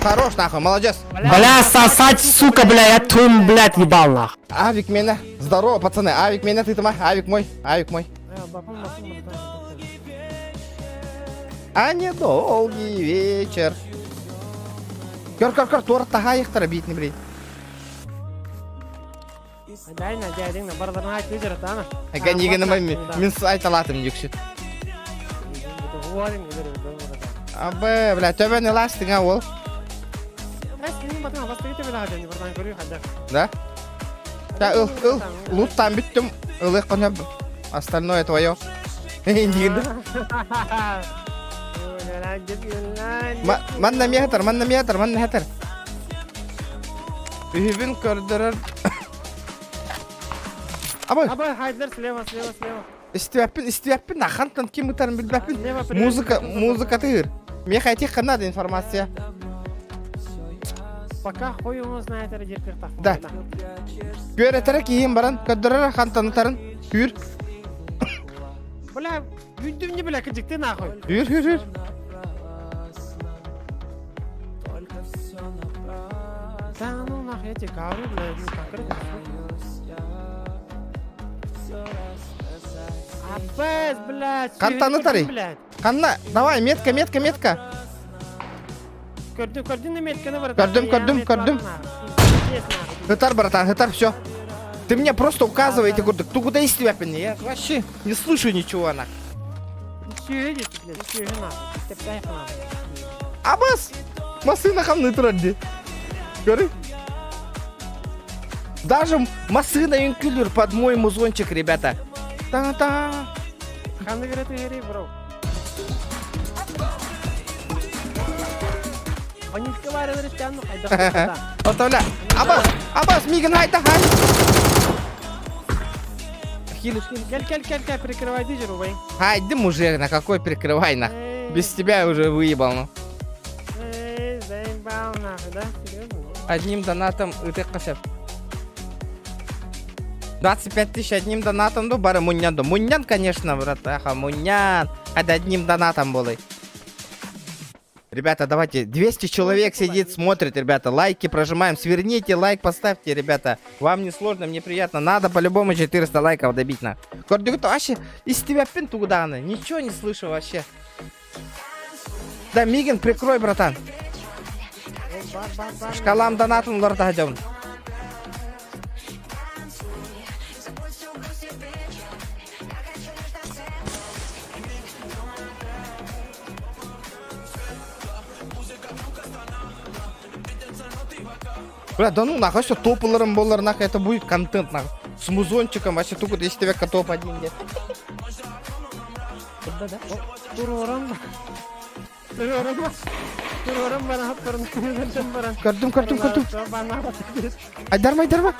Хорош, нахуй, молодец. Бля, сосать, сука, бля, я тун, блядь, ебал, нахуй. Авик меня. Здорово, пацаны. Авик меня, ты там. Авик мой. А недолгий вечер. Көр, торт тағайықтыр, бейтіні білейді. Дайна, дядеңна, бардарына айтып жер атаны. Әгән егені мен айталатым жүкші. Абы, бля, төбен еластың, ол. Да? Луттан бүттім, ылық қонып, остальное твое. Ендігінді. Манна метр. Үйбін көрдірір. Абай, хайдылар, слева. Истиваппен, ахантан кем ұтарын білбәппен. Музыка тығыр. Мен қайтек қанады информация. Пока қойымыз на айтары жеркер тақым. Да. Көр әтірі кейін баран, көддірір ахантан ұтарын. Үйір. Бля, үйдім не бля, кіжікті нақой. Үйір. Таңның нақы әте қағыры, бля, қақыры. Аббез, блядь. Қантаны тарай. Қанна, давай, метка. Көрдің метканы бар. Көрдім. Хытар, братан, хытар, все. Ты мне просто указывай, ты куда истиваппен? Я вообще не слышу ничего, нах. Абас, масына хамны тұрады. Көрі? Даже масына инкюлер под мой музончик, ребята. Та-та. Ханды көреті гері, бро. Онинске бары дұрыстан, қайда. Отавля. Абас, мигін хайта. Хилиш. Кель, прикрывай дижеру, бай. Хайди, мужик, на какой прикрывай, нах. Без тебя уже выебал, ну. Заебал, нахуй, да? Серьезно? Одним донатом ты кашев. 25 тысяч одним донатом, ну, бары муньян. Муньян, конечно, братаха, муньян. Это одним донатом было. Ребята, давайте, 200 человек сидит, смотрит, ребята, лайки прожимаем, сверните, лайк поставьте, ребята, вам не сложно, мне приятно, надо по-любому 400 лайков добить, на. Кордюк-то вообще, из тебя пин туда, ничего не слышу вообще. Да, Мигин, прикрой, братан. Шкалам донатом лорда хадем. Бля, да ну нахуй, что топлером болар, нахуй, это будет контент, нахуй. С музончиком, вообще тут если тебе топ-1 нет. Да. Туроран. Туроран бана хаттарын күнерден баран. Көрдім. Бана. Айдарма.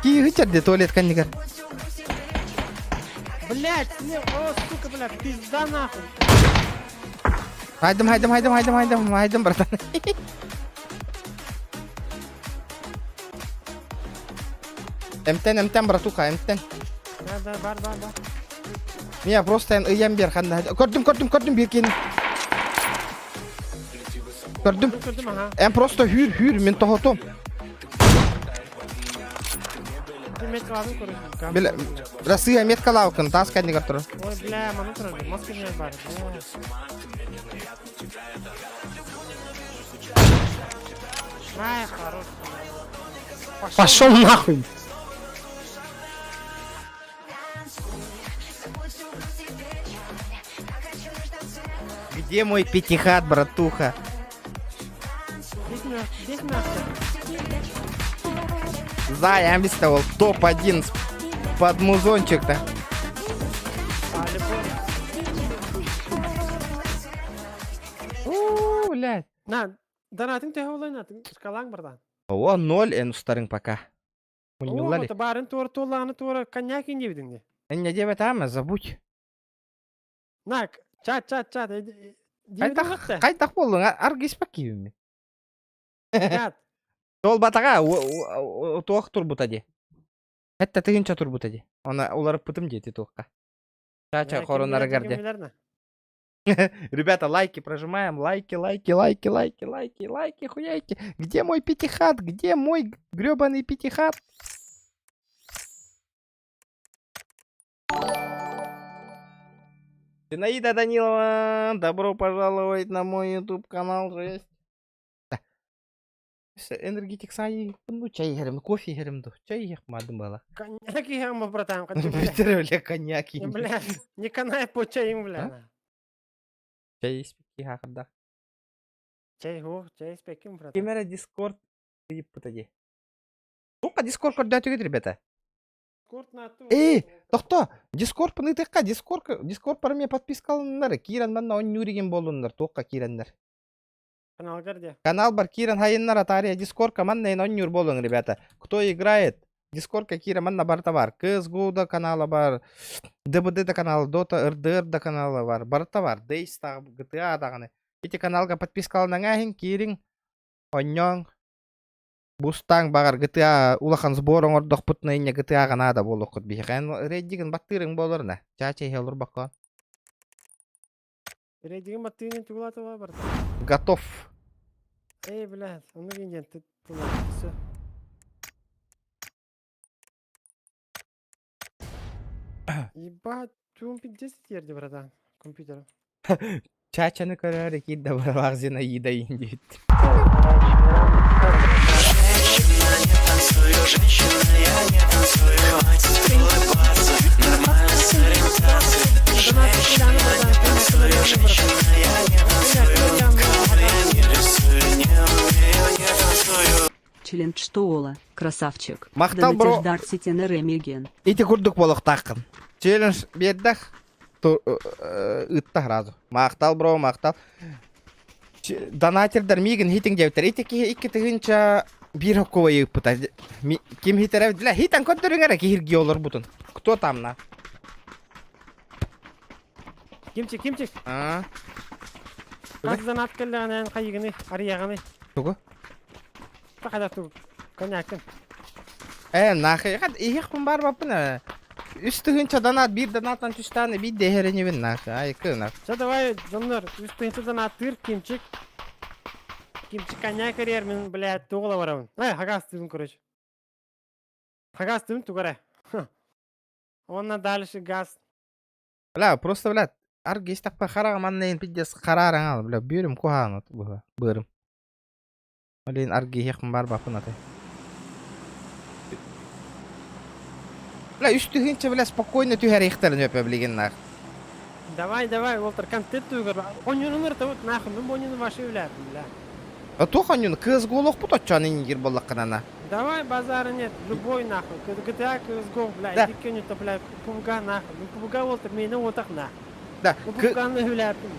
Киги черде туалет каннигер. Блять, о, сука, блядь, пизда нахуй. Хайдым, братан. Эмтен, братуха, эмтен. Да, бар. Меня просто ыям бер ханда. Көрдім биркен. Көрдім. Күрдüm ага. Эм просто хүр, мен тоғытым. Метр алdım көрдüm. Бля, сыя меткалаукын, тас каннигер тұр. Ой, бля, мана тұрады. Маска не бар. Ай, хорош. Пошел нахуй. Где мой пятихат, братуха? Здесь мясо. Я объяснял, топ-1 под музончик-то. Блядь. На, донатың тәе олайна, шкалаң бардан. О, 0 энустарың пока. О, Муллали. это барын туары туары коньяк инде бедіңде. Не деп атама, забудь. На, чат. Дивиден қатты. Қайтақ болдың, аргес пакивіме. Чат. Ол батаға, тоқ тұр бұтаде. Әтті тығынша тұр бұтаде. Оны оларып бұтым деті тоққа. Чача, хоронары гарде. Ребята, лайки прожимаем, лайки, хуяйки. Где мой пятихат? Где мой гребаный пятихат? Зинаида Данилова, добро пожаловать на мой YouTube канал. Жесть. Энергетик сай, ну чай герем, кофе герем, чай ях мадым бала. Коньяки хама, братан. Бля, коньяки. Бля, не канай по чаим, бля. Чай спеки хахарда. Чай спеким, братан. Камера Discord путади. Только Discord көрдәтүгет, ребята. Тоқта, Discord пыны текка, Discord параме подписка алындар. Киран манна он нүриген болундар, тоққа кирандар. Канал гарде. Канал бар Киран хайыннар атария Discord манна он нүр болун, ребята. Кто играет? Discord Кира манна барта бар. CSGO да канала бар. DBD да канала, Dota, RDR да канала бар. Барта бар. Days та GTA даганы. Эти каналга подписка алынаңа Кирин оньон Бустан багар GTA улахан сборон ордох путна инне GTA гана да болук кут бихен реддиген баттырың болорна. Чача хелур бака. Реддиген баттырың тугулаты бар. Готов. Блядь, он виден ты всё. Ебать, чум 50 ерде, братан, компьютер. Чачаны көрөр кид да бар Зинаида индит. Член Штоола, красавчик. Мақтал, бро. Донатеждар сетені ремеген. Ити курдук болук тақын. Челлендж бердах. Ыттах разу. Мақтал, бро, мақтал. Донатердар мигін хитин жевтер. Ити тығынша bir hokko yıp puta. Kim hiter la hitan kodurun kirgi olur butun. Кто там на? Кимчик. А. Как занат калланан кайгыны, ариягыны. Тугу. Тахада ту. Коньяк. Нахай хад их бар бапына. Üstühünçe donat bir donattan 3 tane bir değerini bin nahı. Ay kına. Все давай, Жомнор, üstühünçe donatыр кимчик. Кимчик коньяк арияр мен, блядь, тугла барамын. Хагас тудым, короче. Хагас тудым тугара. Онна дальше газ. Бля, просто, блядь, аргис так пахара маннейн пидес караран ал, бля, бюрüm куханат буга, бырым. Блин, арги хекм бар бапынаты. Бля, üstühünçe, бля, спокойно тюхер ихтерін өпе білген нах. Давай, Волтер, контент тугар. Он не номер-то вот нахуй, мы бонин ваши, бля. Туханюн CSGO-лох пут отчан ингир боллаққанана. Давай базара нет, любой нахуй. GTA, CSGO, блядь, Да. иди кеню-то, блядь, PUBG нахуй. Ну PUBG вот мені отақ нахуй. Да, Ну PUBG-ны гуляппин.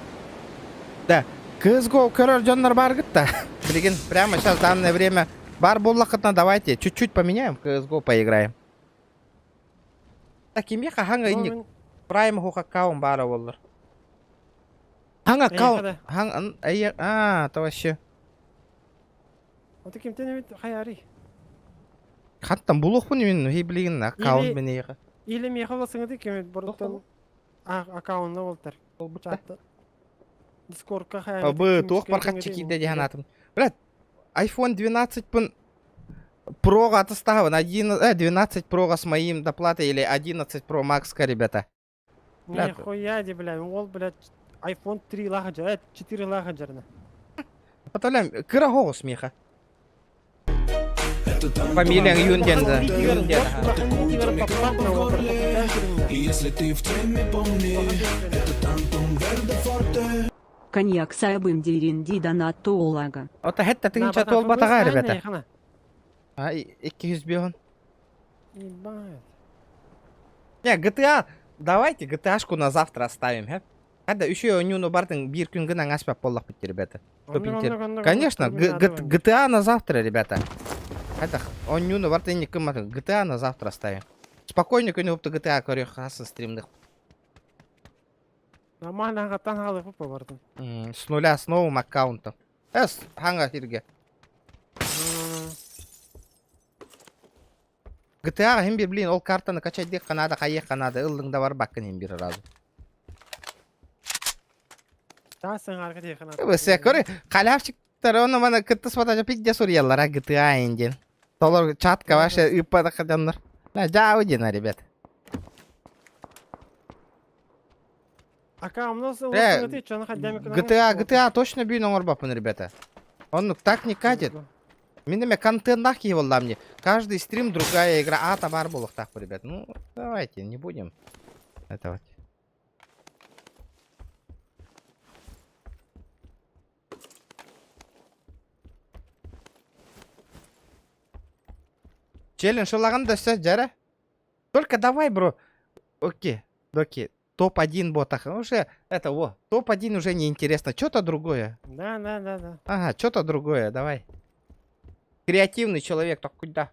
да. CSGO көрер жаннар бар гытта. Блин, прямо сейчас в данное время бар боллаққатна, давайте чуть-чуть поменяем, CSGO поиграем. Так, имеха ханга инник. Прайм хук аккаунт бара боллар. Ханга аккаунт. Ханга, то вообще. Вот таким ты не видишь, хаяри. Хаттан булуқпын мен хиблигин аккаунт Или- мен еға. Или мне хавасың ты кем бұрыттан аккаунтны болтар. Чатта. Дискордка хаяри. Бы тух пархат чекиде диханатым. Блядь, iPhone 12 пын Pro отставан, 12 Pro с моим доплатой или 11 Pro Max, ребята. Нихуя ди, блядь, ол, блядь, iPhone 3 лахаджар, 4 лахаджарна. Потом кырагого смеха. Это танго Фамилия Верде Юнден, да. Форте. Юнден. И если ты в теме, помни, это Тантум Верде Форте. Коньяк сайбым диринди донат тоолага. Ота хетта тыгынча тол батага, ребята. 200 бегон. Ебать. Не, GTA, давайте GTA-шку на завтра оставим, хэ? Хадда еще нюну бартын бир күн гына аспап боллақ битти, ребята. Конечно, GTA на завтра, ребята. Это он нюну бартын не кыматын. GTA на завтра оставим. Спокойно күні опты GTA көрі хасын стримдық. Нормально аңғаттан халы фупа бардым. С нуля, с новым аккаунтом. Ханга хирге. GTA hem bir bilin, ол картаны качать дек қанады, қайық қанады, ылдыңда бар бақын hem bir разу. Тасың арғы дейхана. Өсе көрі, қалапчықтар оны мана күтті спатажа пидде сурьялар, GTA инден. Толар чатка ваша ыппада қаданлар. Жау дена, ребят. Ака, mnoсы Э, улысың ты, чоны ходямик. GTA точно бүйін оңыр бапын, ребята. Он так не катит. Минеме контентах его мне. Каждый стрим другая игра. А, товар был так, ребят. Ну, давайте, не будем. Это вот. Челлендж улаган да все, Джара. Только давай, бро. Окей, окей. Топ-1 ботах. Уже это, топ-1 уже не интересно. Что-то другое. Да. Ага, что-то другое, давай. Креативный человек, так куда?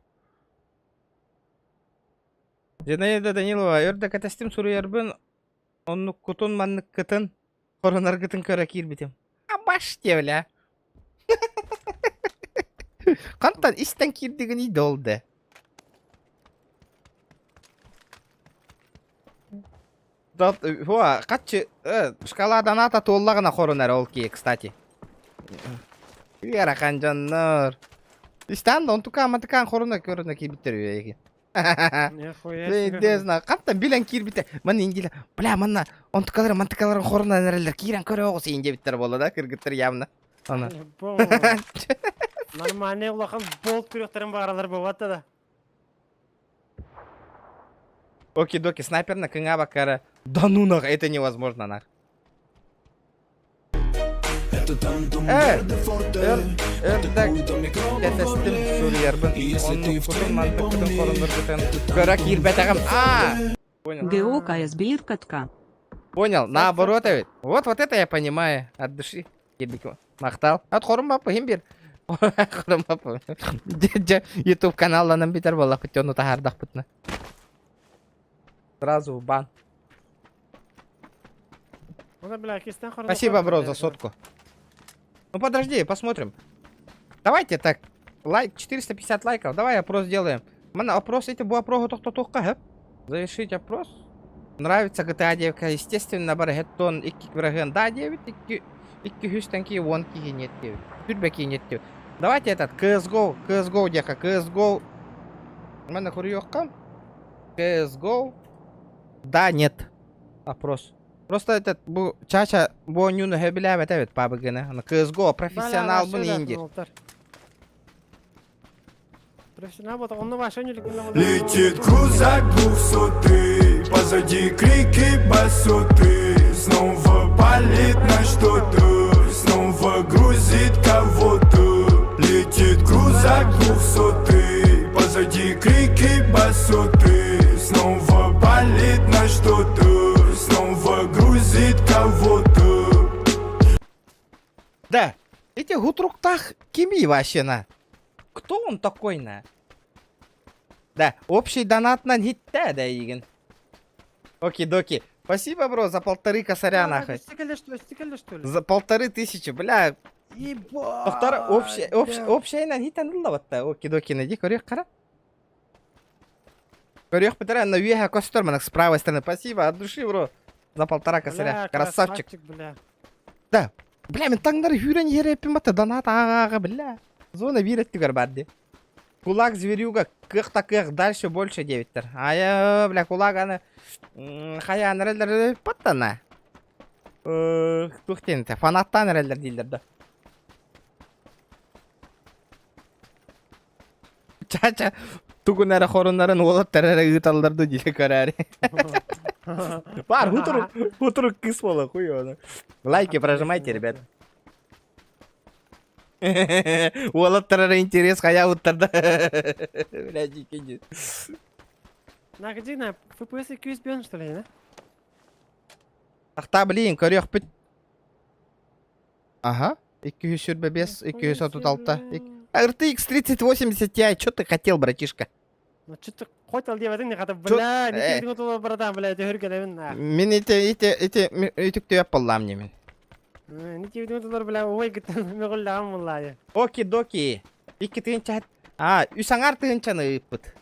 Зинаида Данилова, өрдік әтестім сұры ербін, онны күтін манны күтін, қорынар күтін көрі кирбітім. Абаш девля. Қантан істен кирдігін еді олды. Қатшы шкаладан ата толлағына қорынар ол кей, кстати. Ярақан жаннар. İstanda on tukama tukan korona körüne ki bitiriyor ya. Нихуя Ne себе. знаю, kaptan bilen kir biter. Man ingile. Bla manna on tukaların korona nereler kiren körü oğuz ince bitir bolla da kırgıtır yavna. Ona. Нормальный улахан болт күректерін бағаралар болатты да. Оки-доки, снайпер на кынга бакара. Да ну нах, это невозможно нах. Это Тантум Верде Форте. Эрдак. Это стим сурьербын. Он кутун мантыкытын корындыргытын. Көрі кир бетагам. Понял. ГО КСБИР катка. Понял, наоборот ведь. Вот это я понимаю. От души. Ебику. Мақтал. От хорумапы, химбир. Хорумапы. Ютуб каналланын битер болақ бітті, оны тахардақ бітні. Сразу в бан. Спасибо, бро, за сотку. Ну подожди, посмотрим. Давайте так. Лайк, 450 лайков. Давай опрос сделаем. Мана, опрос эти был опрогу то-то-то-то. Завершить опрос. Нравится GTA 9, естественно, баргеттон, икки враген. Да, 9, икки хюстенки, вонки, нет 9. Тюрбеки, нет 9. Давайте этот, CSGO, дека, CSGO. Мана хурьёхкам. CSGO. Да, нет. Опрос. Просто этот, чача, бу нюну хэбилявет, evet, пабыгыны. CSGO, профессионал был инди. Профессионал был, он на вашей не Летит крузак 200, позади крики басоты. Снова палит на что-то, снова грузит кого-то. Летит крузак 200, позади крики басоты. Снова палит на что-то, снова грузит кого-то. Да, эти гутруктах кими вообще на? Кто он такой на? Да, общий донат на гитте, да, Игин. Оки-доки. Спасибо, бро, за 1,5 косаря, нахуй. Стекали что ли? За 1500, бля. Ебать. Доктор, общая на гитте нула вот та. Оки-доки, найди, корёх, кара. Корёх, Петра, на веха костер, с правой стороны. Спасибо, от души, бро. За 1,5 косаря. Бля, Красавчик. бля. Да. Бля, мен таңдар хүрен ере пимата донат ағаға, бля. Зона вирет тигар бадди. Кулак зверюга кых дальше больше 9-тер. Ая, бля, кулак аны хая нерелер паттана. Тухтенте, фанаттан нерелер дейлер да. Чача, тугун әрі хорунларын олат тәрәрі ұйталдарды дейлі көрәрі. Бар, хутру кыс бола, хуй оны. Лайки прожимайте, ребят. Олат тәрәрі интерес хая ұттарды. Бля, дикенде. На, где на? FPS QS бьён, что ли, да? Тақта білейін, көрек біт. Ага, 245, 236. RTX 3080 Ti, чё ты хотел, братишка? Ну, что-то хотел делать, не хотел, бля, не тегін отылы братан, бля, это хүргелевін, на. Мен үтікті өп болам немен. Не тегін отылы, бля, ой, гіттен, меғыллағым, валлайы. Оки-доки. Икі тыгын чат. Үсаңар тыгын чаны үппіт.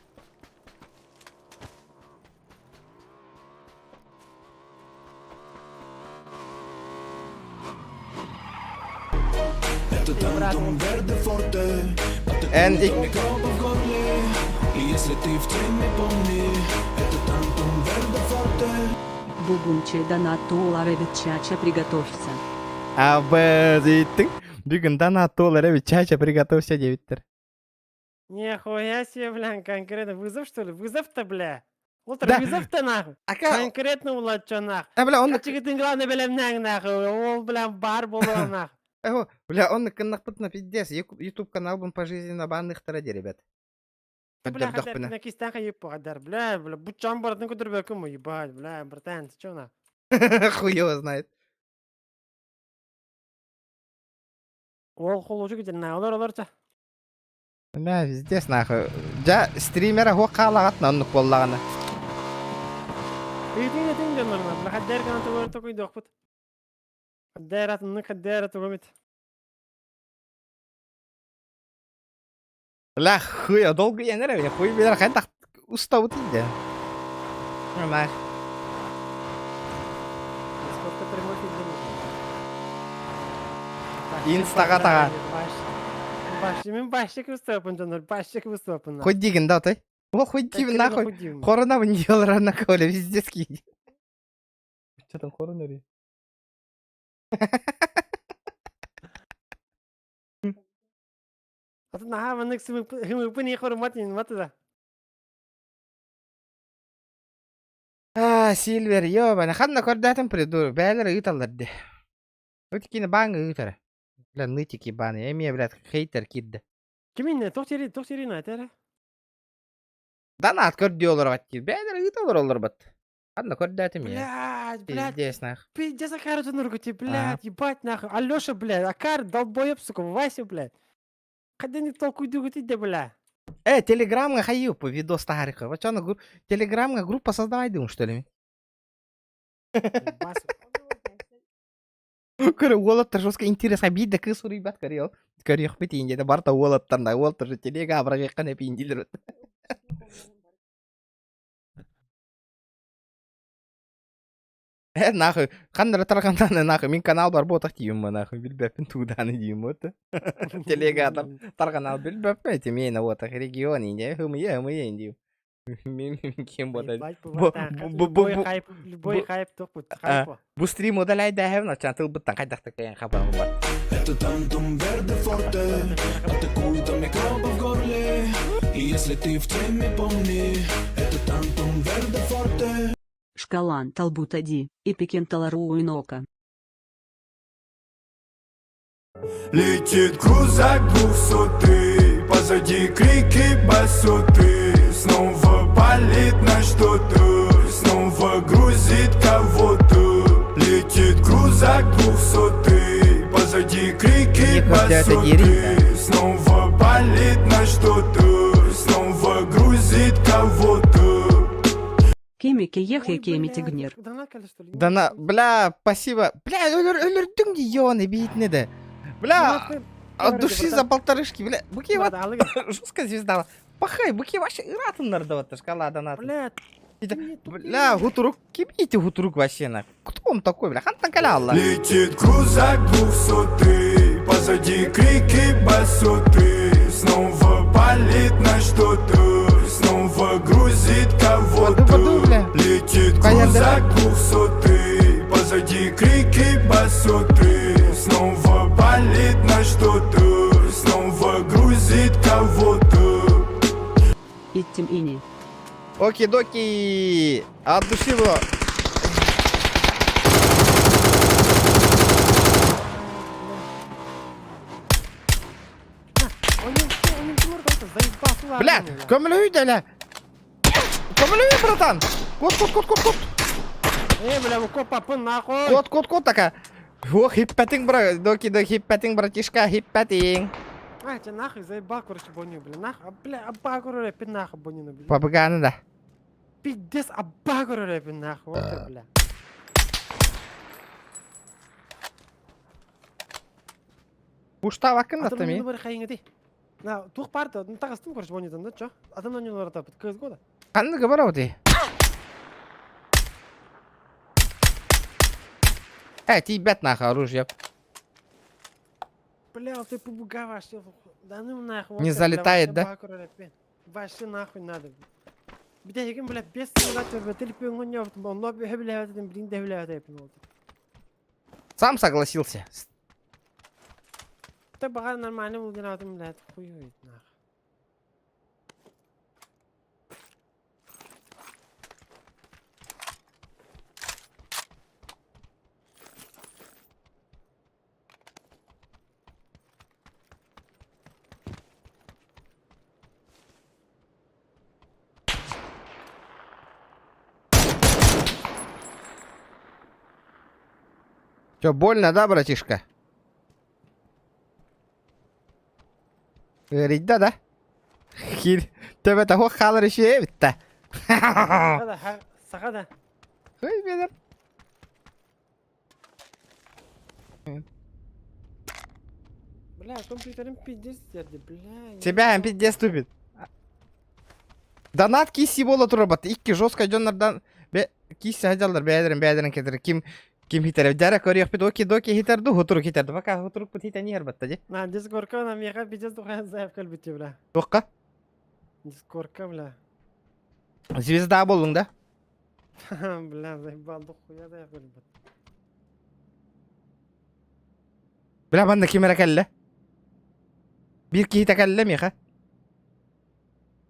Это тантум верде форте, Энди. микроба в горле. И если ты в теме, помни, это тантум верде форте. Бугунче донат туоларэбит чача, приготовься. Абазиттің. Бүгін дана толар әбі чача приготовься 9-тер. Нихуя себе, бля, конкретно вызов, что ли? Вызов-то, бля. Утро Да. вызов-то, нахуй. Конкретно, Влад, чё, нахуй. Бля, он... Ачигитин главное, бля, нахуй. Ол, бля, бар был, нахуй. Бля, он кыннақ на пиздец. YouTube канал бун пожизненно банных тради, ребят. Бля, хадар, на кистанха ебу, хадар, бля, бучам баратын кудырбеку му, ебать, бля, братан, ты чё, нахуй? Хуй его знает. Ол холучу кетен, нахуй, олар-олар-ча. Бля, пиздец, нахуй. Жа стримера хуа қалағатна оннық боллағаны. Үйдің ден норма, бля, хадар канаты көрті көйді оқпыт. Хадар атынны, хадар аты көмет. Бля, хуя, долго я нерве, хуй бедер хайдақ ұстау тейді. Нах. Сколько прямой Инстаға таға. Мен башчик выступын, жандар, башчик выступын. Хоть дигін да, той? О, хоть дивін, нахуй. Хорона вон делара на коле, пиздец кейді. Чё там хорона ре? Аты наха ваннык хымыпын ехор матин, матыда. Сильвер, ёбана, ханна көрдәтім придур, бәлір ұйталарды. Өтікені баңы ұйтары. Бля, нытик ебаный, эме, блядь, хейтер кидді. Кимин, тоқтери на, тәрі? Донат көрді олар бәтті, бәлір ұйталар олар бәт. Ханна көрдәтім Блядь, блядь, Пиздец, нах. пиздец, Акар Жанургути, блядь, ебать, нахуй. Алёша, блядь, Акар, долбоёб, сука, Вася, блядь. Когда не толкуй дугути, да, блядь. Телеграмға қайы по видос тағарықы. Вот чаны телеграмға группа создавай дым, что ли? Көрі, олаттар жосқа интерес обидді кыз ұрый бәт көрі, көрі өкпетейін деді, барта олаттарында, олаттар же телега абырақ еққан әпейін дейлер. Нахуй, қандыры тарғанданы, нахуй, мен канал бар ботақ дейім ма, нахуй, білбәппін туданы дейім оты. Телега тарғанал білбәппін, әте мені отақ регион енді, хымые дейім. Мен кем ботайды. Любой хайп, тоқ бұд, хайпо. Бұл стрим удалайды әвін, очан тыл бұттан қайдақты кәйін қапамы бар. Это тантум верде форте, атакует микроба в горле. И если ты в теме, помни, это тантум верде форте. Шкалан Талбутади, и Пекенталару Инока. Летит крузак 200, позади крики басоты. Снова палит на что-то, снова грузит кого-то. Летит крузак 200, позади крики басоты. Снова палит на что-то, снова грузит кого-то. Кемики ех Ой, и кемити блядь, гнир. донат келді, что ли? Да на, бля, спасибо. Бля, өлірдің де ионы бейтіне де. Бля, от души за полторышки, бля. Буки вот жестко звезда. Пахай, буки вообще иратындар да вот шоколада надо. Блядь, Бля, гутурук, кибите гутурук вообще на. Кто он такой, бля? Хантан каляла. Летит крузак 200, позади крики басоты. Снова палит на что-то, снова грузит кого-то. Летит крузак 200, позади крики басоты. Снова палит на что-то, снова грузит кого-то. Иттим ини. Оки-доки. От души было. он не морда, заебал, ладно. Бля, көмілі да, ля. Көмілі, братан. Кот. Бля, вы копапын, нахуй. Кот така. О, хиппетинг, бра. Доки-доки, хиппетинг, братишка, хиппетинг. А, тебя нахуй заебал, короче, боню, бля. Нахуй, бля, абагуру рэпин, нахуй, боню, бля. Побеганы да. Пиздец, абагуру рэпин, нахуй, вот ты, бля. Пушта вакын Адамның атами. нөмірі қайыңы дей. На, туқ барды, тағыстым, короче, бонюдан, да, чо? Адамның нөмірі тапыт, көз года. Қанды говорил ты? Тебя нахуй оружие. Бля, ты побугаваш, да ну нахуй. Не залетает, да? Вообще нахуй надо. Bir de hekim bile 5 sene ve telefon oynuyor. Onlar bir hebele dedim, bir de hebele yapayım. Сам согласился. Так багато нормально було на тому, блядь, хуйовить нахуй. Чё, больно, да, братишка? Говорит, да? Хиль. Тебе того халар еще битта. Sakada. Ой, бедер. Бля, компьютерим пиздец дерди, бля. Тебя hem пиздец ступит. Донат киси болот робот. Икки жестко жондардан киси хажалдар бәдерин кетер. Ким хитер? Дара көрөк бит оки-доки хитерду, хутурук хитерду. Пока хутурук бит хитер не ярбатта же. На дискорка на мега пиздец тухай заев калбити, бля. Тоққа? Дискорка, бля. Звезда болдуң да? Бля, заебал, хуя заев калбити. Бля, банда кимера келле? Bir kihite kelle меха.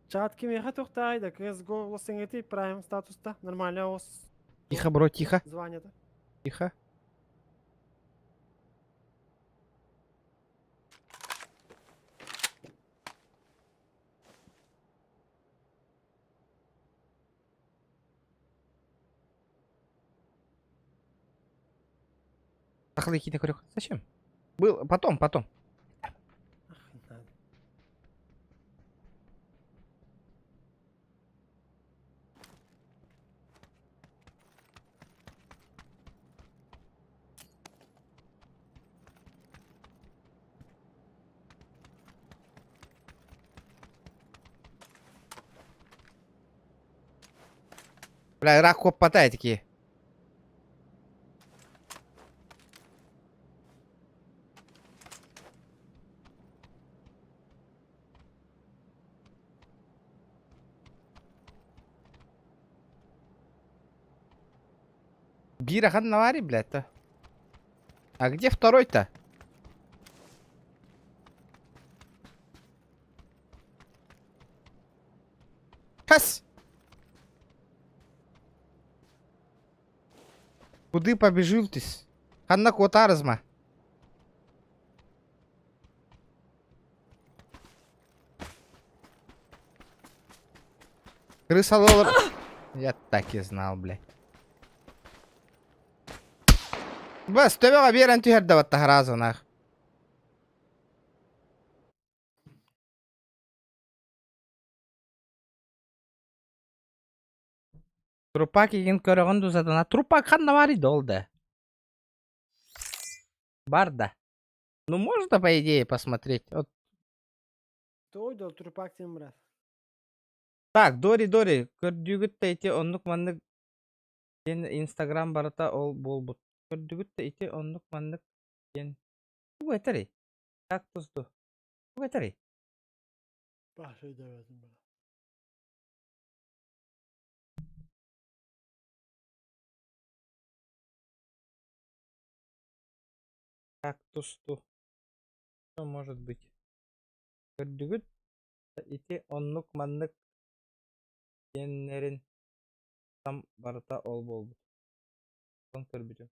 Чат кимеха тухтайда, CSGO лосингети прайм статуста. Нормально ос. Тихо, бро, тихо. Звание-то. Тихо. Тахлыки на корёх. Зачем? Был, потом. Ах, надо. Бля, рак хоппатай такие. Бира навари, блядь-то. А где второй-то? Хас! Куды побежил ты? Ханна котарызма. Крысалы олар. Я так и знал, блядь. Бас, төбеға берен түйерді батта харазығынақ. Трупак еген көріғін дұзадына. Трупак қанна бар еді ол да. Бар да. Ну, можно, по идее, посмотреть. Вот. Той дол трупак тем брат. Так, Дори, көрдігіт тәйте онлық мандық. Инстаграм барыта ол болбут. Көрдігіт тәйте онлық мандық. Бұл әтірі. Так, тұзды. Бұл әтірі. Башы девезім брат. Кактусту. Что может быть? Көрдүгүт ити оннук маннык кеннерин там барыта ол болду. Сон көрбүтүм.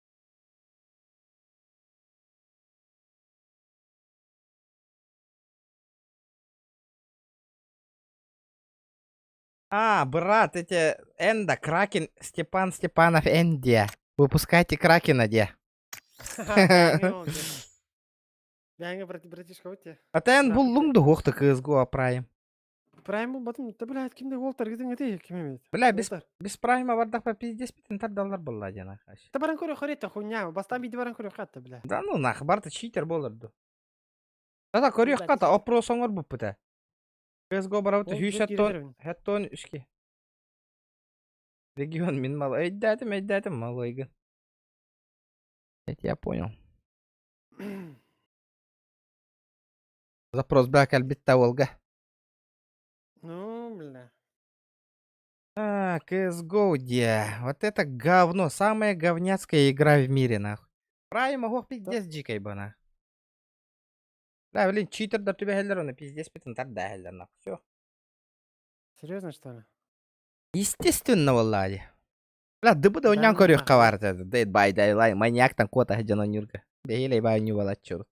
Брат, эти Энда, Кракен, Степан Степанов, Эндия. Выпускайте Кракена, де. Бәңі братишка өте. Атен бұл луңды хоқты кызгу апрайым. Прайм бұл батым, та біләйт кімде Уолтер кетің өте, кім емейді. Бля, без прайма бардақ па пиздес бітін $5 болла дена. Та баран көрі қоретті хуйня, бастан бейді баран көрі қатты, бля. Да ну нах, барты читер болырды. Да көріқ қата, опро соңыр бұп бұта. CSGO барауты хүйшаттон үшке. Регион мин мало. Эйдәтім, малойгын. Это я понял. Запрос бляк альбитта Волга. Ну, бля. CSGO, где? Вот это говно. Самая говняцкая игра в мире, нахуй. Прайм могу пиздец дикой бы, нахуй. Да, блин, читер да тебя хеллер, на пиздец питан тогда хеллер, нахуй. Все. Серьезно, что ли? Естественно, Влади. Бля, да буду у него корюх коварта. Дейт бай, дай лай, маньяк там кота хедяно нюрка. Бегилей бай не вала чур.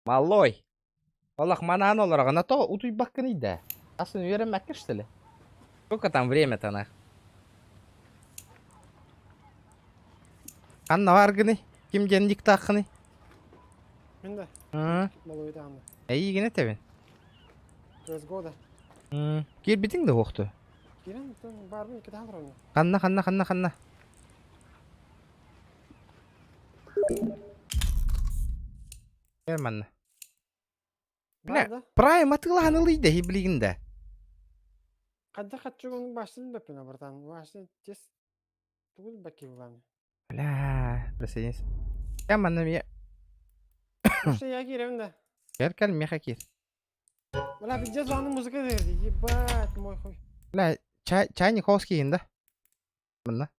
Малой. Олах манан оларға, на то утуй бакканы да. Асын верем мәккеш, что ли? Сколько там время-то, нах? Анна варгыны? Ким гендик тақыны? Мен де, Hı. бұл ойды аңды. İyi gene tebin. CSGO да. Gel bitin de hoqtu. Керен, бар бұл, кеті алыр оны. Қанна. Ерманна. Бар да. Прайм атылағаны лыйды хиблигінде. Қадда қатшы оның башын бәппен абыртан. Башын тес тұғыл бәкке бұланы. Бля, присоединись. Ерманна мне. Ұшты я керем да. Керкел меха кир. Бля, бізде заңның музыка дерді. Ебать, мой хуй. Бля, чайник хоски енді. Мына.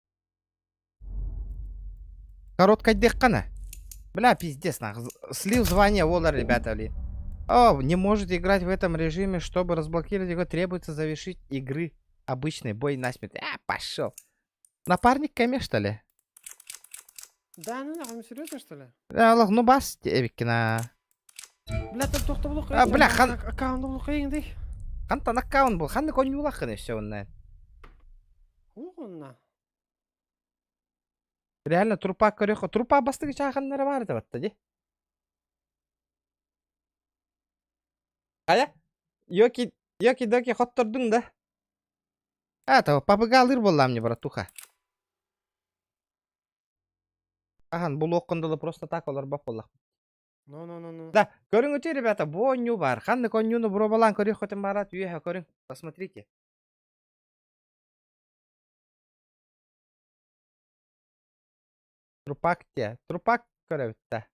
Короткая дехкана. Бля, пиздец, нахуй. Слив звание Волар, ребята, блин. Не может играть в этом режиме, чтобы разблокировать его, требуется завершить игры. Обычный бой насмерть. Пошел. Напарник Кэме, что ли? Да, ну нахуй, серьезно, что ли? Ну бас, Эвикина. Бля, там тоқты бұл бля, аккаунты бұл қиыңдей. Қантан аккаунт бұл, қанды коню лақын все оннан. Оғынна. Реально трупа көріқо. Трупа бастығы чағанлары бар да батты, де? Ая? Йоки-доки хоттырдың да? Папыға алыр болам не, братуха. Ахан, бұл оқындылы просто так олар бап болақ. Ну. Да, көрің өте, ребята, боню бар. Қанды конюны бұро балан көріқ хотын барат, үйе көрің. Посмотрите. Трупак те. Трупак көрөбітті.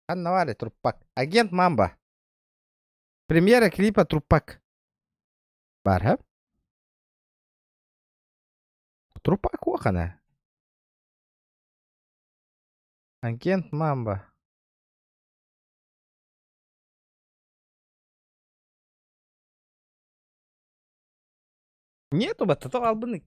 Анна варе Трупак. Агент Мамба. Премьера клипа Трупак. Бар, ха? Трупак оқана. Агент Мамба. Нету бата, то албынык.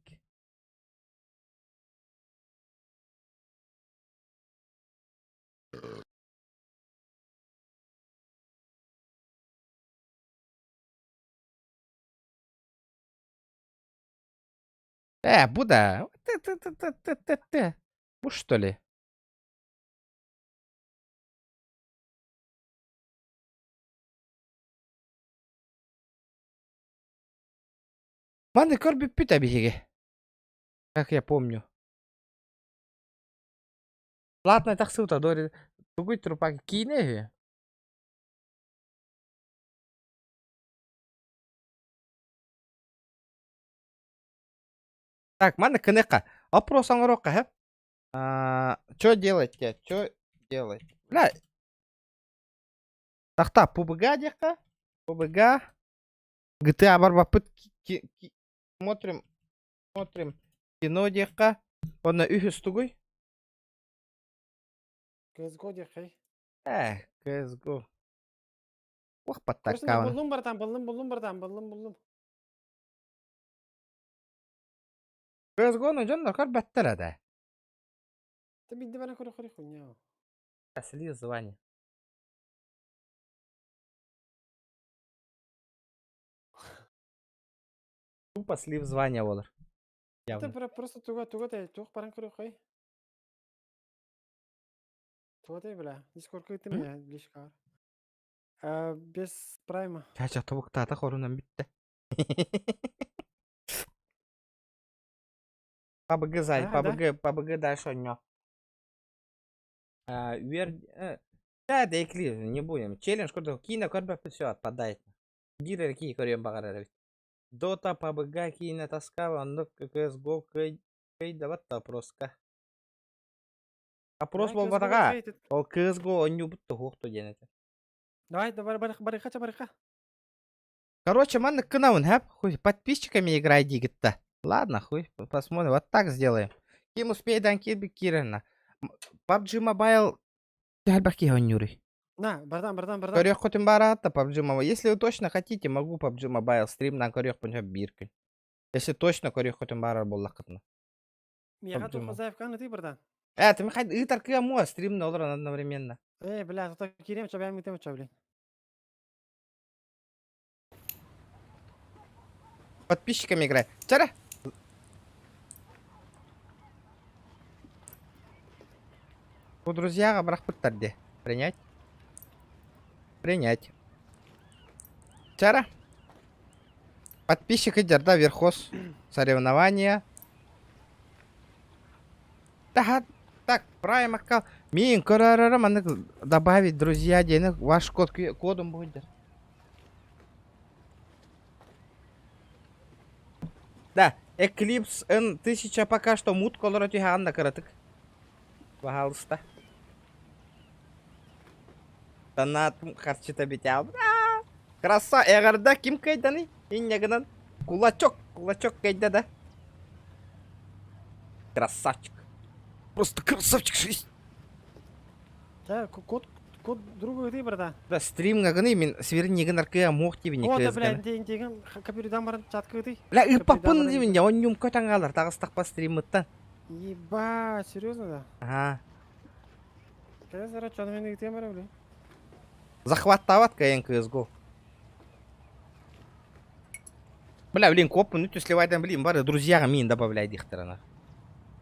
Bu da. Ты. Bu что ли? Маны көрбүп бүт әбиге. Как я помню. Ладно, так сылта дори. Тугуй трупаки кине. Так, маны кынека. Опрос аңырокка, хэп? Чё делать, я? Чё делать? Бля. Тахта, пубга дека. Пубга. GTA барбапыт. Смотрим кино дека. Онна үхіс тугуй. CSGO дехей. CSGO. Ох, Көрсін, подтаккаван. бұлдым бардан, бұлдым. CSGO-ны жондар көр бәттер әді. Ты бинди бана көрі хуйня. Сли звание. Тупо слив звания олар. Ты Явно. просто туга тей, туг баран көрі хуй. Туга тей, бля. Дискорд кыйтым я, лишкар. Без прайма. Чача тобуктата хорунан битті. PUBG зай, Ага, да. PUBG дальше у него. Да, дейкли, не будем. Челлендж, куда кино, куда все отпадает. Гиры какие корем багарары. Дота, PUBG, кино, таскава, он CSGO, кей, да вот опроска. Опрос был батага. Ол CSGO, он не будто хухту денете. Давай, бариха. Короче, маны кынаун, хэп, хуй, подписчиками играй дигит-то. Ладно, хуй, посмотрим, вот так сделаем. Ким успеет анкет бикирена. PUBG Mobile, тяльбаки онюры. На, бардан. Корёх хотим барата PUBG Mobile. Если вы точно хотите, могу PUBG Mobile стрим на корёх понча биркой. Если точно корёх хотим барар боллакытна. Мияға PUBG Mobile. тухазаев каны ты бардан. Ты мы хоть итар кыямо стрим на олар одновременно. Бля, тут кирем чабаем и тем чаблин. Подписчиками играй. Чара. У друзья брахпыттарде. Принять. Чара. Подписчик идет, да, верхоз. Соревнования. Так, прайм аккаунт. Мин, маны добавить друзья денег. Ваш кодом будет. Да, Eclipse N1000 пока что мут колор тюханна каратык. Пожалуйста. Донатым харчыта битял. Краса, эгерда ким кайданы? Иннегенен. Кулачок кайда да. Красавчик. Просто красавчик жизнь. Да, код другой ты бардан. Да, стрим гаганы мен свернеген аркая мох тебе не О, да, бля, кызганы. деген капюридан баран чатка ты. Ля, ыпапын деймін я, он нем көтен алар, тағыстақ па стримыттан. Еба, серьезно да? Ага. Когда зара чаны мен гитем бара, бля. Захваттават кайын CSGO. Бля, блин, копын үтü сливайдан, блин, бары друзьяға мен добавляй дихтерана.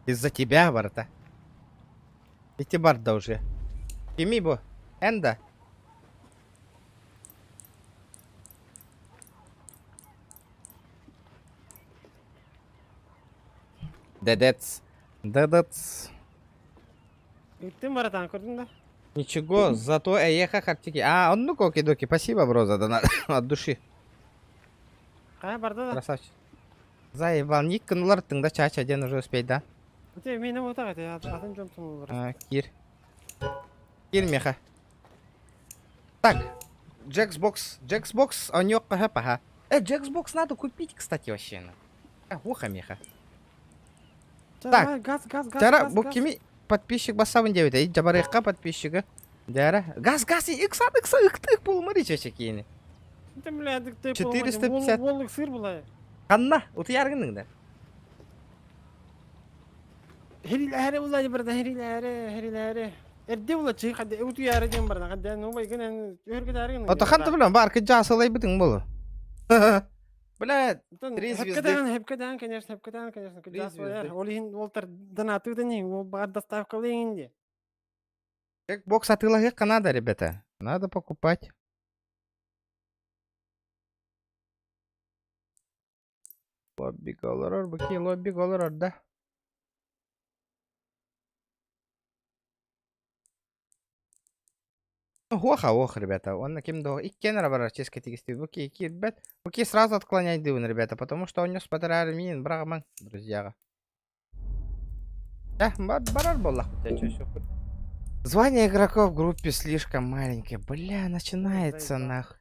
Из-за тебя, барыта. Эти бар да уже. Кеми бо? Энда? Дедец. Гитем баратан, көрдің да? Ничего, зато эеха хартики. Он ну коки-доки, спасибо, бро, за донат. От души. Қая барды да? Красавчик. Заебал, ник кынулар тыңда чача ден уже успей, да? Те мені отақ әте, атын жомтым бар. Кир, меха. Так, Jaxbox, он yok паха. Jaxbox надо купить, кстати, вообще. Уха, меха. Так, газ. Тара, bu kimi подписчик басавын девет, жабарыхка подписчигі. Дара, газ, икса, ыктык болмары чечек ені. Ты, бля, ты 450. Воллық сыр бұлай. Қанна, ұты ярғыныңда. Heril бұлай бардан, heril. Эрде бұлай чый, қадда, ұты яры дем бардан, қадда, нубай гінен, өргет әргін. Ота қанты білем, бар кіджа асылай бітің болу. Бля, Антон, 3 звезды. Хэпкадан, конечно. Три Кыджас звезды. ойер. Олин Волтер донату да не, ол бар доставка линди. Как бокс от Илогека надо, ребята. Надо покупать. Лобби Голорор, быки, лобби Голорор, да? Ох, ребята, он на кем до. И кенера барар ческа тигисти. Буки, ребят. Буки сразу отклонять дывын, ребята, потому что он нес подарали мин, брагман, друзья. Да, барар боллах, у тебя чё ещё? Звание игроков в группе слишком маленькое. Бля, начинается заебал. нахуй.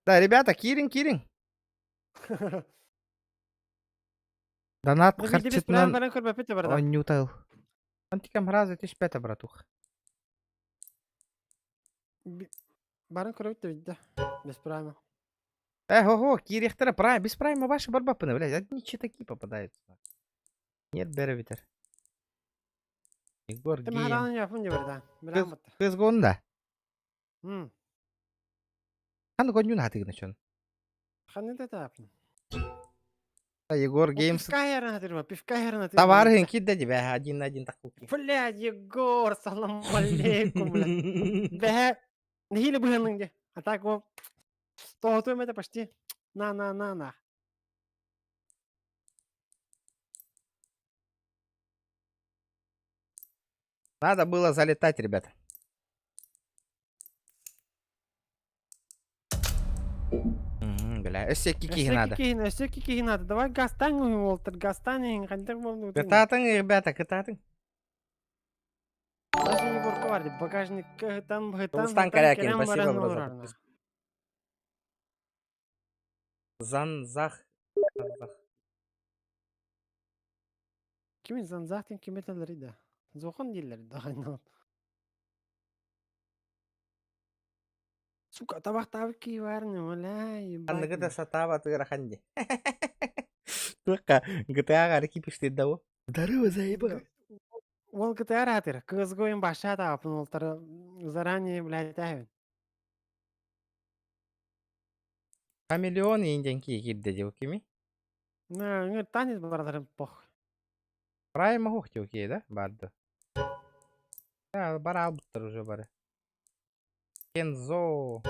Да, ребята, Кирин. Донат Да види без харчетнан баран көрбө пете барда. он нютал. Он тикам разы тиш пета, братух. Баран көрбө види. Без прайма. Ого, Кирихтера прайм. Без прайма ваши барбапаны, блядь. Одни читаки попадаются. Нет, Бервитер. Егор Ты Гейм. марадан япын же барда. Билам бата. Кыз гонда. Хм. Хан гонюн хатыгна чон. Ханны да япын. Егор Геймс. Пивка херна. Товары кидда тебя 1 на 1 такуки. Блядь, Егор, салам алейкум, блядь. Бе, нихили буханның де. А так вот, тоғытуем это почти. На. Надо было залетать, ребята. Бля, если кики надо. Все кики надо. Давай гастань, Уолтер, гастань. Хантер болду. Кытатын, ребята, кытатын. Даже Егорка var de багажник там Устан Корякин, спасибо, бразер. Занзах. Kimin zanzahtin kimeteleri de. Zohan değilleri de aynı. Сука, табақ табық кей барны, олай. Anda kita сатава ты раханди. Только GTA гарки пишет дау. Здорово, заебал. Ол GTA ратыр. Кызгойын баша тапын олтары заранее, блядь, тәвін. Хамелеон инденки кидде девкими. Ну, танец барадарын пох. Прайма хухти окей, да? Барды. Да, бара албыттыр уже бары. Кензо.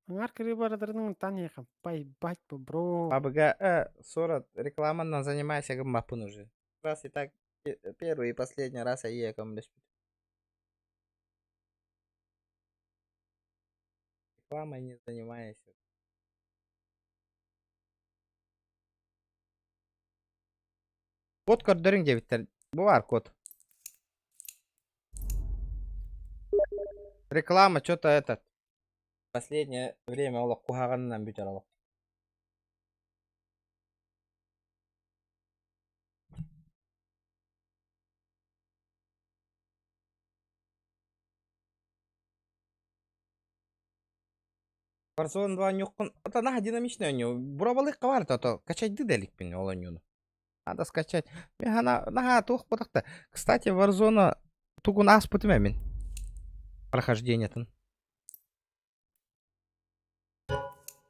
Аңар кірі барадарын танеқым. Поебать, бро. Бабыга, Сора, рекламанно занимайся гаммапын уже. Раз и так первый и последний раз я екам лишь. Рекламой не занимайся. Код көрдөрүң дебиттер. Бу бар код. Реклама что-то этот. Последнее время олок кухаганнан бүтөр олок. Warzone 2 нюккун. Это нахуй динамичный у него. Буравалык каварит, а то качать дыделик пин олонюну. Надо скачать. Нага тух потакта. Кстати, Warzone тугун аспытым мен. Прохождение-тын.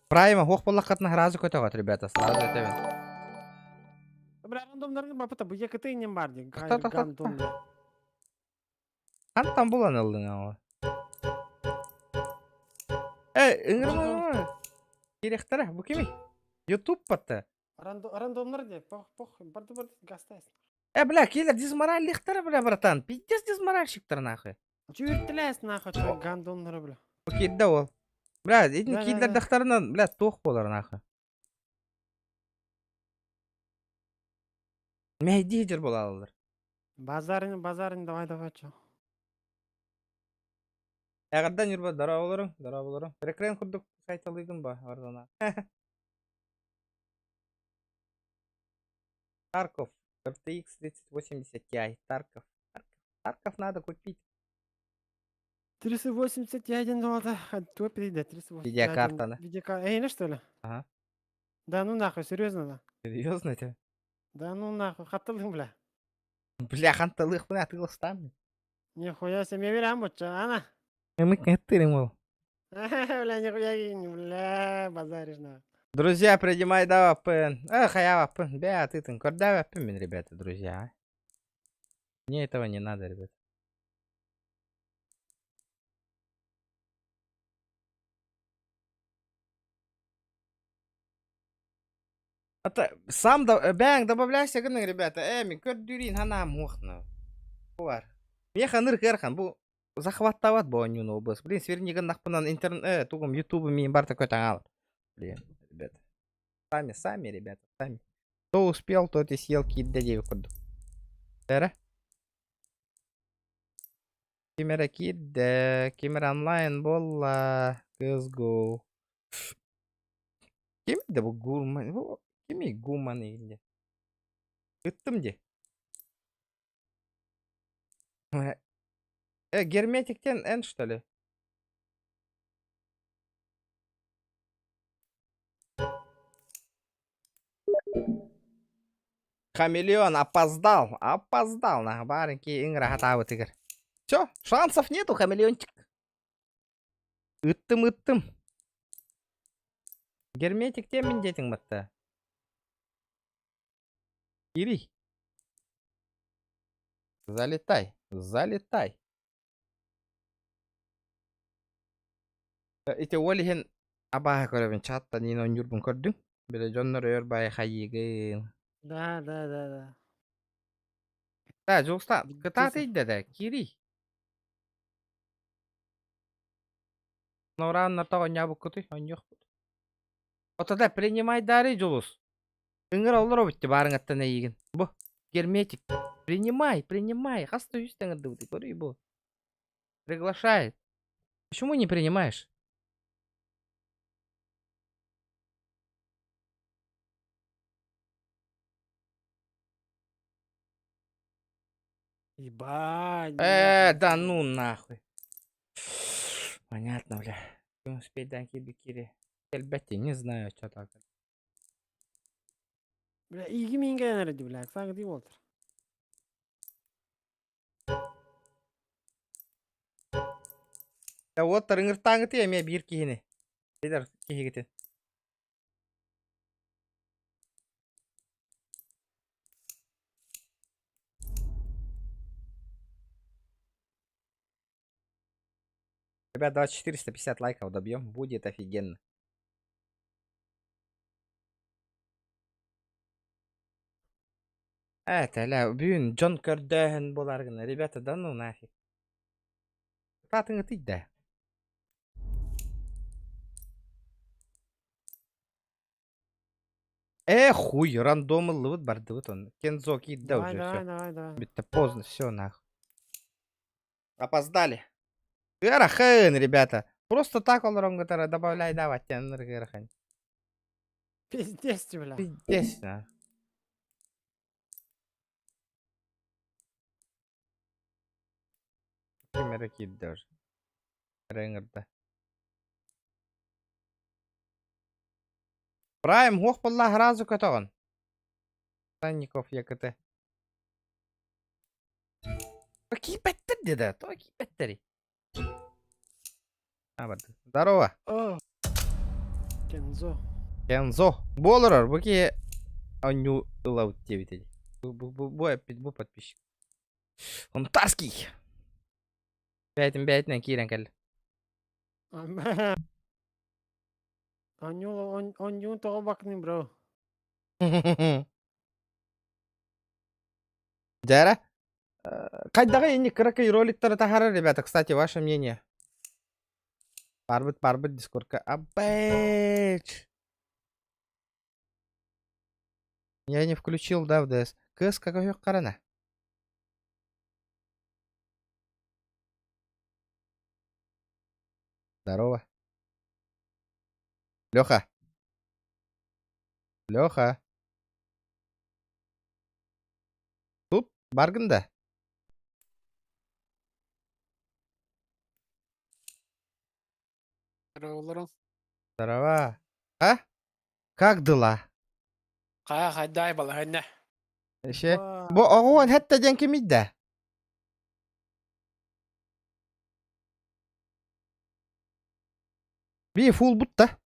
Прайма хох боллаккатына разы көтөгөт, ребята, сразу айтабын. Бля, рандомдарын бапыта, бұл екі тыйнен бар де. Та. Гандондар. Кантан булан ылдың аңа. Ыңырма. Керектері, бұл кеме? YouTube патты. Рандомдар де, пох, барды гастайсың. Бля, келер дизморальлықтар, бля, братан. Пиздец дизморальщиктар, нахуй. Чүйірттіләс, нахуй, чой гандондар, бля. Окейді ол. Бля, едін Да. кейдер дақтарынан, бля, тоқ болар, нахуй. Мәйді жер бола алылар. Базарын, давай, чо. Әғардан жүрбі, дара болырың. Рекрен күрдік сайталыйгын ба, Warzone. Тарков, RTX 3080 Ti, Тарков надо купить. 381 доллара. Твой перейдет, 381. Видеокарта, да? Видеокарта. Эй, что ли? Ага. Да ну нахуй, серьезно, да? Серьезно это? Да ну нахуй, хаттылдың, бля. Бля, ханталых, бля, ты ластам. Нихуя себе, берем, боча, ана. Мы катырим его. Бля, нихуя, бля, базаришь, на. Друзья, принимай давапын. Эх, я вапын. Бя, ты тын. Корда вапын, мен, ребята, друзья. А? Мне этого не надо, ребята. Сам бәң добавляйся гының, ребята. Мен көрдүрин ханам мухна. Бар. Мен ханыр кырхан. Бу захваттават бу анюну обыз. Блин, сверниган нахпынан интернет, тугум ютубы мен барта көтан ал. Блин, ребята. Сами, ребята, сами. Кто успел, тот и съел кидда деви курду. Тера? Кимера кидда, кимера онлайн болла. Let's go. Ким де бу гурман? Кими гуман илде. Ыттым де. Герметиктен N, что ли? Хамелеон опоздал. Опоздал на барынки игра готова игр. Все, шансов нету, хамелеончик. Ыттым. Герметик темен детің бітті. Ири. Залетай. Ите олихен абаға көребін чатта нин он юрбын көрдің. Біле жоннор өрбай хайыгын. Да. Да, жоқста, кыта тейді да, кири. Норан нартаға нябы күті, он жоқ бұд. Отада принимай дары жолус. Үңір олар обытты барың аттана егін. Бұ, герметик. Принимай. Хаста үстен ады бұды, көрі бұ. Приглашает. Почему не принимаешь? Ебать. Да ну нахуй. Понятно, бля. Не успеть данки бикири. Эльбетти, не знаю, что так. Бля, иги минге энерди, бля, саңы дей болдыр. Да вот тарыңыр таңы тей, мен бір кейіне. Бейдар, кейі кетен. Ребят, 2450 лайков добьем, будет офигенно. Это, ля, бюн, Джон Көрдәһен боларгына. Ребята, да ну нафиг. Татыңы тейді да. Хуй, рандомылы вот барды вот он. Кензо кидда уже, все. Давай. Это поздно, все нахуй. Опоздали. Гэрахын, ребята. Просто так он ронготара добавляй давать тяныр гэрахын. Пиздец, бля. Пиздец, на. Камера кидда уже. Рэнгерда. Прайм хоқ болла разу көтіғын. Санников якыты. Какие бәттір деді? Какие бәттірі? Здорово. О. Кензо. Болырыр. Бұке аню ылау тевітеді. Бұл подписчик. Он тарский. Бәйтінен кейрен кәлі. Он тоғы бақының, бро. Жара? Қайдағы ені кракай роликтары тахары, ребята, кстати, ваше мнение. Барбыт, дискордка. Абэч. Я не включил, да, в ДС. Кыз, какой yok қарана. Здорово. Леха. Тут баргында. Здорово. А? Как дела? Қайдай бала хәнне. Ше. Бу оғуан хәтта ден кемидді. Bir full but da.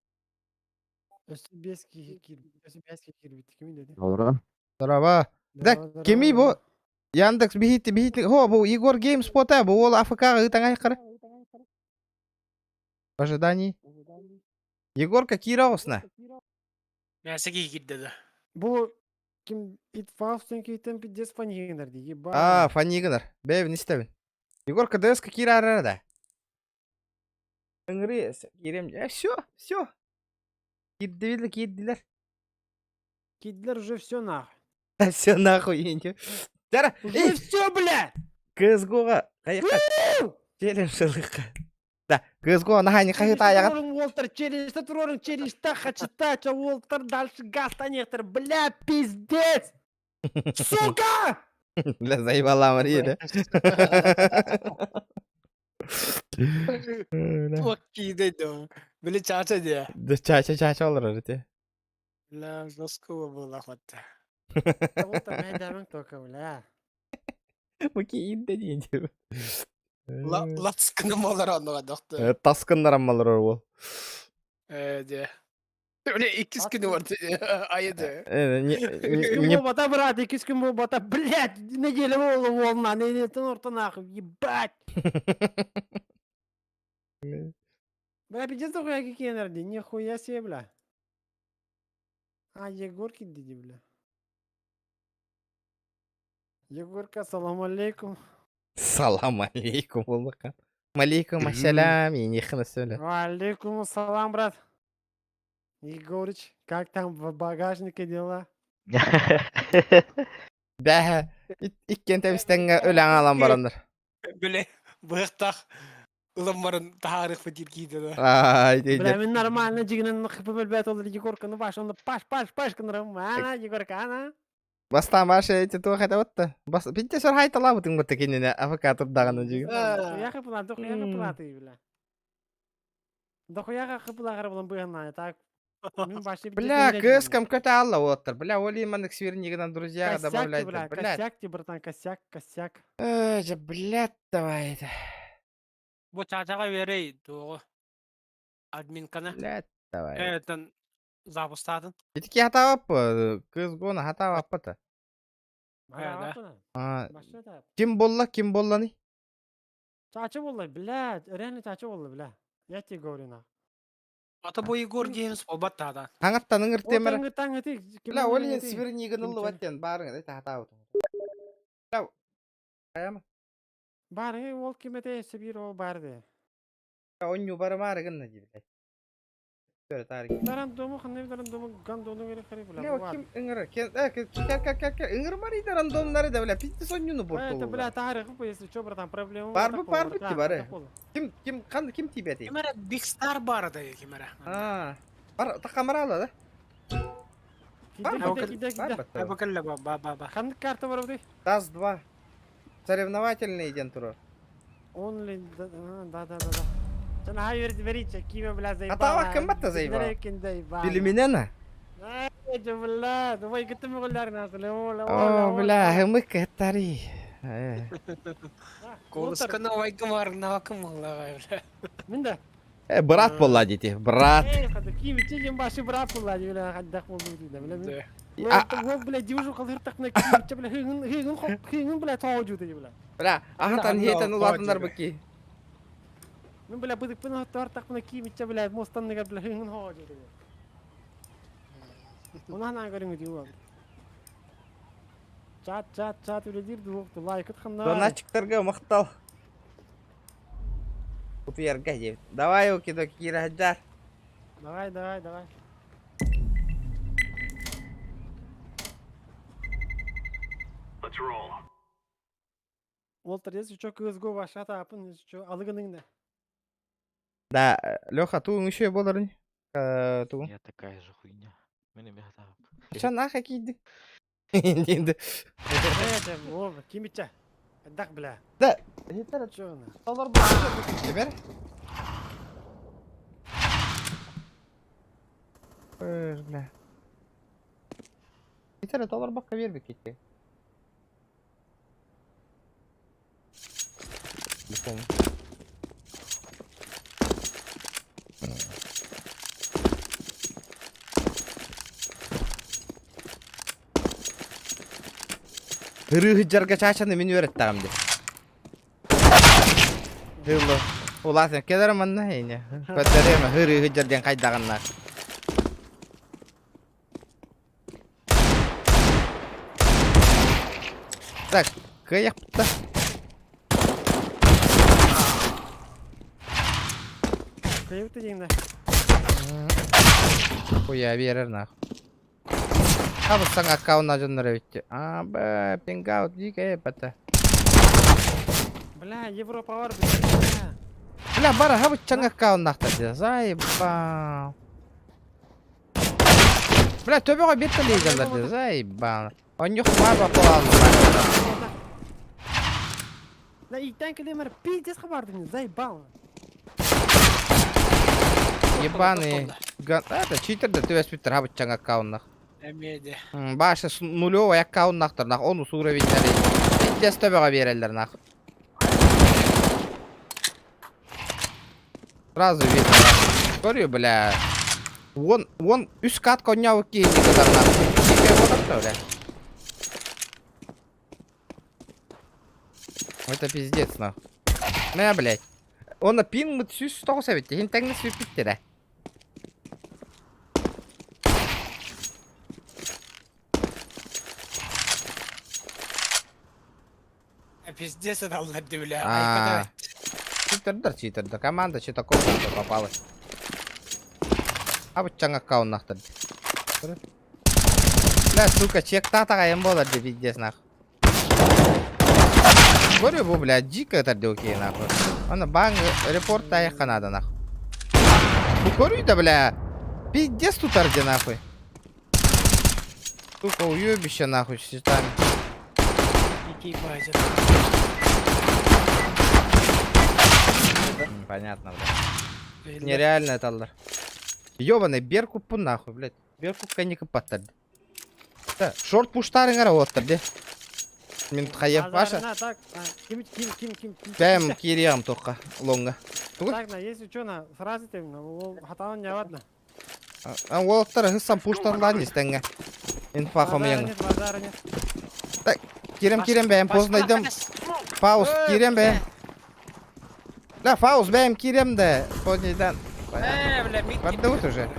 Өсі бес кирбит. Кім dedi? Doğru. Здорово. Так, кеми bu? Яндекс бихит. Хо, bu Егор Геймспот, bu ол АФК-га ытаң айқыры. В ожидании. Егорка кирауысына. Мәсеге кидді. Бұл кім ит фаустен кейтен пидес фанигендер дейі. Фанигынар. Бәйбін істебін. Егорка ДС-ка кира арада. Үңірі, керем. Все. Кидділер. Кидлер уже все нахуй. Все нахуй енді. Жара, Уже все, бля! CSGO-ға қайыққа челлендж жылыққа. Да, CSGO нахайны қайықта аяған. Уолтер челлендж хачитача, Уолтер дальше гаста нехтер, бля, пиздец! Сука! Бля, заебаламыр еді. Çok iyiydi o. Böyle çarşı diye. Чача олар өте. La nasıl bu lafette. Уолтер мәйдамың тока, бля. Мұке енді дейін. La sıkıntım olur anlamadıktı. Таскындар аммалар ол. Diye. Öyle 2 günü vardı. Ayıdı. Кім бұл бата, брат, 2 күн бұл бата, блядь, неделя болы олна, нетен орта нахуй, ебать! Бля, пиздец дохуя кекенерді, нихуя себе, бля. Егорки dedi, бля. Егорка, салам алейкум. Салам алейкум болмақан. Малейкум ассалам. Ехіні сөйлі. Алейкум ассалам, брат. Егорыч, как там в багажнике дела? Бәхі, ikкен тәбістенге өләң алам барандар. Böyle bıraktak. Ulanların tarih fakir giydi. Ай, Бля, дейді. мен нормально жигінен хыпы бөлбәт олыр Егорканы баш, онда паш кындырым. Ана, Егорка, ана. Бастан башы әйті туға қайта өтті. Бітте сөр хайтала бұтың бұтты кеніне АФК тұрдағаны жүгі. Дохуя хыпылаты, бля. Дохуя хыпылағыр болын бұғынна, так. Бля, кыскам көте алла оттыр. Бля, олиманық свернигінен друзьяға добавляйты. Бля, косяк ти, братан, косяк. Же, блядь, давайте. Bu çarşaga vereydi doğru. Admin kana. Блядь, давай. Evet запустатын. Бітке хата аппы, кызгоны хата аппыты. Ким болланы? Чачы боллай, блядь, реально чачы боллай, бля. Я тебе говорю, на. Ата bu Igor Games obattadan. Аңырттан ыңыр темір. Таңы, Бля, олин свернигін ұлы бәттен барыңыз, әйті хата аппыты. Бля, қаяма? Бары, ол кемете сабир ол барды. Оню бары марығын дейді, блядь. Сөрі тарығы. Дарандому, гандону керек қары, бля. Бля, ким ыңыры? Ыңыр марайды рандомнары да, бля, питті сонюны бұрту. Это, бля, тарихы, если что, братан, проблема. Бар бітті бары. Ким тибеті? Kimere Big Star barda kimere. Бар, тақамыра ала да? Киде. Bakalla ba. Қанды карта бар бұдай? ТАСС-2. Соревновательный иден туру. Онли, да. Sen hayır verecek kime bile zeyba. Hata kim battı zeyba? Direkin zeyba. Biliminena. Ay cevalla, duvay gitti mi kullar nasıl? О, бля, хымык этари. Konuşkan avaydım var ne bakım vallahi öyle. Minda. Брат болла дейді, брат. Hadi kim için başı bırak kullar diyor lan hadi oldu diyor bile. Bu bile diyor kalır takna kim bile hıngın bile tavcı diyor bile. Бля, ағантан етін ұлатындар бүкей. Мен бля будық пын хаттар тақпына киім итче бля мостан негер бля хынгын хоо жеді. Онан көрің өтеу ал. Чат өледер дуқты лайкыт қанна. Донатчиктарға мақтал. Купиярға деп. Давай оки-доки кира хаджар. Давай. Уолтер, если что, CSGO ваша тапын, если что, алыгыныңда. Да, Леха, туың еще боларын? Туың. Я такая же хуйня. Мене мехтап. Шан аха кейді. Енді. О, ким итче? Әддақ бля. Да. Чё она? Олар бұл. Жібер. Бля. Етері доллар баққа бербек кетке. Не помню. Hırıhıcırga çaçanı meni öğrettağım de. Hırlı. Ulan sen kederim anna heyne. Kötlereme hırıhıcırgen kaydağınlar. Так, kıyak da. Kıyıp da yiyeyim. Хуя verir nah. Abi sana akkaunna canları bitti. Abi pingout dik epata. Бля, Европа var. Бля, бара abi çanga akkaunna da. Zayba. Bля, töbe koy bitti diyeceğim de. Zayba. On yok var bak olalım. La ilkten kelime pizdes kabardın. Zaybal. Ебаный. Это читер да ты воспитер abi çanga akkaunna. Emiydi. Başta нулевой аккаунттар нах. Onu суровиттери. Bittes töbe verirler nah. Сразу видно. Говорю, бля. Вон üst kat konya ki ne kadar nah. Şey вот öyle. Это пиздец нах. Ne блядь. Ona ping mı süs toğsa bitti. Hinten ne süs bitti de. Пиздец это аллади, бля. А. Читердер. Команда что-то комната попалась. А вот чанга аккаунт нахтар. Бля, сука, чек татаға ем болады пиздец нах. Говорю, бұл, бля, дико это окей нахуй. Ана банг репорт таяққа надо нахуй. Говорю, да, бля, пиздец тутарде нахуй. Сука, уебище нахуй с щитами. Какие базы. Понятно, бля. Нереально это, аллар. Ёбаный, беркуппу нахуй, блядь. Беркупка не капаттарды. Да, шорт пуштарыңар оттырды. Мен қайып баша. Так, ким. Бәм кириям тоққа, лонга. Так, на, если что, на фразы ты, ну, хатан не вадно. Олықтар хыссам пуштарлан естеңе. Инфақым ең. Базара нет. Так, кирем бәм, познайдым. Фауст, кирем бәм. Да, Фауст бәм, кирем де. Познайдан. Бля, мид. Поддают уже.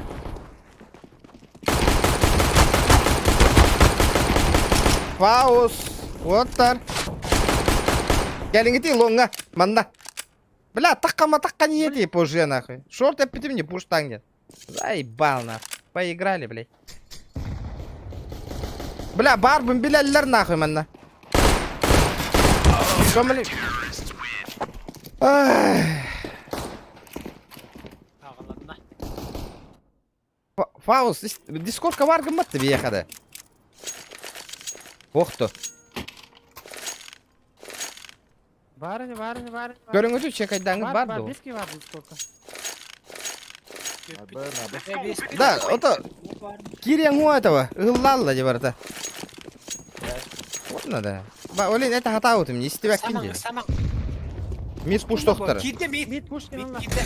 Фауст. Оттар. Gelin gidi longa. Manda. Бля, таққа не еди позже нахуй. Шорт опять мне пуштан нет. Заебал нахуй. Поиграли, блядь. Бля, барбым биляллар нахуй манда. Что, блядь? Фауст, дискордқа барғым бітті бияқада. Оқты. Барыны. Көріңізі чекайдаңыз бар да. Бески бар сколько. Да, это Кириан у этого. Гыллалла деп барда. Вот надо. Ба, олен это хатау ты мне, если тебя кинди. Мид пуш тоқтар. Кидде мид. Мид пушкин Мид алла. кидде.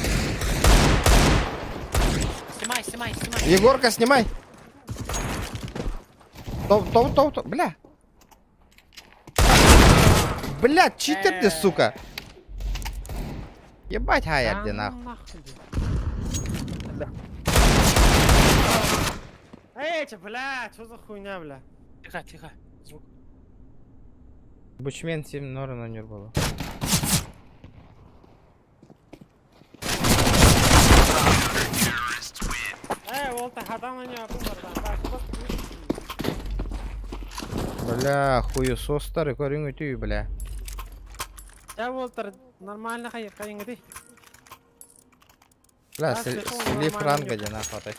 Снимай. Егорка, снимай. Топ. Бля. Бля, читер ты, сука. Ебать хайер ты нахуй. Эй, бля, что за хуйня, бля? Тихо. Звук. Бучмен 7 норм на было. Эй, волта, хатан на него акумар. Бля, хуесос старый корень ты, бля. Я волтер нормально кайын ты. Бля, слив ранга де нахуй.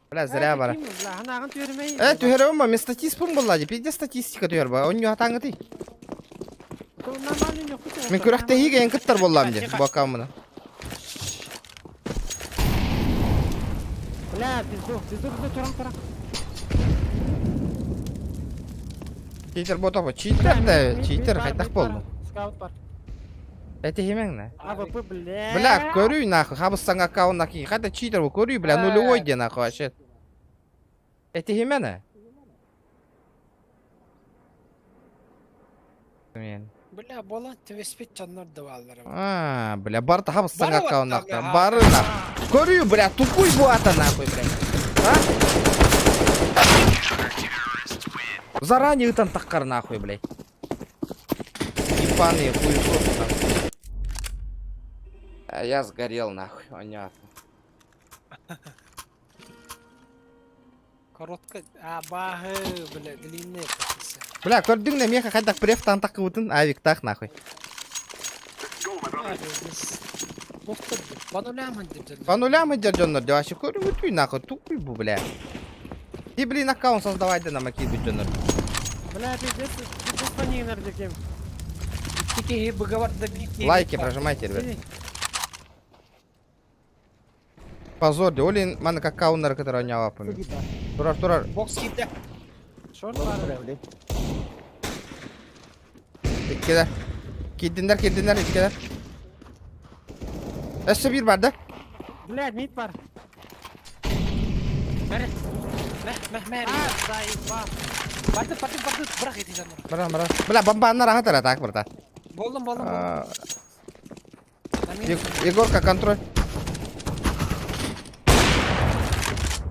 Бля, зря бара. Бля, анагын түйірмей. Түйерема, мен статистикум болады. Пиде статистика түйер ба. Он атаңы ти. Нормально не хуй. Мен күрәкте хиге ең кыттар болам де. Бакамына. Бля, пизду туран. Читер ботофа. Читер да, читер қайтақ болдым. Скаут бар. Это химeng на. АВП, бля. Бля, көрүй нахуй. Хабыстан аккаунт нахуй. Қайта читер бұл көрүй, бля, нулевой де нахуй вообще. Это химена. мен. Бля, болан твеспет жаннар даваллары. Бля, бар табыстың Бар аккаунтта. вот, Бары ага. нахуй. Көрүү, бля, тупой bu ата нахуй, блядь. А? Заранее ытан таққар нахуй, блядь. Ебаные хуесосы нахуй. А я сгорел нахуй, понятно. Коротко, бағы, бля, длинный такisi. Бля, көрдің не меха қайдақ префтан таққы өтін авик тақ нахуй. По нулям деп. По нулям идет Джоннер, да вообще көріп өтуй нахуй, тупой bu, бля. И, блин, аккаунт создавай да нам акиду Джоннер. Бля, пиздец по ней нардикем. Такие выговор добить. Лайки прожимайте, ребят. Позор, де олин мана как каунер, который не лапами. Турар. Бокс кипте. Шорт бар. İkide. Kedinler ikide. Eşe bir vardı. Блядь, мид бар. Мәре. Мәре. Заебал. Барды, бірақ еті жаннар. Бара. Бля, бомбаны раhat ara так брата. Болдым. Егорка, контроль.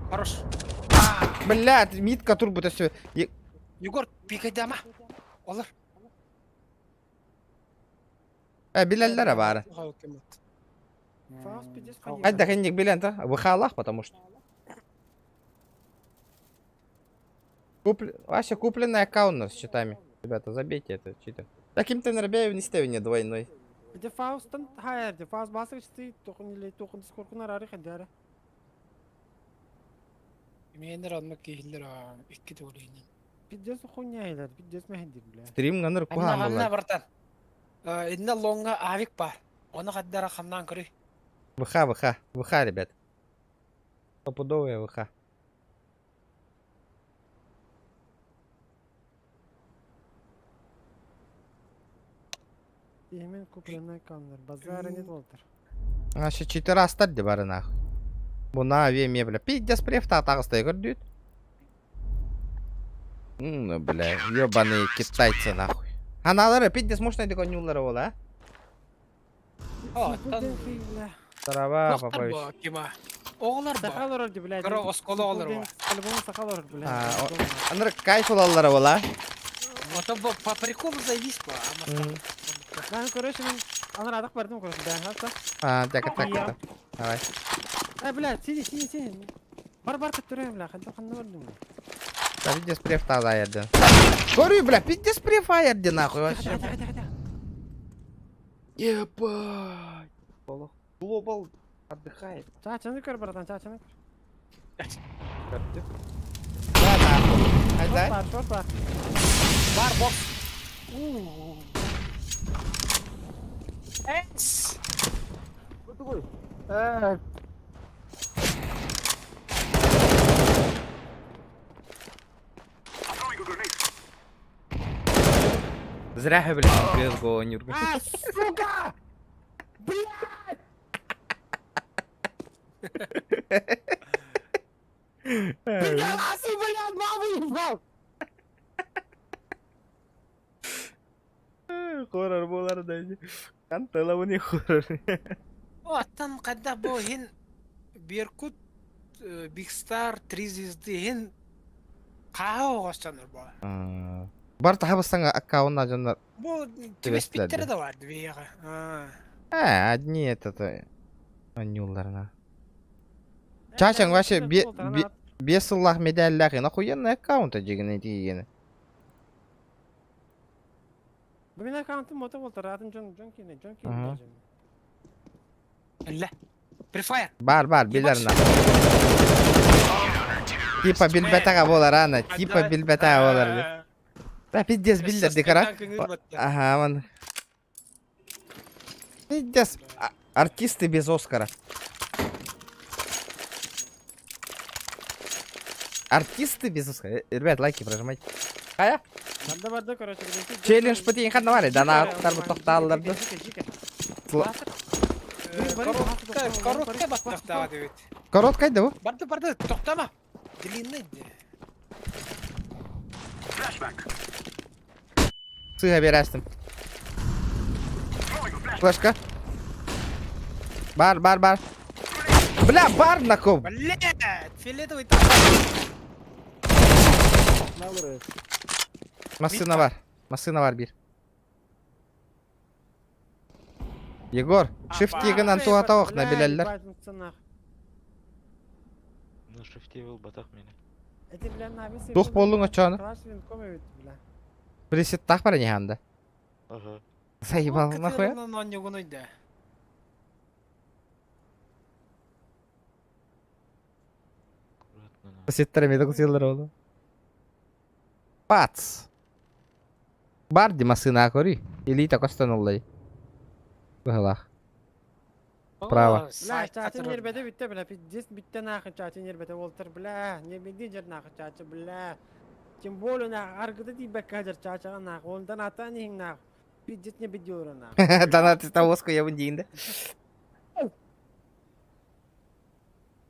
Хорош. Блядь, митка турбута все. Егор, пикайдама. Олар. Биляллара бары. Фаус пиздец по ней. Айда хенник билянта. Выхалах, потому что. Вообще купленный аккаунт с читами. Ребята, забейте это читер. Таким-то нербеев не стевине двойной. Bir Faust'tan hayır, Faust basık işte dokun korkunar arı kadar. Менер алmak кейлер ikki töleyin. Piddes хуйняйлар, piddes мехди бля. Стрим ганыр Амна кухан бартан. Инна лонга авик бар. Оны каддара хамнан көрү. ВХ, ребят. Стопудовые ВХ. Hemen kuplanay kanlar. Bazara net oltar. Аща 4 астар бары нахуй. Буна аве мебля. Пиздец префта тағыстай көрдүйт. Бля, ёбаные китайцы нахуй. Аналары пиздец мощный деген юллары ол, а? Тарава, Попович. Кима. Оғлар Сақал бар. орды блядь. Кара осколы олар бар. По-любому сақал орды блядь. Аныр кайф олалары ол, а? Это по приколу завис по. Ben короче мен анарадық бардым короче. Ben хатта. Так. Давай. Блядь, сиди. Бар көтөрөм бля. Хадда қанна бардым. Пиздец префта заерді. Көрүй, бля, пиздец преф аерді нахуй вообще. Ебать. Глобал отдыхает. Чачаны көр братан, чачаны көр. Да, нахуй. Айдай. Шорт бар. Бар бокс. Эс. Зря, блядь, CSGO не ургай. Сука! Пидорасы, блядь, маму ебал! Хоррор болар да. Кантала не хоррор. Аттан кадда бу хин Беркут Big Star 3 звезды хин каа оғастаныр ба. Бар табыстың аккаунтына жандар. Бу твиспиттер да бар двега. Одни это анюлларна. Чачаң вообще бесыллах медаллах, охуенный аккаунт жегені тигені. Bu benim akantım motor oldu. Rahatın John Kine. Ла. Префайр. Бар, билерна. Типа билбетага болар ана, типа билбетага болар. Да пиздец билдер декара. Ага, вон. Пиздец. Артисты без Оскара. Артисты без Оскара. Ребят, лайки прожимайте. Ая? Barda короче. Челлендж бітейін қадна бар еді, ана аттар бұт тоқталыларды. Коротко баттақтағы деп еді. Короткайды бұл? Барды, тоқтама. Длинный де. Сыға берәстім. Флешка. Бар. Бля, бар на ком. Блядь, фиолетовый Масына бар бир. Егор, shift егінен туата оқна білелер. Ну, шифте был батах меня. Тух болдың очаны. Пресет тақ бар не ханда. Ага. Заебал нахуй. Он не гунойда. Аккуратно. Пресеттер меді құсылдар олы. Пац. Бар ди масына кори. Элита костан олай. Бұғылақ. Право. Бля, чачы нербете бітті, бля, пиздец бітті нахы чачы нербете олтыр, бля, не бігді жер нахы чачы, бля. Тем более нахы, аргыды дейбек кажыр чачыға нахы, олдан ата нехің нахы, пиздец не бідді оры нахы. Донаты тавоску я дейін де.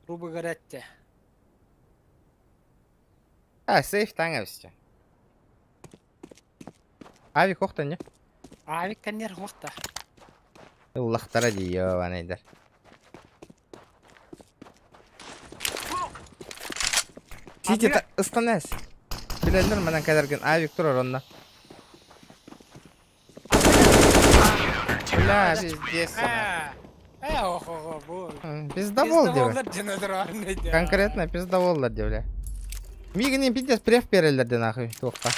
Грубо говоря, те. Сейф таңа өсті. Авик оқтан не? Авик канер хоқта. Уллақтара дейі ванайдар. Сити ыстан әс. Білелер мәнен кәдерген авик тұрар онна. Бля, пиздец. Ого, бұл. Пиздавол деп. Конкретно пиздаволлар деп, бля. Мигінен пиздец преф берелерді нахуй тоққа.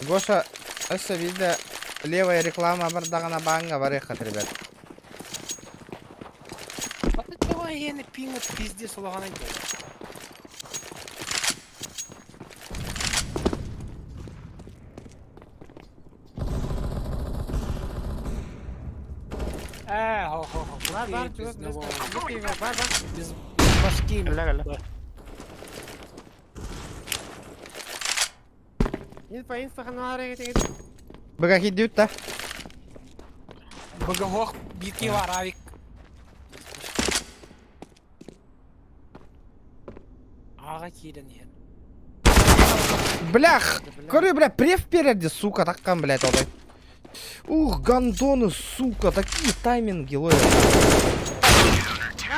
Гоша, осы бізде левая реклама бардағына бағынға бар еқат, ребят. Давай ені пиңет пизде солаған айды. Бар, чувак, бар. Без башки. Инфа хануары кетеген. Бұға хиддеут та. Бұға хоқ битке бар авик. Аға кейден ен. Блях, көрі, бля, преф берерді, сука, таққан, блядь, олай. Ух, гандоны, сука, такие тайминги, лой.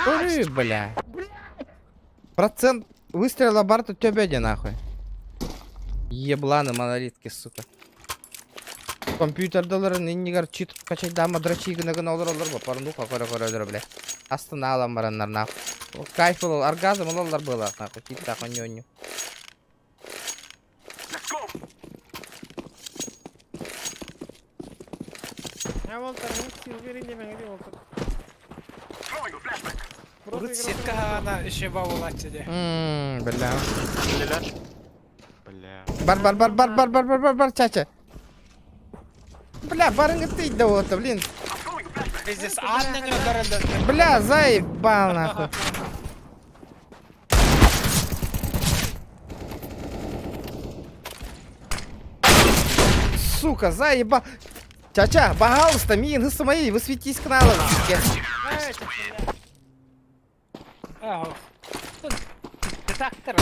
Көрі, бля. Процент выстрела барта төбеде, нахуй. Ебланы монолитки, сука. Компьютердаларын иннигар чит качайдама драчигінігін олар ба. Парнуха көрі, бля. Астына алам бараннар, нахуй. Кайф бол, оргазм олар было, нахуй. Тип тақы нёню. Я олтыр, мен сил берейін демеңі де олтыр. Ұрыт сетка ғана үші бау олатшы де. Бля. Бля. Бар, чача. Бля, барыңы тейді оты, блин. Здесь анның өдірілді. Бля, заебал, нахуй. Сука, заебал. Чача, пожалуйста, мин, мои, высветись к налу. Детектор.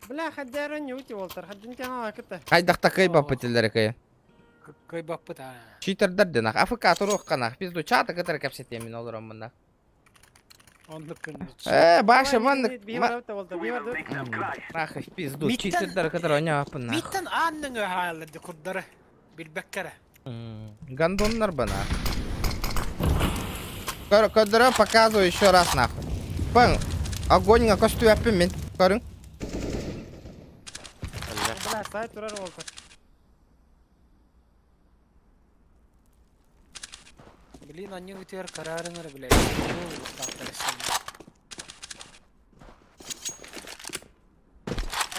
Бля, хаддяры не ути олтыр, хаддин тяна лакыты. Хайдақ такай баппетелері кайы. Көй баппы та. Читердерді нах, АФК тұруққа нах. Пизду чаты кітір кәпсетемін олырым мұнда. Онды күнді. Башы мұнды. Бивар олтыр, бивар дөт. Нахы, пизду, читердері кітір оня апын нах. Миттен анның өғайлады күрдірі. Білбәккәрі. Гандоннар бы нах. Көдірі показываю еще раз нахуй. Пың, огоньға көсту әппін мен. Көрің. Бля, сай турар олтыр. Блин, они өтер карарыңыр, блядь.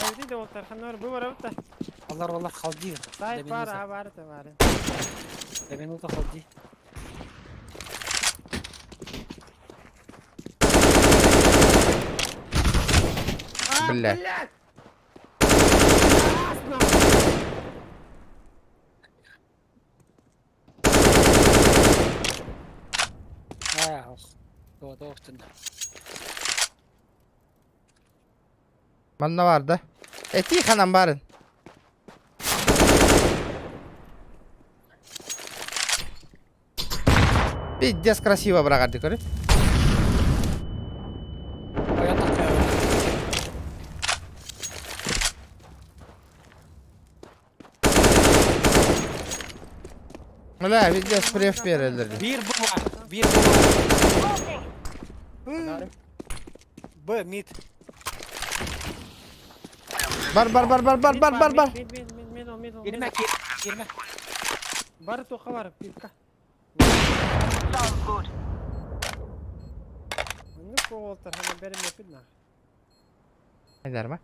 Айди де олтыр, хануар бивар өтті. Алар қалди. Сай бар, бары. Дәбенута қалди. Бля. Тоқтында. Bana vardı. Eti hanım barın. Пиздец красиво брагарды көрі. Ояттық бе. Мля, пиздец преф берілдірді. Bir bu var. Bir bu var. B mid. Бар. Middle. Girme. Girme. Бар тоқа бар. Пипка. Ne kovaltır hemen benim yapayım da. Eder mi?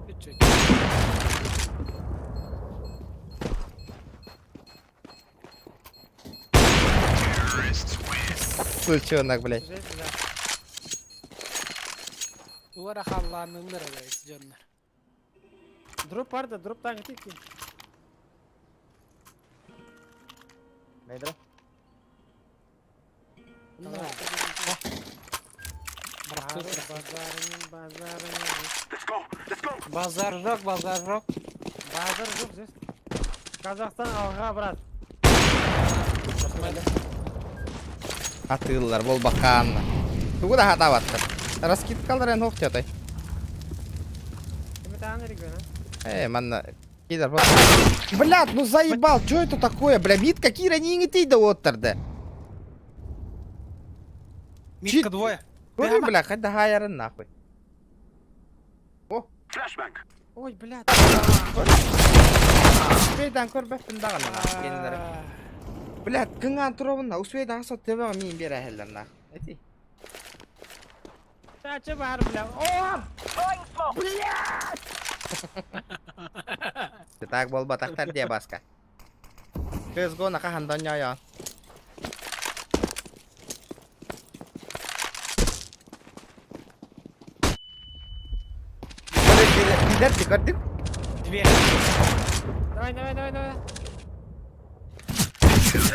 Küçük. Сучонок, блядь. Güzel. Duvara Allah'ın ömür arayız canlar. Drop var da drop'tan gittik ki. Neydi o? Bazar yok. Bazar yok. Bazar yok siz. Kazakistan alga bırak. Atıyorlar bol bakanla. Bu da hata battı. Раскид калдырен хоқтятай. Kimi tane ne Манна. Кидер просто. Блядь, ну заебал, что это такое? Бля, митка Кира не ингетей да оттерде. Митка двое. Көрі, бля, хоть да хайарын нахуй. Ой, блядь. Успейдан көр бәппін дағаны нахуй. Кендері. Блядь, кыңан тұрауынна, успейдан асот тебеға мейін бері әхелдер нахуй. Әти. Saçı var bile. Oh! Так бол батақтар де басқа. Көз го нақа хандан яян. Gider gördün. Две. Давай.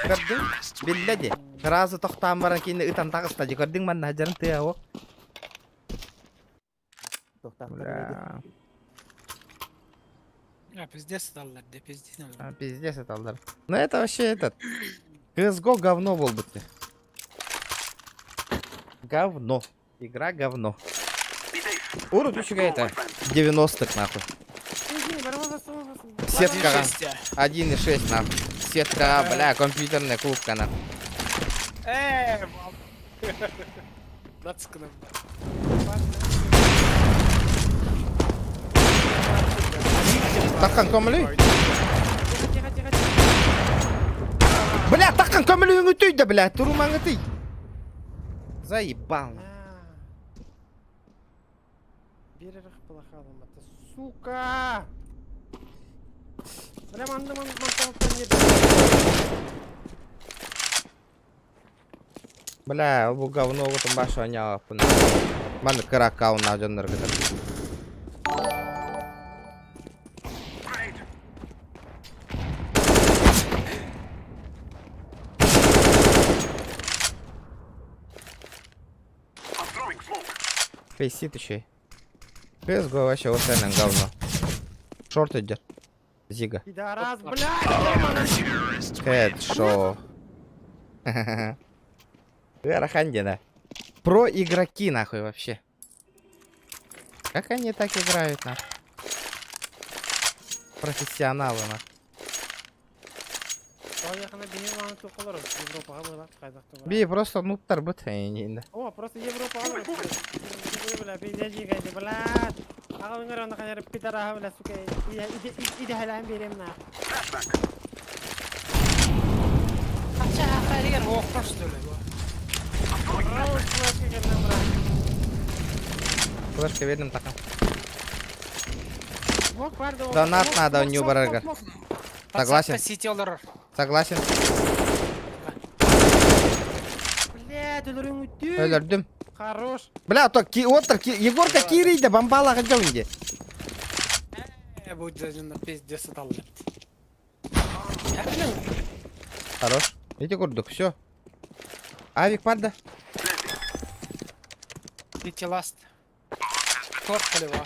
Gördün. Billedi. Razı toxtan baran kiyinde ıtan tağısına gördün man hajarın tıya o. А, пиздец стал, да пиздец. Пиздец это алдар. Ну это вообще этот. CSGO говно был бы ты. Говно. Игра говно. Уру тучуга это 90-х нахуй. Сетка 1.6 нахуй. Сетка, бля, компьютерная клубка нахуй. Датсканым. Таккан көмілі. Бля, таккан көмілі үңітүй да, бля, тұру маңыты. Заебал. Бері рық плохалым это, сука! Бля, мандаман не Бля, бұл говно ғытын башы аняға пын. Маны кыракауын ажандар кыдыр. Фейсит еще. CSGO вообще вот это говно. Шорт идет. Зига. Пидорас, блядь! Хэдшоу. Арахандина. Про игроки нахуй вообще. Как они так играют нахуй? Профессионалы нахуй. Yakında benim anı çok olur. Avrupa'ya bırak Kazak'ta bırak. Би просто нуптар бытайын. О, просто Европаға быrak. Бля, пиздежи гайды, блядь. Аға өңір онда қаняры пидораға бля, сука. Иде хайлан берем на. Қанша ақайрыгер оқпаш төлі. Рауыз флешка келден быrak. Флешка вернем такая. Мок бар да. Донат надо у него барага. Согласен. Сити олар. Согласен. Блядь, өлірің үтті. Өлірдім. Хорош. Бля, то отыр, Егорка кирейді, бомбалаға жауынде. Bu cacında pis ceset aldı. Хорош. Эти курдук, все. Авик падда. City last. Short galiba.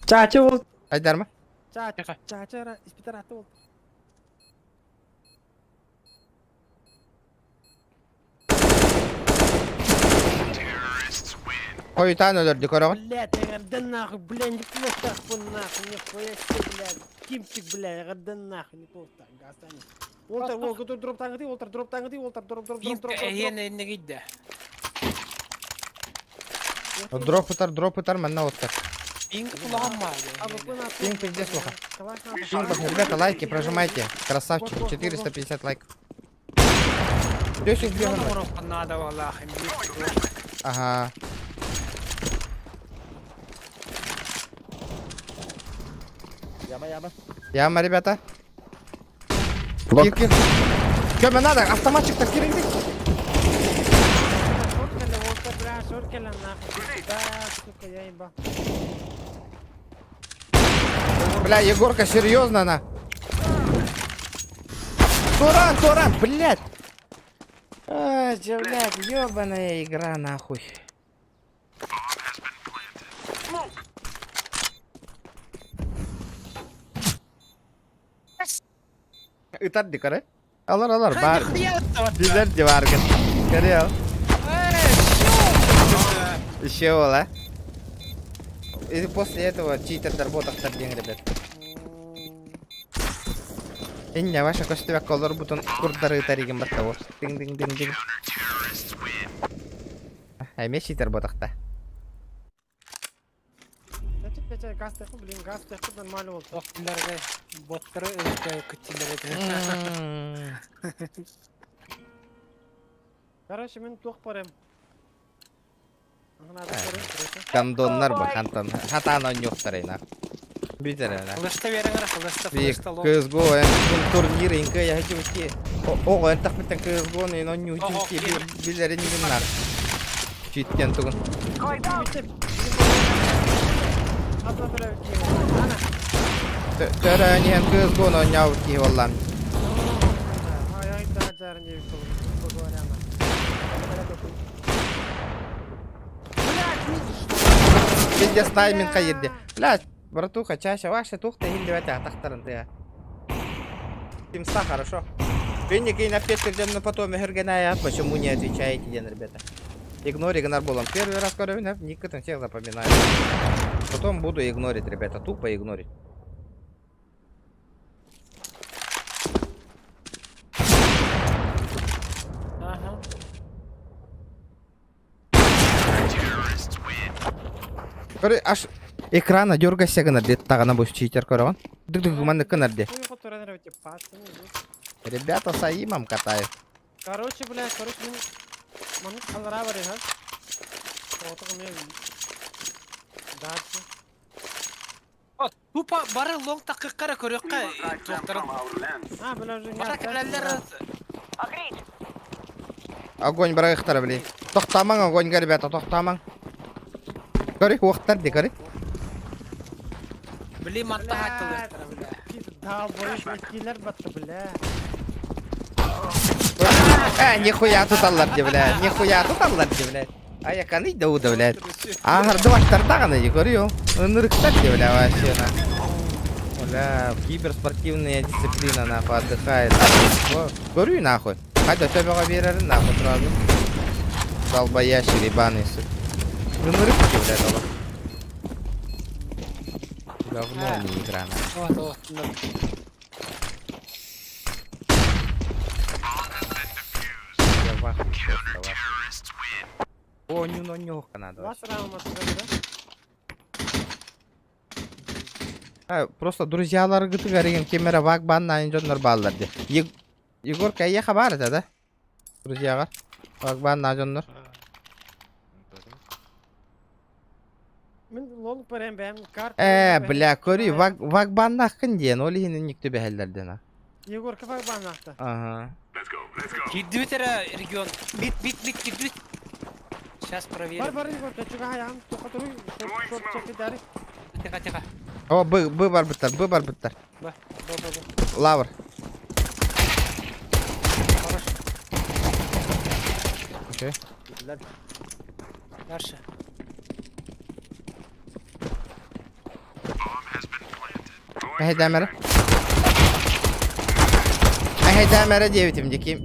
Çaçı ol. Ayдар mı? Чачара, испитар атты болды. Koyutan öldürdük oraya. Блядь, я говорю, да нахуй, бля, не просто так, нахуй, нихуя себе, блядь. Кимчик, бля, я говорю, да нахуй, не просто так, гастани. Олтар, Волга, дроп таңғыды, Олтар, дроп таңғыды, Олтар, дроп. Эйен гидде. Дроп ытар, манна оттар. Инг тулаган ма. Пинг пиздец плохо. Пинг плохо. Ребята, лайки прожимайте. Красавчики, 450 лайков. Дёсик бегал. Надо, валлах, Ага. Яма, ребята. Кир. Кёме надо, автоматчик-то киринди. Шорткали, Олтар, бля, шорткали, нахуй. Да, сука, я еба. Бля, Егорка, серьезно она. Туран, блядь. А, блядь, ёбаная игра, нахуй. Итар дикары. Алар, бар. Дизель диварган. Корел. Еще ола. И после этого читер дорботах тардин, ребят. Иння, ваша костювя колор бутон курдары таригин баттаву. Динг. Айме читер ботахта. Газ тәху, блин, газ тәху нормально болды. Тоқтыларға боттары күттілер еді. Короче, мен тоқ барам. Кандоннар бар, хатан ойнёқтар айна. Битер айна. Қылышты беріңір, қылышты, Бик, қылышты лоқ. CSGO, турнир, инка, я хочу уйти. Ого, это битен CSGO, но он не уйти, билерин гиннар. Читтен тугун. Törönihen CSGO, но не уйти, валлам. Пиздец тайминг кайырды. Блядь, братуха, чаще ваша тухта или это тахтарын ты. Тимста хорошо. Винни кейн опять на потом Гергеная, почему не отвечаете, ден, ребята? Игнор болом. Первый раз, когда никто всех запоминает. Потом буду игнорить, ребята, тупо игнорить. Ага. Короче, аж экрана дергайся гнарди, тагана будешь читер корон. Дык манны кнарди. Ребята с Аимом катают. Короче, блядь, мен қалара бар ехал. Отығы мен дальше. Тупа бары лонг тақиққара көрекқа тоқтарын. Бля, уже Бата кәләлер. Огонь барайықтар, блин. Тоқтамаң огоньға, ребята, тоқтамаң. Көрек уақыттар де, көрек. Білей матта хаттылықтар, бля. Да, бойыш меккейлер батты, бля. Нихуя туталлар де, бля. Нихуя туталлар де, бля. Аяканы дауда, блядь. Ағырды баштарда ғана де, көріё. Үніріктар де, бля, вообще, на. Бля, киберспортивная дисциплина, нахуй, отдыхает. Көріё, нахуй. Хайда, төбеға берерін, нахуй, сразу. Долбоящий, ебаный, сука. Үнірікті, блядь, ола. Говно не игра, нахуй. Вот. Я в ахуе просто, в ахуе. О, нюха надо. Вас раунд атырады, Просто друзьялар гыты гареген кемера вак банна айнжоннор баллар де. Егор кайя хабар это, да? Друзьяга. Вак банна айнжоннор. Мен лонг барам, бәм, карт. Бля, кори, вак банна хын ден, оли хинен никто бәхелдерден, а. Егор кафак баннақты. Ага. Киддүтера регион. Бит, киддүт. Сейчас проверим. Бар, Егор, кәчуға хаям, тоқа тұру, шорт чекедарі. Тихо. О, бы бар быттар. Ба. Лавр. Че? Дальше. Эй, дамера. Эй, дамера 9 имдики.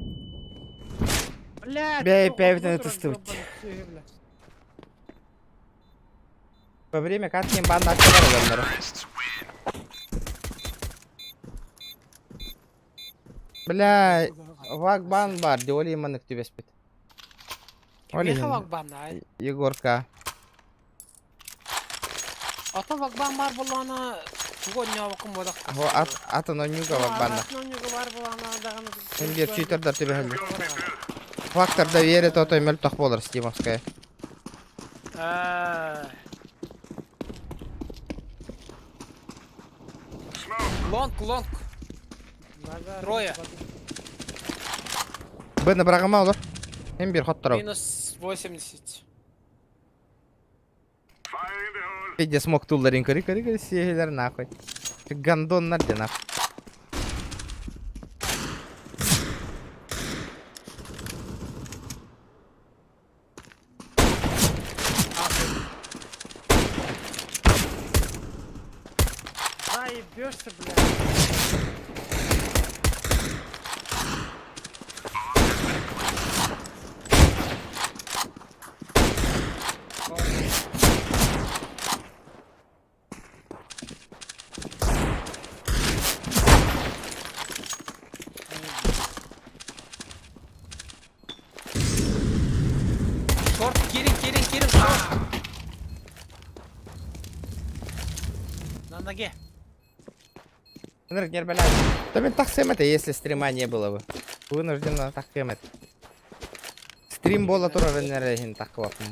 Блядь, Бей, ну, пять вот минут раз остыть. ёбаный сыгры, бля. Во время катки банда открывала дамера. Бля, вакбан бар, диоли иманок тебе спит. Кемеха вакбан ай. Егорка. Ата вакбан бар булана тугоnya вакым бодак. Ho atın oynuyor vакбанда. Основнюгу бар булана даганы. Sen bir cheater'дар тебе хәлде. Факторда верит отой мел тох болар стимовская. Лонг. Трое. Бені бұрағыма олар. Мен бір хот тарау. Минус 80. Иди смог тулларин кори сиелер нахуй. Ты гандон надо нахуй. Заебёшься, блядь. Шорт, Кирин, шорт. На ноге. Энергия, блядь. Да блин, так это, если стрима не было бы. Вынужденно так это. Стрим было тоже энергия так лапом.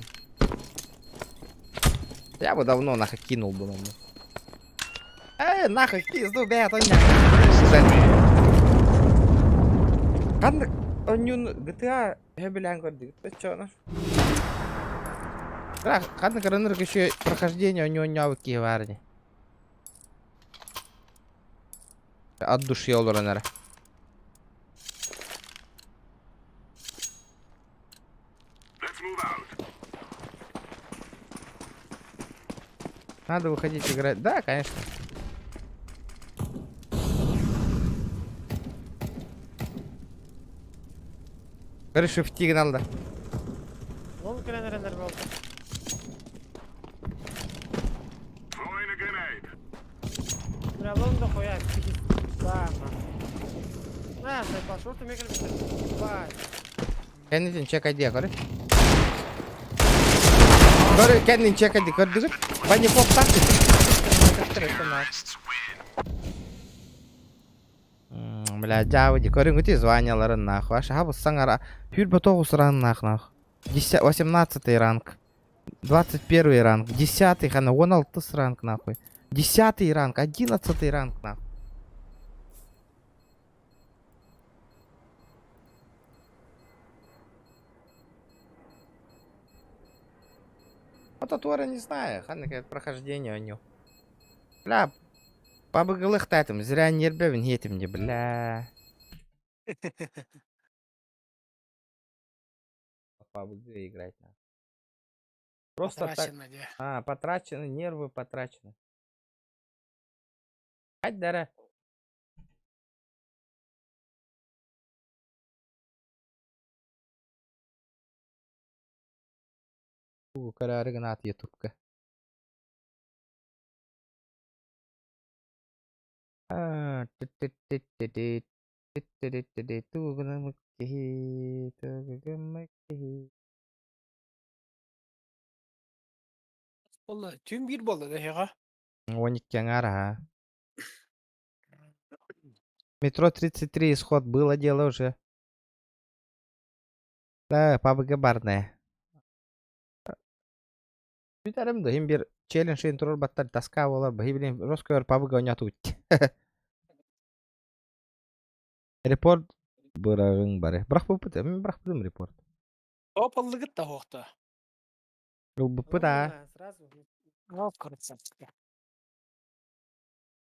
Я бы давно нахуй кинул бы, наверное. Нахуй пизду, блядь, он Kan onyun GTA bilang kok cok nah. Kan karena kesi прохождение онюнья варни. От души олоранар. Надо выходить играть. Да, конечно. Короче, в тигнал, да. Лон кленерендер болды. Бля, лон да хуя. Да, на, пошел ты микро. Бай. Kendin çek hadi karı. Karı kendin çek hadi karı dıgıt. Ben de pop tak. Бля, джаводи, коры гути званяларын нахуй. Аж хабы саңара. Пюр батогус ран нахуй. 18 ранг. 21 ранг. 10 хана 16 ранг нахуй. 10 ранг, 11 ранг нахуй. Вот от Уора не знаю, хана какое прохождение у него. Бля, побыгалых татым, зря нервен етим мне, бля. PUBG играть надо. Просто так. Потрачено, де. Потрачены, нервы потрачены. Хать дара. Карары гына от ютубка. Болды, tüm bir болды да хега. 12 ара. Метро 33 исход было дело уже. Да, PUBG барная. Битарым да хим бир челлендж интрор баттар таска болар. Бибилин роскор PUBG ойнатып үтти. Репорт бырагың бары. Бірақ бұппы да, мен бірақ бұдым репорт. Опаллыгыт та хоқта. Бұл бұппы да. Сразу. Ал кырытса.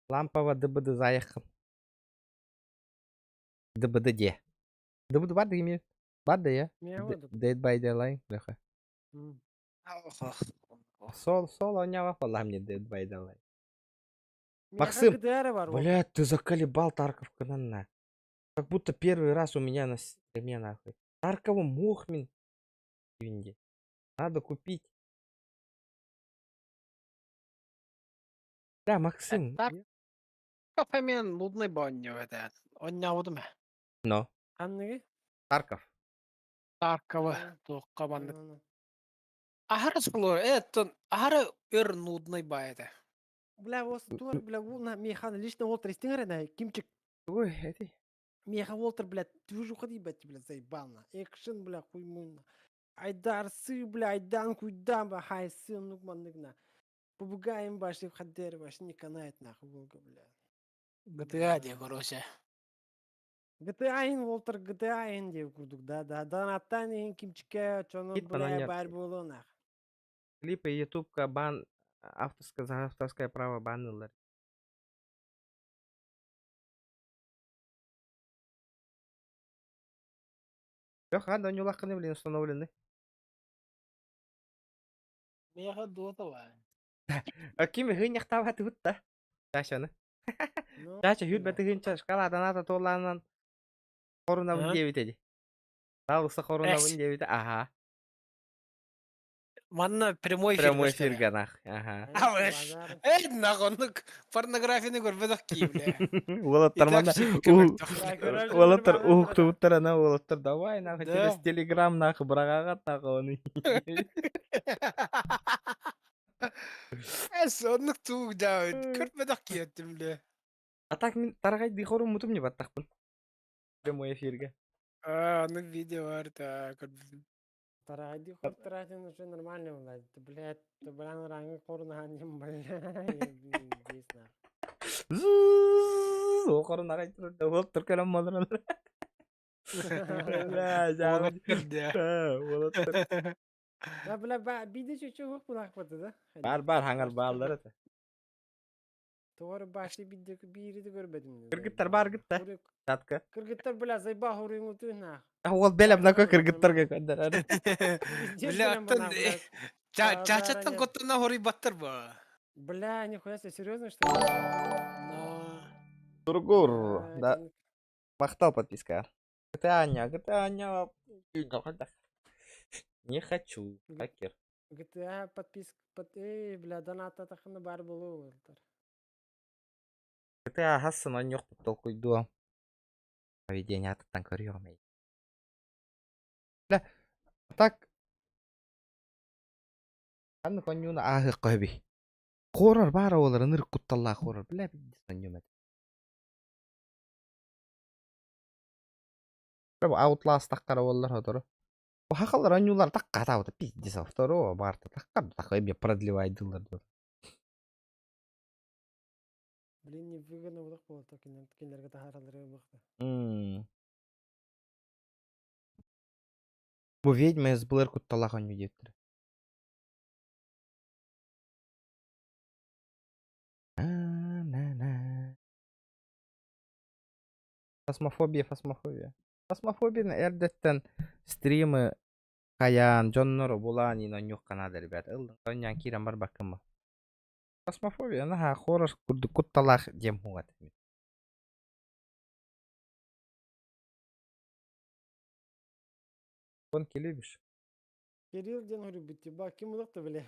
Лампова ДБД заехал. ДБД де. ДБД бар дегеме. Бар да я? Мия вот. Dead by Daylight, бляха. Сол, он не вафала мне Dead by Daylight. Максим, ГДР бар. блядь, ты заколебал Тарковка на. Как будто первый раз у меня на стриме, нахуй. Таркову Мухмин. Винди. Надо купить. Да, Максим. Кафемен нудный баню это. Он не удум. Но. Анныгы? Тарков. Таркова тоққа банды. Ахара сулу, это ахара өр нудный ба это. Бля, осы туар, бля, на механ лично Уолтер истингер на кимчик. Ой, это... Меха Уолтер, бля, твижу ходи, бля, заебална. Экшен, бля, хуй муйна. Айдар сы, бля, айдан куйдан, ба, хай сын, нук мандыгна. Побугаем баши, хаддер, баши, не канает нахуй, волга, бля. GTA де короче. GTA ин, Уолтер, GTA ин, деп курдук, да, данаттан ин кимчике, чону, Гит бля, понятно. бар болу, нах. Клипы ютубка бан... авторское право банылар. Жоқ, анда не лаққаны, блин, установлены. Меха дота ба. Кими хынях табаты бутта. Дашаны. Дача хют бәті хынча шкаладан ата толанан. Корона А? 9 еді. Дауысы корона Эс. 9. Ага. Манна прямой эфир. Прямой эфир ганах. Ага. Алыш. Нағонлық порнографияны көрбедік ки, бля. Олаттар манда. көріп Олаттар жүрмін, уқты бұттар ана. Олаттар давай нахы. Да. Через телеграм нахы. Бірағағат нахы оны. Сонлық туық да, көрбедік ки еттім, бля. А так мен тарағай дихору мутум не баттақпын. Прямой эфирге. Оны видео бар, да, көрбедім. Таради хортаратин уже нормально, блядь. Ты, блядь, ты, блядь, ранги корна ханим, блядь. Здесь, нахуй. Оқырын ағай тұрды. Ол түркелем мадырын. Олық кірді. Олаттар. Да, бля, биде чуть-чуть хук булак бады, да? Бар, хаңар балдары. Тугары башты биде бири де көрбедим. Кыргыттар бар гытта. Татка. Кыргыттар, бля, зайба хурин уту, нах. Ол белем нако кыргыттарга көндөрөр. Бля, аттан, чачаттан коттана хори баттыр ба. Бля, нихуя себе, серьезно, что ли? Тургур. А, Да, денег- махтал подписка. GTA. Не хочу. Хакер. GTA подписка, бля, доната тахына бар болу. GTA хасын он yok толку иду. Поведение аттан көрüyorum. Бля, так. Анны конюна ахы койби. Хорор бара олар ныр кутталла хорор. Бля, бидис конюмет. Бля, Outlast таққара олар hodoro. Хақалар анюлар таққа тауды пиздис авторо барты таққа таққа эме продлевайдылар. Блин, не выгодно вот так было, так кинерге тахаралары бақты. Бу ведьма из Блэр кутталла коню дептир. Фасмофобия. Фасмофобия эрдеттен стримы каян, жоннору булани на нюх канада, ребят. Элден коньян киран бар бакыма. Фасмофобия, наха хорос кутталах дем хугат. Гонки любишь? Кирилл ден хори битти, ба, ким булақты, бля?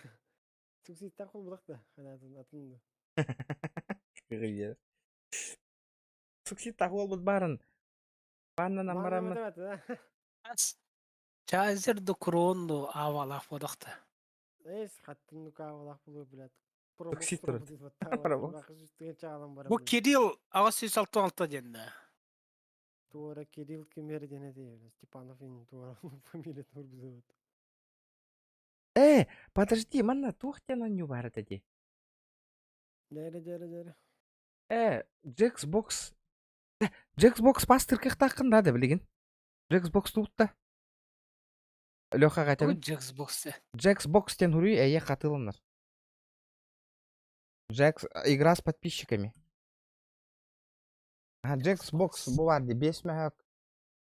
Сукси тақыл булақты, ханатын атынды. Сукси тахуал бут барын. Баннан амарамын. Чазерді куронду авалақ бодықты. Эйс, хаттын нука авалақ болу, блядь. Сукси тұрды. Бұл Кирилл аға 166 денді. Туара Кирилл кемер дене дейбі. Степанов ин туара фамилия тур бізі. Подожди, манна тухтен аню бар деди. Дәрі. Jaxbox. Jaxbox пастыр кықтақында да білеген. Jaxbox туытта. Лёха Бұл қайтабын. Jaxbox'ы. Jaxbox тен хури әйе қатылыныр. Игра с подписчиками. Jaxbox bu vardı 5 məhək.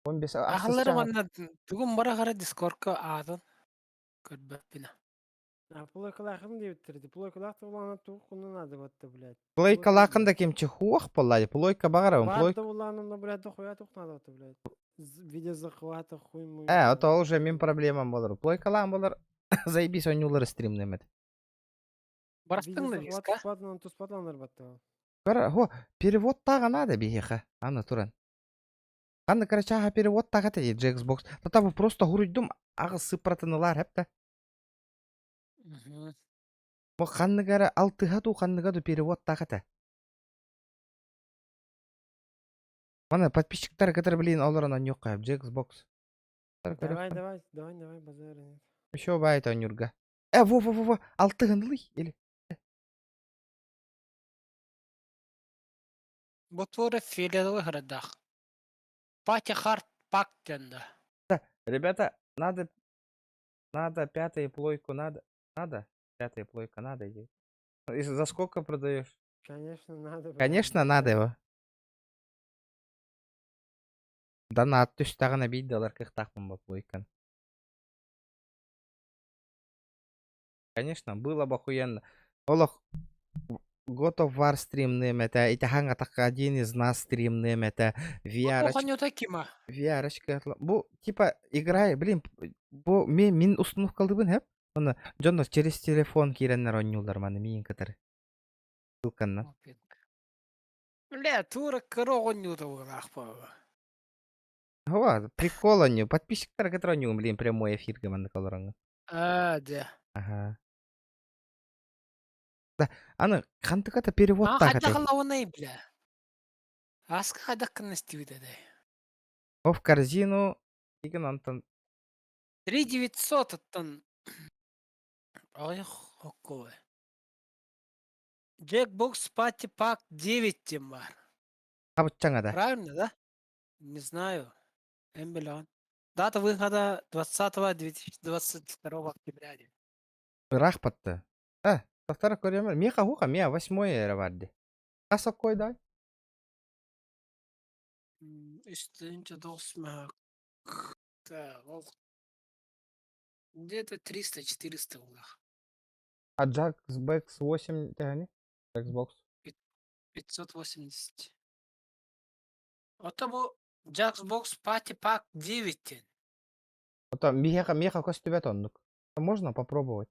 15 аксыз Ахыллары чаға. манна бүгін бара қара дискордқа атын көрбеппін. А плойкалахын деп бітірді. Плойкалақты уланы туық құнын ады батты, блядь. Плойка лақында кемчі хуақ болады. Плойка бағарабын. Барды уланы, блядь, дохуя туқ надо батты, блядь. Видео захвата хуй муй. Это уже мен проблемам болар. Плойка лағын болар. Заебись ойнулар стримнемет. Барыстың да диска? Спадынан туспадланар батты. Хо, перевод тағы надо бейхе. Аны туран. Қанды карачаға перевод тағы тәде Xbox. Татабы просто ғұрыйдым ағы сыпратынылар әпті. Бұл қанды кәрі алтыға қанды перевод тағы тә. Мана подписчиктар кітір білейін оларынан yok қайып. Xbox. Давай, базар. Еще байт онюрга. Во, алтығындылы. Или? Ботворы филиалы ғырдақ. Пати хард пак тенді. Ребята, надо пятую плойку, надо. Пятая плойка надо. И за сколько продаешь? Конечно, надо. Конечно, надо его. Донат түстағына $5 қықтақпын ба плойкан. Конечно, было бы охуенно. Олох, God of War стримным, это итаханга так один из нас стримным, это VR. Оған өта кима. VR-очка. Бу, типа, играй, блин, бу, мен установка калдыбын, хэп? Оны, Джонно, через телефон киреннер ойнулар, маны, мейін катары. Сылканна. Бля, тура кыро оған өта оғылақ па. Хова, прикол оню. Подписчиктар катары ойнулар, блин, прямой эфир гаманды калыраңы. Да. Ага. Да, аны, қантықата перевод Қайда тағаты. қалауынай, бля. Асқа қайда қынысты видады. В корзину. Иген антон. 3900 аттан. Ой, хоккой. Jackbox Party Pack 9 тем бар. Қабыт жаңада. Правильно, да? Не знаю. Эмбелион. Дата выхода 20-2022 октября. Рақ батты. Тоқтары көремір. Меха хуқа, меха 8 әрі барды. Қасап қойдай. Үстінші досма. Где-то 300-400 улах. А Jackbox 8 тәғіне? Xbox. 580. Это был Jackbox Party Pack 9. Это меха костюбет оннук. Можно попробовать.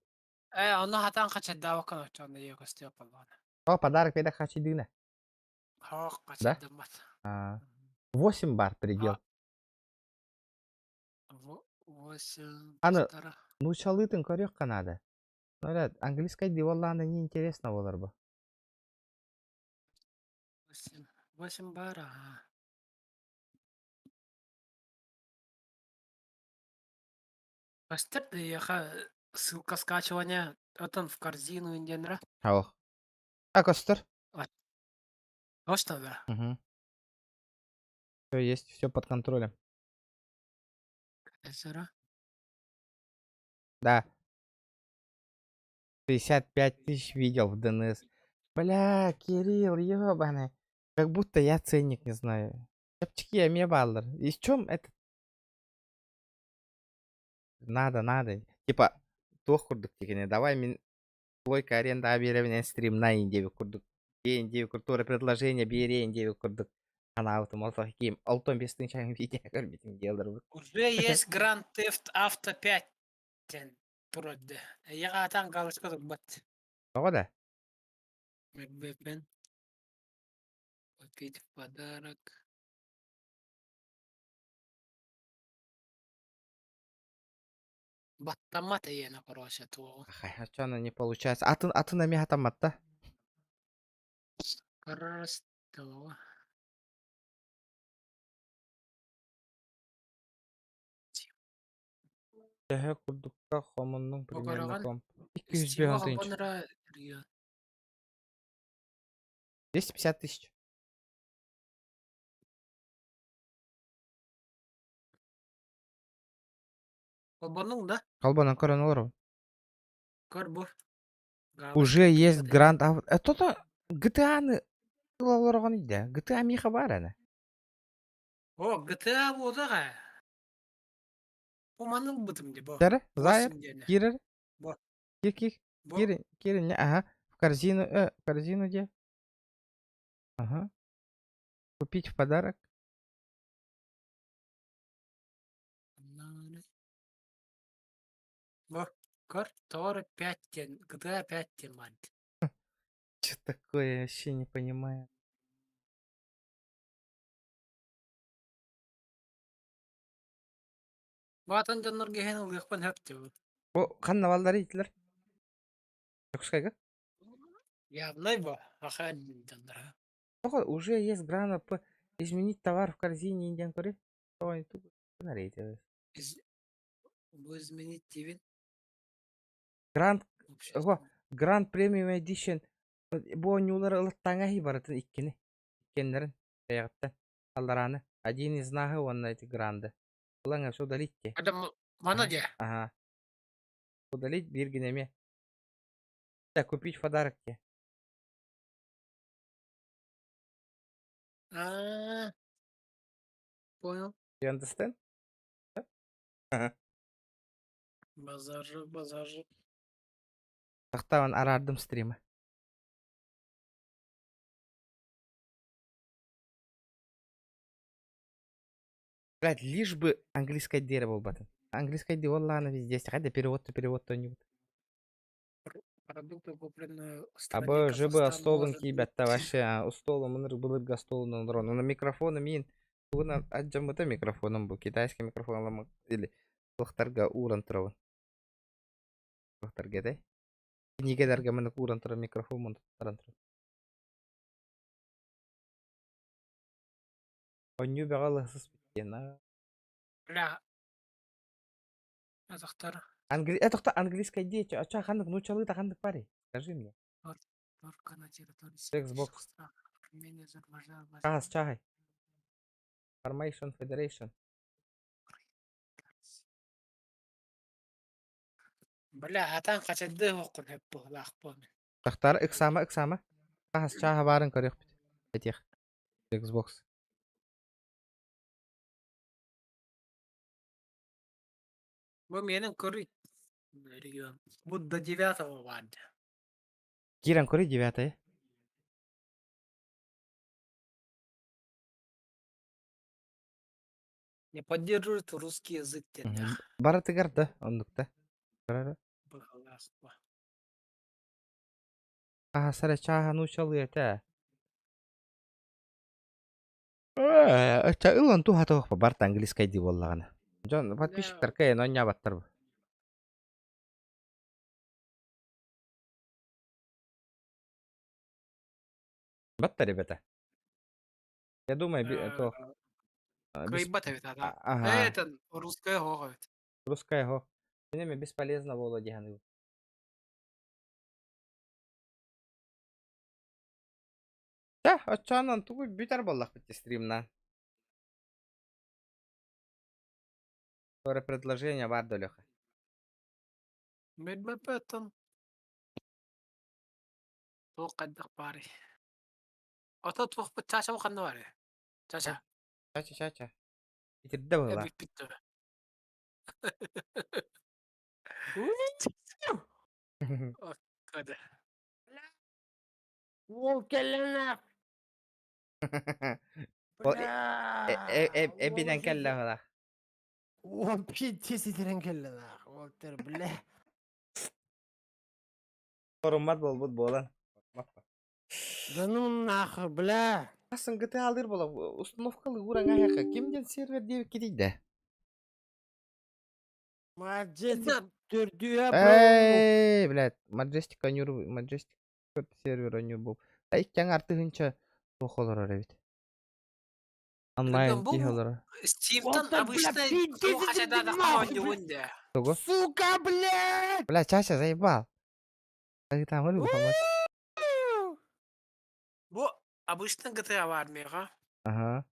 Оны хатан қача давакан очағында егі істеп алған. О, подарок беда хачи дына. Хоқ, қача Да? дамат. 8 бар предел. 8. Аны, ну чалытын көрек қанады. Норят, английской диволланы не интересно болар бы. 8 бар, ага. Бастырды, яха ссылка скачивания. Отон в корзину инденра. Алық. А, костер? Точно, да. Угу. Все есть, все под контролем. Эсера. Да. 65 тысяч видел в ДНС. Бля, Кирилл, ебаный. Как будто я ценник не знаю. Чапчики, я мне баллар. И в чем это? Надо. Типа, тох курдук тегене. Давай мен плойка аренда объявление стрим на индеви курдук. Индеви культура предложения бери индеви курдук. Ана автоматов ким. Алтон бестин чайм видео көрбетин делдер. Уже есть Grand Theft Auto 5. Турады. Я атан галышка бат. Погода? Макбепен. Купить в подарок. Баттамата ена, короче, то. Ай, а чё оно не получается? А ты на меня там отта? Просто. Теге курдукка хомунның примерно Огараган. комп. 200 Стива тысяч. Хабанра. 250 тысяч. Хабанның, да? Колбана коронолар. Карбо. Уже есть гранд. Это GTA-ны кылаларган иде. GTA миха бар аны. О, GTA болдага. О, маныл бытым де, бо. Дары, зайыр, Восемь дене. кирер, Бо. кир, Бо. кирин, ага, в корзину где? Ага, купить в подарок. Бо. Кор, товары 5 ден. GTA 5 ден, ман. Что такое, я вообще не понимаю. Батын жаннар гehen ылгыкпан хөптү. О, қанна балдар итлер. Жокскайга? Явный бо. Аха жаннар. Уже есть грана по изменить товар в корзине индиан кори. Ой, тут нарейте. Бу изменить тивин. Гранд, Гранд премиум эдишн. Бу нюлар ылыттаңа хи баратын иккени. Иккенлерин. Ягатта. Алдараны. Один из нахы он эти гранды. Улаңа все удалить те. Адам мана де. Ага. Удалить биргенеме. Да, купить в подарок те. Понял. You understand? Ага. Базаржы. Тахтаван арардым стримы. Блядь, лишь бы английское дерево был батон. Английское дерево, ладно, везде есть. Хотя перевод то-нибудь. Продукты купленные в стране Абы жыбы Казахстан столын может кийбәтті быть. вообще столы мыныр былырга столын дрон. На микрофоны мин. Буна аджамыта микрофоном был. Китайский микрофон аламак. Или лохтарга уран тұрауын. Лохтарга да? Нигедерге мынық уран тұрау микрофон мын тұран тұрау. Оню бағалы хысыз біткен. Бля. Казахстар. Это английское дети. А чё, хандык, ну чалы да хандык пари. Скажи мне. Только на территории Xbox. Армения, Азербайджан, Чагас чагай. Formation Federation. Бля, атан качады окун хеп бу лахпон. Тахтар иксама. Чагас чага барын көрек бит. Этих. Xbox. Бу менин көрүй. Регион. Бу до 9-го барды. Киран кори 9. Не поддерживает русский язык тенде. Бары тыгарды ондукта. Бахалахпа. Сара чага ну чалы это. Илон ту хатох по барта английское ди воллагана. Жон подписчиктер кайын ойнабаттар бу. Батта, ребята. Я думаю, это Кайбата ведь, да? ага. Это русская гога. Русская го. Мне бесполезно Володи Гану. Да, очанан тугу битер боллах бит стримна. Скоро предложение бар долеха. Медбепетон. توقع باري أتوقع بتشاشة وخلنا باري شاشة Чача. Итирде يا была. بيتو كده وكلنا Ebiden kelle hala. وبيتي سيترن كلنا والتر بالله Sorunmat bol bolan. دنون ناخ بلا Aslında GTA alır bola. Установкалы уран аяка. Kimden server diye kitiydi. ما جيت تردوها Эй, блядь, Majestic сервер онюр бул. Айкяң артыгынча тохолор арабит. Онлайн бул тихолор. Стивтон Вот так, обычно бля, пиздец, хотя да нахуй, хавать не бля. вунде. Того. сука блядь Бля, чаша заебал. Ты там рыбу помочь. Бу обычно GTA в армии, ага. Ага.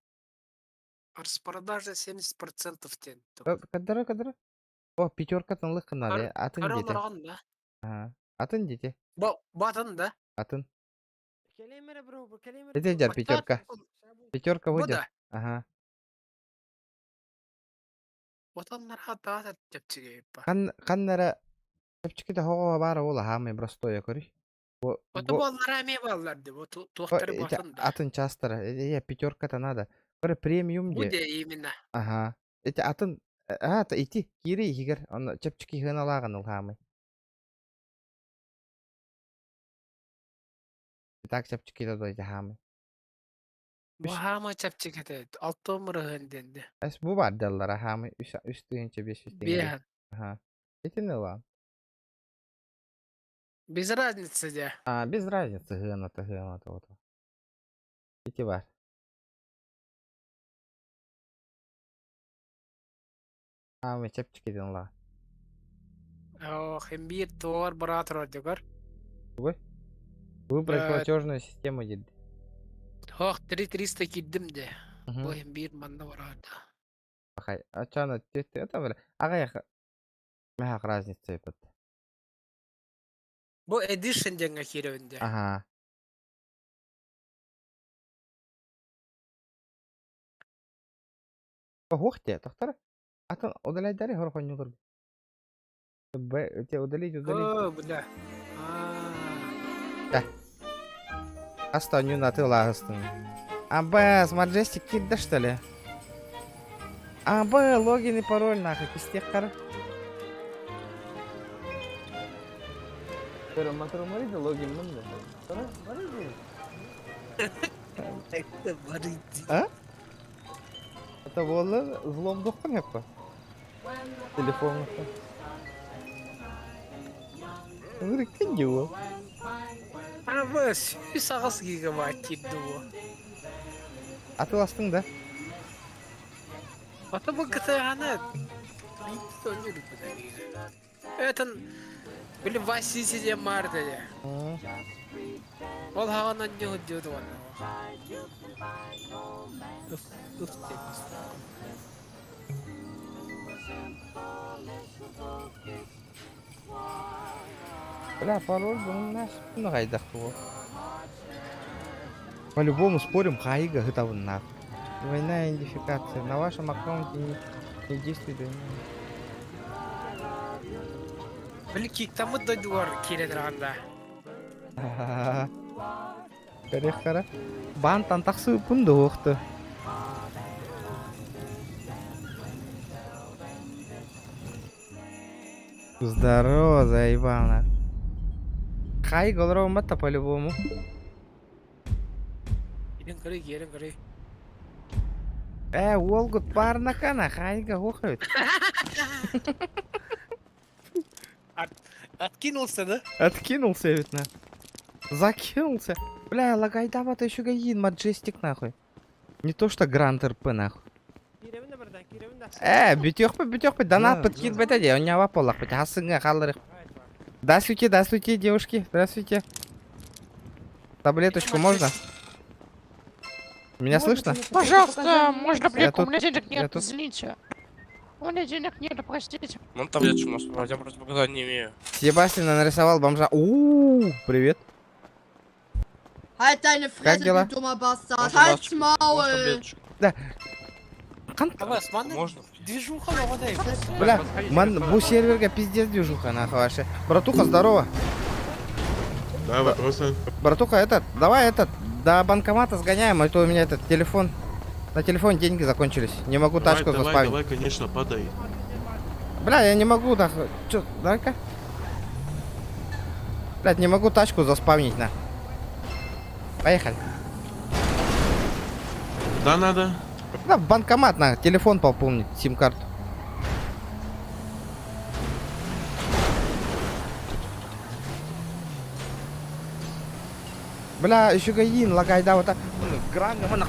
Распродажа 70% тен. Кадыры. О, пятерка тынлык кынале. Атын Карон дети. орган да. Ага. Атын дети. Батон да. Атын. كلمة برو كلمة Дети жар пятерка. Пятерка Бу выйдет. да. Ага. Отанлар хатаат чепчиге ба. Каннара чепчиките хого бара ола хамы простое кори. Ота баллар эме баллар деп. Тухтары батын да. Атын частыра. Пятерка-то надо. Кори премиум Бу де. де именно. Ага. Эти атын ити кири егер он чепчики хыналаган ул хамы. Так чепчики да дойды хамы. Бу хама чепчиге алтомры хенденде. Эс бу бар даллара хамы үстүнчө 500 теңге. Бехан. Ага. Эти не ла. Без разницы де. Без разницы гына-то вот. Эти бар. Хамы чепчики ден ла. Ох, имбир тор брат родигар. Выбрать платежную систему дед. Ох, 3300 киддим де. Мгм. Бу имбир манда барады. Ахай, чана это бля. Ага, мяк разница этот. Бу edition денге киревинде. Ага. Охте, тохтар. Атын удалять дали хорхон югур. Те удалить. О, бля. Останью на ты лагостын. С Majestic Kid, да что ли? Логин и пароль нахуй, пистек кар. Pero matro marido login мында. Это барыди. Это было злом дохпан яппа. Телефон. Кин жоо. Бas, 108 гигабайт кидди бу. Атыластың да? Ата бу кытаганы. Это били Васиси де марды де. Ол хагана не hodjodu вана. Бля, пароль был наш. Ну, гайдах его. По-любому спорим, Хаига готова нахуй. Двойная идентификация. На вашем аккаунте не действует. Били киктамы дойдуар киредирганда. Кара. Бан тантаксы пунду оқты. Здорово, заебана. Хай голровым-то по-любому. Ерин кырый. Волгут парна кана, хайга хохает. Откинулся, да? Откинулся ведь на. Закинулся. Бля, лагайдава-то еще гаин, Majestic нахуй. Не то что Гранд РП нахуй. Киревинде бардан, киревинде. Бютёхпы, донат подкид в это дело, у меня в полах, хоть хасынга халларых. Здравствуйте, девушки, здравствуйте. Таблеточку можно? Меня слышно? Пожалуйста, можно плику, тут- у меня денег я нет, тут- извините. У меня денег нет, простите. Вон таблеточку у нас, я просто показать не имею. Себастьян нарисовал бомжа. Привет. Halt deine Fresse, дела? du dummer Bastard! Можно Halt's ласточку? Можно Maul! таблеточку? Давай, смотри. Можно. Движуха новая. Бля, бу серверга пиздец движуха нахуй вообще. Братуха, здорово. Да, вопросы? Братуха, давай до банкомата сгоняем, а то у меня этот телефон. На телефон деньги закончились. Не могу тачку заспавнить. Давай, конечно, подай. Бля, я не могу, нахуй. Чё, дай-ка. Блядь, не могу тачку заспавнить, на. Поехали. Да, надо. Да, в банкомат, на, телефон пополнить, сим-карту. Бля, еще гаин, лагайда вот так. Грани, вон,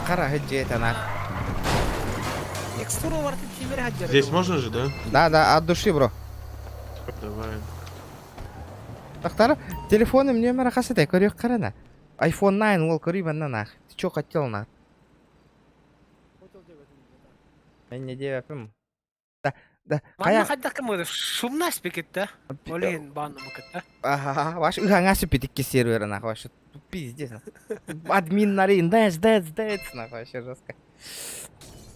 Кара, где это, на. Текстуру варты тимир хаджар. Здесь можно же, да? Да, от души, бро. Давай. Тахтар, телефоны мне марахасытай, корёк карана. iPhone 9 ол корибан на нах. Ты чё хотел, на? Я не девяпым. Да. Мана хадда кымы шумна спекет, да? Олин бану мыкет, да? Ага, ваш аңасы питикки сервера, нах, вообще. Пиздец. Админ нарин, дэц, нах, вообще жестко.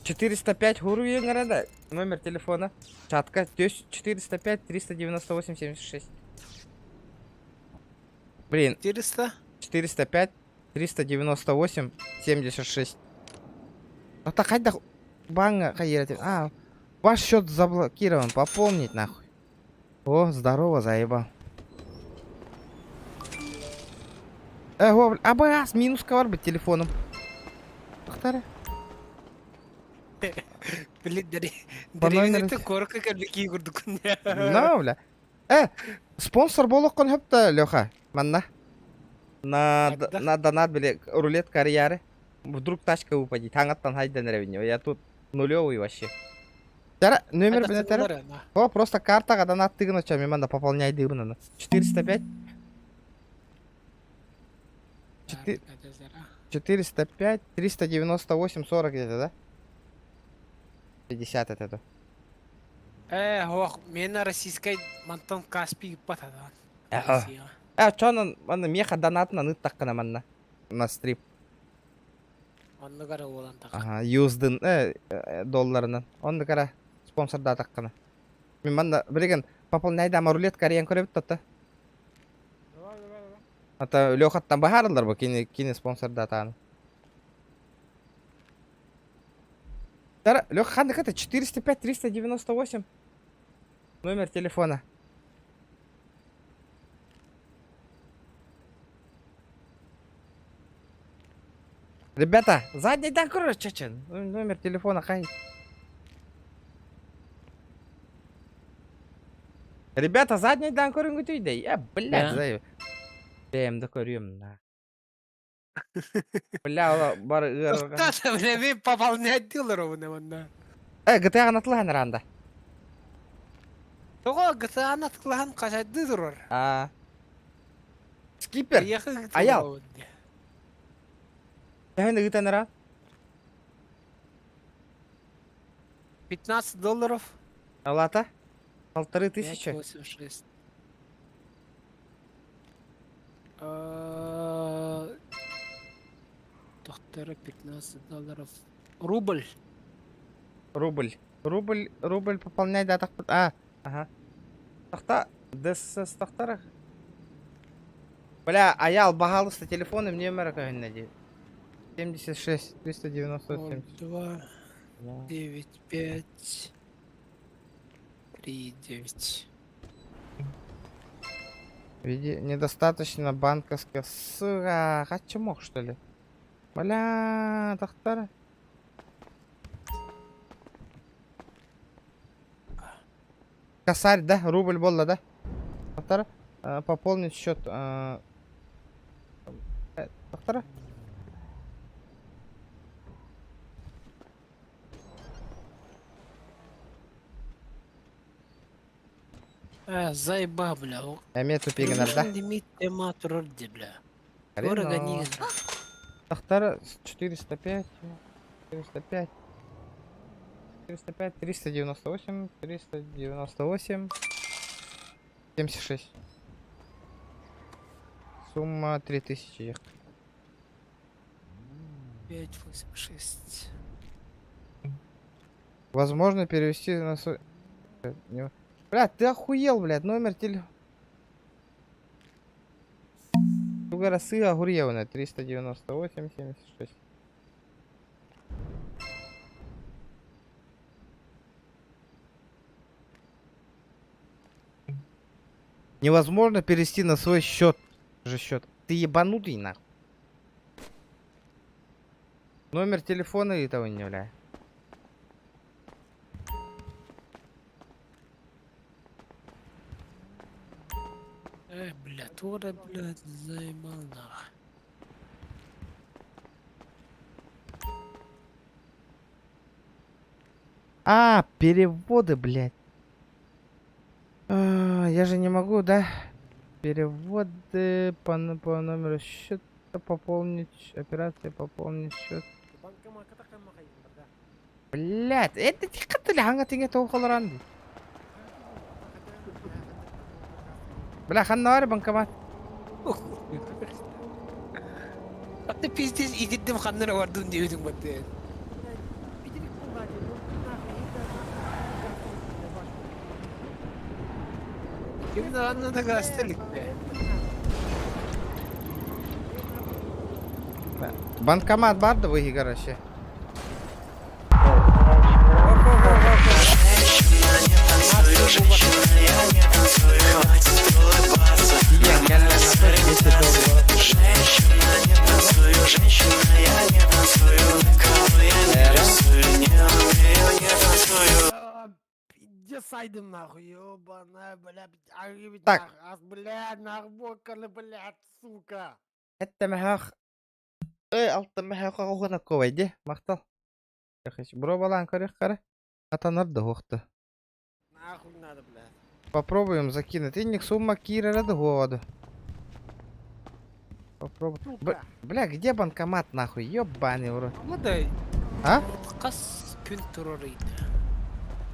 405 гуру да? Номер телефона. Чатка. 405 398 76. Блин, 400? 405 398 76. Ну так хоть банга хайрати. А, ваш счет заблокирован. Пополнить нахуй. О, здорово, заебал. Эго, абас, минуска бар быть телефоном. Ақтары. Блин, По номеру- деревенекте корка кәлбеки көрдік. Ну, бля. Спонсор болок кон хөпта, Леха. Манна. Когда? На донат, бля, рулет карьеры. Вдруг тачка упадет. Тангаттан хайден ревеню. Я тут нулевый вообще. Тара, номер, бля, тара. О, просто картаға донат тыгын оча, мен манда пополняй дыбынаны. 405? 405, 398, 40 где-то, да? 50 это, да? Хоқ, мені российскай мантан Каспий патадан. Чонын, маны меха донатына ныт таққына манна. На стрип. Онны кара олан тақ. Ага, юздын, долларынан. Онды кара спонсорда таққына. Мен манда, білеген, пополняйда ама рулет кариян көребіт татта. Ата Лехаттан бахарылар бұл кені спонсорда тағаны. Тара, Леха, хандық это 405 398 номер телефона. Ребята, задний докор, чечен. Номер телефона хай. Ребята, задний докор ингутуйдей. Блядь, заю. Бем докорюм, на. Бля, бар... Тоқтата, бля, мен пополнять дилар оны онда. GTA анатылған ранда. Тоға GTA анатқылған қашайды дұрыр. Скипер. Аял. Әйінді ғытан ара? $15. Алата? 1500. 586. Тоқтары $15. Рубль. Рубль пополняй да тақпыт. Ага. Тақта, ДСС тақтары. Бля, аял бағалысты телефоны мне өмірі көйінна дейді. 76 397. 2, 9, 5, 3, 9. Види, недостаточно банковская ссыга. Хочу мог, что ли? Бля, тахтара. Косарь, да? Рубль болла, да? Тахтара. Пополнить счет. Тахтара. Зайба, бля. Эме тупигенер, да? Лимит тема тұрырды, бля. Хрено. Дорого не. Тахтара 405. 405. 405, 398, 398, 76. Сумма 3000. 5, 8, 6. Возможно перевести на свой... Блядь, ты охуел, блядь, номер телефона. Тугарасы огуреваны, 398, 76. Невозможно перевести на свой счет. Счет. Ты ебанутый, нахуй. Номер телефона и того не являю. Бля, Тора, блядь, заебал нахуй. Переводы, блядь. Я же не могу, да? Переводы по номеру счета пополнить. Операция пополнить счет. Блядь, это тихо ты лянга тинге тоухаларанды. Бля, ханнары банкомат. Hatta pizdes idirdim xanlara vardın diyordun battı. Kimde anla da gazetelik be. Банкомат барды выйти, короче. Пиздец айдым нахуй, ёбаная, бля, Так. бля, нахбокали, блядь, сука. Это махах. Алты махах огына ковайди. Мактал. Бро балан кары. Атанар да хоқты. Нахуй надо, блядь. Попробуем закинуть. Инник сумма кира да года. Попробуй. Бля, где банкомат нахуй? Ёбаный в рот. Мыдай. А? Кас күн турар иде.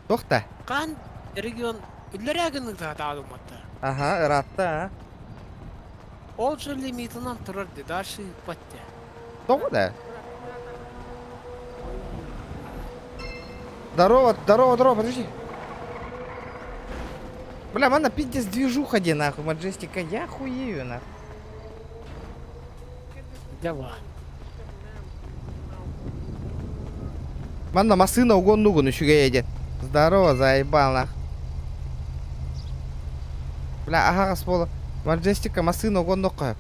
Тохта. Кан регион үлләрәгенең дә таалыматы. Ага, ратта, а? Ол же лимитынан турар ди, дальше патте. Тохта. Здорово, подожди. Бля, мана пиздец движуха где нахуй, Маджестика, я хуею нахуй. Дела. Мана машина угон нугун еще едет. Здорово, заебал нахуй. Бля, ага, спола. Маджестика машина угон нугун.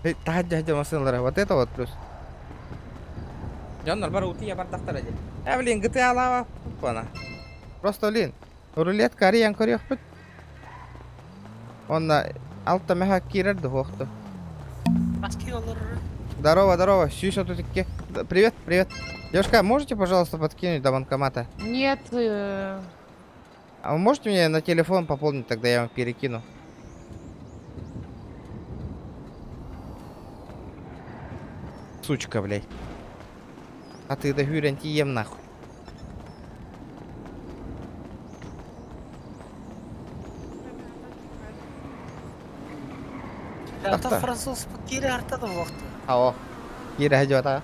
Эй, тахадя машиналары, вот это вот плюс. Жаннар, бар ути, я бар тахтар ади. Блин, GTA лава, пана. Просто, блин, рулетка ариян көрек бит. Он алтта меха кирер да хоқты. Баски олар. Здорово, Сюша тут таки. Привет. Девушка, можете, пожалуйста, подкинуть до банкомата? Нет, А вы можете мне на телефон пополнить, тогда я вам перекину? Сучка, блядь. А ты да гюрен ем нахуй. Ата француз кире артада вакыт. Ао. Кира идет, а?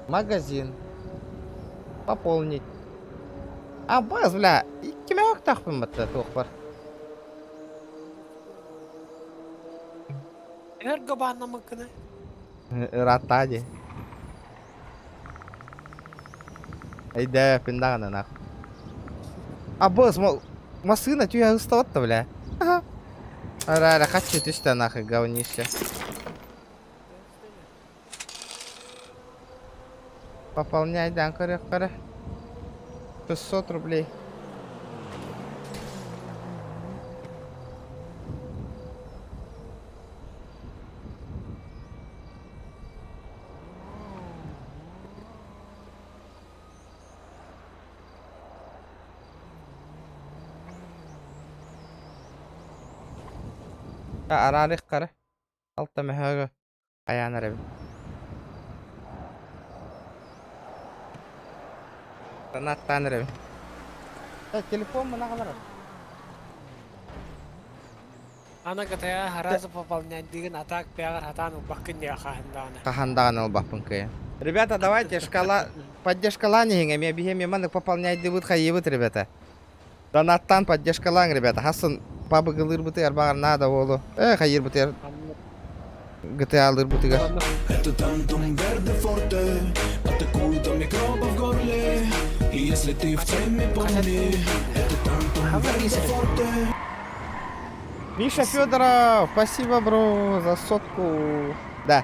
Магазин. Пополнить. А баз, бля, кеме тахпын бітті тоқпар. Әгәр габанна мөмкин. Ратади. Айда, пиндагана нахуй. А баз, машина тюя устава-то, бля. Ага. Ара, хочу ты что нахуй, говнище. Пополняй, да, коря. 600 рублей. Арарих кара. Алта мехага. Аяна ребят. Танаттан ребят. Телефон мына калар. Ана катая хараза пополнять деген атак пягар хатан убакын я хахандана. Кахандан албапын кая. Ребята, давайте шкала. Поддержка ланинга. Я бегем маны пополнять дебут хаевут, ребята. Донаттан поддержка ланг, ребята. Хасын пабы гылыр бутыр багар надо волу. Хайыр бутыр. GTA алыр бутыгар. Это тантум верде форте, атакует микробы в горле. И если ты в теме, помни, это тантум верде форте. Миша Федоров, спасибо, бро, за сотку. Да.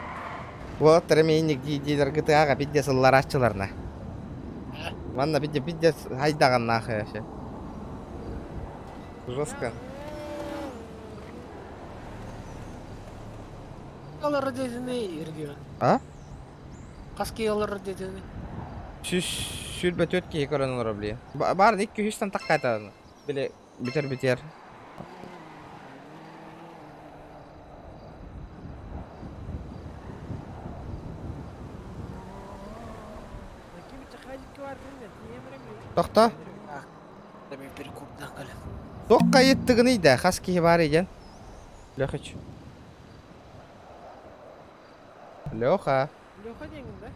Вот, ремейник дилер GTA-га пиздец ларашчыларна. Манна пиздец хайдаган нахуй вообще. Жестко. Алар дедини регион. А? Каски алар дедини. Шүрбе төтке көрін рубли. Бар, 200-тан таққа айтады. Біле, бітер. Тоқта? Дәме перекупдан калем. Тоққа еттігін ейді, қаски бар екен. Лёха. Лёха деген, да?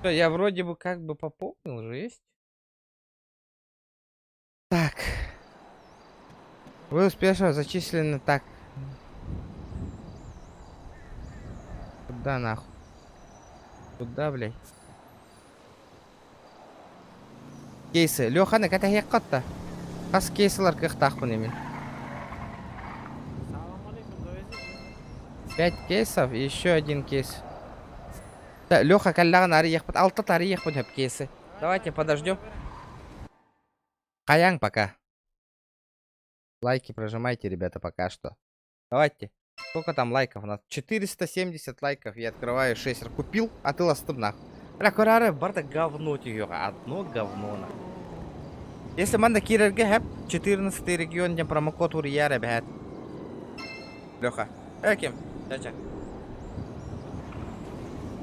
Всё, я вроде бы как бы пополнил же, есть? Так. Вы успешно зачислены так. Куда нахуй? Куда, блядь? Кейсы. Лёханы, ката хеккатта. Кас кейсылар кыхтахпын эмен. Салам алейкум, довези. 5 кейсов и еще один кейс. Да, Леха, каллаган ари ехпат. Алты тари ехпат хеп кейсы. Давайте подождем. Каян пока. Лайки прожимайте, ребята, пока что. Давайте. Сколько там лайков у нас? 470 лайков. Я открываю 6. Купил, а ты ластым нахуй. Бля, көрәрі барда говно тиyor. Одно говно на. Если манда кирерге хеп 14 регион ден промокод урияр бәт. Леха. Кем? Чача.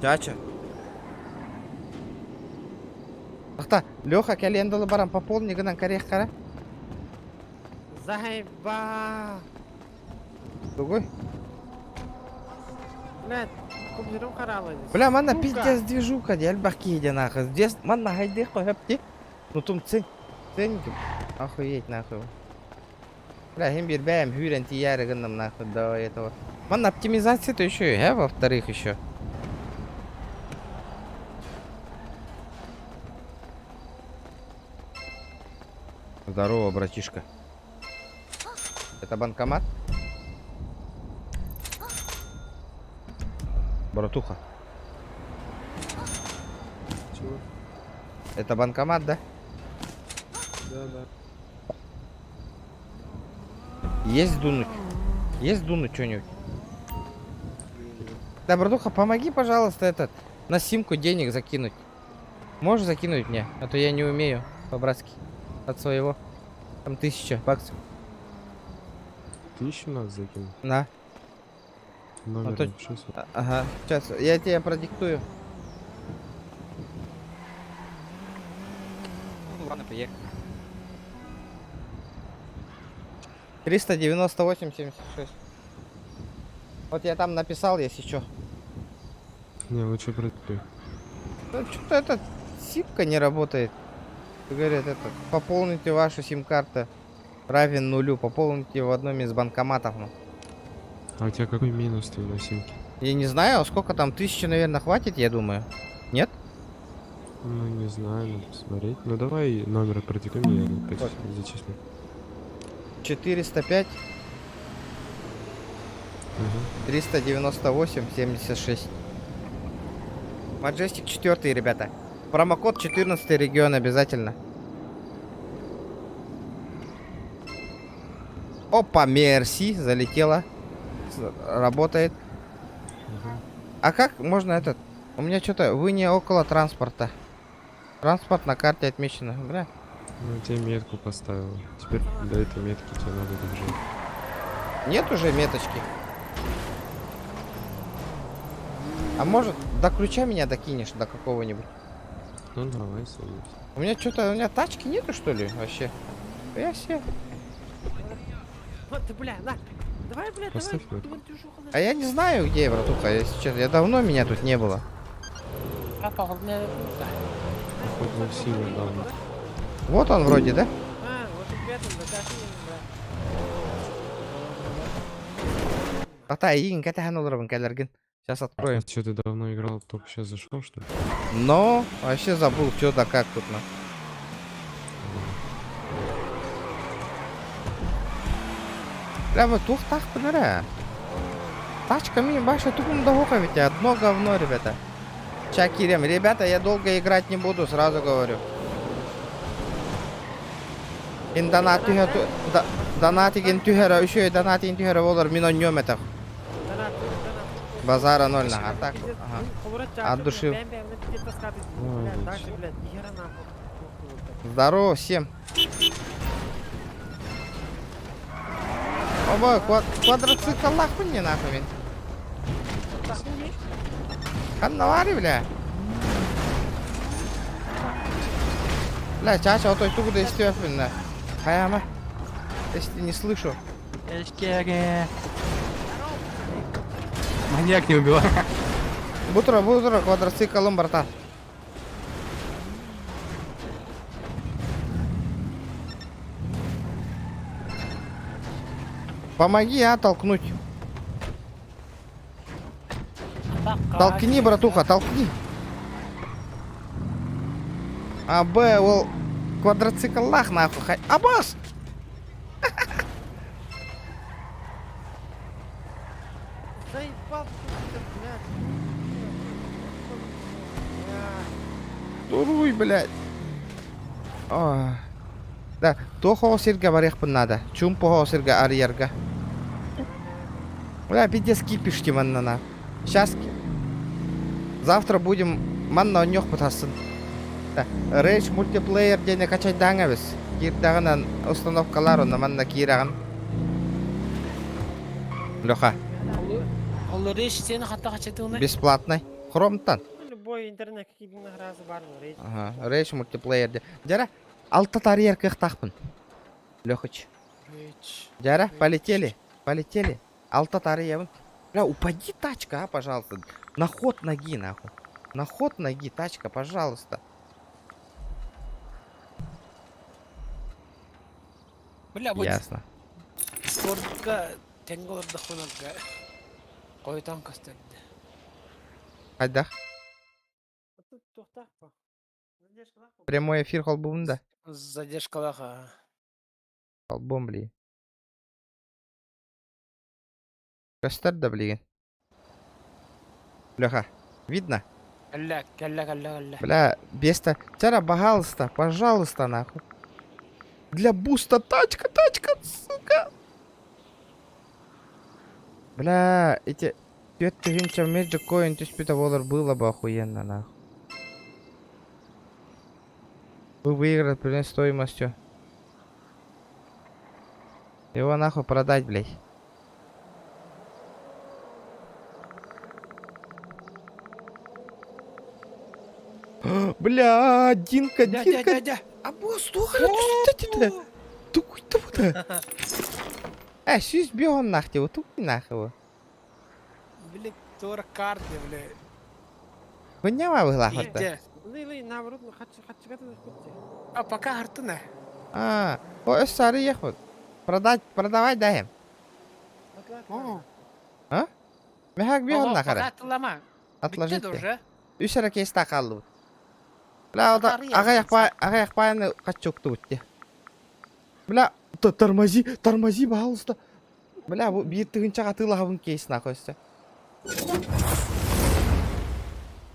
Чача. Ахта, Леха, кәлендалы барам пополни гынан корех кара. Заеба. Другой? Блядь, компьютером каралайды. Бля, манна Сука. пиздец движуха, дел бахки иди нахуй. Здесь манна хайдых по хепти. Ну тум цен. Ценниким. Охуеть нахуй. Бля, хим бирбаем хюрен тияре гынным нахуй до этого. Манна оптимизация-то еще и, во-вторых еще. Здорово, братишка. Это банкомат? Братуха. Чего? Это банкомат, да? Да, да. Есть дунуть? Есть дунуть что-нибудь? Да, братуха, помоги, пожалуйста, этот, на симку денег закинуть. Можешь закинуть мне? А то я не умею по-братски. От своего. Там 1000 баксов. 1000 надо закинуть. На. Номер то- напишись. Ага. Сейчас, я тебе продиктую. Ну ладно, поехали. 398,76. Вот я там написал, если что. Не, лучше продиктуй. Ну, что-то эта симка не работает. Говорят, это пополните вашу сим-карту равен нулю. Пополните в одном из банкоматов. Ну. А у тебя какой минус ты на симке? Я не знаю, сколько там, 1000, наверное, хватит, я думаю. Нет? Ну, не знаю, надо посмотреть. Ну, давай номер продиктуй мне, я опять Вот. зачислю. 405 Угу. 398 76. Маджестик 4, ребята. Промокод 14 регион обязательно. Опа, мерси, залетела. Работает. А как можно этот? У меня что-то, вы не около транспорта. Транспорт на карте отмечено. Бля. Ну, я тебе метку поставил. Теперь до этой метки тебе надо добежать. Нет уже меточки. А может, до ключа меня докинешь, до какого-нибудь? Ну, давай, садись. У меня что-то, у меня тачки нету, что ли, вообще? Я все. Вот ты, бля, на. Давай, бля, Поставь давай. метку. Ты движуху А я не знаю, где я, братуха, если честно. Я давно меня тут не было. Браток, мне... Хоть на силу давно. Вот он вроде, да? А, вот и пятым, да, так Ата, иин, катахан оларабын, кәлерген. Сейчас откроем. Что, ты давно играл, только сейчас зашел, что ли? Но, вообще забыл, что да как тут, на. Бля, вы тух так понара. Тачка мне баша тупым дохука, ведь одно говно, ребята. Чакирем. Ребята, я долго играть не буду, сразу говорю. Донат донатиген тюхера, еще и донатиген тюхера волар минон нёметов. Базара 0 на. А так, ага. От души. Дальше, блядь, нихера нахуй. Здорово всем. Оба, квадроцикл нахуй не нахуй, блин. Каннавари, бля. Бля, чача, вот той тугу да истёт, блин. Хаяма. Если не слышу. Маньяк не убивал. Бутро, квадроциклом, братан. Помоги, толкнуть. атака. Толкни, братуха, толкни. А, Б, ол квадроциклах нахуй. Абас! Заебал ты, блядь. Дуруй, блядь. Ой. Да, то хосирга барих надо. Чум по хосирга арьерга. Бля, пиздец кипишки манна. Сейчас. Завтра будем манна онёх пытаться. Рейдж мультиплеер дене качать даңабыз. Кирдагынан установкалар онна манна кираган. Лёха, Ол реш сені хата качатыгына. бесплатный. Хромтан. Любой интернет кидин разы бар рейд. Ага, рейдж мультиплеер де. Жара, алты тарьер кыхтахпын. Лёхыч. Жара, полетели. Полетели. Алты тарьер. Бля, упади тачка, а, пожалуйста. На ход ноги, нахуй. На ход ноги, тачка, пожалуйста. Бля, bu Ясно. Discord'ga Tengol'da konakga koytan kastırdı. Хайдах. Тут тоқтақ па. Задержкалақ па. Прямой эфир холбумда. Задержкалаха. Холбум, блин. Кастар да, блин. Лёха, видно? Калля. Бля, беста. Тяра, пожалуйста, нахуй. Для буста тачка, сука. Бля, эти 4000 Magic Coin $1000 было бы охуенно, нахуй. Вы выиграли примерно стоимостью. Его нахуй продать, блядь. Бля, Динка. Дядя. А босс, тухай, Тук-то вот. Süz bir on nahti, tuk нахуй. Бля, тора карты, бля. Вы не могли лахать. Иди. Лей, наоборот, хочу кутти. А пока хартына. А, о, сары ехать. Продавай даем. А? Мехак bir on нахара. Атылама. Отложить. Bitti уже. Üç ara kesta kaldı. Бля, o da ағаяқ баяны қачоқты өтті. Бля, тормози, пожалуйста. Бля, bu bir тыгынча атылағын кейс нахуй.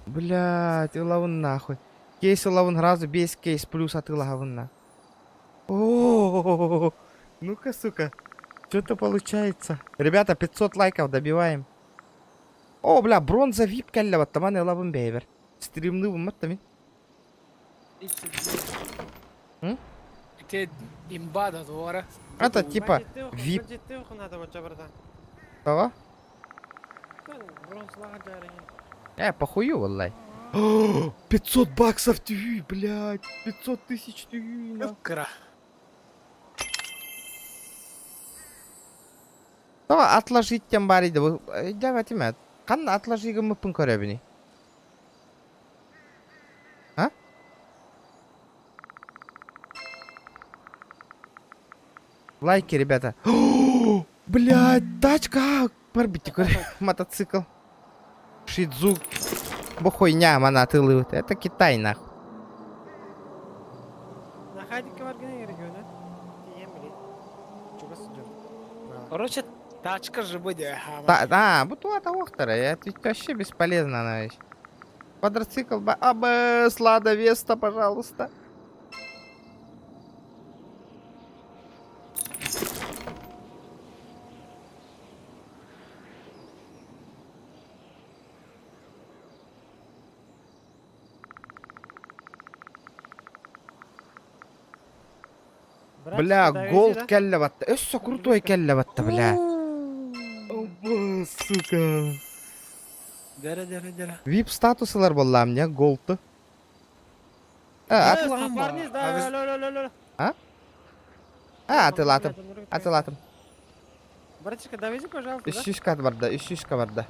Бля, атылағын нахуй. Кейс лавын сразу без кейс плюс атылағын на. О, ну-ка, сука. Что-то получается. Ребята, 500 лайков добиваем. О, бля, бронза вип кәлі батты. Маны лавын бейбер. Стримны бұматты мен. Те имбада двора. Это типа вип. Бандиты надо вот жабырдан. Кого? Бронзлага жарыгы. Похую, валлай. 500 баксов тюй, блядь. 500 тысяч тюй. Кра. Давай отложить тем бариды. Давайте, мят. Қан отложиғы мүпін көребіні. А? Лайки, ребята. Блядь, тачка. Барбите, мотоцикл. Шидзу. Бухойня, манатылы. Это Китай, нахуй. Находика варганы региона. Тием, блин. Чуга сидел. Короче, тачка же будет. Бутуата охтара. Это вообще бесполезно, она вещь. Квадроцикл. АБС, Лада Веста, пожалуйста. Бля, голд кәлі батты. Өссі крутой кәлі батты, бля. Оба, сука. Дәрі. Вип статусылар болла мне, голды. Парниз, да, ло. Атылатым. Братишка, довези, пожалуйста, да? Ищишка барда.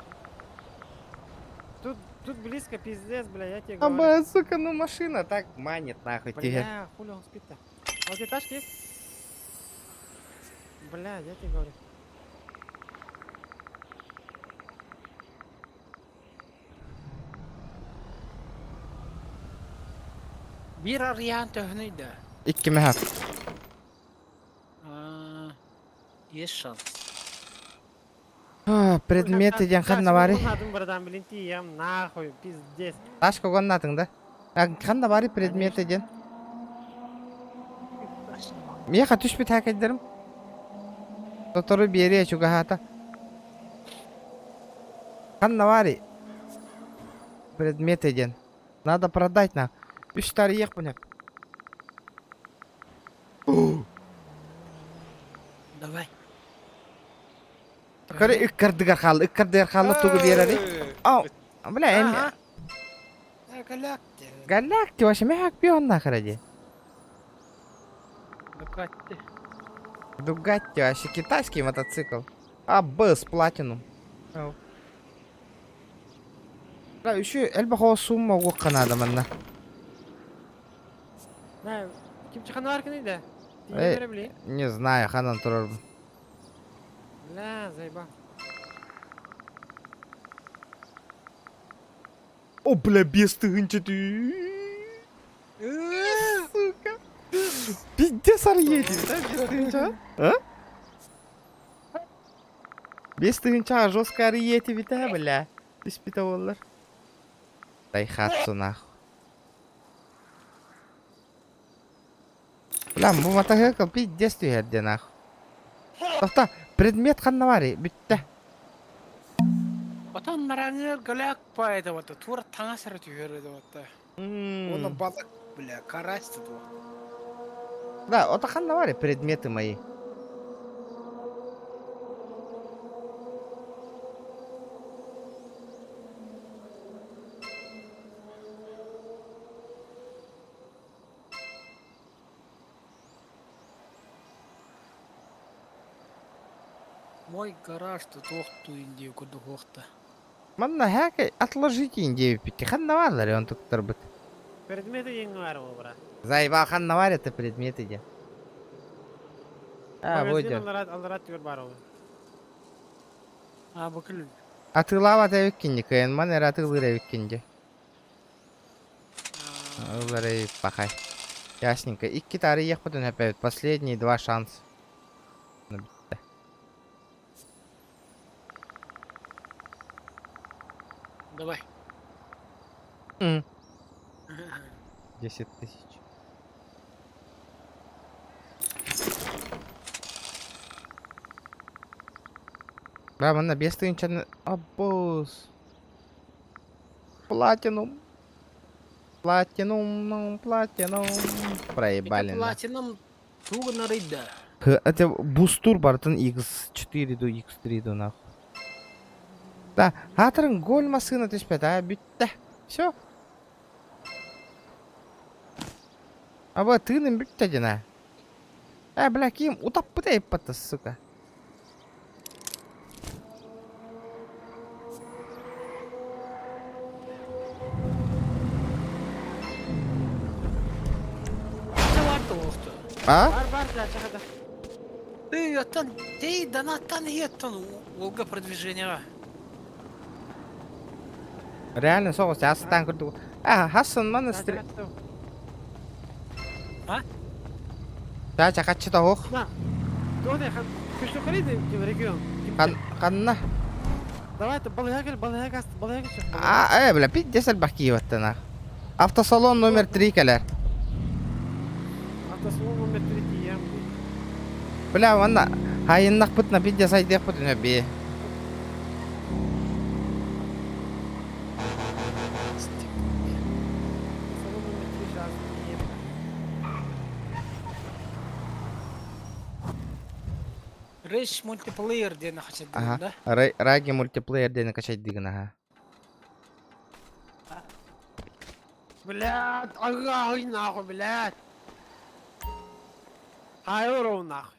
Тут близко, пиздец, бля, я тебе Аба, говорю. сука, ну машина так манит, нахуй, тебе. Бля, хули он спит-то? Вот и тачки есть? Бля, я тебе говорю. Bir arayan töhünüydü. 2 mehak. Есть шанс. Предметы деген қанда бары? Қонадың бірден білін тием, нахуй, пиздец. Ташқа қонатыңда. Қанда бары предметы деген? Меха түшпі тәкелдерім. Тотору бере чуга хата. Қанда бары? Предметы деген. Надо продать на. 3 тары ек бұнек. Давай. Көрі үккірдігер қалы туғы берері. Ау, бля, әмі. Галакти. Галакти, ваше мехак пионна қыради. Дукатти. Дугатти, вообще китайский мотоцикл. Бэс, платинум. Бля, еще әлбі қоға сумма оққан адамынна. Кім чыққан бар кенейді? Тием Эй. бере білейін. Не знаю, қанан тұрар. Бля, зайба. О, бля, бестығынчы ты. Сука. Пиздец арьети, да, бестығынча? А? Бестығынча жестко арьети бита, бля. Түспіті олар. Дайхатсу наху. Бля, бұл мотоцикл пиздец түйерде наху. Тоқта, предмет қанна бар, бүтті. Отан наранер галак пайда вот. Тур таңасыр түйерді вот. Оны балык, бля, карась тут вот. Да, ота қанна бар, предметы мои. Мой гараж тут охту индию куду охта. Манна хәке отложите индею пики. Қанна барлар, он тұқтыр бұт. Предметі еңі бар ол, брат. Зайба қанна бар, это предметы де. Бодер. Алдарат түгір бар ол. Бакыл. Атылава тәвеккенде, кайын ман әрі атылыр әвеккенде. Олар әйіп бақай. Ясненько. 2 тары ек бұтын әпәйт. Последние 2 шанс. Давай. 10 тысяч. Бля, мана бестығынчаны... Аббос. Платинум. Платинум. Проебали. Это платином туго нарыда. Это бустур бартын X4 до X3 до нахуй. Да, хатырын гол масына түспет, бүтті. Всё. Аба тыным бүтті дена. Бля, кем утап бұтай патты, сука. А? Бар, бля, чақада. Ты оттан, ты донаттан еттан Волга продвижения. Реально соғыс, ясыттан күрді. Хасын маны стри... Чақатшы да оқ. Тоғдай, күшті қырейді, регион. Қанна? Давай, балыға асты, балыға шық. Бля, пиздес әлбақ кейіваттан ақ. Автосалон номер 3 кәлер. Автосалон номер 3 тием. Бля, ванна, хайыннақ бұтына пиздес айтық бұтын өбе. Рейс мультиплеер дені қачады, да? Раги мультиплеер дені қачайды деген, аға. Блядь, ай нахуй, блядь. Хайыру нахуй.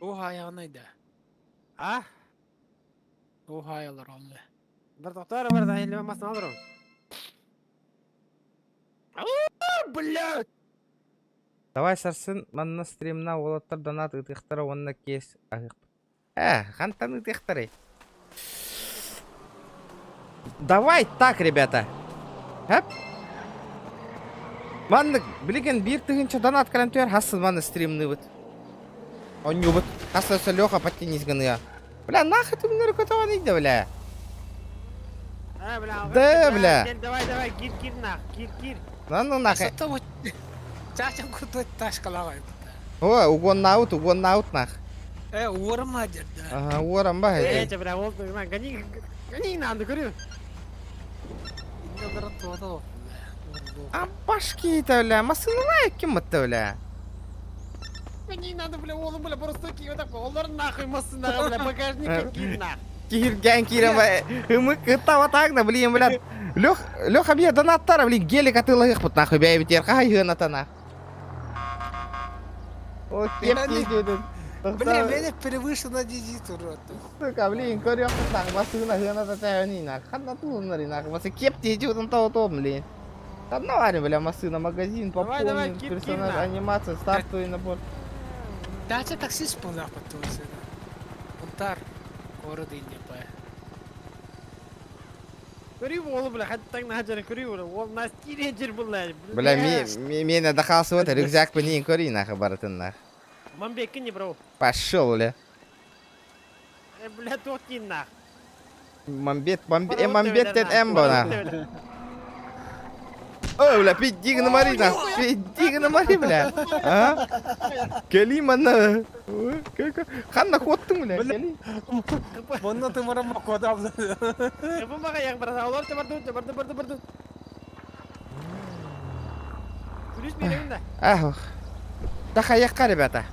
О аяғынайды. О аялар олды. Бір тоқтары бар да, елі мамасын алдыру. Блядь! Давай сарсын, манна стримна олаттар донат ұтықтары онына кес ағық. Қантан ұтықтары. Давай так, ребята. Хэп. Маннык, билеген бир тыгынча донат калан түйер, хасын маны стримны быт. Он юбыт. Хасса Лёха подтянись я. Бля, нахуй ты мне рукотован иди, бля. Бля, Да, бля. Давай, гир нах, гир. Ну нахуй. Сата вот. Чачам куда ташкалагай. О, угон наут нах. Уорма дерда. Ага, уорам ба. Бля, вот, гони надо, говорю. А башки-то, бля, масыны лайк кем-то, бля. Гони надо, бля, он, бля, просто вот так, он нахуй массына, бля, багажник, гир нах. Кирген кирем, мы кытава так, да, блин, бля. Лёха, бля, донаттар, блин, гелик атылых, вот нахуй, бля, битер, хай гына-то нах. О, кепки деден. Бля, меня перевыше на дизиту, рот. Сука, блин, корёк нах, масына гына-то тяни нах. Ханна тулнари нах, масы кепти деден то, блин. Одно варим, бля, масына, магазин, Давай, пополнен, кир, персонаж, нах. анимация, стартовый набор. Дача таксист полна потом. Унтар. Город Индия, па. Көрі болы, бля, хаттаң нахажары көрі болы. Ол нас тиренджер бля. Бля, мен отдыхался вот, рюкзак по ней кори нах, баратын нах. Мамбекки не, бро. Пошел, бля. Бля, токи нах. Мамбет, тен эмбо нах. О, бля, пиздик на мари нах, пиздик на мари, бля. А? Келима на. Ханна хоттың, бля, кели. Бұны ты мұрама қодамды. Бұл маға яң барады, олар барды. Күріс беремін да. Ах, тахаяққа, ребята.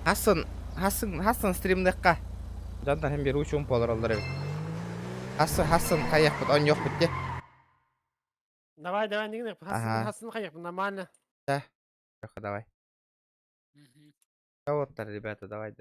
Хасын стримдыққа. Жандар hem bir uçum polar oldular. Hasan kayak bud, on yok bud de. Давай, не хасын қаяқ, нормально. Да. Давай. Вот, ребята, давай.